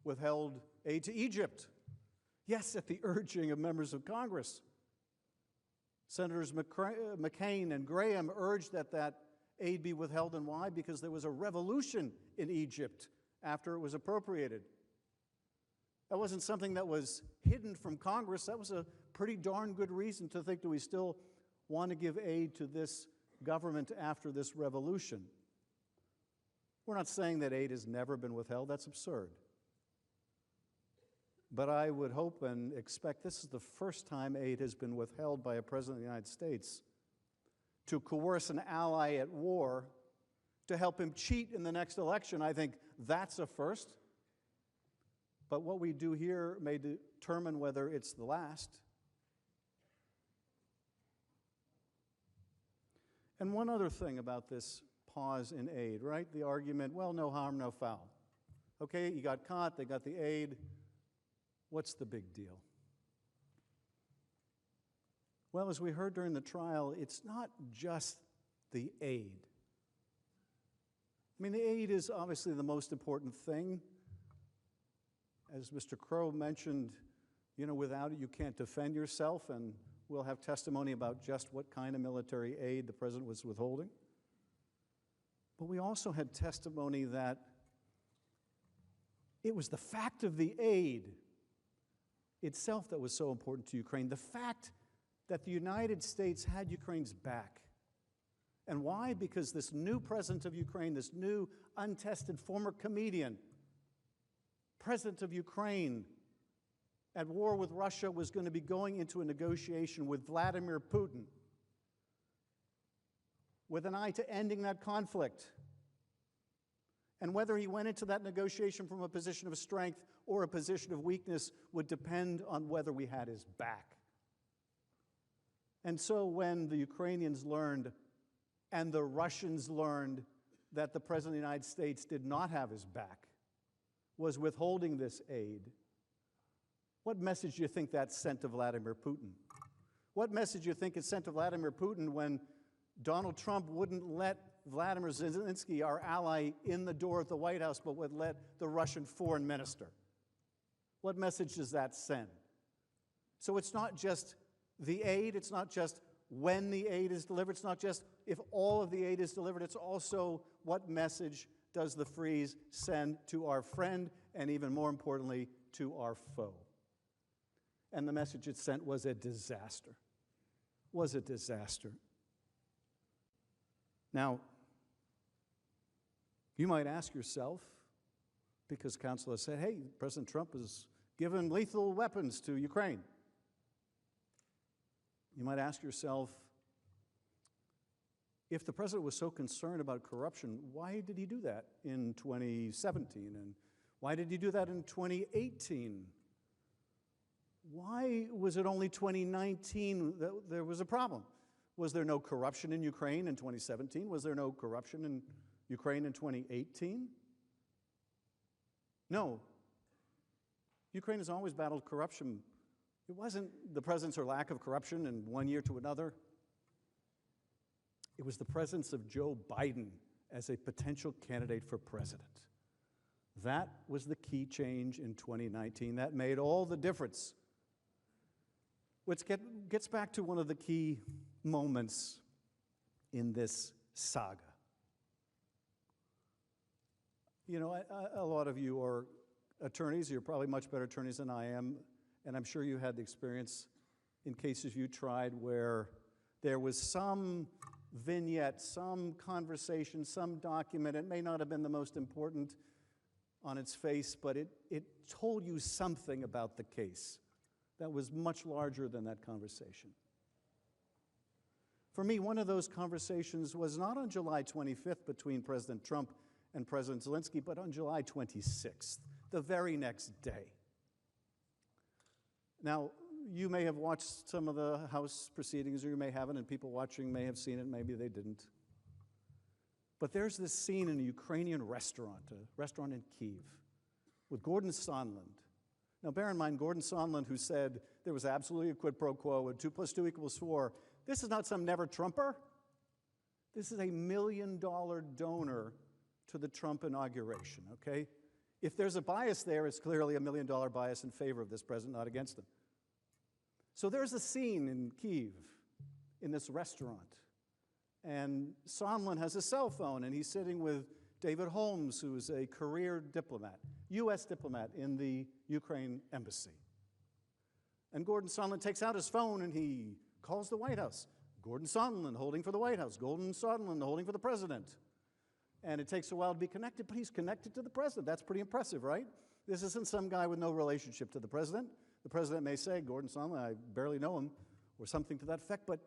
withheld aid to Egypt. Yes, at the urging of members of Congress. Senators McCain and Graham urged that that aid be withheld, and why? Because there was a revolution in Egypt after it was appropriated. That wasn't something that was hidden from Congress. That was a pretty darn good reason to think, do we still want to give aid to this government after this revolution? We're not saying that aid has never been withheld. That's absurd. But I would hope and expect this is the first time aid has been withheld by a president of the United States to coerce an ally at war to help him cheat in the next election. I think that's a first. But what we do here may determine whether it's the last. And one other thing about this pause in aid, right? The argument, well, no harm, no foul. Okay, you got caught, they got the aid. What's the big deal? Well, as we heard during the trial, it's not just the aid. I mean, the aid is obviously the most important thing. As Mr. Crow mentioned, you know, without it you can't defend yourself, and we'll have testimony about just what kind of military aid the president was withholding. But we also had testimony that it was the fact of the aid itself that was so important to Ukraine, the fact that the United States had Ukraine's back. And why? Because this new president of Ukraine, this new untested former comedian, president of Ukraine, at war with Russia, was going to be going into a negotiation with Vladimir Putin with an eye to ending that conflict. And whether he went into that negotiation from a position of strength or a position of weakness would depend on whether we had his back. And so when the Ukrainians learned and the Russians learned that the President of the United States did not have his back, was withholding this aid, what message do you think that sent to Vladimir Putin? What message do you think it sent to Vladimir Putin when Donald Trump wouldn't let Vladimir Zelensky, our ally, in the door at the White House, but would let the Russian foreign minister? What message does that send? So it's not just the aid, it's not just when the aid is delivered, it's not just if all of the aid is delivered, it's also what message does the freeze send to our friend, and even more importantly, to our foe. And the message it sent was a disaster. Was a disaster. Now, you might ask yourself, because counsel has said, hey, President Trump has given lethal weapons to Ukraine. You might ask yourself, if the president was so concerned about corruption, why did he do that in 2017? And why did he do that in 2018? Why was it only 2019 that there was a problem? Was there no corruption in Ukraine in 2017? Was there no corruption in Ukraine in 2018? No. Ukraine has always battled corruption. It wasn't the presence or lack of corruption in one year to another. It was the presence of Joe Biden as a potential candidate for president. That was the key change in 2019. That made all the difference. Which gets back to one of the key moments in this saga. You know, a lot of you are attorneys. You're probably much better attorneys than I am, and I'm sure you had the experience in cases you tried where there was some vignette, some conversation, some document. It may not have been the most important on its face, but it told you something about the case that was much larger than that conversation. For me, one of those conversations was not on July 25th between President Trump and President Zelensky, but on July 26th, the very next day. Now, you may have watched some of the House proceedings, or you may haven't, and people watching may have seen it, maybe they didn't. But there's this scene in a Ukrainian restaurant, a restaurant in Kyiv, with Gordon Sondland. Now, bear in mind, Gordon Sondland, who said there was absolutely a quid pro quo and 2 + 2 = 4, this is not some never-Trumper. This is a $1 million donor to the Trump inauguration, okay? If there's a bias there, it's clearly a $1 million bias in favor of this president, not against him. So there's a scene in Kyiv, in this restaurant, and Sondland has a cell phone, and he's sitting with David Holmes, who is a career diplomat, U.S. diplomat in the Ukraine embassy. And Gordon Sondland takes out his phone and he calls the White House. Gordon Sondland holding for the White House, Gordon Sondland holding for the president. And it takes a while to be connected, but he's connected to the president. That's pretty impressive, right? This isn't some guy with no relationship to the president. The president may say, Gordon Sondland, I barely know him, or something to that effect, but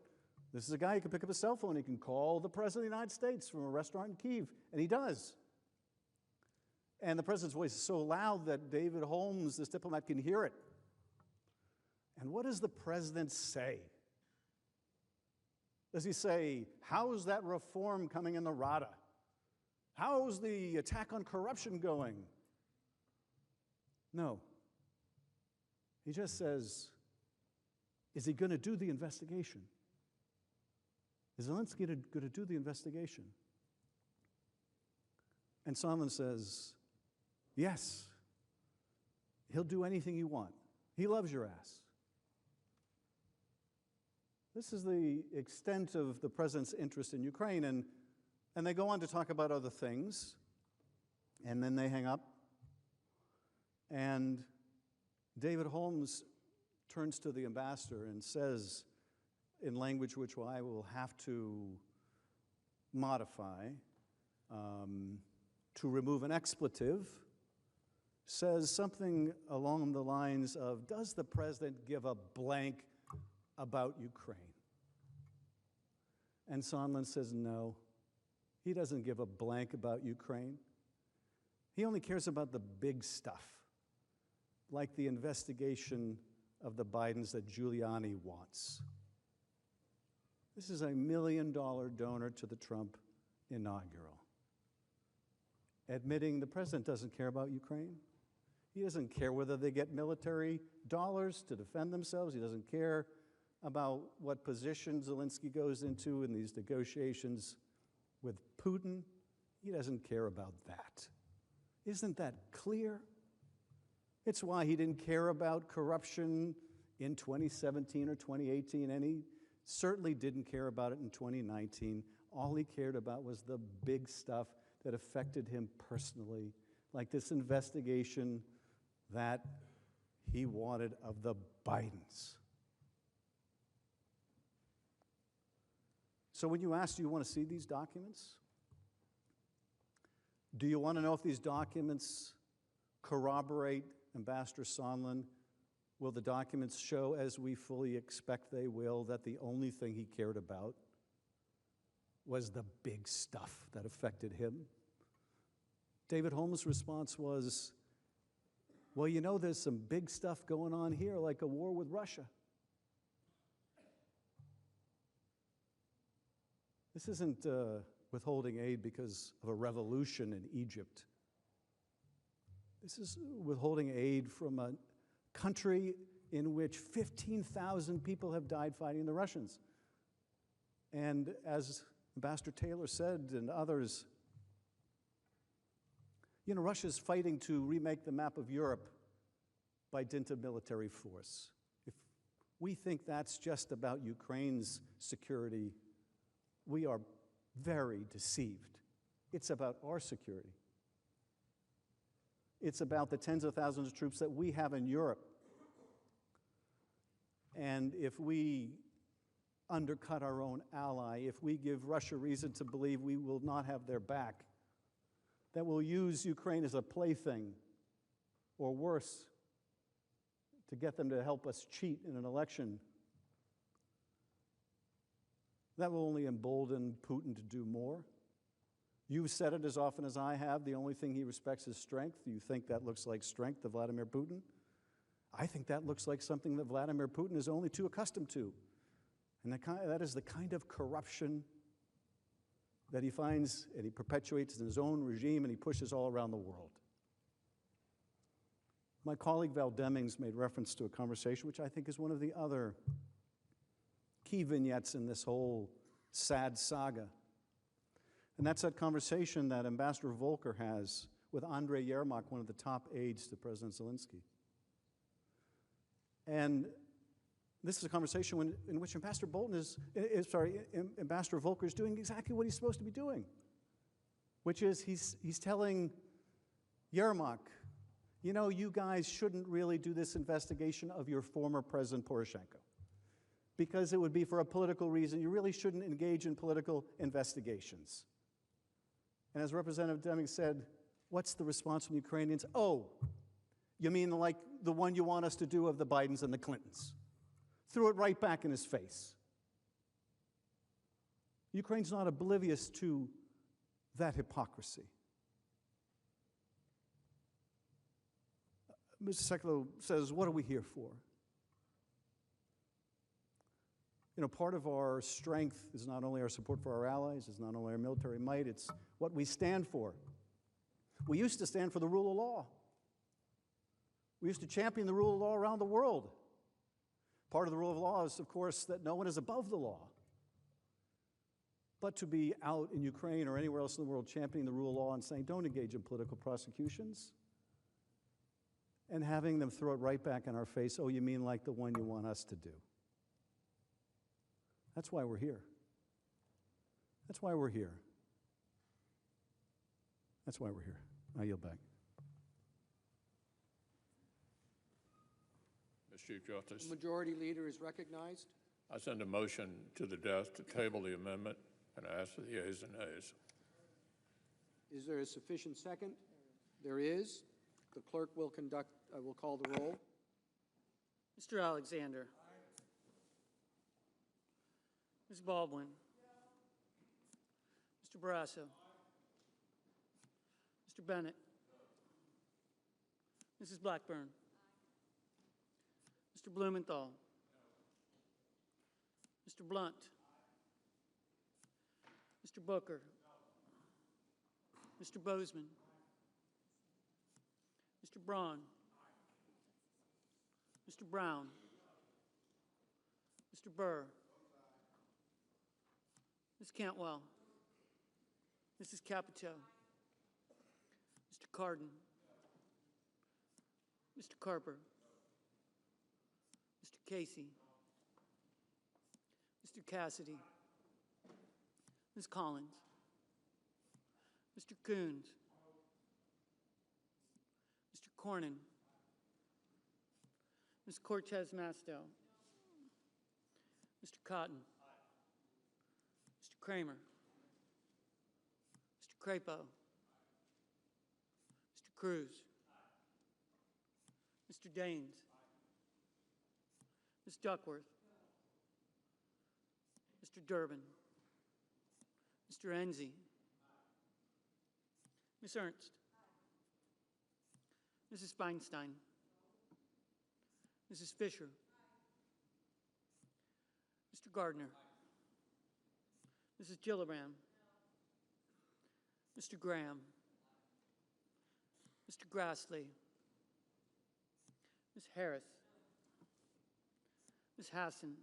this is a guy who can pick up his cell phone. He can call the president of the United States from a restaurant in Kyiv, and he does. And the president's voice is so loud that David Holmes, this diplomat, can hear it. And what does the president say? Does he say, how's that reform coming in the Rada? How's the attack on corruption going? No. He just says, is he going to do the investigation? Is Zelensky going to do the investigation? And Sondland says, yes. He'll do anything you want. He loves your ass. This is the extent of the president's interest in Ukraine, and they go on to talk about other things, and then they hang up, and David Holmes turns to the ambassador and says, in language which I will have to modify, to remove an expletive, says something along the lines of, does the president give a blank about Ukraine? And Sondland says, no, he doesn't give a blank about Ukraine. He only cares about the big stuff, like the investigation of the Bidens that Giuliani wants. This is a $1 million donor to the Trump inaugural, admitting the president doesn't care about Ukraine. He doesn't care whether they get military dollars to defend themselves. He doesn't care about what position Zelensky goes into in these negotiations with Putin. He doesn't care about that. Isn't that clear? It's why he didn't care about corruption in 2017 or 2018, and he certainly didn't care about it in 2019. All he cared about was the big stuff that affected him personally, like this investigation that he wanted of the Bidens. So when you ask, do you want to see these documents? Do you want to know if these documents corroborate Ambassador Sondland? Will the documents show, as we fully expect they will, that the only thing he cared about was the big stuff that affected him? David Holmes' response was, well, you know, there's some big stuff going on here, like a war with Russia. This isn't withholding aid because of a revolution in Egypt. This is withholding aid from a country in which 15,000 people have died fighting the Russians. And as Ambassador Taylor said, and others, Russia's fighting to remake the map of Europe by dint of military force. If we think that's just about Ukraine's security, we are very deceived. It's about our security. It's about the tens of thousands of troops that we have in Europe. And if we undercut our own ally, if we give Russia reason to believe we will not have their back, that we'll use Ukraine as a plaything, or worse, to get them to help us cheat in an election, that will only embolden Putin to do more. You've said it as often as I have, the only thing he respects is strength. Do you think that looks like strength to Vladimir Putin? I think that looks like something that Vladimir Putin is only too accustomed to. And that is the kind of corruption that he finds and he perpetuates in his own regime and he pushes all around the world. My colleague Val Demings made reference to a conversation which I think is one of the other key vignettes in this whole sad saga. And that's that conversation that Ambassador Volker has with Andrei Yermak, one of the top aides to President Zelensky. And this is a conversation in which Ambassador Volker is doing exactly what he's supposed to be doing, which is he's telling Yermak, you guys shouldn't really do this investigation of your former President Poroshenko because it would be for a political reason. You really shouldn't engage in political investigations. And as Representative Deming said, what's the response from the Ukrainians? Oh, you mean like the one you want us to do of the Bidens and the Clintons? Threw it right back in his face. Ukraine's not oblivious to that hypocrisy. Mr. Sekulow says, what are we here for? Part of our strength is not only our support for our allies, it's not only our military might, it's what we stand for. We used to stand for the rule of law. We used to champion the rule of law around the world. Part of the rule of law is, of course, that no one is above the law. But to be out in Ukraine or anywhere else in the world championing the rule of law and saying, don't engage in political prosecutions, and having them throw it right back in our face, oh, you mean like the one you want us to do? That's why we're here. That's why we're here. That's why we're here. I yield back. Mr. Chief Justice. The Majority Leader is recognized. I send a motion to the desk to table the amendment and ask for the yeas and nays. Is there a sufficient second? There is. The clerk will call the roll. Mr. Alexander. Ms. Baldwin. Mr. Barrasso. Mr. Bennett. Mrs. Blackburn. Mr. Blumenthal. Mr. Blunt. Mr. Booker. Mr. Bozeman. Mr. Braun. Mr. Brown. Mr. Burr. Ms. Cantwell. Mrs. Capito. Mr. Cardin. Mr. Carper. Mr. Casey. Mr. Cassidy. Ms. Collins. Mr. Coons. Mr. Cornyn. Ms. Cortez Masto. Mr. Cotton. Mr. Kramer. Mr. Crapo. Mr. Cruz. Mr. Daines. Ms. Duckworth. Mr. Durbin. Mr. Enzi. Ms. Ernst. Mrs. Feinstein. Mrs. Fisher. Mr. Gardner. Mrs. Gillibrand. Mr. Graham, Mr. Grassley, Ms. Harris, Ms. Hassan,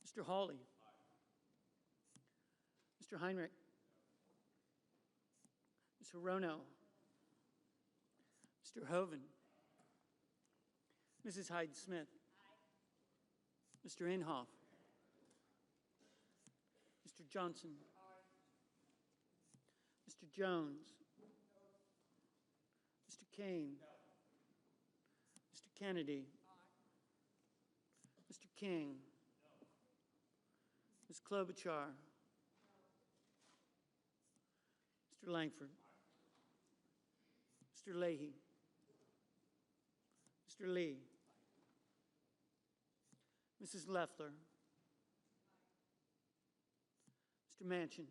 Mr. Hawley, Mr. Heinrich, Ms. Hirono, Mr. Hoven, Mrs. Hyde-Smith, Mr. Inhofe, Mr. Johnson, Mr. Jones, Mr. Kane, Mr. Kennedy, Mr. King, Ms. Klobuchar, Mr. Langford, Mr. Leahy, Mr. Lee, Mrs. Loeffler, Mr. Manchin,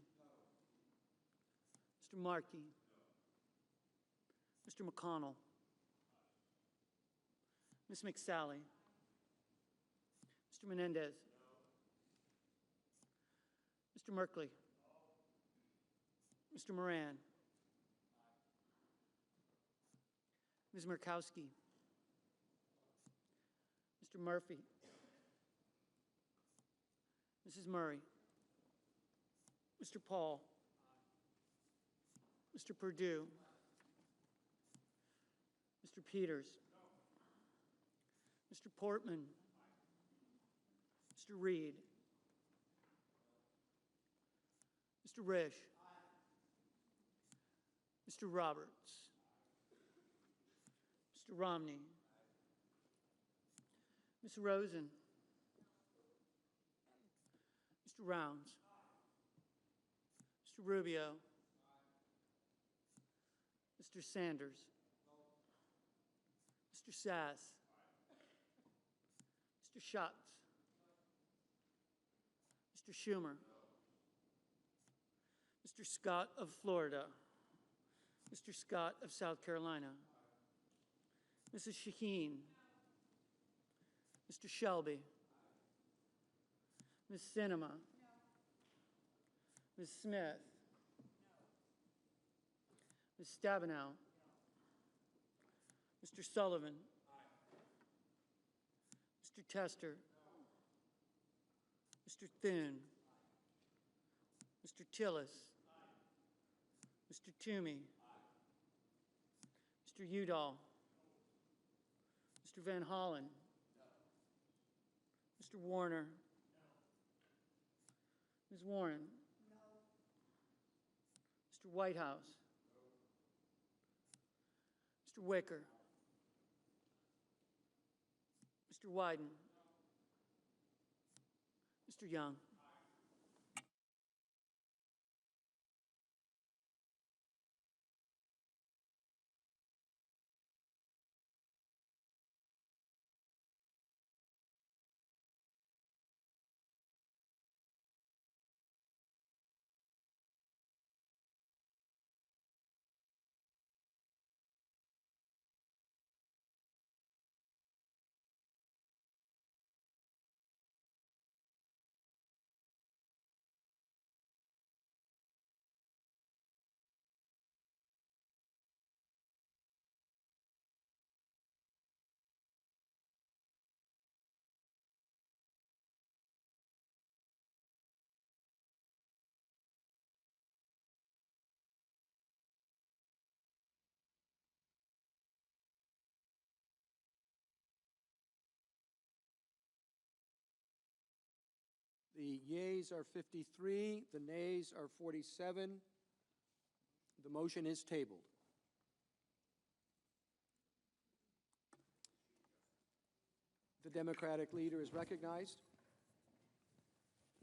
Mr. Markey, Mr. McConnell, Ms. McSally, Mr. Menendez, Mr. Merkley, Mr. Moran, Ms. Murkowski, Mr. Murphy, Mrs. Murray, Mr. Paul, Mr. Perdue, Mr. Peters, Mr. Portman, Mr. Reed, Mr. Risch, Mr. Roberts, Mr. Romney, Ms. Rosen, Mr. Rounds, Mr. Rubio, Mr. Sanders, Mr. Sass, Mr. Schatz, Mr. Schumer, Mr. Scott of Florida, Mr. Scott of South Carolina, Mrs. Shaheen, Mr. Shelby, Ms. Sinema, Ms. Smith, Ms. Stabenow, Mr. Sullivan, Mr. Tester, Mr. Thune, Mr. Tillis, Mr. Toomey, Mr. Udall, Mr. Van Hollen, Mr. Warner, Ms. Warren, Mr. Whitehouse, Mr. Wicker, Mr. Wyden, Mr. Young. The yeas are 53, the nays are 47. The motion is tabled. The Democratic leader is recognized.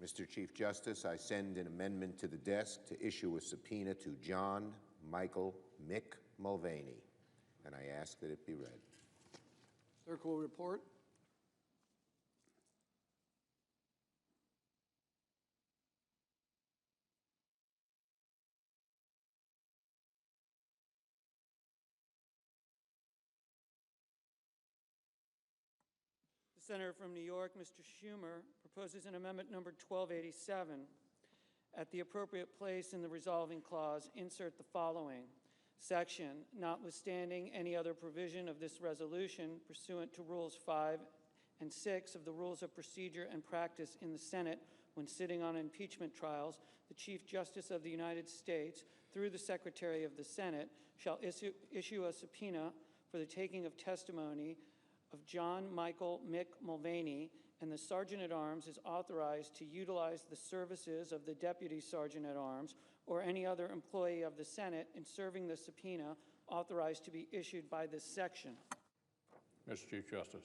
Mr. Chief Justice, I send an amendment to the desk to issue a subpoena to John Michael Mick Mulvaney, and I ask that it be read. Clerk will report. The senator from New York, Mr. Schumer, proposes an amendment number 1287. At the appropriate place in the resolving clause, insert the following. Section, notwithstanding any other provision of this resolution pursuant to Rules 5 and 6 of the Rules of Procedure and Practice in the Senate when sitting on impeachment trials, the Chief Justice of the United States, through the Secretary of the Senate, shall issue a subpoena for the taking of testimony of John Michael Mick Mulvaney, and the Sergeant-at-Arms is authorized to utilize the services of the Deputy Sergeant-at-Arms or any other employee of the Senate in serving the subpoena authorized to be issued by this section. Mr. Chief Justice.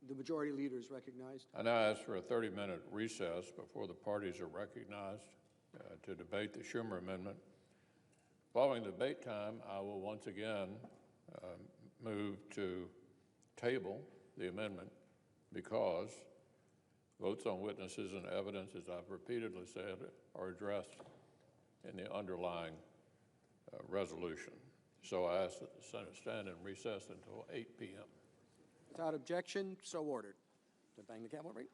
The majority leader is recognized. I now ask for a 30-minute recess before the parties are recognized to debate the Schumer amendment. Following the debate time, I will once again move to table the amendment because votes on witnesses and evidence, as I've repeatedly said, are addressed in the underlying resolution. So I ask that the Senate stand in recess until 8 p.m. Without objection, so ordered. To bang the gavel, right?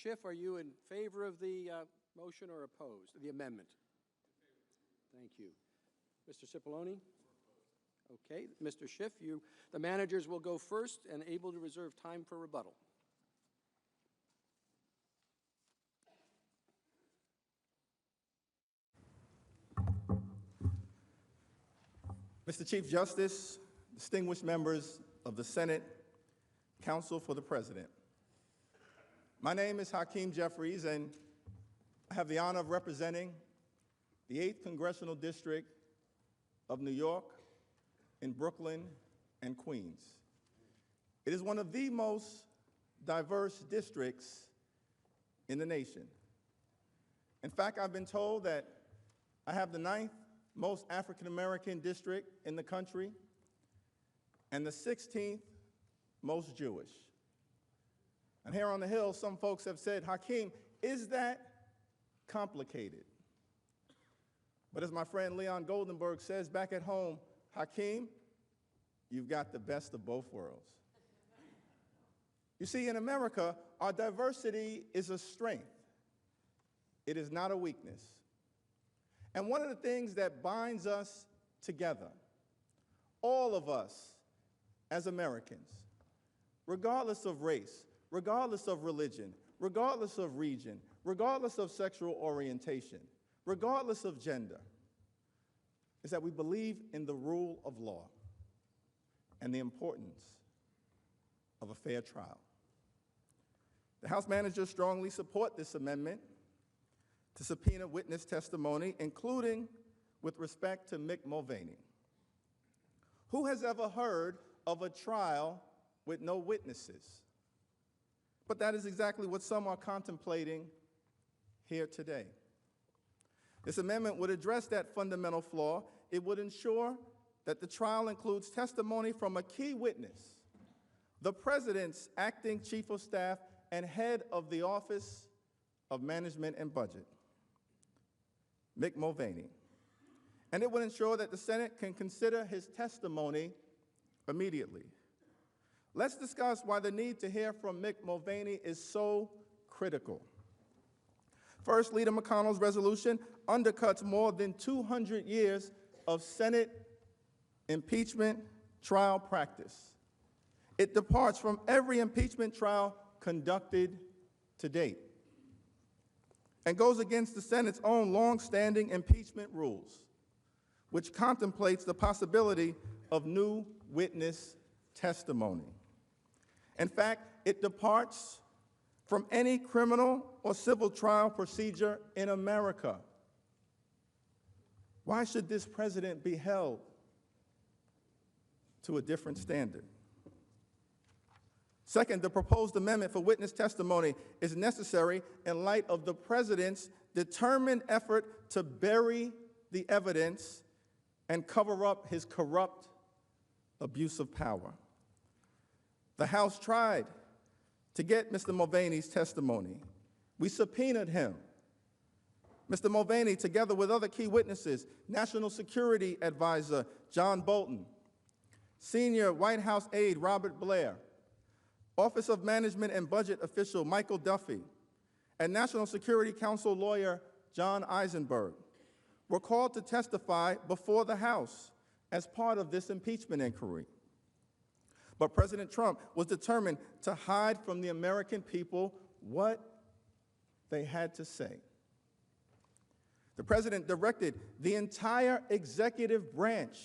Schiff, are you in favor of the motion or opposed, the amendment? Thank you. Mr. Cipollone? Okay. Mr. Schiff, the managers will go first and able to reserve time for rebuttal. Mr. Chief Justice, distinguished members of the Senate, Counsel for the President. My name is Hakeem Jeffries, and I have the honor of representing the 8th Congressional District of New York in Brooklyn and Queens. It is one of the most diverse districts in the nation. In fact, I've been told that I have the 9th most African-American district in the country and the 16th most Jewish. And here on the Hill, some folks have said, Hakeem, is that complicated? But as my friend Leon Goldenberg says back at home, Hakeem, you've got the best of both worlds. You see, in America, our diversity is a strength. It is not a weakness. And one of the things that binds us together, all of us as Americans, regardless of race, regardless of religion, regardless of region, regardless of sexual orientation, regardless of gender, is that we believe in the rule of law and the importance of a fair trial. The House managers strongly support this amendment to subpoena witness testimony, including with respect to Mick Mulvaney. Who has ever heard of a trial with no witnesses? But that is exactly what some are contemplating here today. This amendment would address that fundamental flaw. It would ensure that the trial includes testimony from a key witness, the President's acting Chief of Staff and head of the Office of Management and Budget, Mick Mulvaney. And it would ensure that the Senate can consider his testimony immediately. Let's discuss why the need to hear from Mick Mulvaney is so critical. First, Leader McConnell's resolution undercuts more than 200 years of Senate impeachment trial practice. It departs from every impeachment trial conducted to date and goes against the Senate's own long-standing impeachment rules, which contemplates the possibility of new witness testimony. In fact, it departs from any criminal or civil trial procedure in America. Why should this president be held to a different standard? Second, the proposed amendment for witness testimony is necessary in light of the president's determined effort to bury the evidence and cover up his corrupt abuse of power. The House tried to get Mr. Mulvaney's testimony. We subpoenaed him. Mr. Mulvaney, together with other key witnesses, National Security Advisor John Bolton, Senior White House aide Robert Blair, Office of Management and Budget official Michael Duffy, and National Security Council lawyer John Eisenberg were called to testify before the House as part of this impeachment inquiry. But President Trump was determined to hide from the American people what they had to say. The president directed the entire executive branch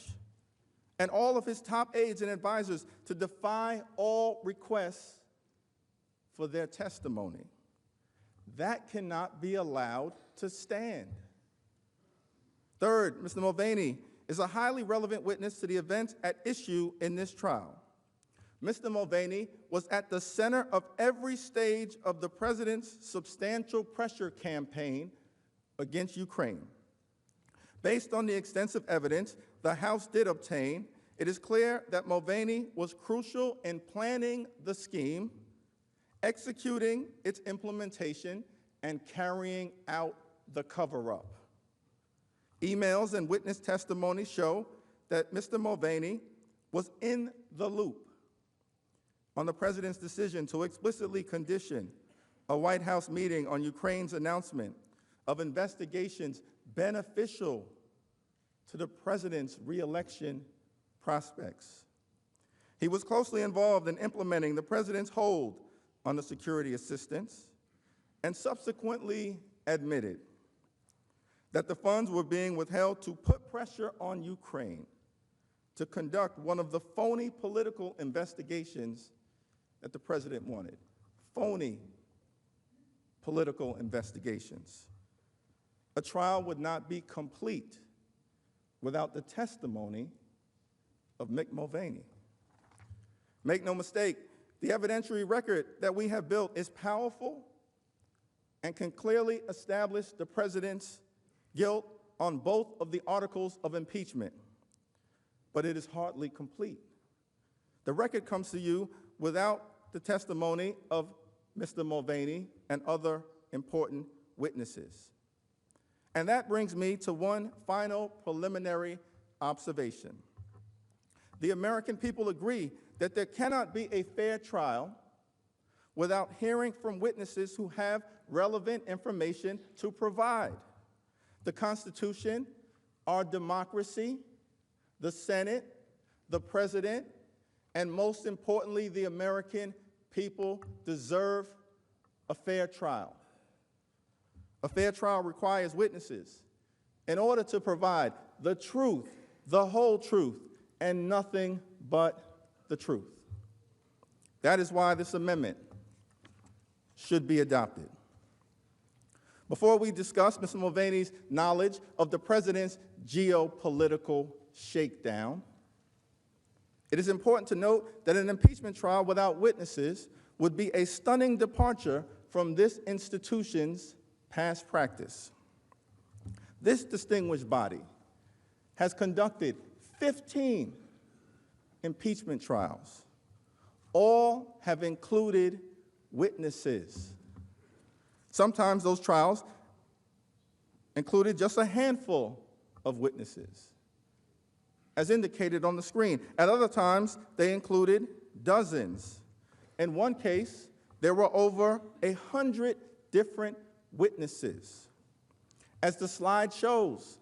and all of his top aides and advisors to defy all requests for their testimony. That cannot be allowed to stand. Third, Mr. Mulvaney is a highly relevant witness to the events at issue in this trial. Mr. Mulvaney was at the center of every stage of the president's substantial pressure campaign against Ukraine. Based on the extensive evidence the House did obtain, it is clear that Mulvaney was crucial in planning the scheme, executing its implementation, and carrying out the cover-up. Emails and witness testimony show that Mr. Mulvaney was in the loop on the president's decision to explicitly condition a White House meeting on Ukraine's announcement of investigations beneficial to the president's re-election prospects. He was closely involved in implementing the president's hold on the security assistance and subsequently admitted that the funds were being withheld to put pressure on Ukraine to conduct one of the phony political investigations that the president wanted. Phony political investigations. A trial would not be complete without the testimony of Mick Mulvaney. Make no mistake, the evidentiary record that we have built is powerful and can clearly establish the president's guilt on both of the articles of impeachment, but it is hardly complete. The record comes to you without the testimony of Mr. Mulvaney and other important witnesses. And that brings me to one final preliminary observation. The American people agree that there cannot be a fair trial without hearing from witnesses who have relevant information to provide. The Constitution, our democracy, the Senate, the President, and most importantly, the American people deserve a fair trial. A fair trial requires witnesses in order to provide the truth, the whole truth, and nothing but the truth. That is why this amendment should be adopted. Before we discuss Mr. Mulvaney's knowledge of the president's geopolitical shakedown, it is important to note that an impeachment trial without witnesses would be a stunning departure from this institution's past practice. This distinguished body has conducted 15 impeachment trials. All have included witnesses. Sometimes those trials included just a handful of witnesses, as indicated on the screen. At other times, they included dozens. In one case, there were over 100 different witnesses. As the slide shows,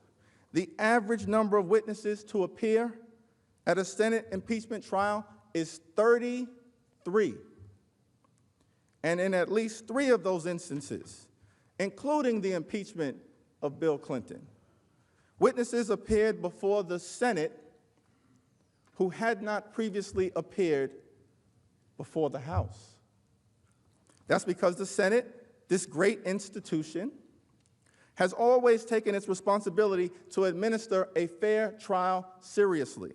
the average number of witnesses to appear at a Senate impeachment trial is 33. And in at least 3 of those instances, including the impeachment of Bill Clinton, witnesses appeared before the Senate who had not previously appeared before the House. That's because the Senate, this great institution, has always taken its responsibility to administer a fair trial seriously.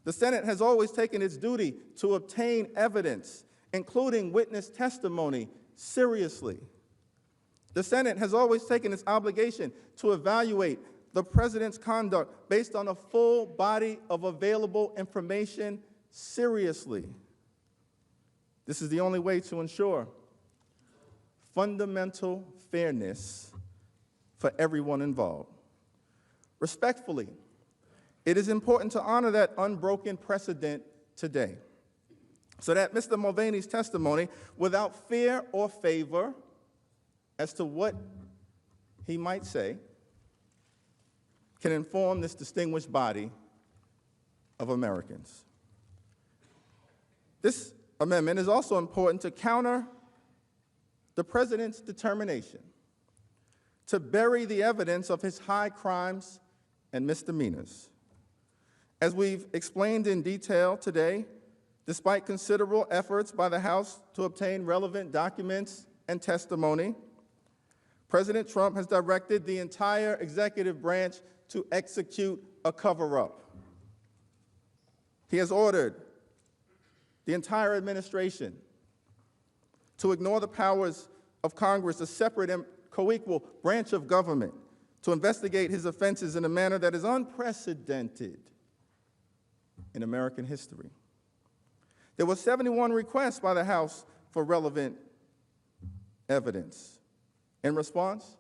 The Senate has always taken its duty to obtain evidence, including witness testimony, seriously. The Senate has always taken its obligation to evaluate the president's conduct based on a full body of available information seriously. This is the only way to ensure fundamental fairness for everyone involved. Respectfully, it is important to honor that unbroken precedent today, so that Mr. Mulvaney's testimony, without fear or favor as to what he might say, can inform this distinguished body of Americans. This amendment is also important to counter the president's determination to bury the evidence of his high crimes and misdemeanors. As we've explained in detail today, despite considerable efforts by the House to obtain relevant documents and testimony, President Trump has directed the entire executive branch to execute a cover-up. He has ordered the entire administration to ignore the powers of Congress, a separate and co-equal branch of government, to investigate his offenses in a manner that is unprecedented in American history. There were 71 requests by the House for relevant evidence. In response,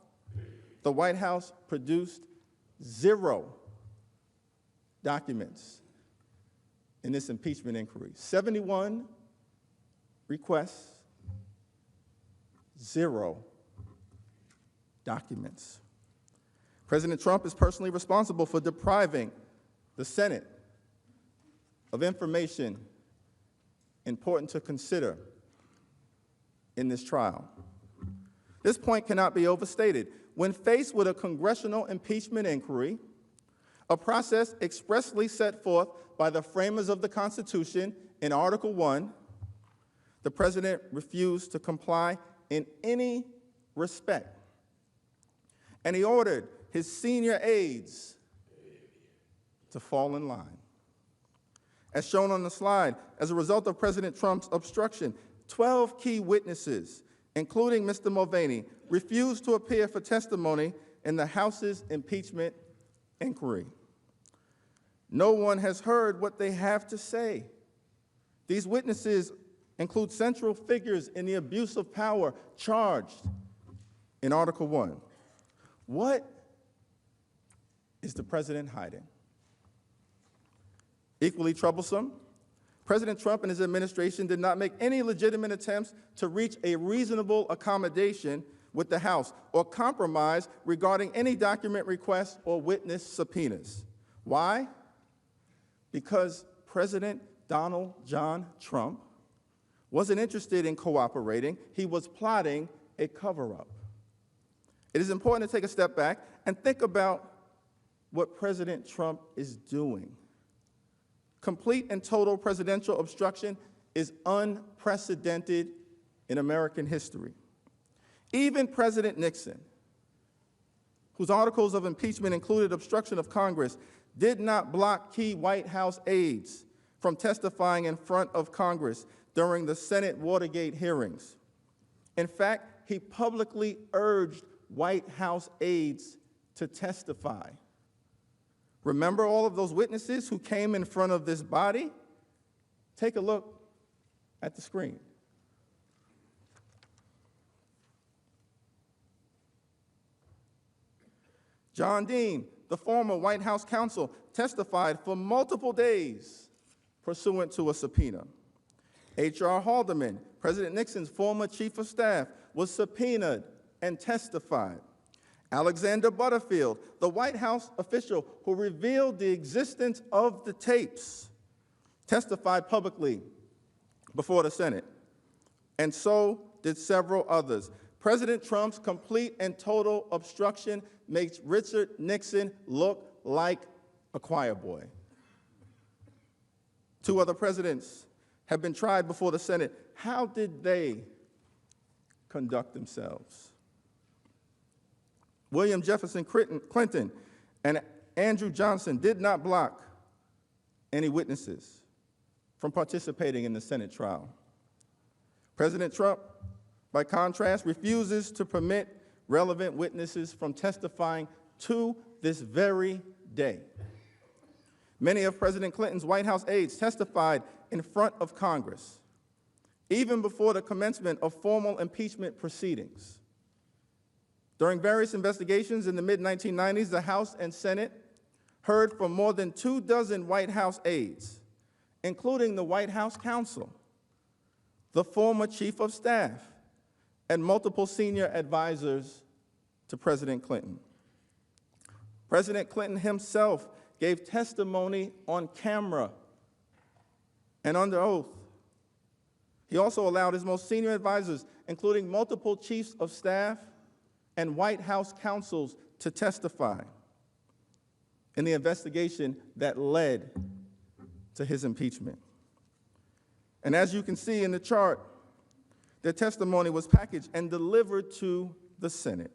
the White House produced 0 documents in this impeachment inquiry. 71 requests, 0 documents. President Trump is personally responsible for depriving the Senate of information important to consider in this trial. This point cannot be overstated. When faced with a congressional impeachment inquiry, a process expressly set forth by the framers of the Constitution in Article 1, the president refused to comply in any respect. And he ordered his senior aides to fall in line. As shown on the slide, as a result of President Trump's obstruction, 12 key witnesses, including Mr. Mulvaney, refused to appear for testimony in the House's impeachment inquiry. No one has heard what they have to say. These witnesses include central figures in the abuse of power charged in Article 1. What is the president hiding? Equally troublesome, President Trump and his administration did not make any legitimate attempts to reach a reasonable accommodation with the House or compromise regarding any document requests or witness subpoenas. Why? Because President Donald John Trump wasn't interested in cooperating. He was plotting a cover-up. It is important to take a step back and think about what President Trump is doing. Complete and total presidential obstruction is unprecedented in American history. Even President Nixon, whose articles of impeachment included obstruction of Congress, did not block key White House aides from testifying in front of Congress during the Senate Watergate hearings. In fact, he publicly urged White House aides to testify. Remember all of those witnesses who came in front of this body? Take a look at the screen. John Dean, the former White House counsel, testified for multiple days pursuant to a subpoena. H.R. Haldeman, President Nixon's former chief of staff, was subpoenaed and testified. Alexander Butterfield, the White House official who revealed the existence of the tapes, testified publicly before the Senate, and so did several others. President Trump's complete and total obstruction makes Richard Nixon look like a choir boy. 2 other presidents have been tried before the Senate. How did they conduct themselves? William Jefferson Clinton and Andrew Johnson did not block any witnesses from participating in the Senate trial. President Trump, by contrast, refuses to permit relevant witnesses from testifying to this very day. Many of President Clinton's White House aides testified in front of Congress, even before the commencement of formal impeachment proceedings. During various investigations in the mid-1990s, the House and Senate heard from more than 24 White House aides, including the White House counsel, the former chief of staff, and multiple senior advisors to President Clinton. President Clinton himself gave testimony on camera and under oath. He also allowed his most senior advisors, including multiple chiefs of staff and White House counsels, to testify in the investigation that led to his impeachment. And as you can see in the chart, their testimony was packaged and delivered to the Senate.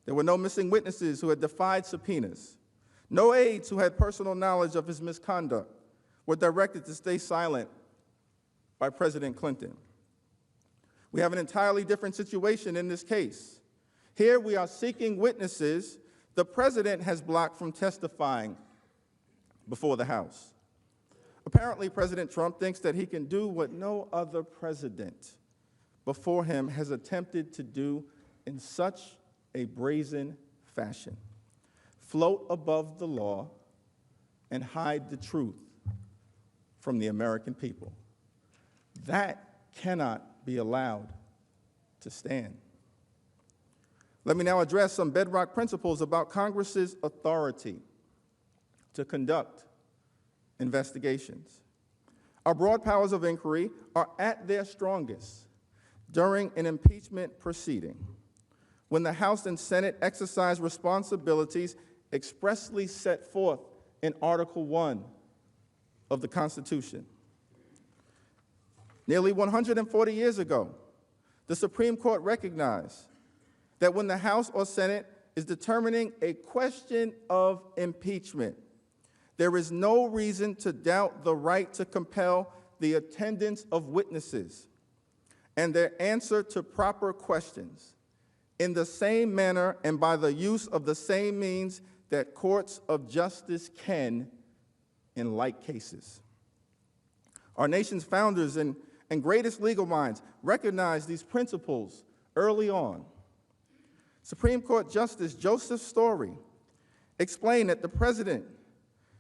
There were no missing witnesses who had defied subpoenas. No aides who had personal knowledge of his misconduct were directed to stay silent by President Clinton. We have an entirely different situation in this case. Here we are seeking witnesses the president has blocked from testifying before the House. Apparently, President Trump thinks that he can do what no other president before him has attempted to do in such a brazen fashion: float above the law and hide the truth from the American people. That cannot be allowed to stand. Let me now address some bedrock principles about Congress's authority to conduct investigations. Our broad powers of inquiry are at their strongest during an impeachment proceeding, when the House and Senate exercise responsibilities expressly set forth in Article 1 of the Constitution. Nearly 140 years ago, the Supreme Court recognized that when the House or Senate is determining a question of impeachment, there is no reason to doubt the right to compel the attendance of witnesses and their answer to proper questions in the same manner and by the use of the same means that courts of justice can in like cases. Our nation's founders and greatest legal minds recognized these principles early on. Supreme Court Justice Joseph Story explained that the president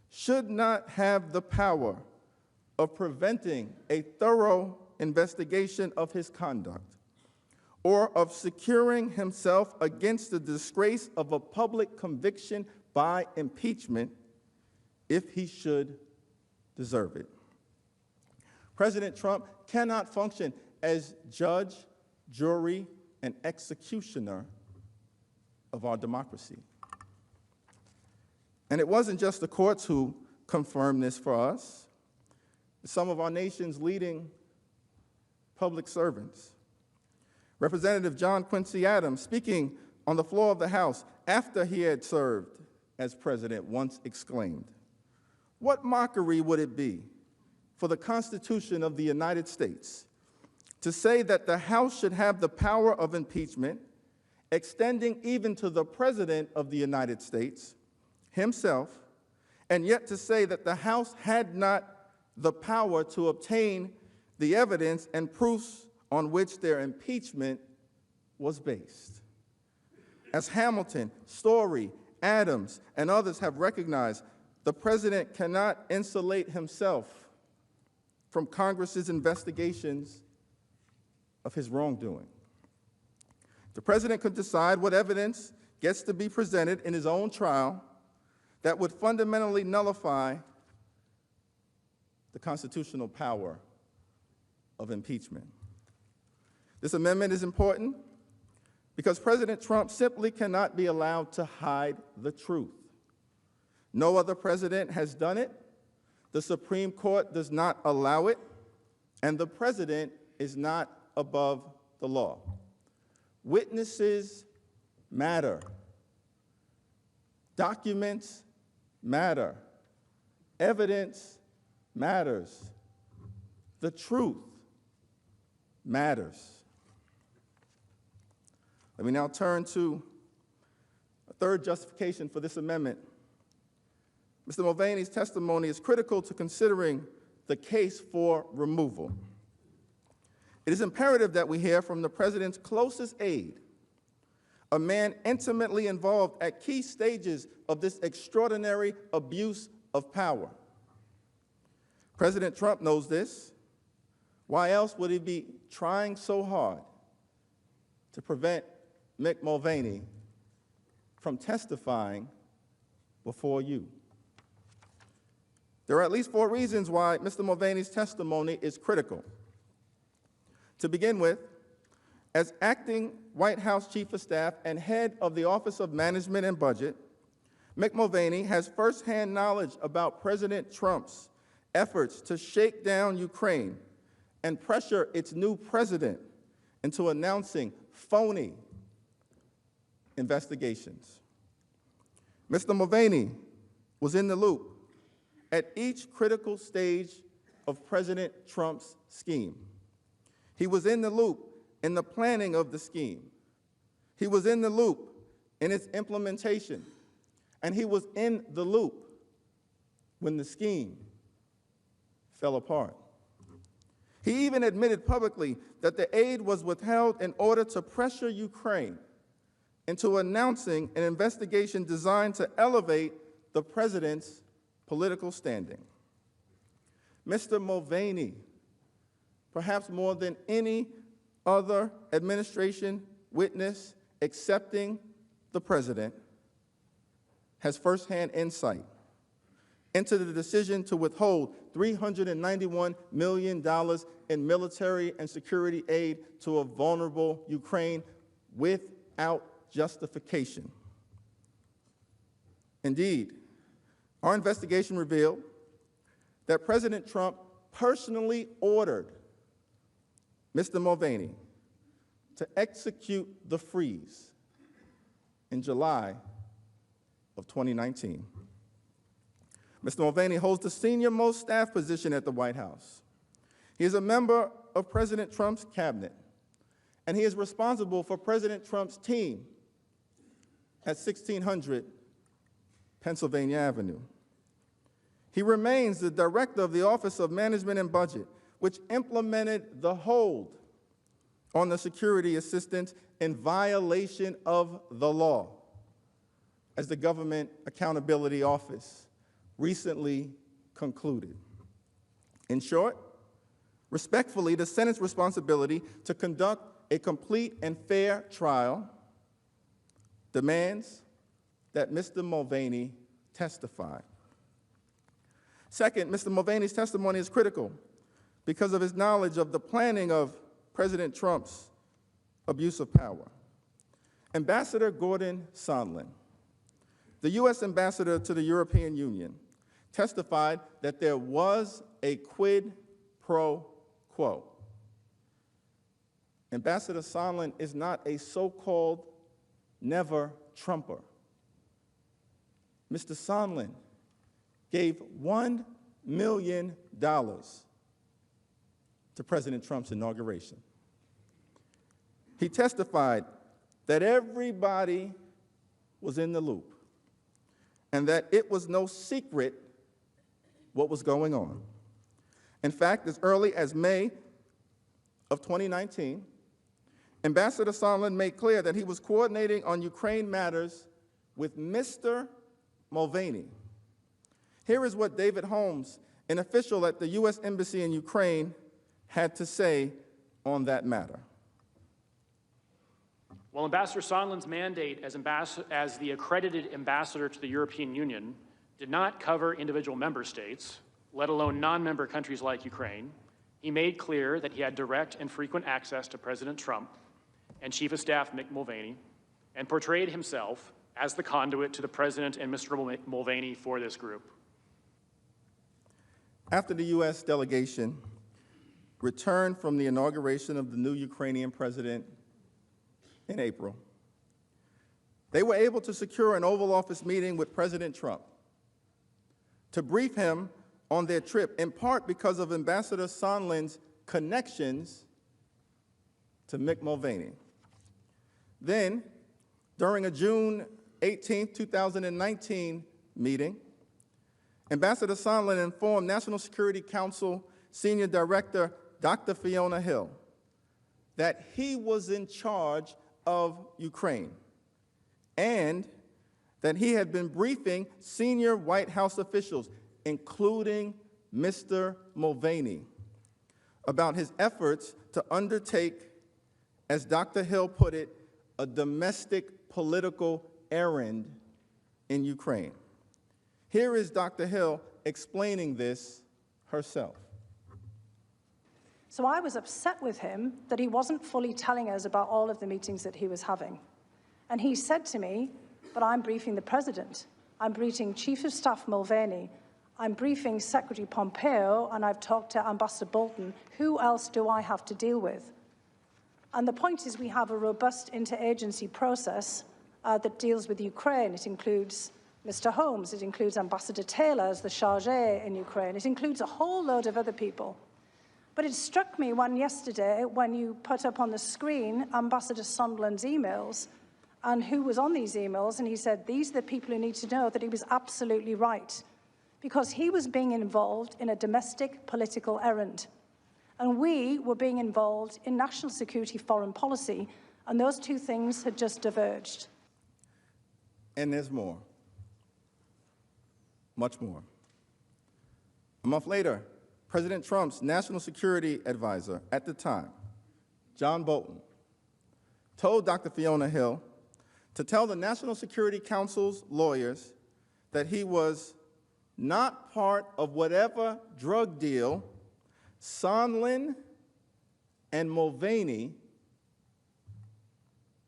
should not have the power of preventing a thorough investigation of his conduct or of securing himself against the disgrace of a public conviction by impeachment if he should deserve it. President Trump cannot function as judge, jury, and executioner of our democracy. And it wasn't just the courts who confirmed this for us. Some of our nation's leading public servants. Representative John Quincy Adams, speaking on the floor of the House after he had served as president, once exclaimed, "What mockery would it be for the Constitution of the United States to say that the House should have the power of impeachment, extending even to the President of the United States himself, and yet to say that the House had not the power to obtain the evidence and proofs on which their impeachment was based." As Hamilton, Story, Adams, and others have recognized, the president cannot insulate himself from Congress's investigations of his wrongdoing. The president could decide what evidence gets to be presented in his own trial that would fundamentally nullify the constitutional power of impeachment. This amendment is important because President Trump simply cannot be allowed to hide the truth. No other president has done it. The Supreme Court does not allow it, and the president is not above the law. Witnesses matter. Documents matter. Evidence matters. The truth matters. Let me now turn to a third justification for this amendment. Mr. Mulvaney's testimony is critical to considering the case for removal. It is imperative that we hear from the president's closest aide, a man intimately involved at key stages of this extraordinary abuse of power. President Trump knows this. Why else would he be trying so hard to prevent Mick Mulvaney from testifying before you? There are at least 4 reasons why Mr. Mulvaney's testimony is critical. To begin with, as acting White House Chief of Staff and head of the Office of Management and Budget, Mick Mulvaney has firsthand knowledge about President Trump's efforts to shake down Ukraine and pressure its new president into announcing phony investigations. Mr. Mulvaney was in the loop at each critical stage of President Trump's scheme. He was in the loop in the planning of the scheme. He was in the loop in its implementation. And he was in the loop when the scheme fell apart. He even admitted publicly that the aid was withheld in order to pressure Ukraine into announcing an investigation designed to elevate the president's political standing. Mr. Mulvaney, perhaps more than any other administration witness excepting the president has firsthand insight into the decision to withhold $391 million in military and security aid to a vulnerable Ukraine without justification. Indeed, our investigation revealed that President Trump personally ordered Mr. Mulvaney to execute the freeze in July of 2019. Mr. Mulvaney holds the senior-most staff position at the White House. He is a member of President Trump's cabinet, and he is responsible for President Trump's team at 1600 Pennsylvania Avenue. He remains the director of the Office of Management and Budget, which implemented the hold on the security assistance in violation of the law, as the Government Accountability Office recently concluded. In short, respectfully, the Senate's responsibility to conduct a complete and fair trial demands that Mr. Mulvaney testify. Second, Mr. Mulvaney's testimony is critical because of his knowledge of the planning of President Trump's abuse of power. Ambassador Gordon Sondland, the U.S. ambassador to the European Union, testified that there was a quid pro quo. Ambassador Sondland is not a so-called never-Trumper. Mr. Sondland gave $1 million to President Trump's inauguration. He testified that everybody was in the loop and that it was no secret what was going on. In fact, as early as May of 2019, Ambassador Sondland made clear that he was coordinating on Ukraine matters with Mr. Mulvaney. Here is what David Holmes, an official at the U.S. Embassy in Ukraine, had to say on that matter. Well, Ambassador Sondland's mandate as the accredited ambassador to the European Union did not cover individual member states, let alone non-member countries like Ukraine. He made clear that he had direct and frequent access to President Trump and Chief of Staff Mick Mulvaney, and portrayed himself as the conduit to the President and Mr. Mulvaney for this group. After the U.S. delegation returned from the inauguration of the new Ukrainian president in April, they were able to secure an Oval Office meeting with President Trump to brief him on their trip, in part because of Ambassador Sondland's connections to Mick Mulvaney. Then, during a June 18, 2019 meeting, Ambassador Sondland informed National Security Council Senior Director Dr. Fiona Hill that he was in charge of Ukraine and that he had been briefing senior White House officials, including Mr. Mulvaney, about his efforts to undertake, as Dr. Hill put it, a domestic political errand in Ukraine. Here is Dr. Hill explaining this herself. So I was upset with him that he wasn't fully telling us about all of the meetings that he was having. And he said to me, but I'm briefing the president. I'm briefing Chief of Staff Mulvaney. I'm briefing Secretary Pompeo, and I've talked to Ambassador Bolton. Who else do I have to deal with? And the point is we have a robust interagency process that deals with Ukraine. It includes Mr. Holmes. It includes Ambassador Taylor as the chargé in Ukraine. It includes a whole load of other people. But it struck me yesterday when you put up on the screen Ambassador Sondland's emails and who was on these emails, and he said, these are the people who need to know, that he was absolutely right, because he was being involved in a domestic political errand. And we were being involved in national security foreign policy, and those two things had just diverged. And there's more. Much more. A month later, President Trump's national security advisor at the time, John Bolton, told Dr. Fiona Hill to tell the National Security Council's lawyers that he was not part of whatever drug deal Sondland and Mulvaney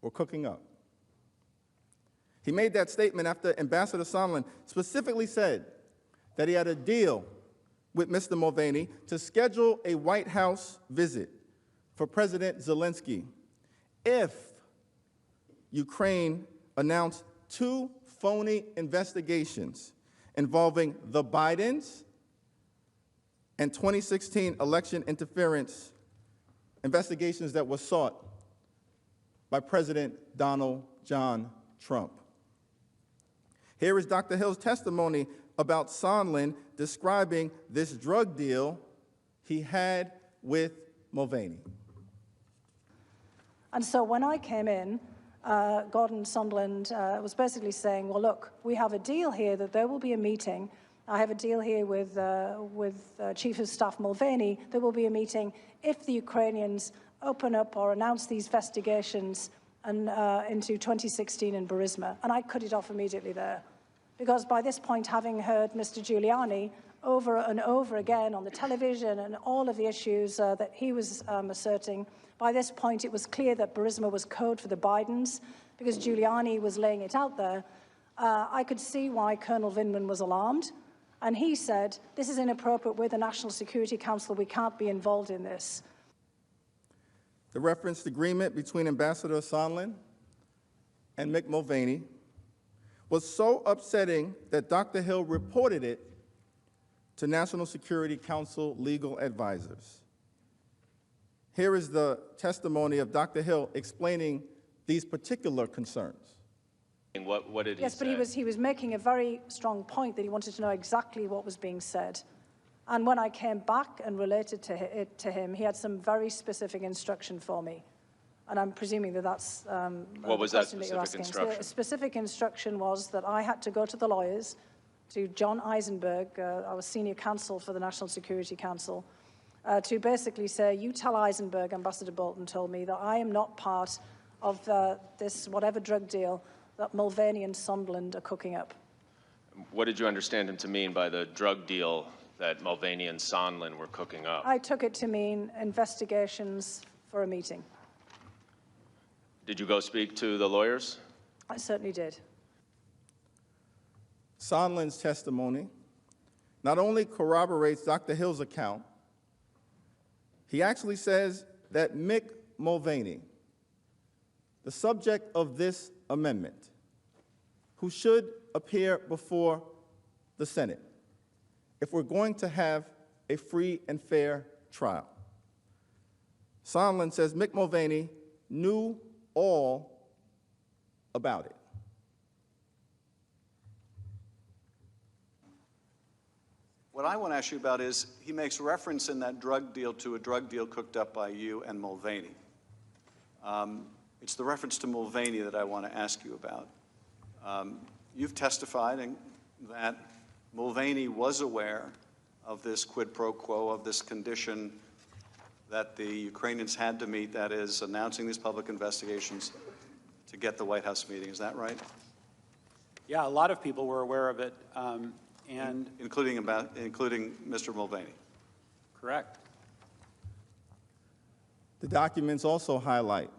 were cooking up. He made that statement after Ambassador Sondland specifically said that he had a deal with Mr. Mulvaney to schedule a White House visit for President Zelensky if Ukraine announced 2 phony investigations involving the Bidens and 2016 election interference investigations that were sought by President Donald John Trump. Here is Dr. Hill's testimony about Sondland describing this drug deal he had with Mulvaney. And so when I came in, Gordon Sondland was basically saying, well, look, we have a deal here that there will be a meeting. I have a deal here with Chief of Staff Mulvaney. There will be a meeting if the Ukrainians open up or announce these investigations and, into 2016 in Burisma. And I cut it off immediately there. Because by this point, having heard Mr. Giuliani over and over again on the television and all of the issues that he was asserting, by this point it was clear that Burisma was code for the Bidens, because Giuliani was laying it out there. I could see why Colonel Vindman was alarmed, and he said, this is inappropriate, we're the National Security Council, we can't be involved in this. The referenced agreement between Ambassador Sondland and Mick Mulvaney was so upsetting that Dr. Hill reported it to National Security Council legal advisors. Here is the testimony of Dr. Hill explaining these particular concerns. What did he say? Yes, but he was making a very strong point that he wanted to know exactly what was being said. And when I came back and related it to him, he had some very specific instruction for me. And I'm presuming that that's what was that specific asking. instruction? So the specific instruction was that I had to go to the lawyers, to John Eisenberg, our senior counsel for the National Security Council, to basically say, you tell Eisenberg, Ambassador Bolton told me, that I am not part of this whatever drug deal that Mulvaney and Sondland are cooking up. What did you understand him to mean by the drug deal that Mulvaney and Sondland were cooking up? I took it to mean investigations for a meeting. Did you go speak to the lawyers? I certainly did. Sondland's testimony not only corroborates Dr. Hill's account, he actually says that Mick Mulvaney, the subject of this amendment, who should appear before the Senate if we're going to have a free and fair trial. Sondland says Mick Mulvaney knew all about it. What I want to ask you about is, he makes reference in that drug deal to a drug deal cooked up by you and Mulvaney. It's the reference to Mulvaney that I want to ask you about. You've testified that Mulvaney was aware of this quid pro quo, of this condition that the Ukrainians had to meet, that is, announcing these public investigations to get the White House meeting. Is that right? Yeah, a lot of people were aware of it, and including Mr. Mulvaney. Correct. The documents also highlight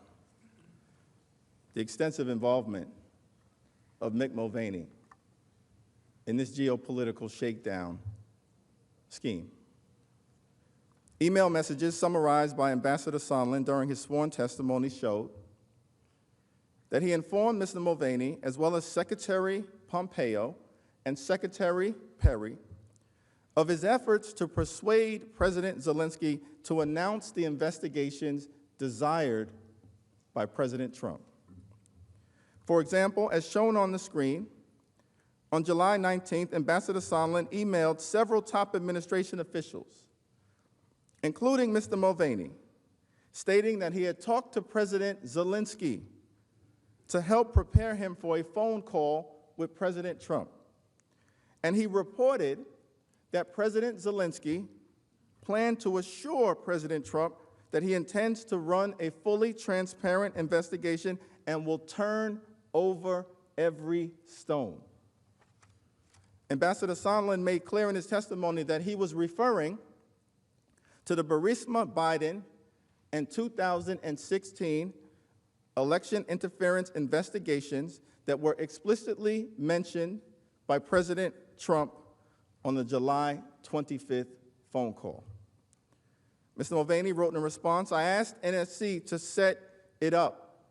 the extensive involvement of Mick Mulvaney in this geopolitical shakedown scheme. Email messages summarized by Ambassador Sondland during his sworn testimony showed that he informed Mr. Mulvaney, as well as Secretary Pompeo and Secretary Perry, of his efforts to persuade President Zelensky to announce the investigations desired by President Trump. For example, as shown on the screen, on July 19th, Ambassador Sondland emailed several top administration officials, including Mr. Mulvaney, stating that he had talked to President Zelensky to help prepare him for a phone call with President Trump. And he reported that President Zelensky planned to assure President Trump that he intends to run a fully transparent investigation and will turn over every stone. Ambassador Sondland made clear in his testimony that he was referring to the Burisma Biden and 2016 election interference investigations that were explicitly mentioned by President Trump on the July 25th phone call. Mr. Mulvaney wrote in response, I asked NSC to set it up.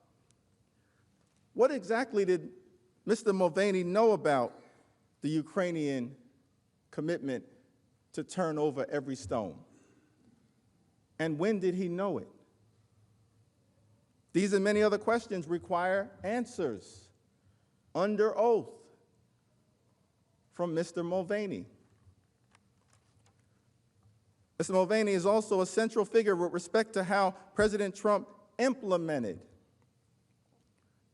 What exactly did Mr. Mulvaney know about the Ukrainian commitment to turn over every stone? And when did he know it? These and many other questions require answers under oath from Mr. Mulvaney. Mr. Mulvaney is also a central figure with respect to how President Trump implemented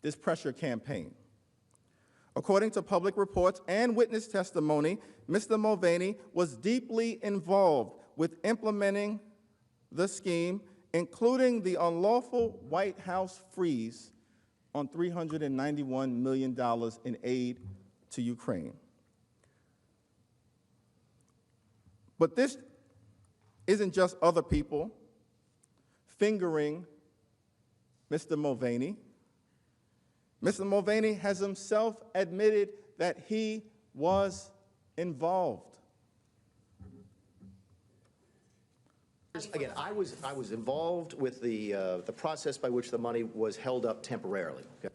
this pressure campaign. According to public reports and witness testimony, Mr. Mulvaney was deeply involved with implementing the scheme, including the unlawful White House freeze on $391 million in aid to Ukraine. But this isn't just other people fingering Mr. Mulvaney. Mr. Mulvaney has himself admitted that he was involved. Again, I was involved with the process by which the money was held up temporarily. Okay.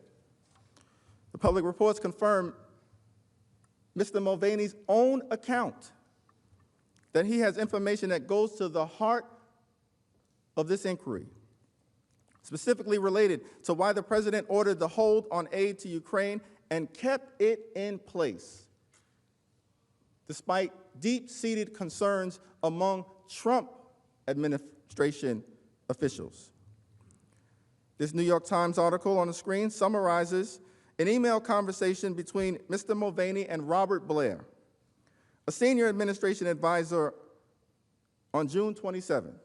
The public reports confirm Mr. Mulvaney's own account that he has information that goes to the heart of this inquiry, specifically related to why the president ordered the hold on aid to Ukraine and kept it in place, despite deep-seated concerns among Trump administration officials. This New York Times article on the screen summarizes an email conversation between Mr. Mulvaney and Robert Blair, a senior administration advisor, on June 27th,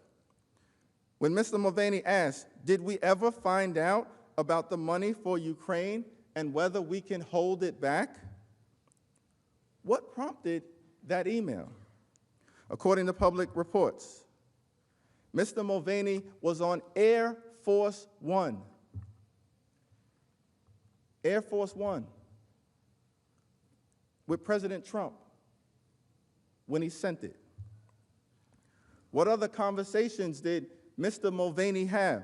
when Mr. Mulvaney asked, did we ever find out about the money for Ukraine and whether we can hold it back? What prompted that email? According to public reports, Mr. Mulvaney was on Air Force One. Air Force One with President Trump when he sent it. What other conversations did Mr. Mulvaney have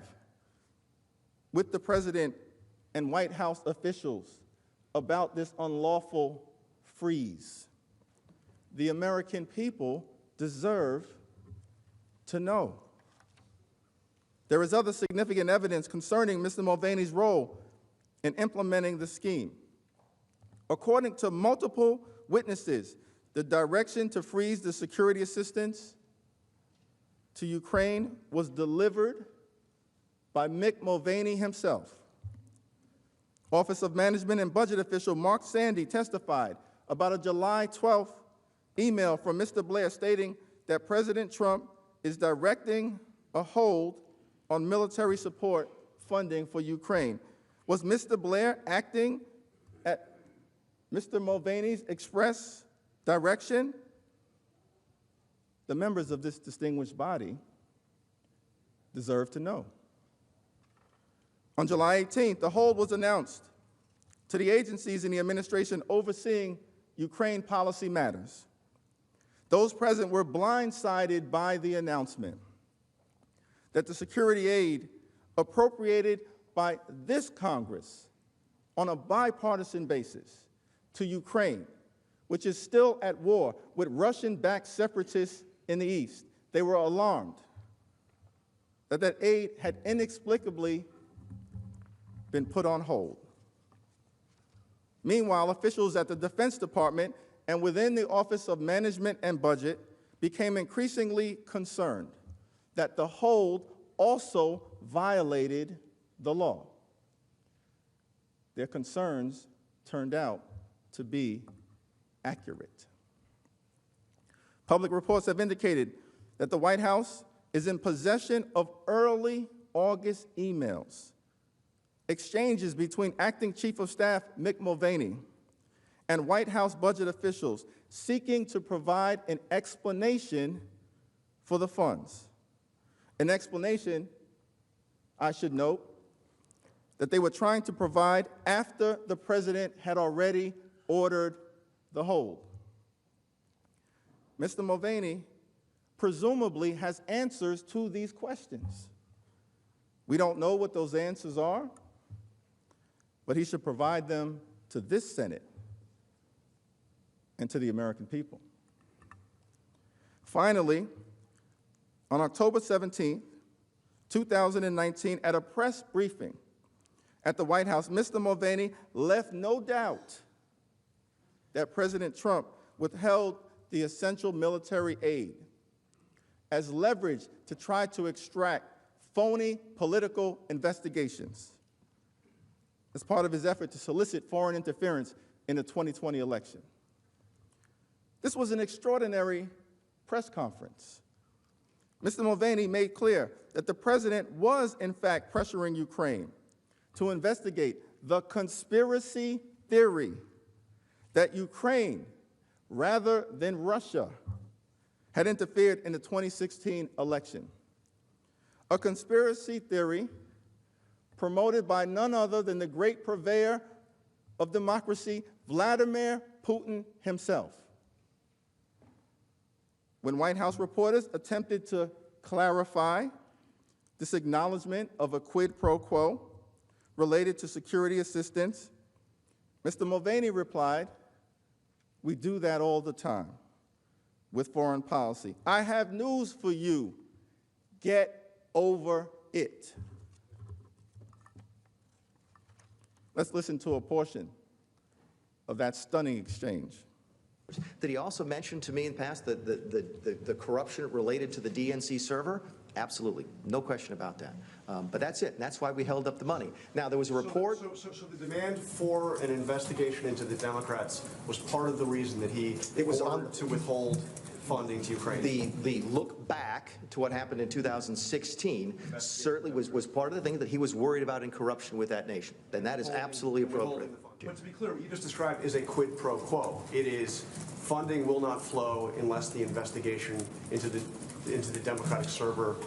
with the president and White House officials about this unlawful freeze? The American people deserve to know. There is other significant evidence concerning Mr. Mulvaney's role in implementing the scheme. According to multiple witnesses, the direction to freeze the security assistance to Ukraine was delivered by Mick Mulvaney himself. Office of Management and Budget official Mark Sandy testified about a July 12th email from Mr. Blair stating that President Trump is directing a hold on military support funding for Ukraine. Was Mr. Blair acting at Mr. Mulvaney's express direction? The members of this distinguished body deserve to know. On July 18th, the hold was announced to the agencies in the administration overseeing Ukraine policy matters. Those present were blindsided by the announcement that the security aid appropriated by this Congress on a bipartisan basis to Ukraine, which is still at war with Russian-backed separatists in the East. They were alarmed that that aid had inexplicably been put on hold. Meanwhile, officials at the Defense Department and within the Office of Management and Budget became increasingly concerned that the hold also violated the law. Their concerns turned out to be accurate. Public reports have indicated that the White House is in possession of early August emails, exchanges between Acting Chief of Staff Mick Mulvaney and White House budget officials seeking to provide an explanation for the funds. An explanation, I should note, that they were trying to provide after the president had already ordered the hold. Mr. Mulvaney presumably has answers to these questions. We don't know what those answers are, but he should provide them to this Senate and to the American people. Finally, on October 17, 2019, at a press briefing at the White House, Mr. Mulvaney left no doubt that President Trump withheld the essential military aid as leverage to try to extract phony political investigations as part of his effort to solicit foreign interference in the 2020 election. This was an extraordinary press conference. Mr. Mulvaney made clear that the president was, in fact, pressuring Ukraine to investigate the conspiracy theory that Ukraine, rather than Russia, had interfered in the 2016 election. A conspiracy theory promoted by none other than the great purveyor of democracy, Vladimir Putin himself. When White House reporters attempted to clarify this acknowledgement of a quid pro quo related to security assistance, Mr. Mulvaney replied, "We do that all the time with foreign policy. I have news for you. Get over it." Let's listen to a portion of that stunning exchange. Did he also mention to me in the past the corruption related to the DNC server? Absolutely. No question about that. But that's it. And that's why we held up the money. Now, there was a report. So the demand for an investigation into the Democrats was part of the reason that he ordered to withhold funding to Ukraine. The look back to what happened in 2016 certainly was part of the thing that he was worried about in corruption with that nation. And that is absolutely appropriate. But to be clear, what you just described is a quid pro quo. It is funding will not flow unless the investigation into the Democratic server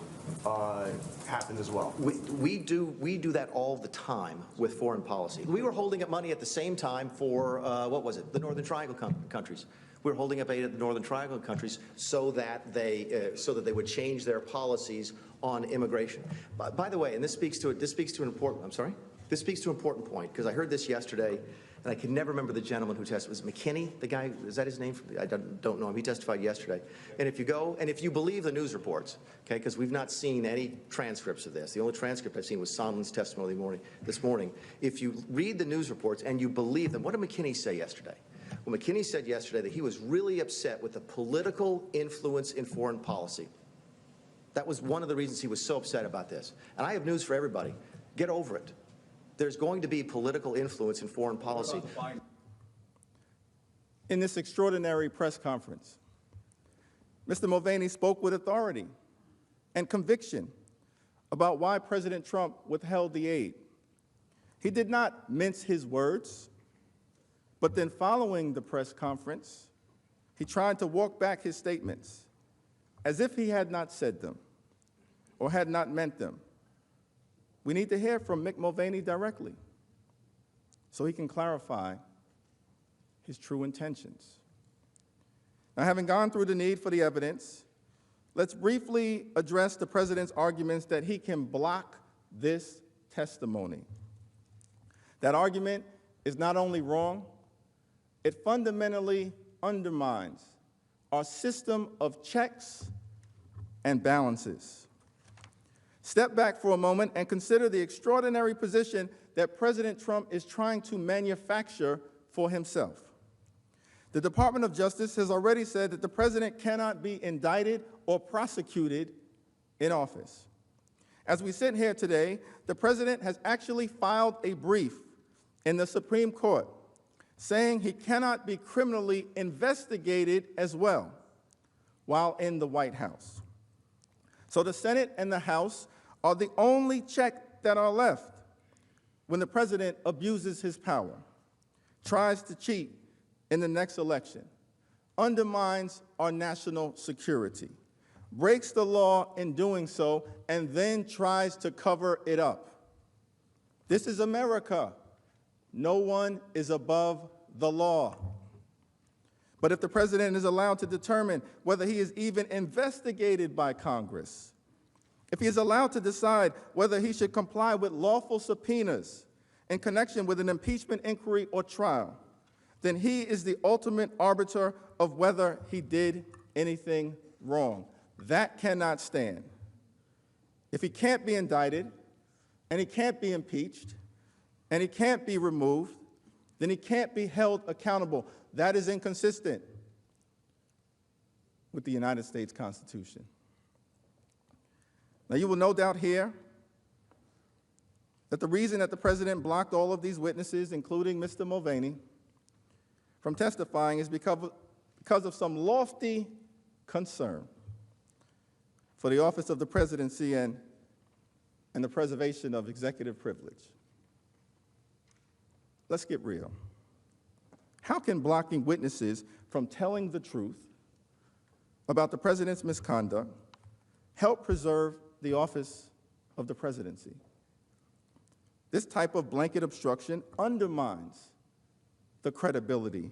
happens as well. We do that all the time with foreign policy. We were holding up money at the same time for what was it? The Northern Triangle countries. We were holding up aid at the Northern Triangle countries so that they would change their policies on immigration. By the way, and this speaks to an important. I'm sorry. This speaks to an important point, because I heard this yesterday, and I can never remember the gentleman who testified. Was it McKinney, the guy? Is that his name? I don't know him. He testified yesterday. And if you go, and if you believe the news reports, okay, because we've not seen any transcripts of this. The only transcript I've seen was Sondland's testimony this morning. If you read the news reports and you believe them, what did McKinney say yesterday? Well, McKinney said yesterday that he was really upset with the political influence in foreign policy. That was one of the reasons he was so upset about this. And I have news for everybody. Get over it. There's going to be political influence in foreign policy. In this extraordinary press conference, Mr. Mulvaney spoke with authority and conviction about why President Trump withheld the aid. He did not mince his words, but then following the press conference, he tried to walk back his statements as if he had not said them or had not meant them. We need to hear from Mick Mulvaney directly so he can clarify his true intentions. Now, having gone through the need for the evidence, let's briefly address the president's arguments that he can block this testimony. That argument is not only wrong, it fundamentally undermines our system of checks and balances. Step back for a moment and consider the extraordinary position that President Trump is trying to manufacture for himself. The Department of Justice has already said that the president cannot be indicted or prosecuted in office. As we sit here today, the president has actually filed a brief in the Supreme Court saying he cannot be criminally investigated as well while in the White House. So the Senate and the House are the only check that are left when the president abuses his power, tries to cheat in the next election, undermines our national security, breaks the law in doing so, and then tries to cover it up. This is America. No one is above the law. But if the president is allowed to determine whether he is even investigated by Congress, if he is allowed to decide whether he should comply with lawful subpoenas in connection with an impeachment inquiry or trial, then he is the ultimate arbiter of whether he did anything wrong. That cannot stand. If he can't be indicted, and he can't be impeached, and he can't be removed, then he can't be held accountable. That is inconsistent with the United States Constitution. Now, you will no doubt hear that the reason that the president blocked all of these witnesses, including Mr. Mulvaney, from testifying is because of some lofty concern for the office of the presidency and the preservation of executive privilege. Let's get real. How can blocking witnesses from telling the truth about the president's misconduct help preserve the office of the presidency? This type of blanket obstruction undermines the credibility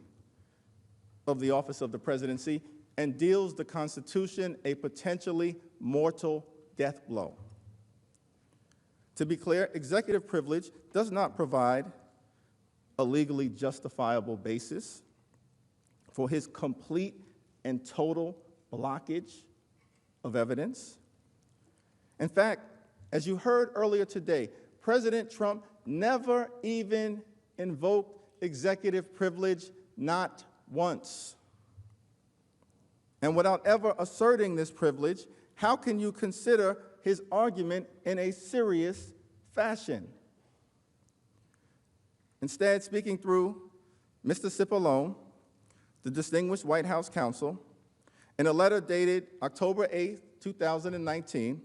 of the office of the presidency and deals the Constitution a potentially mortal death blow. To be clear, executive privilege does not provide a legally justifiable basis for his complete and total blockage of evidence. In fact, as you heard earlier today, President Trump never even invoked executive privilege, not once. And without ever asserting this privilege, how can you consider his argument in a serious fashion? Instead, speaking through Mr. Cipollone, the distinguished White House counsel, in a letter dated October 8, 2019,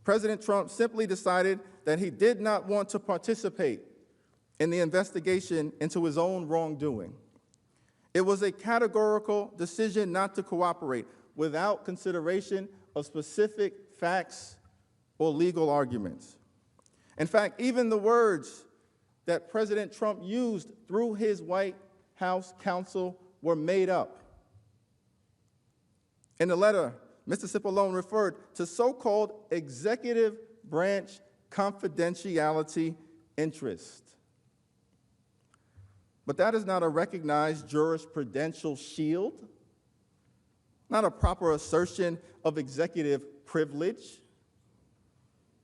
President Trump simply decided that he did not want to participate in the investigation into his own wrongdoing. It was a categorical decision not to cooperate without consideration of specific facts or legal arguments. In fact, even the words that President Trump used through his White House counsel were made up. In the letter, Mr. Cipollone referred to so-called executive branch confidentiality interest. But that is not a recognized jurisprudential shield, not a proper assertion of executive privilege.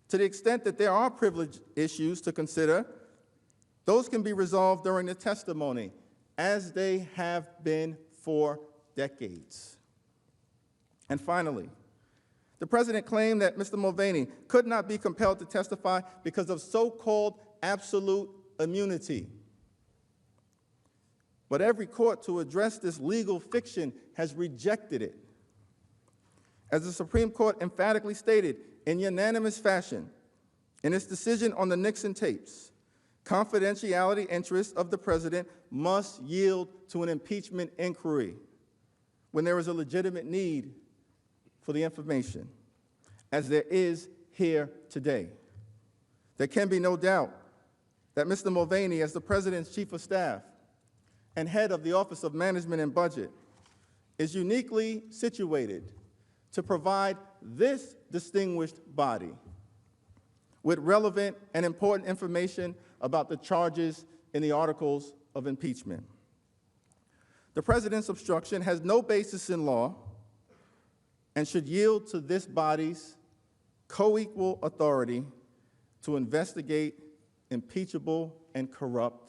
To the extent that there are privilege issues to consider, those can be resolved during the testimony, as they have been for decades. And finally, the president claimed that Mr. Mulvaney could not be compelled to testify because of so-called absolute immunity. But every court to address this legal fiction has rejected it. As the Supreme Court emphatically stated in unanimous fashion in its decision on the Nixon tapes, confidentiality interests of the president must yield to an impeachment inquiry when there is a legitimate need for the information, as there is here today. There can be no doubt that Mr. Mulvaney, as the president's chief of staff and head of the Office of Management and Budget, is uniquely situated to provide this distinguished body with relevant and important information about the charges in the articles of impeachment. The president's obstruction has no basis in law and should yield to this body's co-equal authority to investigate impeachable and corrupt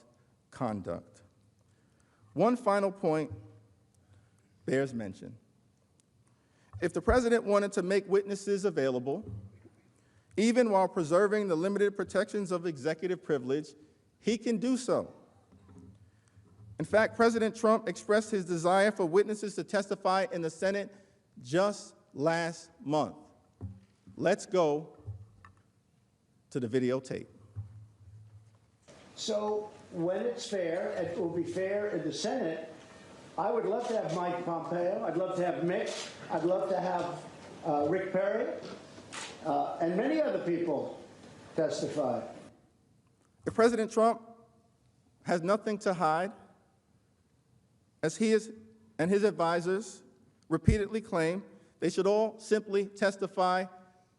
conduct. One final point bears mention. If the president wanted to make witnesses available, even while preserving the limited protections of executive privilege, he can do so. In fact, President Trump expressed his desire for witnesses to testify in the Senate just last month. Let's go to the videotape. So when it's fair, it will be fair in the Senate. I would love to have Mike Pompeo. I'd love to have Mick. I'd love to have Rick Perry and many other people testify. If President Trump has nothing to hide, as he and his advisors repeatedly claim, they should all simply testify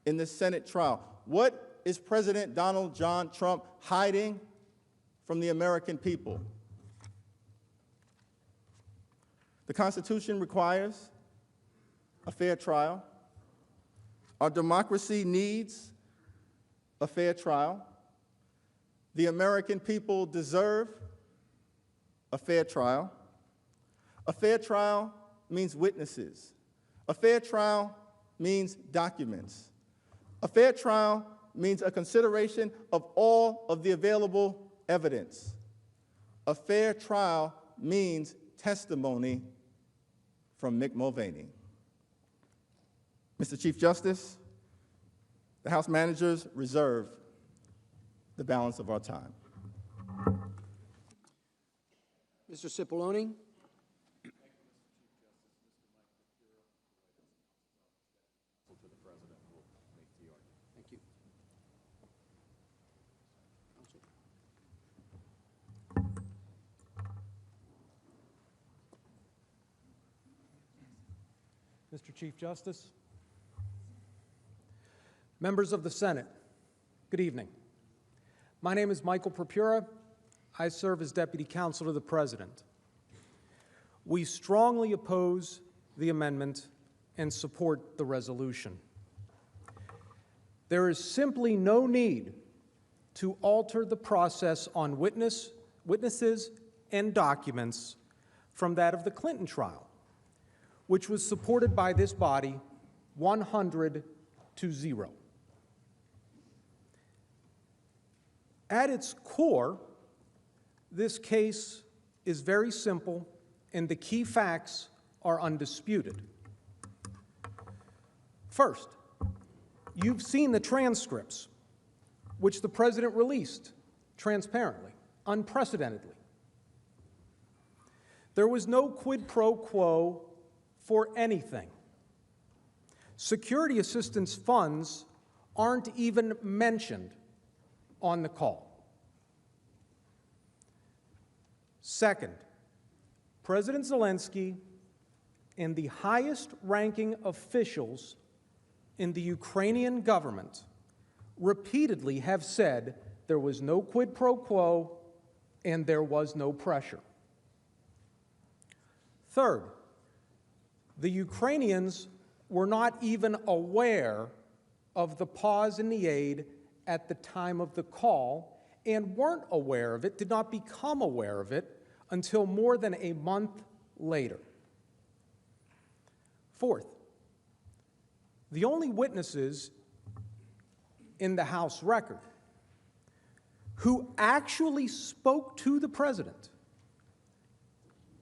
in the Senate trial. What is President Donald John Trump hiding from the American people? The Constitution requires a fair trial. Our democracy needs a fair trial. The American people deserve a fair trial. A fair trial means witnesses. A fair trial means documents. A fair trial means a consideration of all of the available evidence. A fair trial means testimony from Mick Mulvaney. Mr. Chief Justice, the House managers reserve the balance of our time. Mr. Cipollone. Thank you. Mr. Chief Justice, members of the Senate, good evening. My name is Michael Propura. I serve as Deputy Counsel to the President. We strongly oppose the amendment and support the resolution. There is simply no need to alter the process on witnesses and documents from that of the Clinton trial, which was supported by this body 100-0. At its core, this case is very simple, and the key facts are undisputed. First, you've seen the transcripts, which the President released transparently, unprecedentedly. There was no quid pro quo for anything. Security assistance funds aren't even mentioned on the call. Second, President Zelensky and the highest-ranking officials in the Ukrainian government repeatedly have said there was no quid pro quo and there was no pressure. Third, the Ukrainians were not even aware of the pause in the aid at the time of the call and weren't aware of it, did not become aware of it until more than a month later. Fourth, the only witnesses in the House record who actually spoke to the President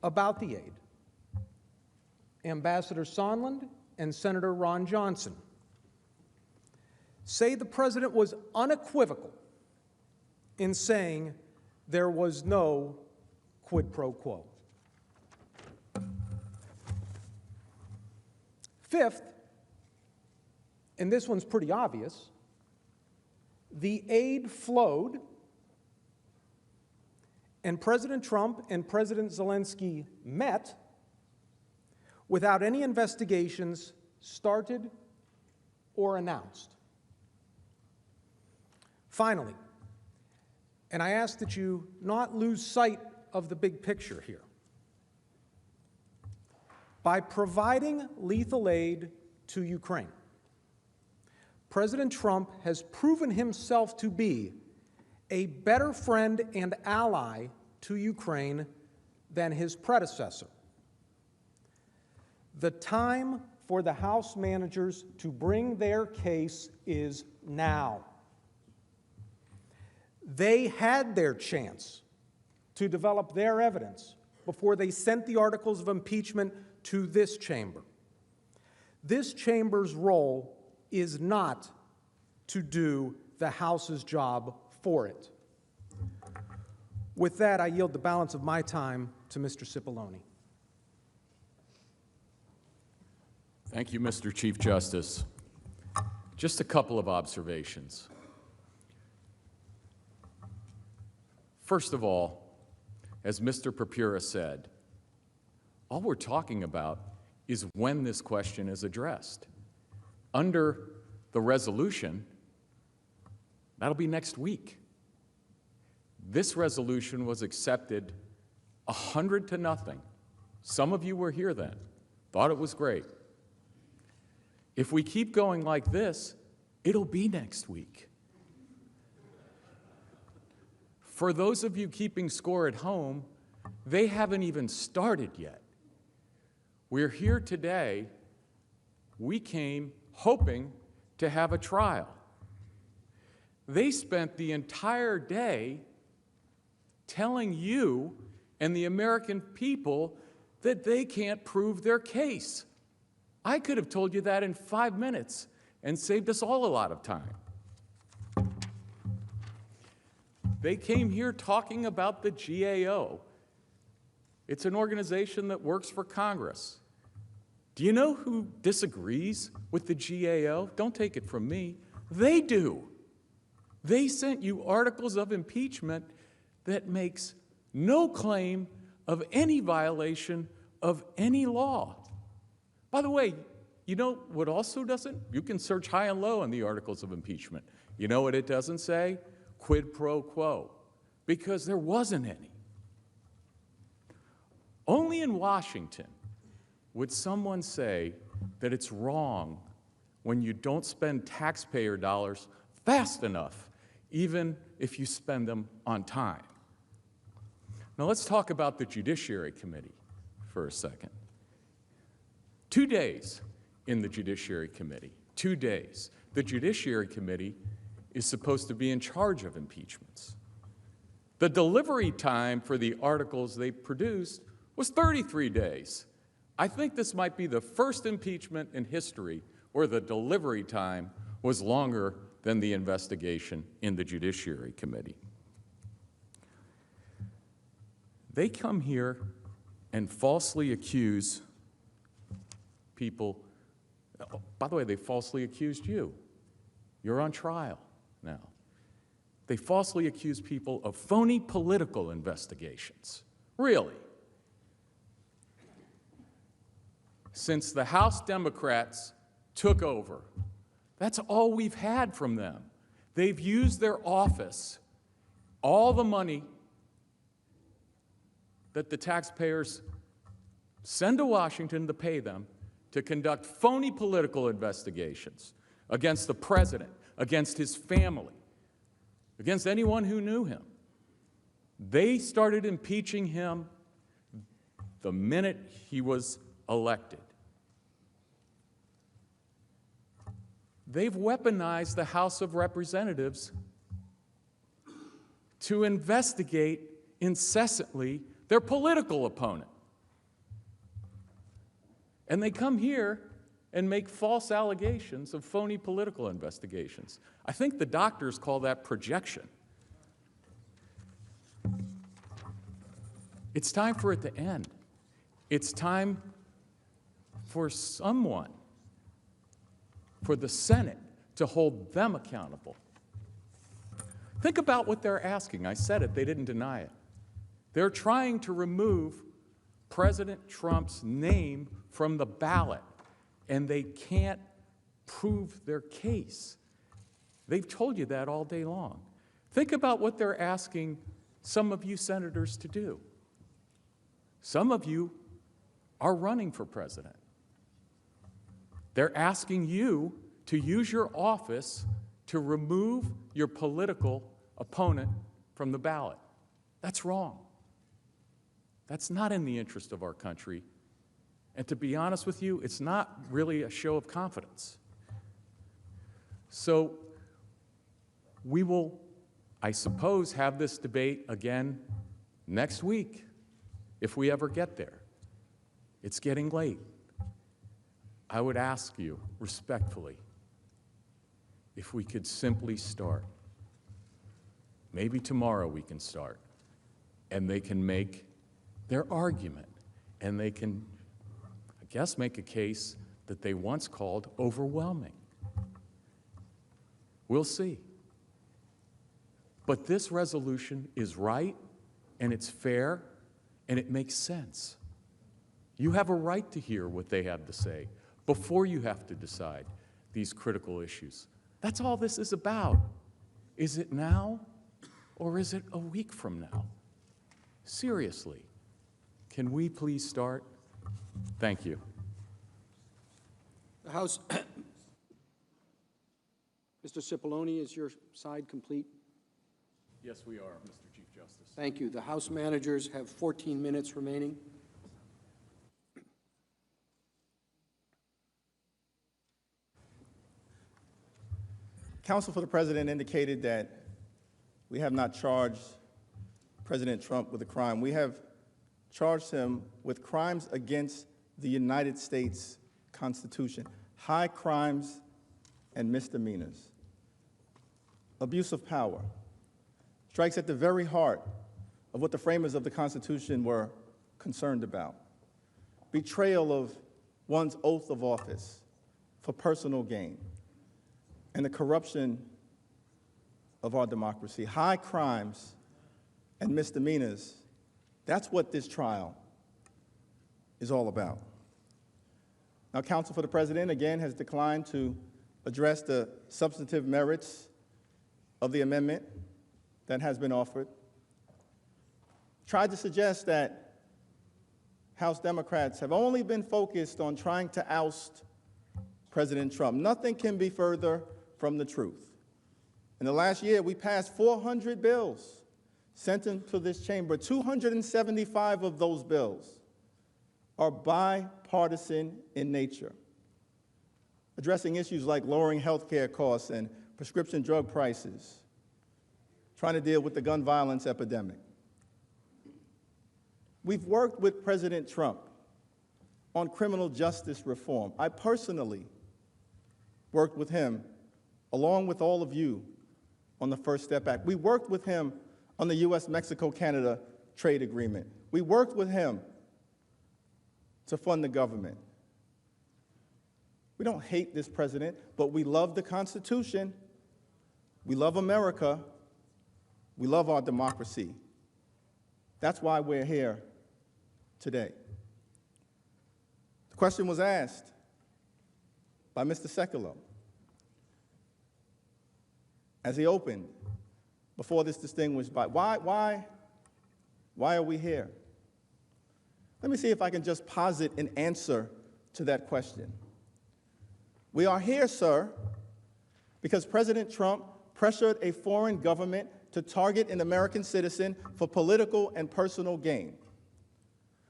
about the aid, Ambassador Sondland and Senator Ron Johnson, say the President was unequivocal in saying there was no quid pro quo. Fifth, and this one's pretty obvious, the aid flowed, and President Trump and President Zelensky met without any investigations started or announced. Finally, and I ask that you not lose sight of the big picture here. By providing lethal aid to Ukraine, President Trump has proven himself to be a better friend and ally to Ukraine than his predecessor. The time for the House managers to bring their case is now. They had their chance to develop their evidence before they sent the articles of impeachment to this chamber. This chamber's role is not to do the House's job for it. With that, I yield the balance of my time to Mr. Cipollone. Thank you, Mr. Chief Justice. Just a couple of observations. First of all, as Mr. Papira said, all we're talking about is when this question is addressed. Under the resolution, that'll be next week. This resolution was accepted 100-0. Some of you were here then, thought it was great. If we keep going like this, it'll be next week. For those of you keeping score at home, they haven't even started yet. We're here today. We came hoping to have a trial. They spent the entire day telling you and the American people that they can't prove their case. I could have told you that in 5 minutes and saved us all a lot of time. They came here talking about the GAO. It's an organization that works for Congress. Do you know who disagrees with the GAO? Don't take it from me. They do. They sent you articles of impeachment that makes no claim of any violation of any law. By the way, you know what also doesn't? You can search high and low on the articles of impeachment. You know what it doesn't say? Quid pro quo, because there wasn't any. Only in Washington would someone say that it's wrong when you don't spend taxpayer dollars fast enough, even if you spend them on time. Now let's talk about the Judiciary Committee for a second. 2 days in the Judiciary Committee, 2 days. The Judiciary Committee is supposed to be in charge of impeachments. The delivery time for the articles they produced was 33 days. I think this might be the first impeachment in history where the delivery time was longer than the investigation in the Judiciary Committee. They come here and falsely accuse people. By the way, they falsely accused you. You're on trial now. They falsely accuse people of phony political investigations. Really? Since the House Democrats took over, that's all we've had from them. They've used their office, all the money that the taxpayers send to Washington to pay them, to conduct phony political investigations against the president, against his family, against anyone who knew him. They started impeaching him the minute he was elected. They've weaponized the House of Representatives to investigate incessantly their political opponent. And they come here and make false allegations of phony political investigations. I think the doctors call that projection. It's time for it to end. It's time for someone, for the Senate, to hold them accountable. Think about what they're asking. I said it, they didn't deny it. They're trying to remove President Trump's name from the ballot, and they can't prove their case. They've told you that all day long. Think about what they're asking some of you senators to do. Some of you are running for president. They're asking you to use your office to remove your political opponent from the ballot. That's wrong. That's not in the interest of our country. And to be honest with you, it's not really a show of confidence. So we will, I suppose, have this debate again next week, if we ever get there. It's getting late. I would ask you respectfully, if we could simply start. Maybe tomorrow we can start, and they can make their argument, and they can, I guess, make a case that they once called overwhelming. We'll see. But this resolution is right, and it's fair, and it makes sense. You have a right to hear what they have to say before you have to decide these critical issues. That's all this is about. Is it now, or is it a week from now? Seriously, can we please start? Thank you. The House, Mr. Cipollone, is your side complete? Yes, we are, Mr. Chief Justice. Thank you. The House managers have 14 minutes remaining. Counsel for the President indicated that we have not charged President Trump with a crime. We have charged him with crimes against the United States Constitution, high crimes and misdemeanors. Abuse of power strikes at the very heart of what the framers of the Constitution were concerned about. Betrayal of one's oath of office for personal gain, and the corruption of our democracy. High crimes and misdemeanors, that's what this trial is all about. Now, counsel for the President, again, has declined to address the substantive merits of the amendment that has been offered. Tried to suggest that House Democrats have only been focused on trying to oust President Trump. Nothing can be further from the truth. In the last year, we passed 400 bills sent into this chamber. 275 of those bills are bipartisan in nature, addressing issues like lowering health care costs and prescription drug prices, trying to deal with the gun violence epidemic. We've worked with President Trump on criminal justice reform. I personally worked with him, along with all of you, on the First Step Act. We worked with him on the U.S.-Mexico-Canada trade agreement. We worked with him to fund the government. We don't hate this president, but we love the Constitution. We love America. We love our democracy. That's why we're here today. The question was asked by Mr. Sekulow as he opened before this distinguished body. Why are we here? Let me see if I can just posit an answer to that question. We are here, sir, because President Trump pressured a foreign government to target an American citizen for political and personal gain.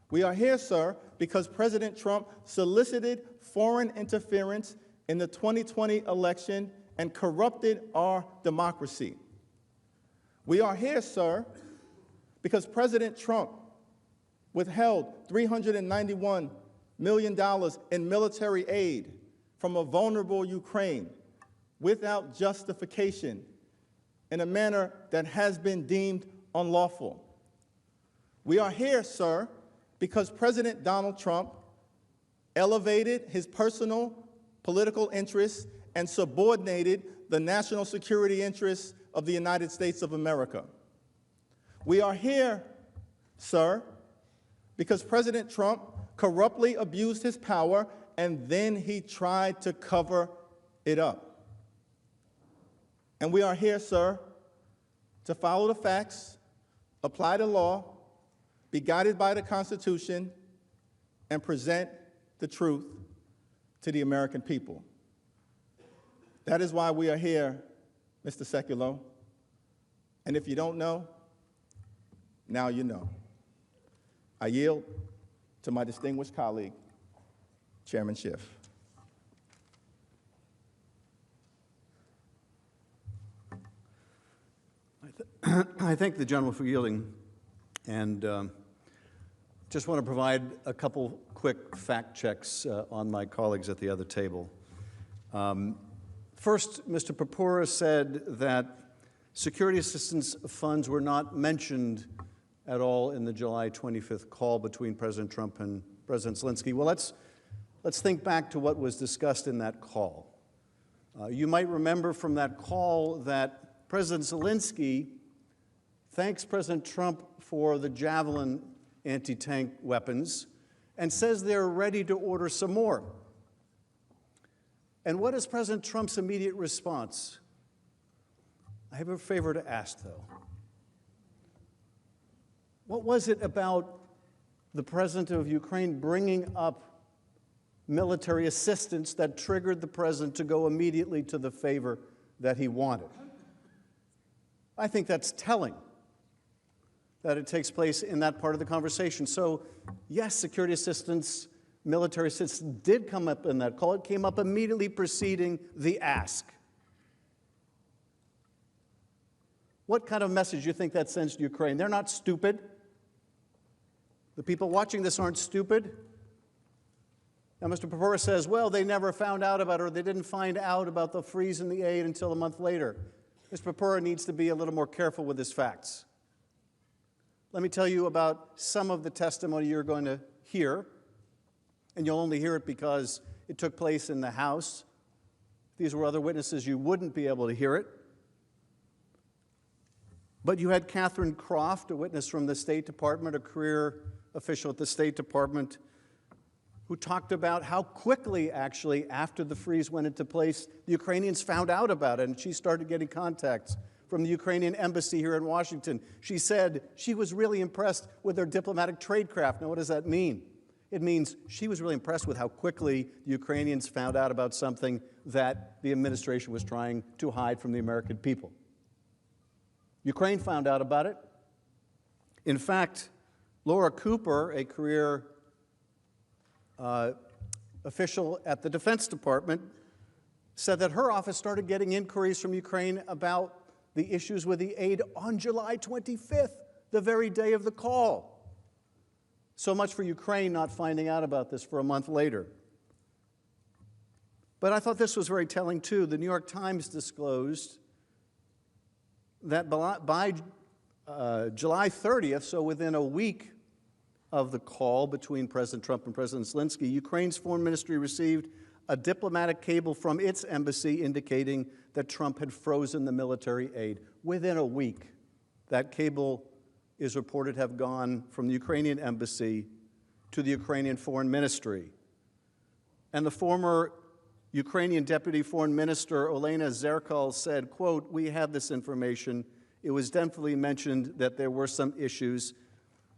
We are here, sir, because President Trump solicited foreign interference in the 2020 election and corrupted our democracy. We are here, sir, because President Trump withheld $391 million in military aid from a vulnerable Ukraine without justification in a manner that has been deemed unlawful. We are here, sir, because President Donald Trump elevated his personal political interests and subordinated the national security interests of the United States of America. We are here, sir, because President Trump corruptly abused his power and then he tried to cover it up. And we are here, sir, to follow the facts, apply the law, be guided by the Constitution, and present the truth to the American people. That is why we are here, Mr. Sekulow. And if you don't know, now you know. I yield to my distinguished colleague, Chairman Schiff. I thank the gentleman for yielding, and just want to provide a couple quick fact checks on my colleagues at the other table. First, Mr. Purpura said that security assistance funds were not mentioned at all in the July 25th call between President Trump and President Zelensky. Well, let's think back to what was discussed in that call. You might remember from that call that President Zelensky thanks President Trump for the Javelin anti-tank weapons and says they're ready to order some more. And what is President Trump's immediate response? I have a favor to ask, though. What was it about the president of Ukraine bringing up military assistance that triggered the president to go immediately to the favor that he wanted? I think that's telling that it takes place in that part of the conversation. So, yes, security assistance, military assistance did come up in that call. It came up immediately preceding the ask. What kind of message do you think that sends to Ukraine? They're not stupid. The people watching this aren't stupid. Now, Mr. Purpura says, well, they never found out about it, or they didn't find out about the freeze in the aid until a month later. Mr. Purpura needs to be a little more careful with his facts. Let me tell you about some of the testimony you're going to hear, and you'll only hear it because it took place in the House. If these were other witnesses, you wouldn't be able to hear it. But you had Catherine Croft, a witness from the State Department, a career official at the State Department, who talked about how quickly, actually, after the freeze went into place, the Ukrainians found out about it, and she started getting contacts from the Ukrainian embassy here in Washington. She said she was really impressed with their diplomatic tradecraft. Now, what does that mean? It means she was really impressed with how quickly the Ukrainians found out about something that the administration was trying to hide from the American people. Ukraine found out about it. In fact, Laura Cooper, a career official at the Defense Department, said that her office started getting inquiries from Ukraine about the issues with the aid on July 25th, the very day of the call. So much for Ukraine not finding out about this for a month later. But I thought this was very telling, too. The New York Times disclosed that by July 30th, so within a week of the call between President Trump and President Zelensky, Ukraine's foreign ministry received a diplomatic cable from its embassy indicating that Trump had frozen the military aid. Within a week, that cable is reported to have gone from the Ukrainian embassy to the Ukrainian foreign ministry. And the former Ukrainian deputy foreign minister, Olena Zerkal, said, quote, "We have this information. It was definitely mentioned that there were some issues."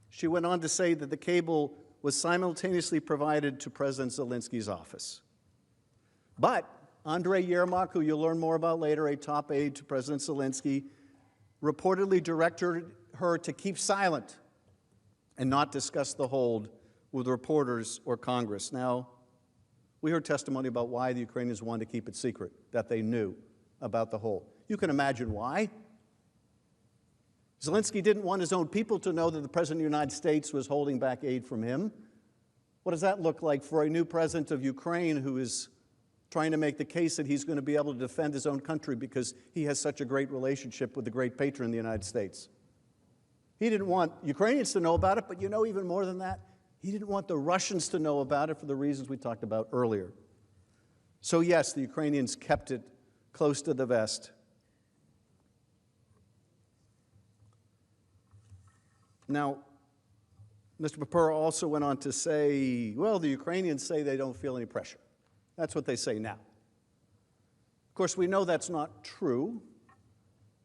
She went on to say that the cable was simultaneously provided to President Zelensky's office. But Andrei Yermak, who you'll learn more about later, a top aide to President Zelensky, reportedly directed her to keep silent and not discuss the hold with reporters or Congress. Now, we heard testimony about why the Ukrainians wanted to keep it secret, that they knew about the hold. You can imagine why. Zelensky didn't want his own people to know that the President of the United States was holding back aid from him. What does that look like for a new president of Ukraine who is trying to make the case that he's going to be able to defend his own country because he has such a great relationship with the great patron, the United States? He didn't want Ukrainians to know about it, but you know, even more than that, he didn't want the Russians to know about it for the reasons we talked about earlier. So yes, the Ukrainians kept it close to the vest. Now, Mr. Purpura also went on to say, well, the Ukrainians say they don't feel any pressure. That's what they say now. Of course, we know that's not true.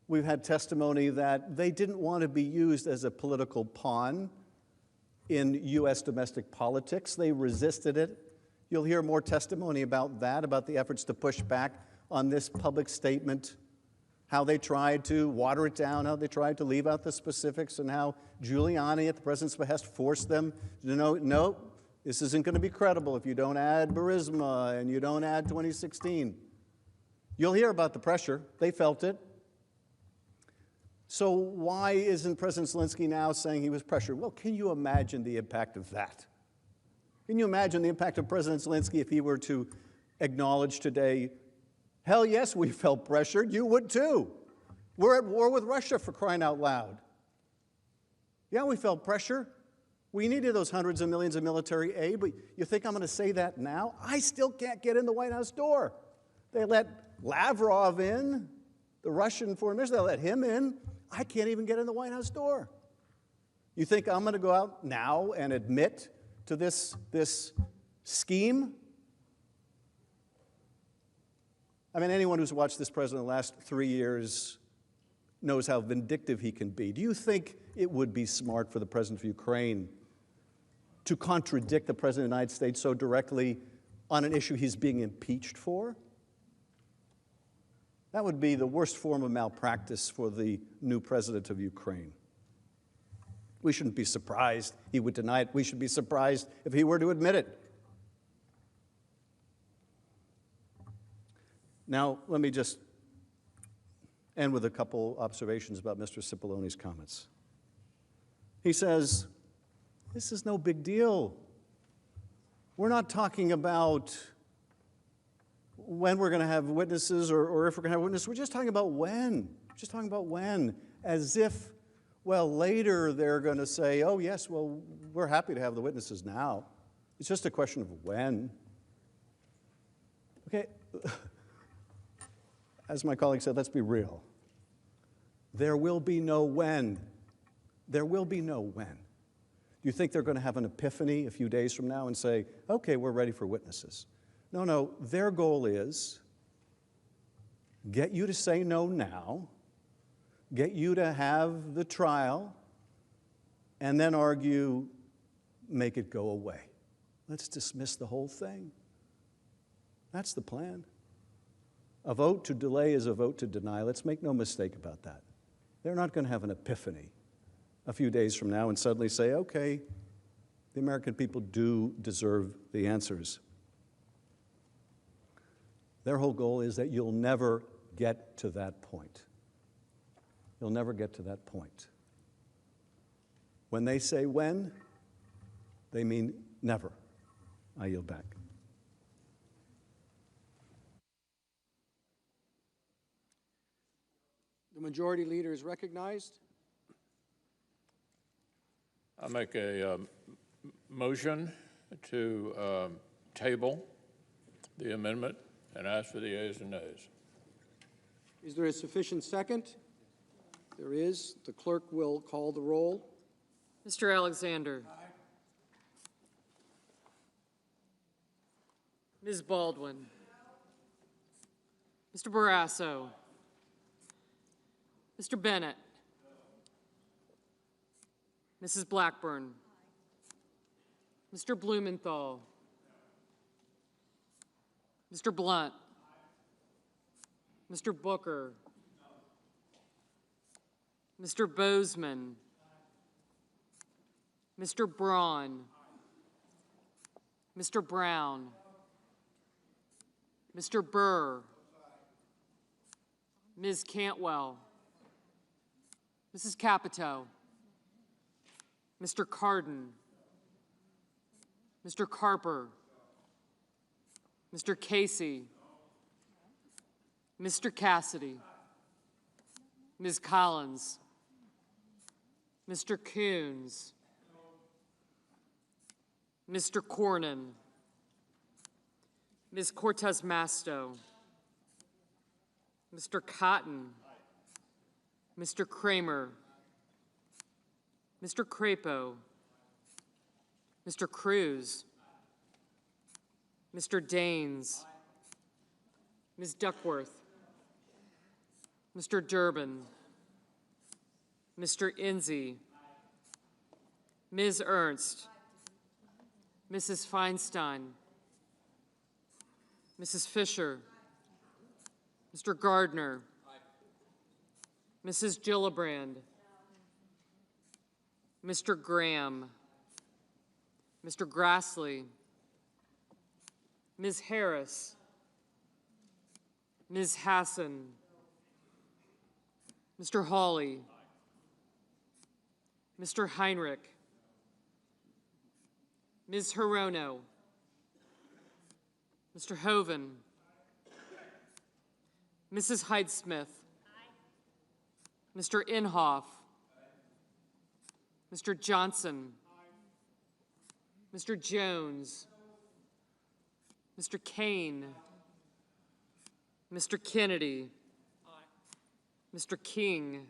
We've had testimony that they didn't want to be used as a political pawn in U.S. domestic politics. They resisted it. You'll hear more testimony about that, about the efforts to push back on this public statement, how they tried to water it down, how they tried to leave out the specifics, and how Giuliani, at the president's behest, forced them to know, no, this isn't going to be credible if you don't add Burisma and you don't add 2016. You'll hear about the pressure. They felt it. So why isn't President Zelensky now saying he was pressured? Well, can you imagine the impact of that? Can you imagine the impact of President Zelensky if he were to acknowledge today, Hell yes, we felt pressured. You would too. We're at war with Russia, for crying out loud. Yeah, we felt pressure. We needed those hundreds of millions of military aid, but you think I'm going to say that now? I still can't get in the White House door. They let Lavrov in, the Russian foreign minister, they let him in. I can't even get in the White House door. You think I'm going to go out now and admit to this scheme? I mean, anyone who's watched this president the last 3 years knows how vindictive he can be. Do you think it would be smart for the president of Ukraine to contradict the president of the United States so directly on an issue he's being impeached for? That would be the worst form of malpractice for the new president of Ukraine. We shouldn't be surprised he would deny it. We should be surprised if he were to admit it. Now, let me just end with a couple observations about Mr. Cipolloni's comments. He says, this is no big deal. We're not talking about when we're going to have witnesses or if we're going to have witnesses. We're just talking about when. Just talking about when. As if, well, later they're going to say, oh, yes, well, we're happy to have the witnesses now. It's just a question of when. Okay. As my colleague said, let's be real. There will be no when. There will be no when. Do you think they're going to have an epiphany a few days from now and say, okay, we're ready for witnesses? No, no. Their goal is get you to say no now, get you to have the trial, and then argue, make it go away. Let's dismiss the whole thing. That's the plan. A vote to delay is a vote to deny. Let's make no mistake about that. They're not going to have an epiphany a few days from now and suddenly say, okay, the American people do deserve the answers. Their whole goal is that you'll never get to that point. You'll never get to that point. When they say when, they mean never. I yield back. The majority leader is recognized. I make a motion to table the amendment and ask for the ayes and nays. Is there a sufficient second? There is. The clerk will call the roll. Mr. Alexander. Aye. Ms. Baldwin. Mr. Barrasso. Mr. Bennett. Mrs. Blackburn. Mr. Blumenthal. Mr. Blunt. Mr. Booker. Mr. Bozeman. Mr. Braun. Mr. Brown. Mr. Burr. Ms. Cantwell. Mrs. Capito. Mr. Cardin. Mr. Carper. Mr. Casey. Mr. Cassidy. Ms. Collins. Mr. Coons. Mr. Cornyn. Ms. Cortez Masto. Mr. Cotton. Mr. Kramer. Mr. Crapo. Mr. Cruz. Mr. Daines. Ms. Duckworth. Mr. Durbin. Mr. Enzi. Ms. Ernst. Mrs. Feinstein. Mrs. Fisher. Mr. Gardner. Mrs. Gillibrand. Mr. Graham. Mr. Grassley. Ms. Harris. Ms. Hassan. Mr. Hawley. Mr. Heinrich. Ms. Hirono. Mr. Hoven. Mrs. Heidsmith. Mr. Inhofe. Mr. Johnson. Mr. Jones. Mr. Kane. Mr. Kennedy. Mr. King.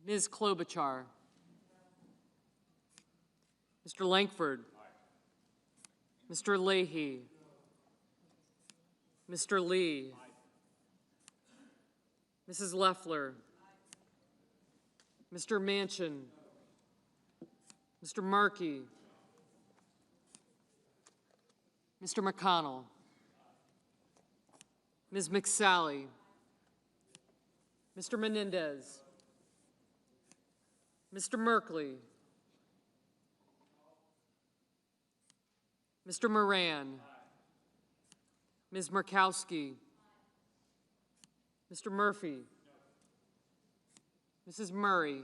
Ms. Klobuchar. Mr. Lankford. Mr. Leahy. Mr. Lee. Mrs. Loeffler. Mr. Manchin. Mr. Markey. Mr. McConnell. Ms. McSally. Mr. Menendez. Mr. Merkley. Mr. Moran. Ms. Murkowski. Mr. Murphy. Mrs. Murray.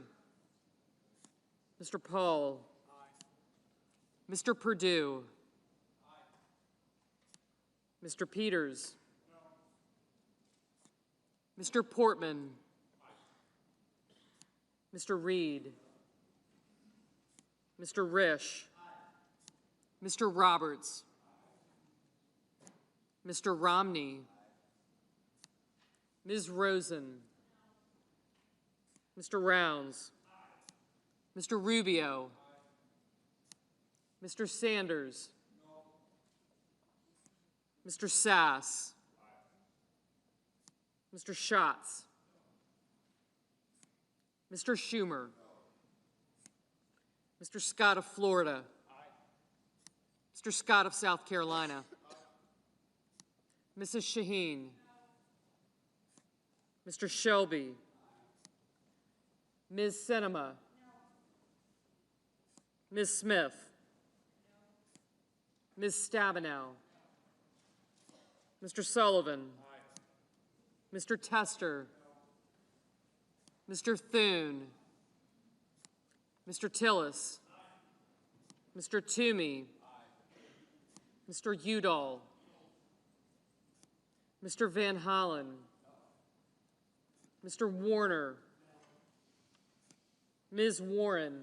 Mr. Paul. Mr. Perdue. Mr. Peters. Mr. Portman. Mr. Reed. Mr. Risch. Mr. Roberts. Mr. Romney. Ms. Rosen. Mr. Rounds. Mr. Rubio. Mr. Sanders. Mr. Sass. Mr. Schatz. Mr. Schumer. Mr. Scott of Florida. Mr. Scott of South Carolina. Mrs. Shaheen. Mr. Shelby. Ms. Sinema. Ms. Smith. Ms. Stabenow. Mr. Sullivan. Mr. Tester. Mr. Thune. Mr. Tillis. Mr. Toomey. Mr. Udall. Mr. Van Hollen. Mr. Warner. Ms. Warren.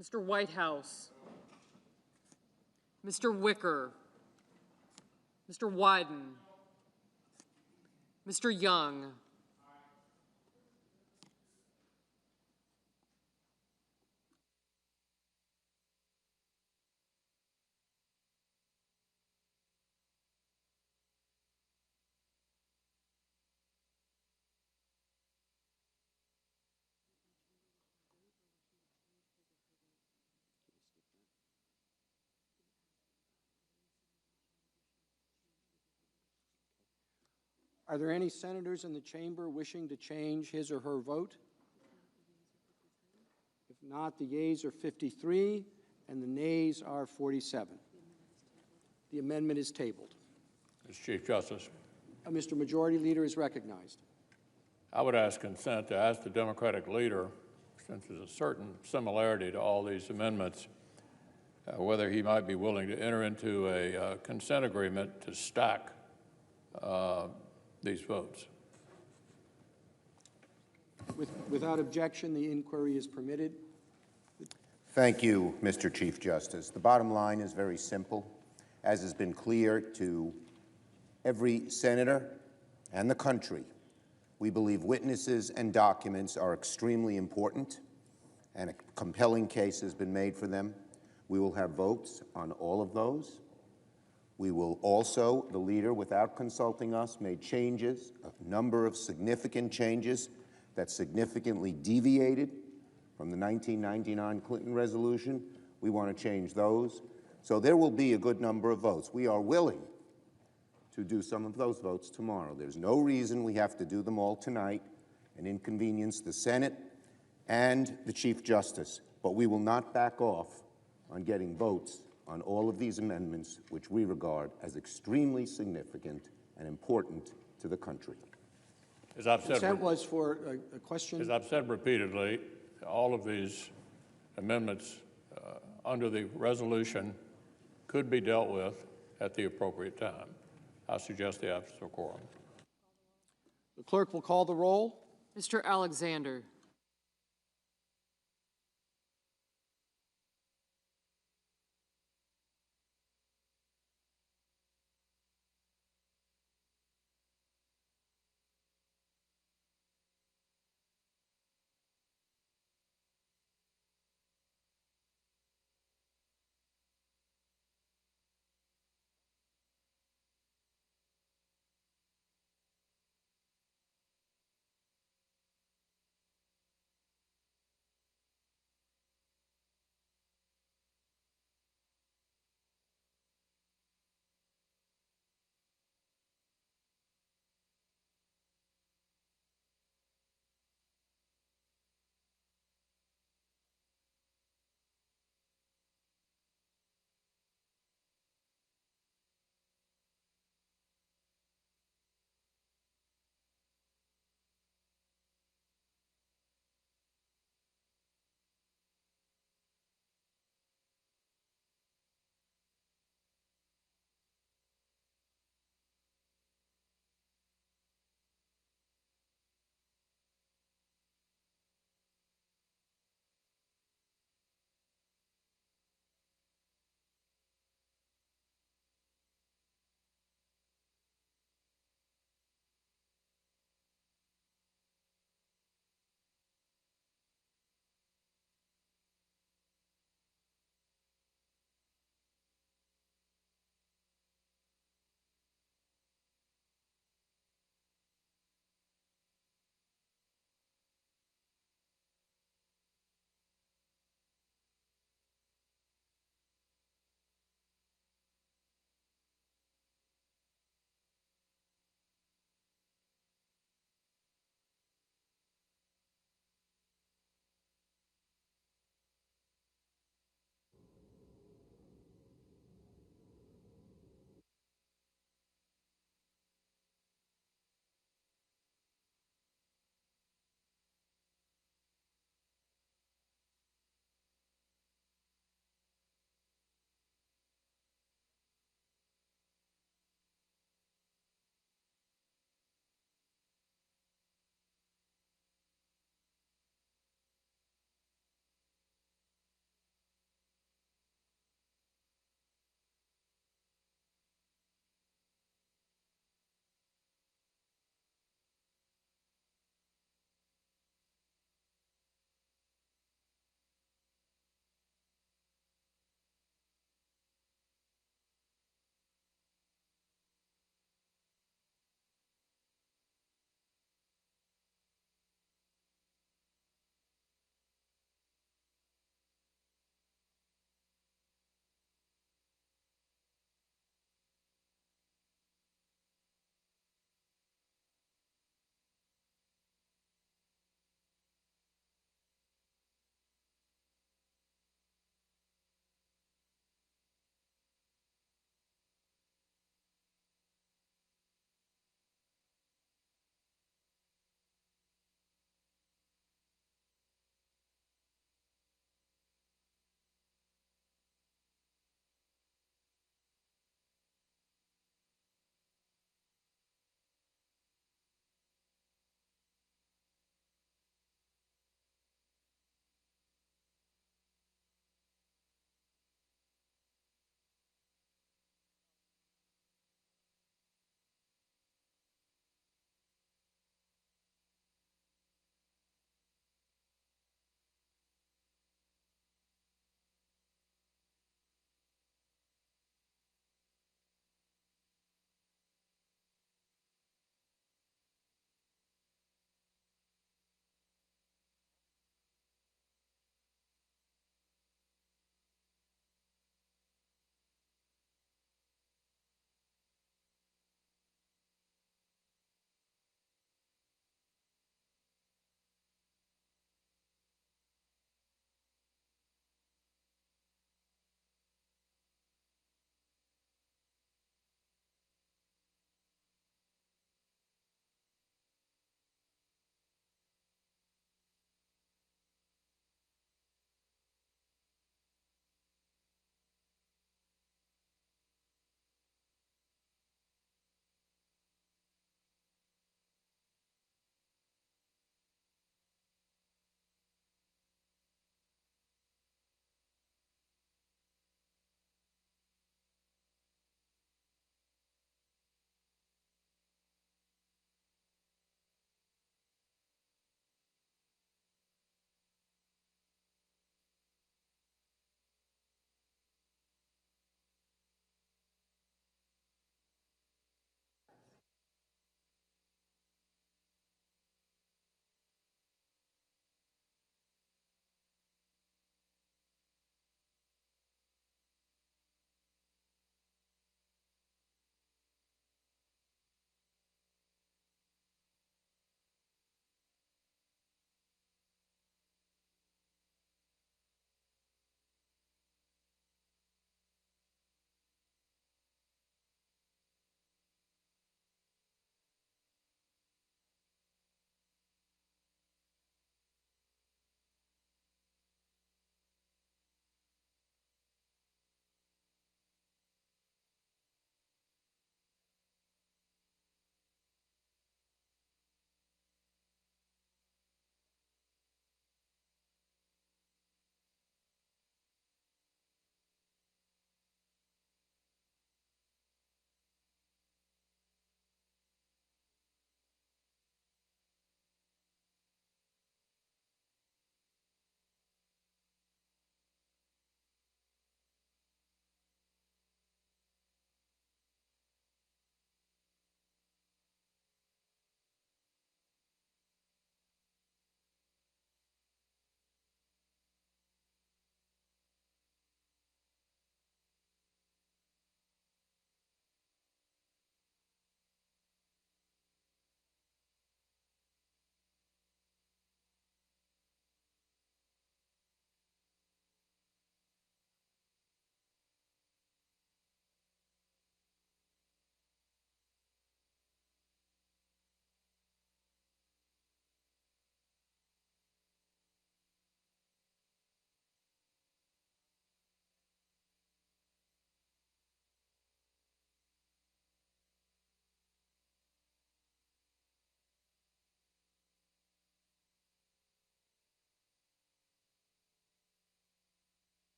Mr. Whitehouse. Mr. Wicker. Mr. Wyden. Mr. Young. Are there any senators in the chamber wishing to change his or her vote? If not, the yeas are 53 and the nays are 47. The amendment is tabled. Mr. Chief Justice. Mr. Majority Leader is recognized. I would ask consent to ask the Democratic leader, since there's a certain similarity to all these amendments, whether he might be willing to enter into a consent agreement to stack these votes. Without objection, the inquiry is permitted. Thank you, Mr. Chief Justice. The bottom line is very simple. As has been clear to every senator and the country, we believe witnesses and documents are extremely important, and a compelling case has been made for them. We will have votes on all of those. We will also, the leader, without consulting us, made changes, a number of significant changes that significantly deviated from the 1999 Clinton resolution. We want to change those. So there will be a good number of votes. We are willing to do some of those votes tomorrow. There's no reason we have to do them all tonight and inconvenience the Senate and the Chief Justice. But we will not back off on getting votes on all of these amendments, which we regard as extremely significant and important to the country. As I've said, Consent was for a question. As I've said repeatedly, all of these amendments under the resolution could be dealt with at the appropriate time. I suggest the absence of quorum. The clerk will call the roll. Mr. Alexander.